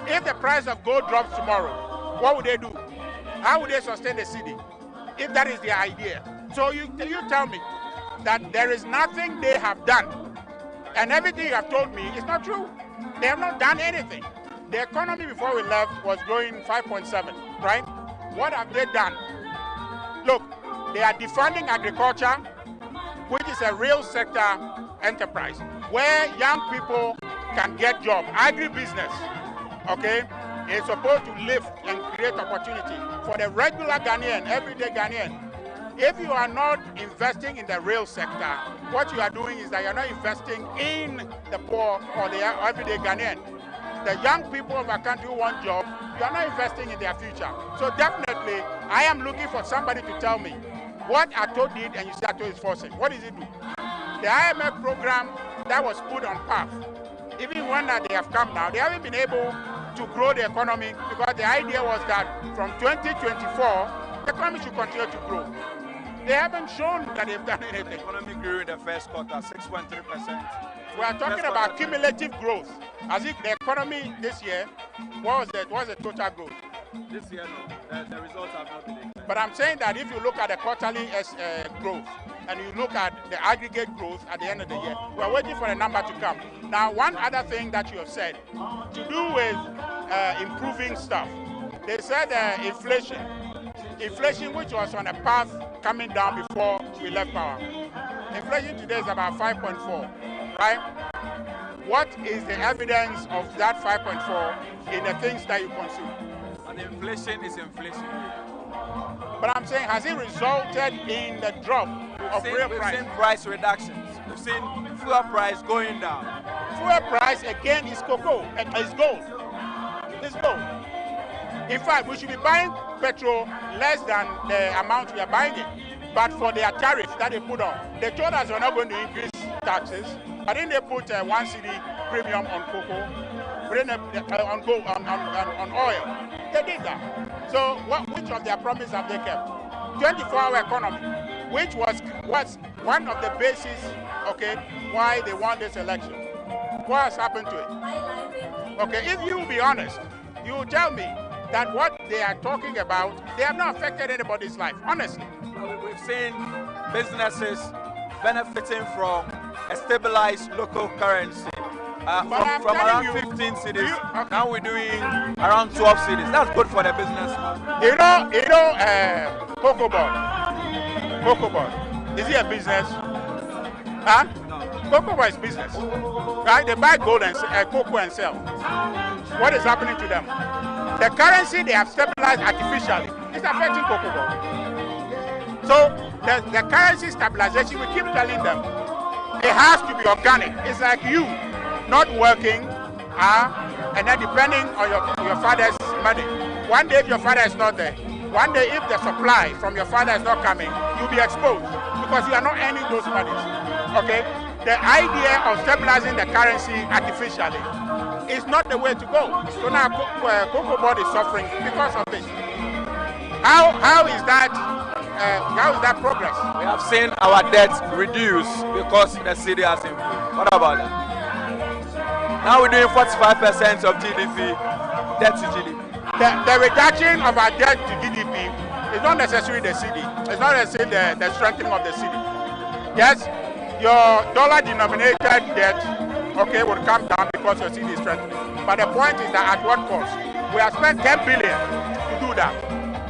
If the price of gold drops tomorrow, what would they do? How would they sustain the city? If that is their idea. So you tell me that there is nothing they have done, and everything you have told me is not true. They have not done anything. The economy before we left was growing 5.7, right? What have they done? Look, they are defunding agriculture, which is a real sector enterprise, where young people can get jobs. Agribusiness, okay, is supposed to lift and create opportunity for the regular Ghanaian, everyday Ghanaian. If you are not investing in the real sector, what you are doing is that you're not investing in the poor or the everyday Ghanaian. The young people of our country who want jobs, you are not investing in their future. So definitely, I am looking for somebody to tell me what Atto did and you say Atto is forcing. What does it do? The IMF program that was put on path, even when they have come now, they haven't been able to grow the economy because the idea was that from 2024, the economy should continue to grow. They haven't shown that they've done anything. The economy grew in the first quarter, 6.3%. We are talking about cumulative growth. As if the economy this year, what was the total growth? This year, no. The results have not been declared. But I'm saying that if you look at the quarterly growth and you look at the aggregate growth at the end of the year, we're waiting for the number to come. Now, one other thing that you have said, to do with improving stuff. They said inflation. Inflation, which was on a path coming down before we left power. Inflation today is about 5.4, right? What is the evidence of that 5.4 in the things that you consume? And inflation is inflation. But I'm saying, has it resulted in the drop of real price? We've seen price reductions. We've seen fuel price going down. Fuel price, again, is cocoa. It's gold. It's gold. In fact, we should be buying petrol less than the amount we are buying it. But for their tariff that they put on, they told us we're not going to increase taxes. But then they put 1 cedi premium on cocoa, on gold, on oil. They did that. So which of their promises have they kept? 24-hour economy, which was one of the bases, okay, why they won this election. What has happened to it? Okay, if you will be honest, you will tell me that what they are talking about, they have not affected anybody's life, honestly. We've seen businesses benefiting from a stabilized local currency. From around 15 cities, now we're doing around 12 cities. That's good for the business. You know, Cocoa Board. Is it a business? Huh? No. Cocoa Board is business. Right? They buy gold and cocoa and sell. What is happening to them? The currency they have stabilized artificially is affecting Cocoa Board. So the currency stabilization, we keep telling them, it has to be organic. It's like you not working, and then depending on your father's money. One day if your father is not there, one day if the supply from your father is not coming, you'll be exposed because you are not earning those monies. Okay? The idea of stabilizing the currency artificially is not the way to go. So now Cocoa Board is suffering because of this. How is that progress? We have seen our debt reduce because the city has improved. What about that? Now we're doing 45% of GDP, debt to GDP. The reduction of our debt to GDP is not necessarily the city. It's not necessarily the strengthening of the city. Yes, your dollar-denominated debt, okay, will come down because your city is strengthening. But the point is that at what cost? We have spent 10 billion to do that.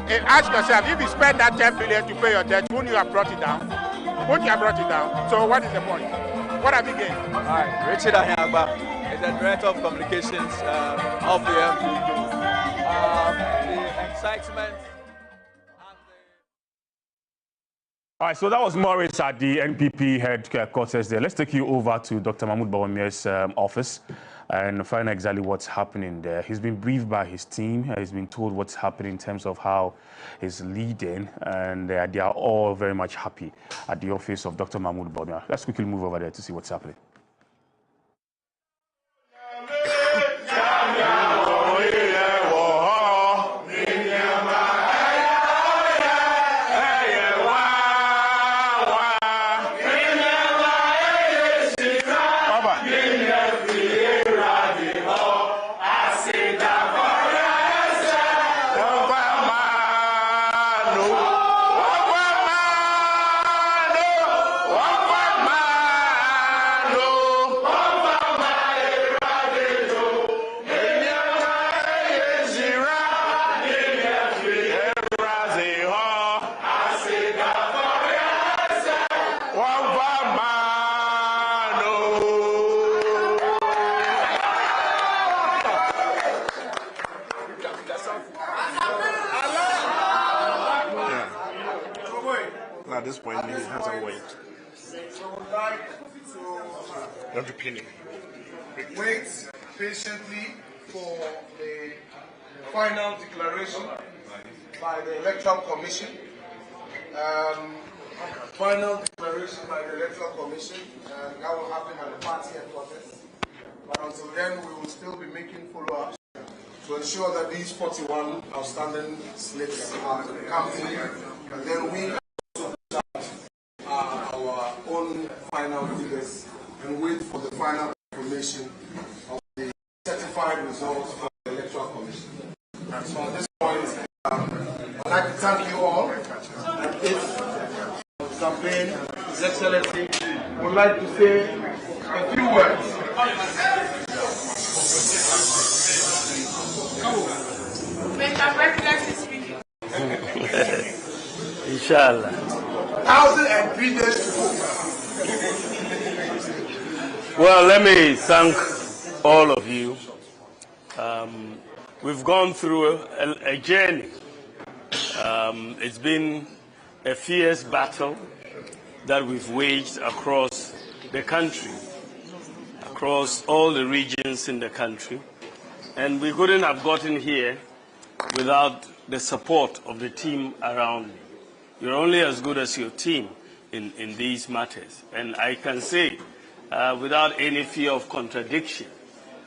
And ask yourself, if you spend that 10 billion to pay your debt, wouldn't you have brought it down? Wouldn't you have brought it down? So what is the point? What have you gained? All right, Richard Ahiagba is the Director of Communications of the NPP. The excitement. All right, so that was Maurice at the NPP headquarters there. Let's take you over to Dr. Mahmoud Bawumia's office. and find out exactly what's happening there. He's been briefed by his team. He's been told what's happening in terms of how he's leading, and they are all very much happy at the office of Dr. Mahmoud Bawumia. Let's quickly move over there to see what's happening. At this point, he hasn't waited. Every penny. Wait patiently for the final declaration by the Electoral Commission. Final declaration by the Electoral Commission, and that will happen at the party headquarters. But until then, we will still be making follow-ups to ensure that these 41 outstanding slips are counted, and then we our own final figures and wait for the final confirmation of the certified results from the Electoral Commission. And so at this point, I'd like to thank you all. And if campaign, His Excellency, would like to say a few words. Mr. President is speaking. Inshallah. 1,003 days to go. Well, let me thank all of you. We've gone through a journey. It's been a fierce battle that we've waged across the country, across all the regions in the country. And we couldn't have gotten here without the support of the team around me. You're only as good as your team in these matters. And I can say, without any fear of contradiction,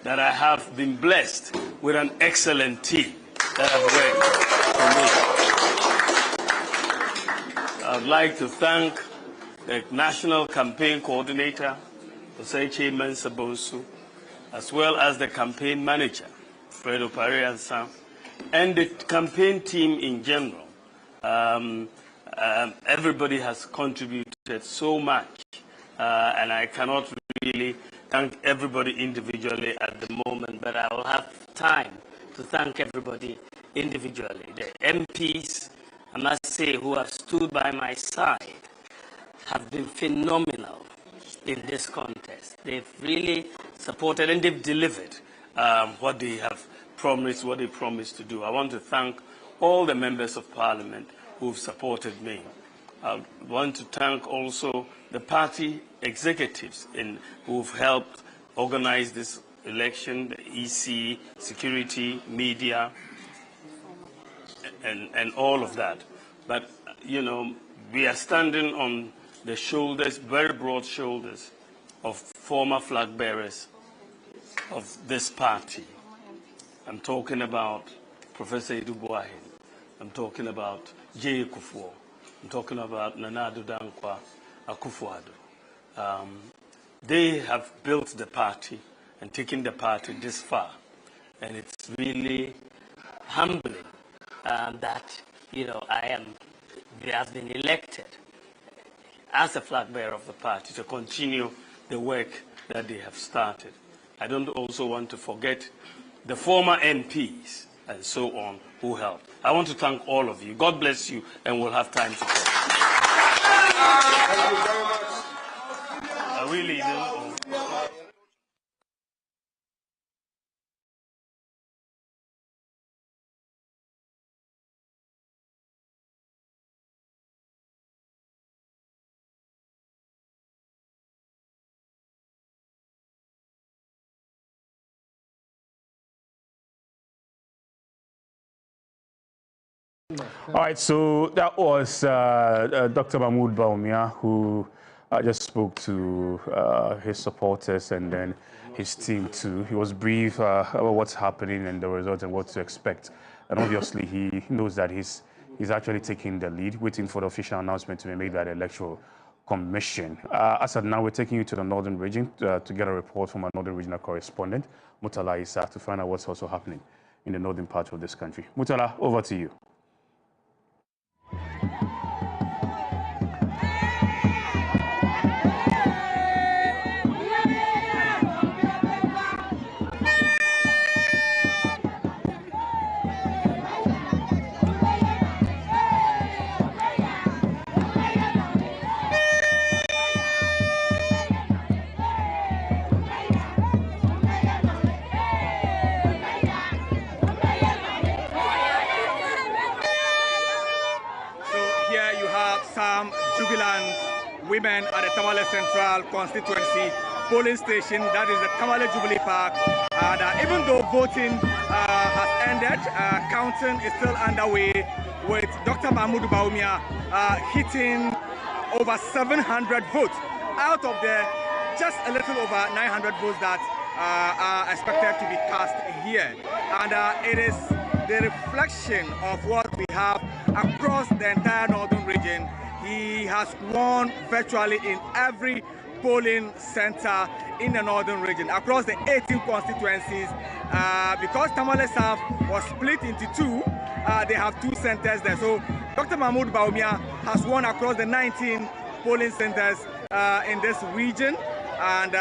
that I have been blessed with an excellent team that have worked for me. I'd like to thank the National Campaign Coordinator, Osei Mensah-Bonsu, as well as the campaign manager, Fred Opare-Ansah, and the campaign team in general. Everybody has contributed so much, and I cannot really thank everybody individually at the moment, but I will have time to thank everybody individually. The MPs, I must say, who have stood by my side have been phenomenal in this contest. They've really supported and they've delivered what they have promised, what they promised to do. I want to thank all the members of Parliament who've supported me. I want to thank also the party executives who've helped organize this election, the EC, security, media, and all of that. But, you know, we are standing on the shoulders, very broad shoulders, of former flag bearers of this party. I'm talking about Professor Idu Boahen. I'm talking about J. Kufuor. I'm talking about Nana Addo Dankwa Akufo-Addo. They have built the party and taken the party this far. And it's really humbling that, you know, they have been elected as a flag bearer of the party to continue the work that they have started. I don't also want to forget the former MPs and so on who helped. I want to thank all of you. God bless you, and we'll have time to talk. Thank you very much. I really do. All right, so that was Dr. Mahmoud Bawumia, who just spoke to his supporters and then his team too. He was brief about what's happening and the results and what to expect. And obviously, he knows that he's actually taking the lead, waiting for the official announcement to be made by the Electoral Commission. As of now, we're taking you to the northern region to get a report from our northern regional correspondent, Mutala Isa, to find out what's also happening in the northern part of this country. Mutala, over to you. Some jubilant women at the Tamale Central Constituency polling station, that is the Tamale Jubilee Park. And even though voting has ended, counting is still underway with Dr. Mahmoud Bawumia hitting over 700 votes out of the just a little over 900 votes that are expected to be cast here. And it is the reflection of what we have across the entire northern region. He has won virtually in every polling center in the northern region across the 18 constituencies. Because Tamale South was split into two, they have two centers there. So Dr. Mahmoud Bawumia has won across the 19 polling centers in this region. And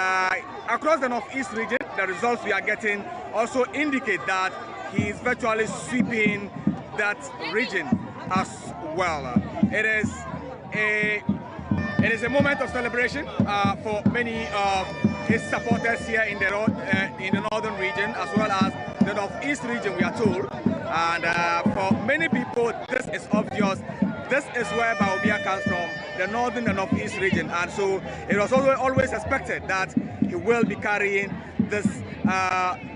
across the northeast region, the results we are getting also indicate that he is virtually sweeping that region as well. It is a moment of celebration for many of his supporters here in the northern region, as well as the northeast region, we are told. And for many people, this is obvious. This is where Bawumia comes from, the northern and northeast region. And so it was always expected that he will be carrying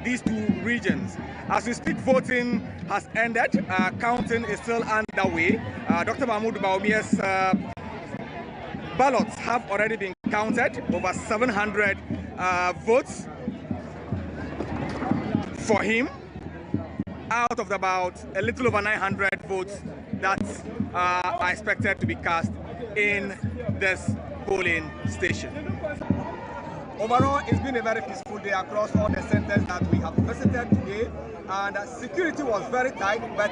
these two regions. As we speak, voting has ended. Counting is still underway. Dr. Mahmoud Bawumia's ballots have already been counted, over 700 votes for him out of about a little over 900 votes that are expected to be cast in this polling station. Overall, it's been a very peaceful day across all the centers that we have visited today, and security was very tight, but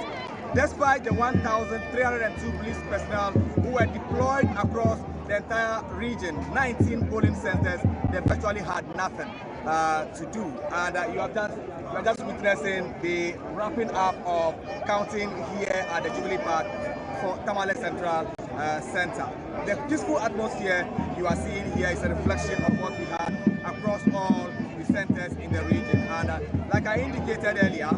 despite the 1,302 police personnel who were deployed across the entire region, 19 polling centers, they virtually had nothing to do. And you are just witnessing the wrapping up of counting here at the Jubilee Park for Tamale Central Center. The peaceful atmosphere you are seeing here is a reflection of what we had across all the centers in the region. And like I indicated earlier,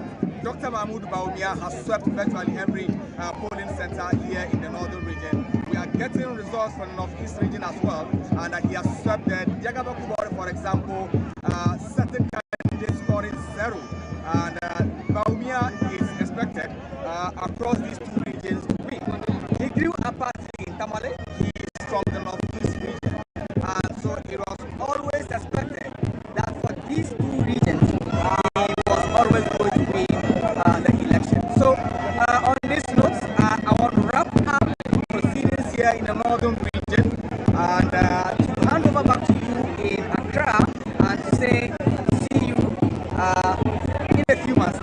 Dr. Mahmoud Bawumia has swept virtually every polling center here in the northern region. We are getting results from the northeast region as well, and he has swept the Jagaba Kubori, for example, certain candidates scoring 0. And Bawumia is expected across these two regions to win. He grew a party in Tamale. He is from the northeast region, and so it was always expected that for these two regions, he was always going to win the election. So on this note, I want to wrap up proceedings here in the northern region and to hand over back to you in Accra and to say see you in a few months.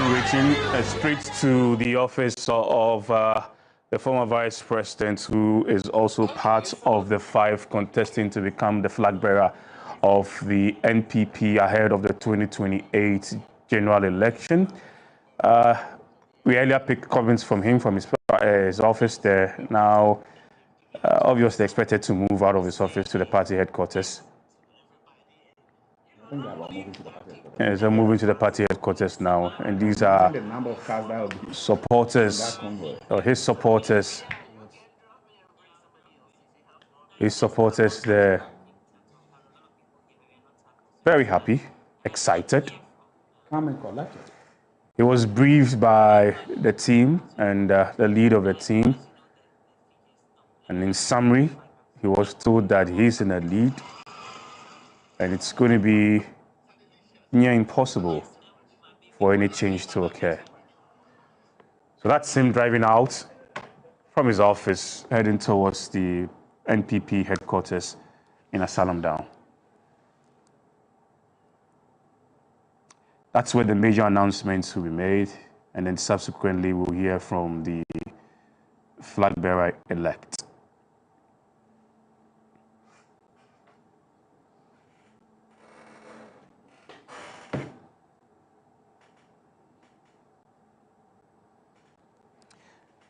Reaching straight to the office of the former vice president, who is also part of the 5 contesting to become the flag bearer of the NPP ahead of the 2028 general election. We earlier picked comments from him from his office there. Now, obviously expected to move out of his office to the party headquarters. think they're about moving to the party headquarters. Yes, they're moving to the party headquarters now, and these are the number of cars that will be supporters, in that convoy. or his supporters. His supporters there, very happy, excited. Come and collect it. He was briefed by the team and the lead of the team. And in summary, he was told that he's in the lead and it's going to be near impossible for any change to occur. So that's him driving out from his office, heading towards the NPP headquarters in Asylum Down. That's where the major announcements will be made, and then subsequently we'll hear from the flag bearer-elect.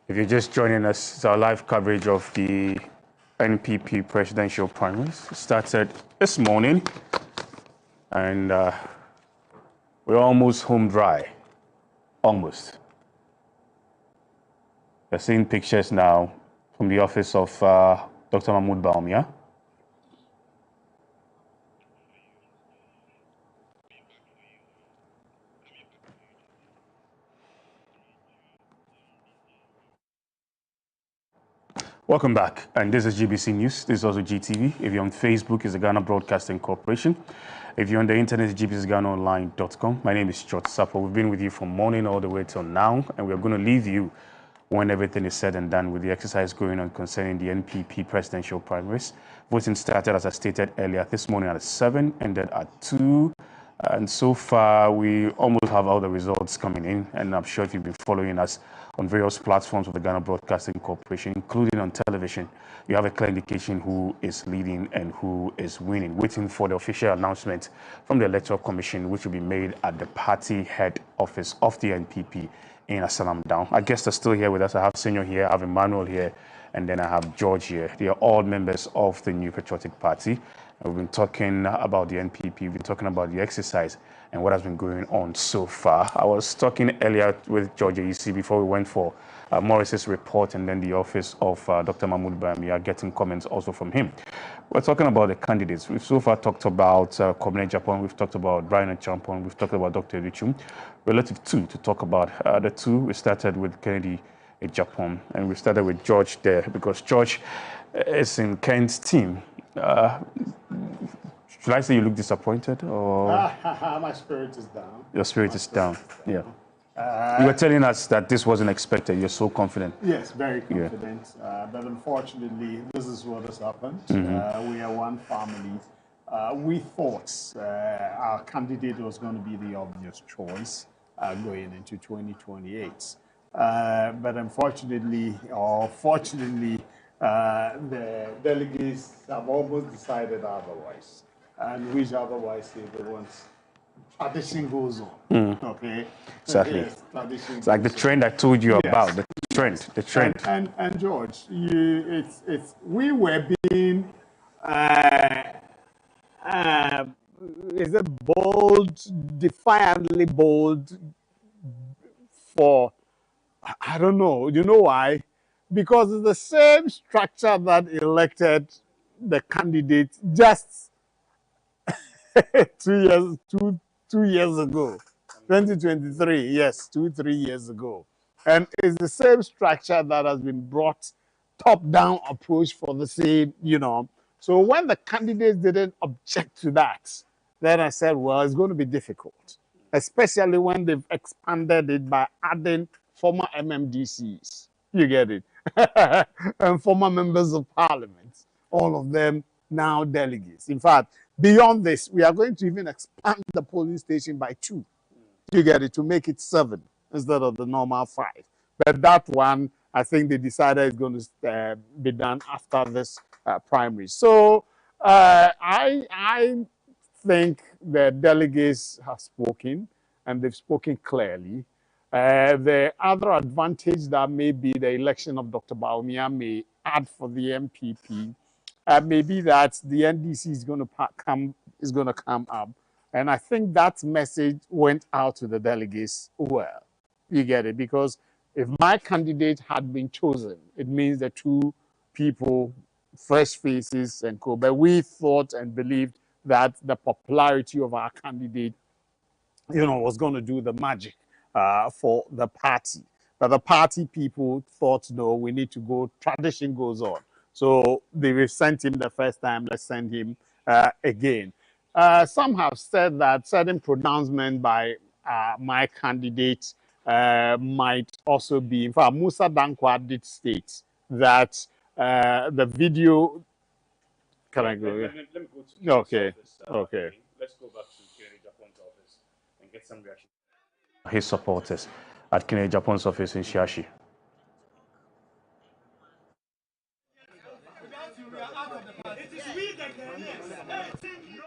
If you're just joining us, it's our live coverage of the NPP presidential primaries. It started this morning, and we're almost home dry. Almost. We're seeing pictures now from the office of Dr. Mahmoud Bawumia. Welcome back, and this is GBC News. This is also GTV. If you're on Facebook, it's the Ghana Broadcasting Corporation. If you're on the internet, it's gbcghanaonline.com. My name is George Sapo. We've been with you from morning all the way till now, and we're going to leave you when everything is said and done with the exercise going on concerning the NPP presidential primaries. Voting started, as I stated earlier, this morning at 7, ended at 2. And so far, we almost have all the results coming in. And I'm sure if you've been following us on various platforms of the Ghana Broadcasting Corporation, including on television, you have a clear indication who is leading and who is winning. Waiting for the official announcement from the Electoral Commission, which will be made at the party head office of the NPP in Asylum Down. Our guests are still here with us. I have Senior here, I have Emmanuel here, and then I have George here. They are all members of the New Patriotic Party. We've been talking about the NPP, we've been talking about the exercise and what has been going on so far. I was talking earlier with George AEC before we went for Morris's report, and then the office of Dr. Mahmoud Bawumia, getting comments also from him. We're talking about the candidates. We've so far talked about Kobne Japan, we've talked about Brian Champon, we've talked about Dr. Richum. Relative to talk about the two, we started with Kennedy Japan, and we started with George there because George is in Kent's team. Should I say you look disappointed, or my spirit is down? Your spirit is down. Yeah. You were telling us that this wasn't expected. You're so confident. Yes, very confident. Yeah. But unfortunately, this is what has happened. We are one family. We thought our candidate was going to be the obvious choice going into 2028. But unfortunately, or fortunately, the delegates have almost decided otherwise, and which otherwise they want. Tradition goes on. Okay. Exactly. Yes, tradition. It's like the trend I told you about. The trend. The trend. And George, we were being is it bold, defiantly bold for, I don't know. You know why? Because it's the same structure that elected the candidate just 2 years ago. 2023, yes, 3 years ago. And it's the same structure that has been brought top-down approach for the same, So when the candidates didn't object to that, then I said, well, it's going to be difficult, especially when they've expanded it by adding former MMDCs. You get it? And former members of parliament, all of them now delegates. In fact, beyond this, we are going to even expand the polling station by 2. You get it, to make it 7 instead of the normal 5. But that one, I think they decided is going to be done after this primary. So I think the delegates have spoken, and they've spoken clearly. The other advantage that maybe the election of Dr. Bawumia may add for the MPP may be that the NDC is going to come up, And I think that message went out to the delegates well. You get it? Because if my candidate had been chosen, it means the two people, fresh faces and co. But we thought and believed that the popularity of our candidate, was going to do the magic for the party. But the party people thought, no, we need to go, tradition goes on. So they sent him the first time, let's send him again. Some have said that certain pronouncement by my candidate might also be, in fact, Musa Dankwa did state that the video, can I go? Let me go to Okay, okay. Let's go back to Kennedy Japan's office and get some reaction. His supporters at Kennedy Japan's office in Shashi.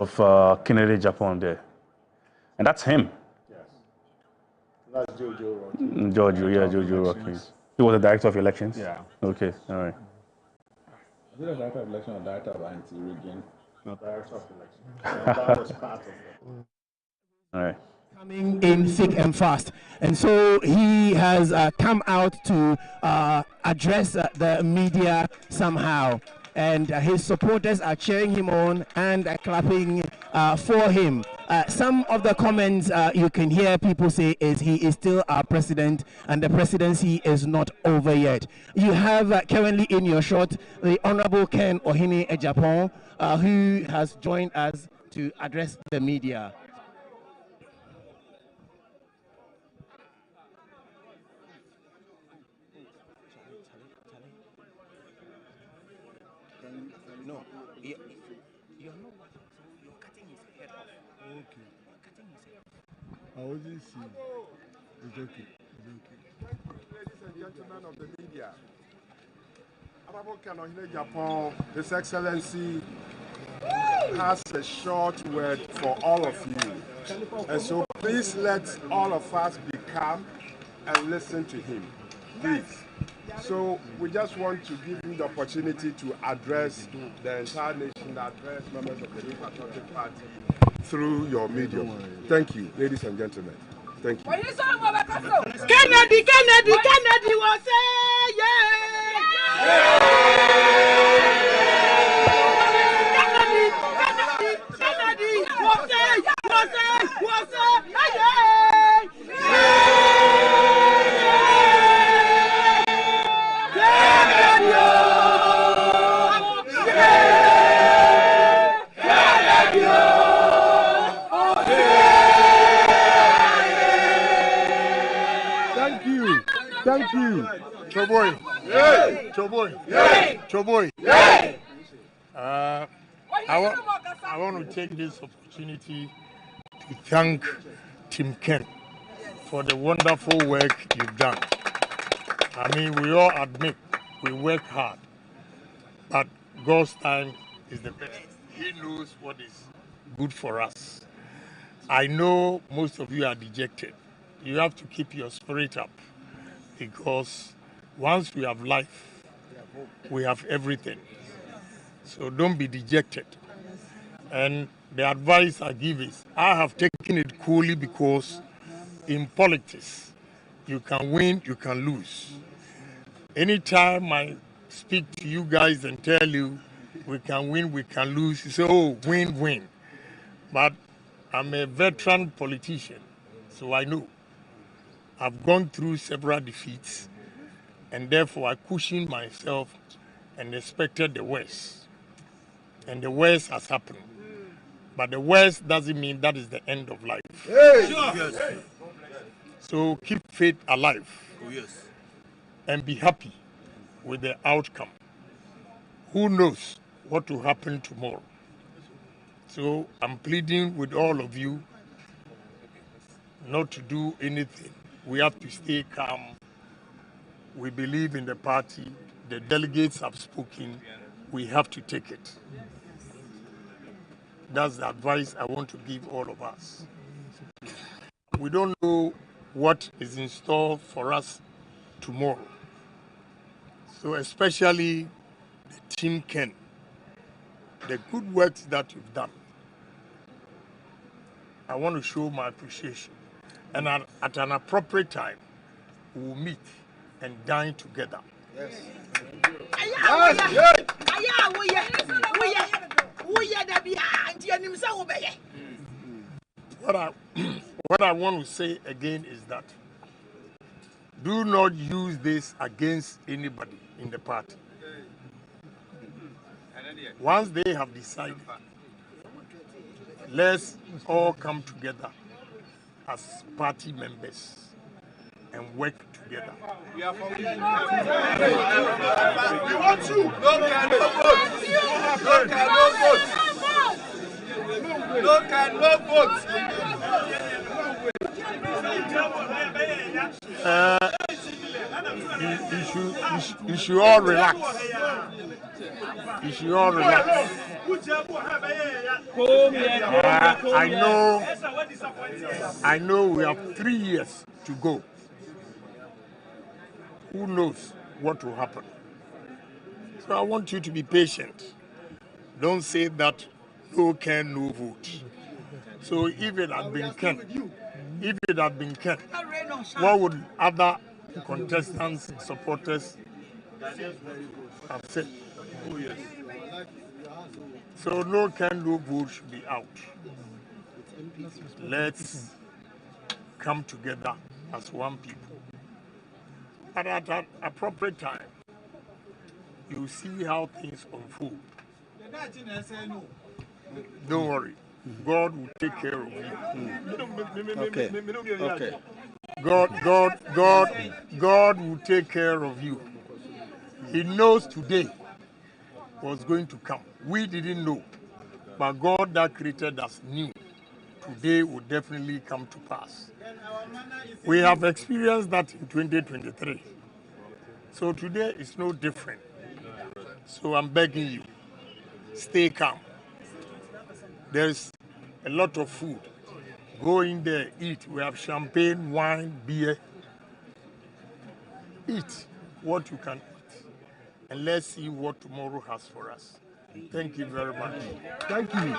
Of Kennedy Japan there. And that's him. Yes. That's Jojo Rocky. Jojo Rocky. He was the director of elections? Yeah. Okay, all right. Is it a director of election or director of anti-rigging? No, director of election. That was part of it. All right. Coming in thick and fast, and so he has come out to address the media somehow, and his supporters are cheering him on and clapping for him. Some of the comments you can hear people say is he is still our president and the presidency is not over yet. You have currently in your shot the Honorable Ken Ohene Ejapon, who has joined us to address the media. No, you're not watching, so you're cutting his head off. Okay. You're cutting his head off. I wasn't seeing. It's okay. It's okay. Ladies and gentlemen of the media, Honorable Ken Ohene Ejapon, His Excellency, has a short word for all of you. And so please let all of us be calm and listen to him. Please. So we just want to give him the opportunity to address the entire nation, address members of the New Patriotic Party through your medium. Thank you, ladies and gentlemen. Thank you. Kennedy was saying, yeah. Kennedy was saying, Thank you. Thank you. Choboy. Choboy. Choboy. I want to take this opportunity to thank Tim Ken for the wonderful work you've done. I mean, we all admit we work hard, but God's time is the best. He knows what is good for us. I know most of you are dejected. You have to keep your spirit up because once we have life, we have everything. So don't be dejected. And the advice I give is, I have taken it coolly because in politics, you can win, you can lose. Anytime I speak to you guys and tell you we can win, we can lose, you say, oh, win, win. But I'm a veteran politician, so I know. I've gone through several defeats, and therefore I cushioned myself and expected the worst. And the worst has happened. But the worst doesn't mean that is the end of life. Yes. So keep faith alive. Oh, yes. And be happy with the outcome. Who knows what will happen tomorrow? So I'm pleading with all of you not to do anything. We have to stay calm. We believe in the party. The delegates have spoken. We have to take it. That's the advice I want to give all of us. We don't know what is in store for us tomorrow. So especially the Team Ken, the good works that you've done. I want to show my appreciation. And at an appropriate time, we will meet and dine together. Yes. What I want to say again is that do not use this against anybody in the party. Once they have decided, let's all come together as party members and work together. We want you. No can, no vote. No can, no vote. No can, no vote. You should all relax. You should all relax. I know we have 3 years to go. Who knows what will happen? So I want you to be patient. Don't say that no can, no vote. So if it had been Ken, what would other contestants, supporters have said? Oh, yes. So no can, no vote should be out. Let's come together as one people. But at an appropriate time, you see how things unfold. Don't worry. God will take care of you. Okay. Okay. God will take care of you. He knows today was going to come. We didn't know. But God that created us knew today will definitely come to pass. We have experienced that in 2023. So today is no different. So I'm begging you, stay calm. There's a lot of food. Go in there, eat. We have champagne, wine, beer. Eat what you can eat. And let's see what tomorrow has for us. Thank you very much. Thank you.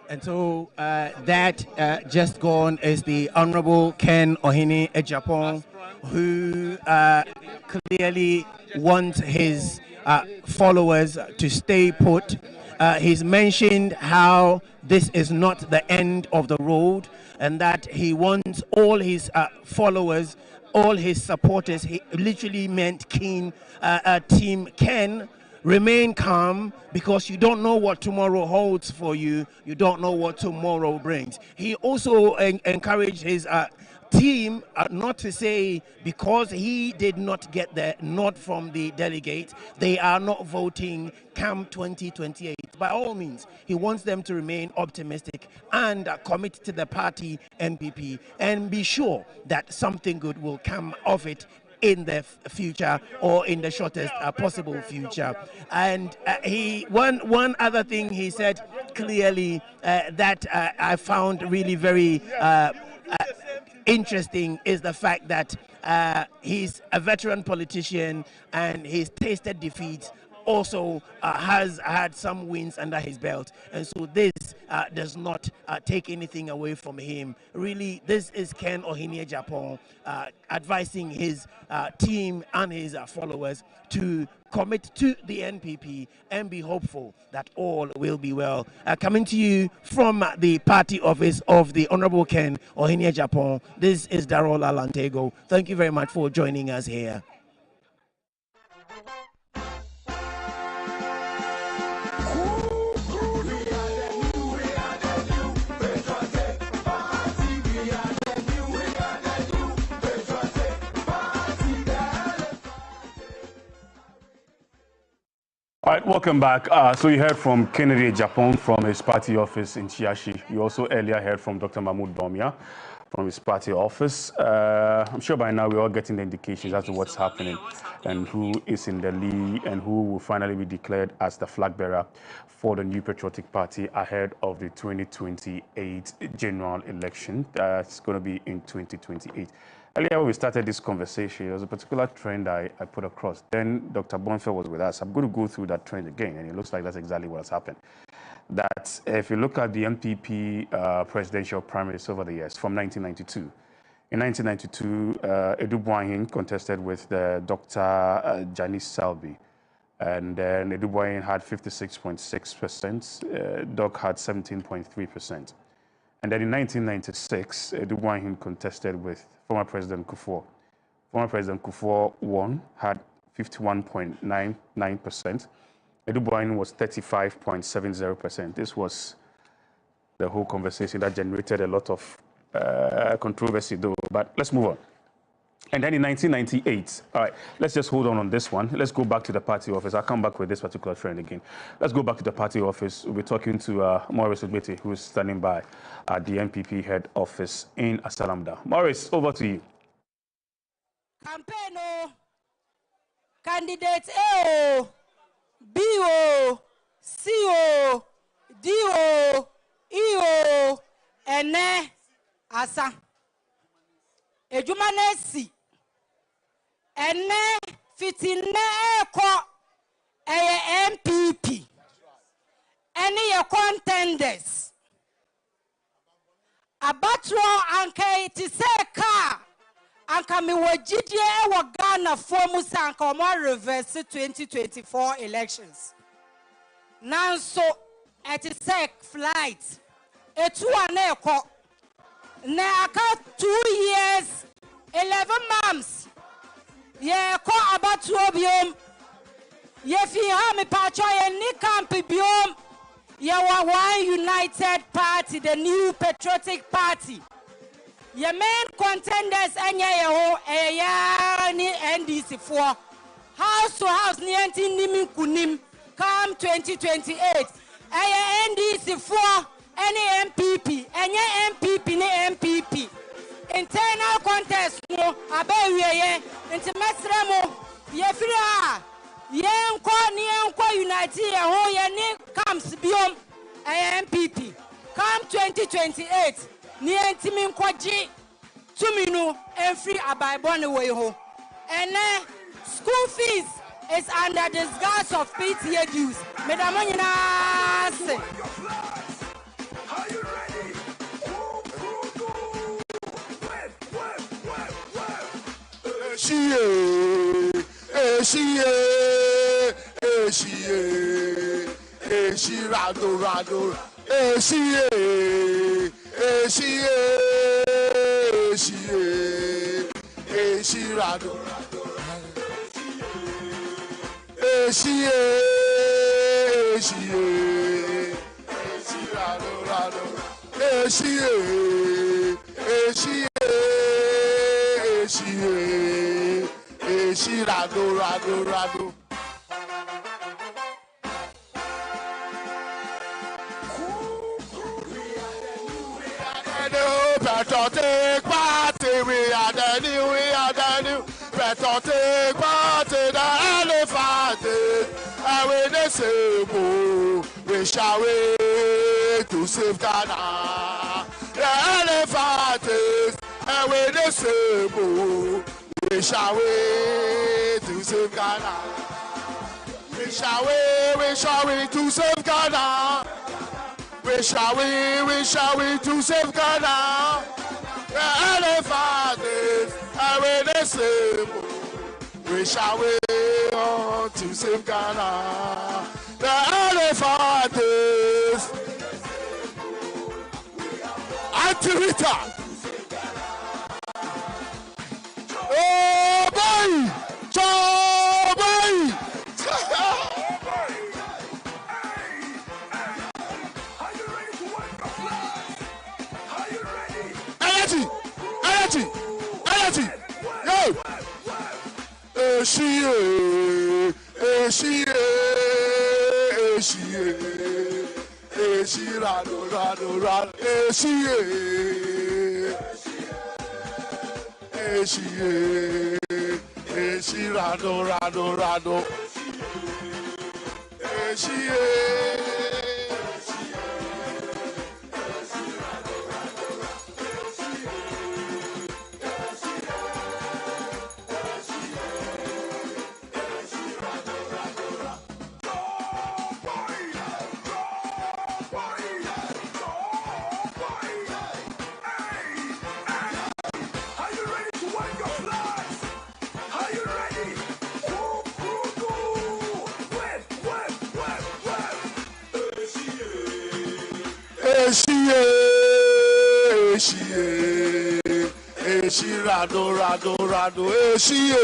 And so that just gone is the Honorable Ken Ohene Ejapon, who clearly wants his followers to stay put. He's mentioned how this is not the end of the road and that he wants all his followers, all his supporters, he literally meant Team Ken, remain calm because you don't know what tomorrow holds for you. You don't know what tomorrow brings. He also encouraged his team not to say because he did not get the nod from the delegates, they are not voting come 2028. By all means, he wants them to remain optimistic and commit to the party NPP and be sure that something good will come of it in the future or in the shortest possible future. And one other thing he said clearly that I found really very interesting is the fact that he's a veteran politician and he's tasted defeats, also has had some wins under his belt, and so this does not take anything away from him. Really, this is Ken Ohene Ejapon advising his team and his followers to commit to the NPP and be hopeful that all will be well. Coming to you from the party office of the Honorable Ken Ohene Ejapon, this is Darrell Alantego. Thank you very much for joining us here. All right, welcome back. So you heard from Kennedy Ejapon from his party office in Chiashi. You also earlier heard from Dr. Mahmoud Bawumia from his party office. I'm sure by now we're all getting the indications as to what's happening and who is in the lead and who will finally be declared as the flag bearer for the New Patriotic Party ahead of the 2028 general election. That's going to be in 2028. Earlier when we started this conversation, there was a particular trend I put across. Then Dr. Bonfe was with us. I'm going to go through that trend again, and it looks like that's exactly what has happened. That if you look at the NPP presidential primaries over the years, from 1992, in 1992, Edu Boahin contested with Dr. Janice Salbi. And then Edu Boahin had 56.6%, Doc had 17.3%. And then in 1996, Edu Boahin contested with former President Kufuor. Former President Kufuor won, had 51.99%. Edu Boahin was 35.70%. This was the whole conversation that generated a lot of controversy, though. But let's move on. And then in 1998, all right, let's just hold on this one. Let's go back to the party office. I'll come back with this particular trend again. Let's go back to the party office. We'll be talking to Maurice Ogbete, who is standing by at the NPP head office in Asalamda. Maurice, over to you. Campaign, candidate A, B, C, D, E, N, Asa. Ejumanesi. Ene fitine ko NPP. Any your contenders. Abatro anke itiseka anka mi wajidie wa Ghana formusa anka omo reverse 2024 elections. Nanso etisek flight. Etu ane ko. Ne aka 2 years 11 months. Ye ko abatuo biom. Ye fi ha me pacho ye ni camp biom. Ye wa one united party, the new patriotic party. Ye main contenders enye ye ho ya ni NDC for house to house ni enti nimi kunim come 2028. NDC for any MPP, any MPP ni MPP. Internal contest no abewiye intimesre mo ye fira ye nko unite ye ho ye ni camps biom MPP come 2028 ni entimi nkoji tuminu enfri abaibone we ho ene school fees is under disguise of PTA dues medamo nyina se. She rado, she rado, she rado. Patriotic party, we are the new. Patriotic party, the elephant, and we the same. We shall wait to save Ghana. The elephant, and we the same. We shall wait to save Ghana. We shall wait to save Ghana. We shall wait to save Ghana. The elephant is away the same. We shall wait to save Ghana. The elephant is Antirita. Oh boy! Energy! Yo! She rado, she rado. rado, eshi.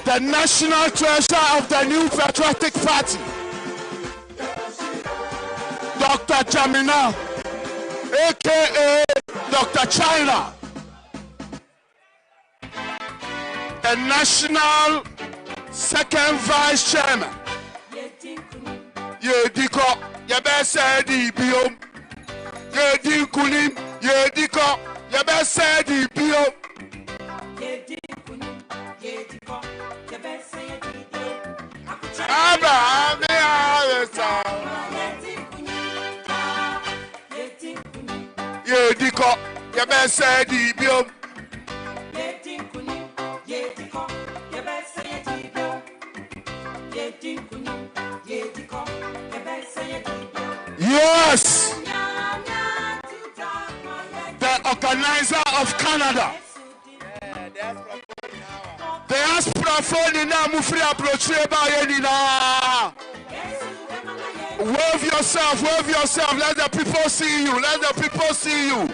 The national treasurer of the New Patriotic Party, Dr. Jamina, aka Dr. China, the national second vice chairman, Yediko, Yabesedi Biom, Yedikulim, Yediko, Yabesedi Biom. Yediko, Yabesedi Biom. Yes, the organizer of Canada. The diaspora phone now mufri approach by wave yourself, let the people see you, let the people see you.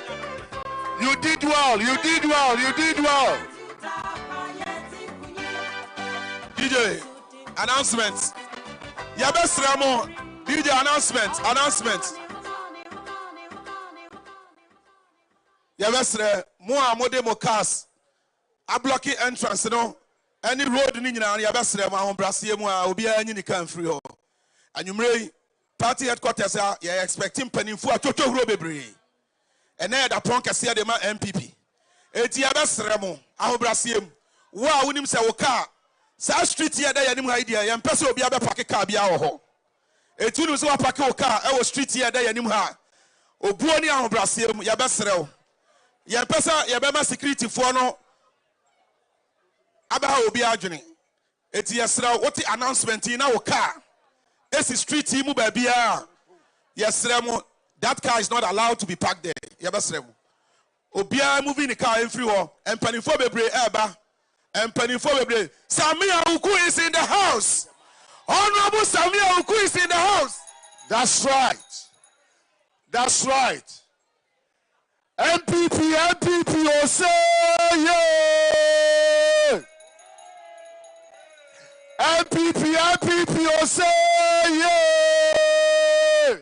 You did well, you did well, you did well. DJ, announcements. Yabes Ramo, DJ announcement. Yabes Mo Amode Mokas. A blocky entrance, no. Any road in Yabes Ramo, Brasiemo, will be any can free. And you may party headquarters are expecting penny for a total robbery. And then the punk is here, the NPP. Etiabes Ramo, Aho Brasiem. Wow, when him say, Oka. Sa street here there any idea yam person obi abe park car bia ho etu no so park car e wo street here there any ha obuo ni ahobrasem ya beserew ya pesa ya be ma security fo no aba ha obi adwene eti yesrew what announcement na wo car esi street mu ba bia yesrew that car is not allowed to be parked there ya beserew obi a moving the car every ho empanifo bebre eba and Penny Fobebre. Samia Uku is in the house. Honorable Samia Uku is in the house. That's right. That's right. NPP, oh say yeah. NPP, oh say yeah.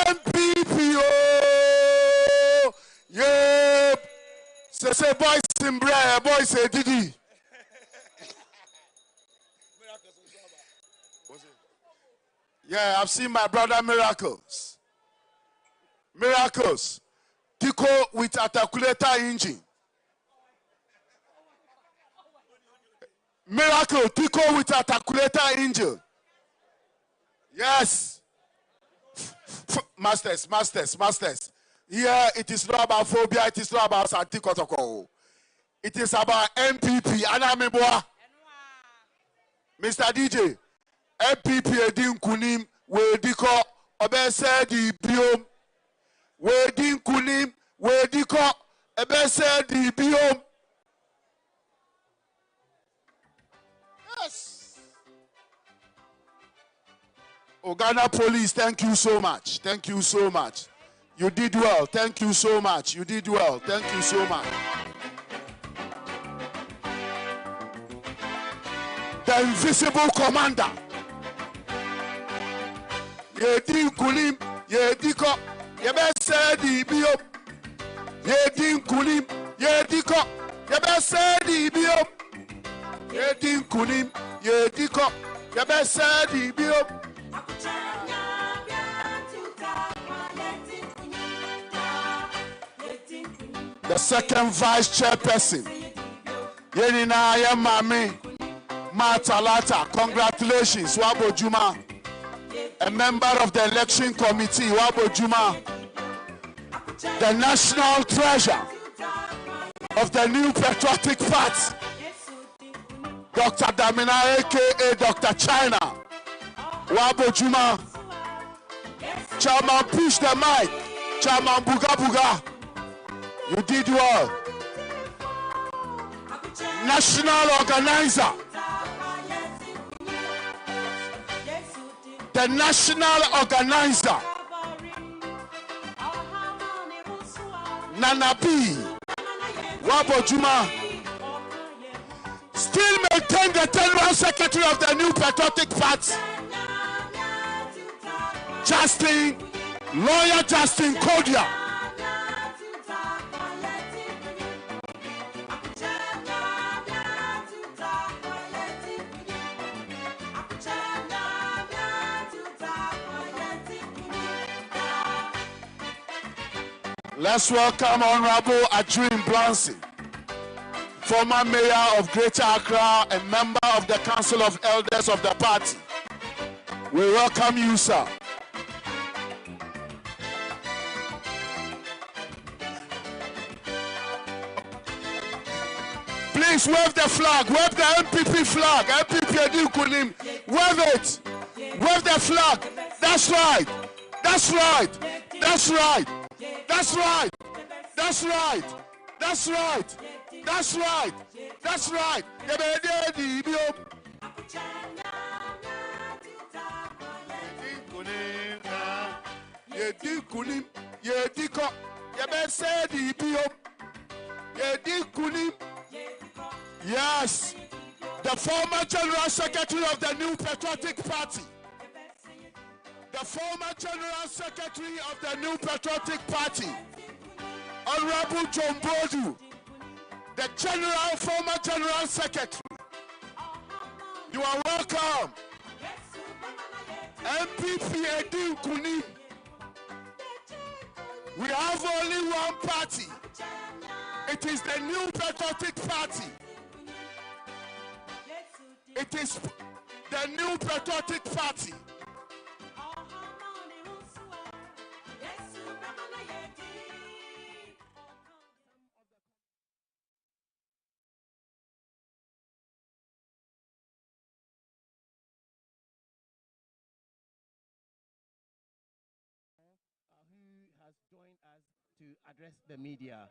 NPP, oh yeah. Say boys in Bray, boys say Didi. Yeah, I've seen my brother Miracles. Miracles. Tico with articulator engine. Miracle, Tico with articulator engine. Yes. Masters. Here, it is not about phobia, it is not about Santikotoko. It is about NPP. Anameboa. Mr. DJ, NPP Edin Kunim, Wediko, Obese di Biom. Wedin Kunim, Wediko, Obese di Biom. Yes. Uganda Police, thank you so much. Thank you so much. You did well. Thank you so much. You did well. Thank you so much. The invisible commander. Yedin Kulim, Yediko, Yebese di Biom. Yedin Kulim, Yediko, Yebese di Biom. Yedin Kulim, Yediko, Yebese di Biom. The second vice chairperson, Yenina Yemami Matalata, congratulations, Wabo Juma. A member of the election committee, Wabo Juma. The national treasurer of the New Patriotic Party, Dr. Damina, aka Dr. China, Wabo Juma. Chairman push the mic, Chairman Buga Buga. You did well. national organizer. The national organizer, Nana B. Wabojuma, still maintain the general secretary of the New Patriotic Party, Lawyer Justin Kodia. Let's welcome Honorable Adrian Blancy, former mayor of Greater Accra and member of the Council of Elders of the party. We welcome you, sir. Please wave the flag, wave the NPP flag, NPP Kunim, wave it, wave the flag. That's right, that's right, that's right. That's right. That's right. That's right. That's right. That's right. Yes, the former General Secretary of the New Patriotic Party. The former General Secretary of the New Patriotic Party, Honorable John Bodu, the former General Secretary. You are welcome. NPP Edu Kunim. We have only one party. It is the New Patriotic Party. It is the New Patriotic Party. Joined us to address the media.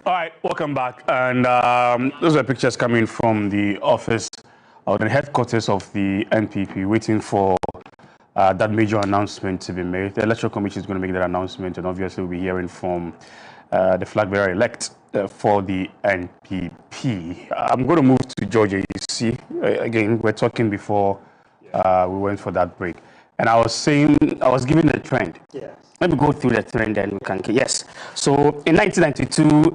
All right, welcome back. And those are pictures coming from the office or the headquarters of the NPP, waiting for that major announcement to be made. The Electoral Commission is going to make that announcement, and obviously we'll be hearing from the flag bearer elect for the NPP. I'm going to move to Georgia. You see, again, we're talking before we went for that break. And I was saying, I was giving the trend. Yes. Let me go through the trend and we can. Yes. So in 1992,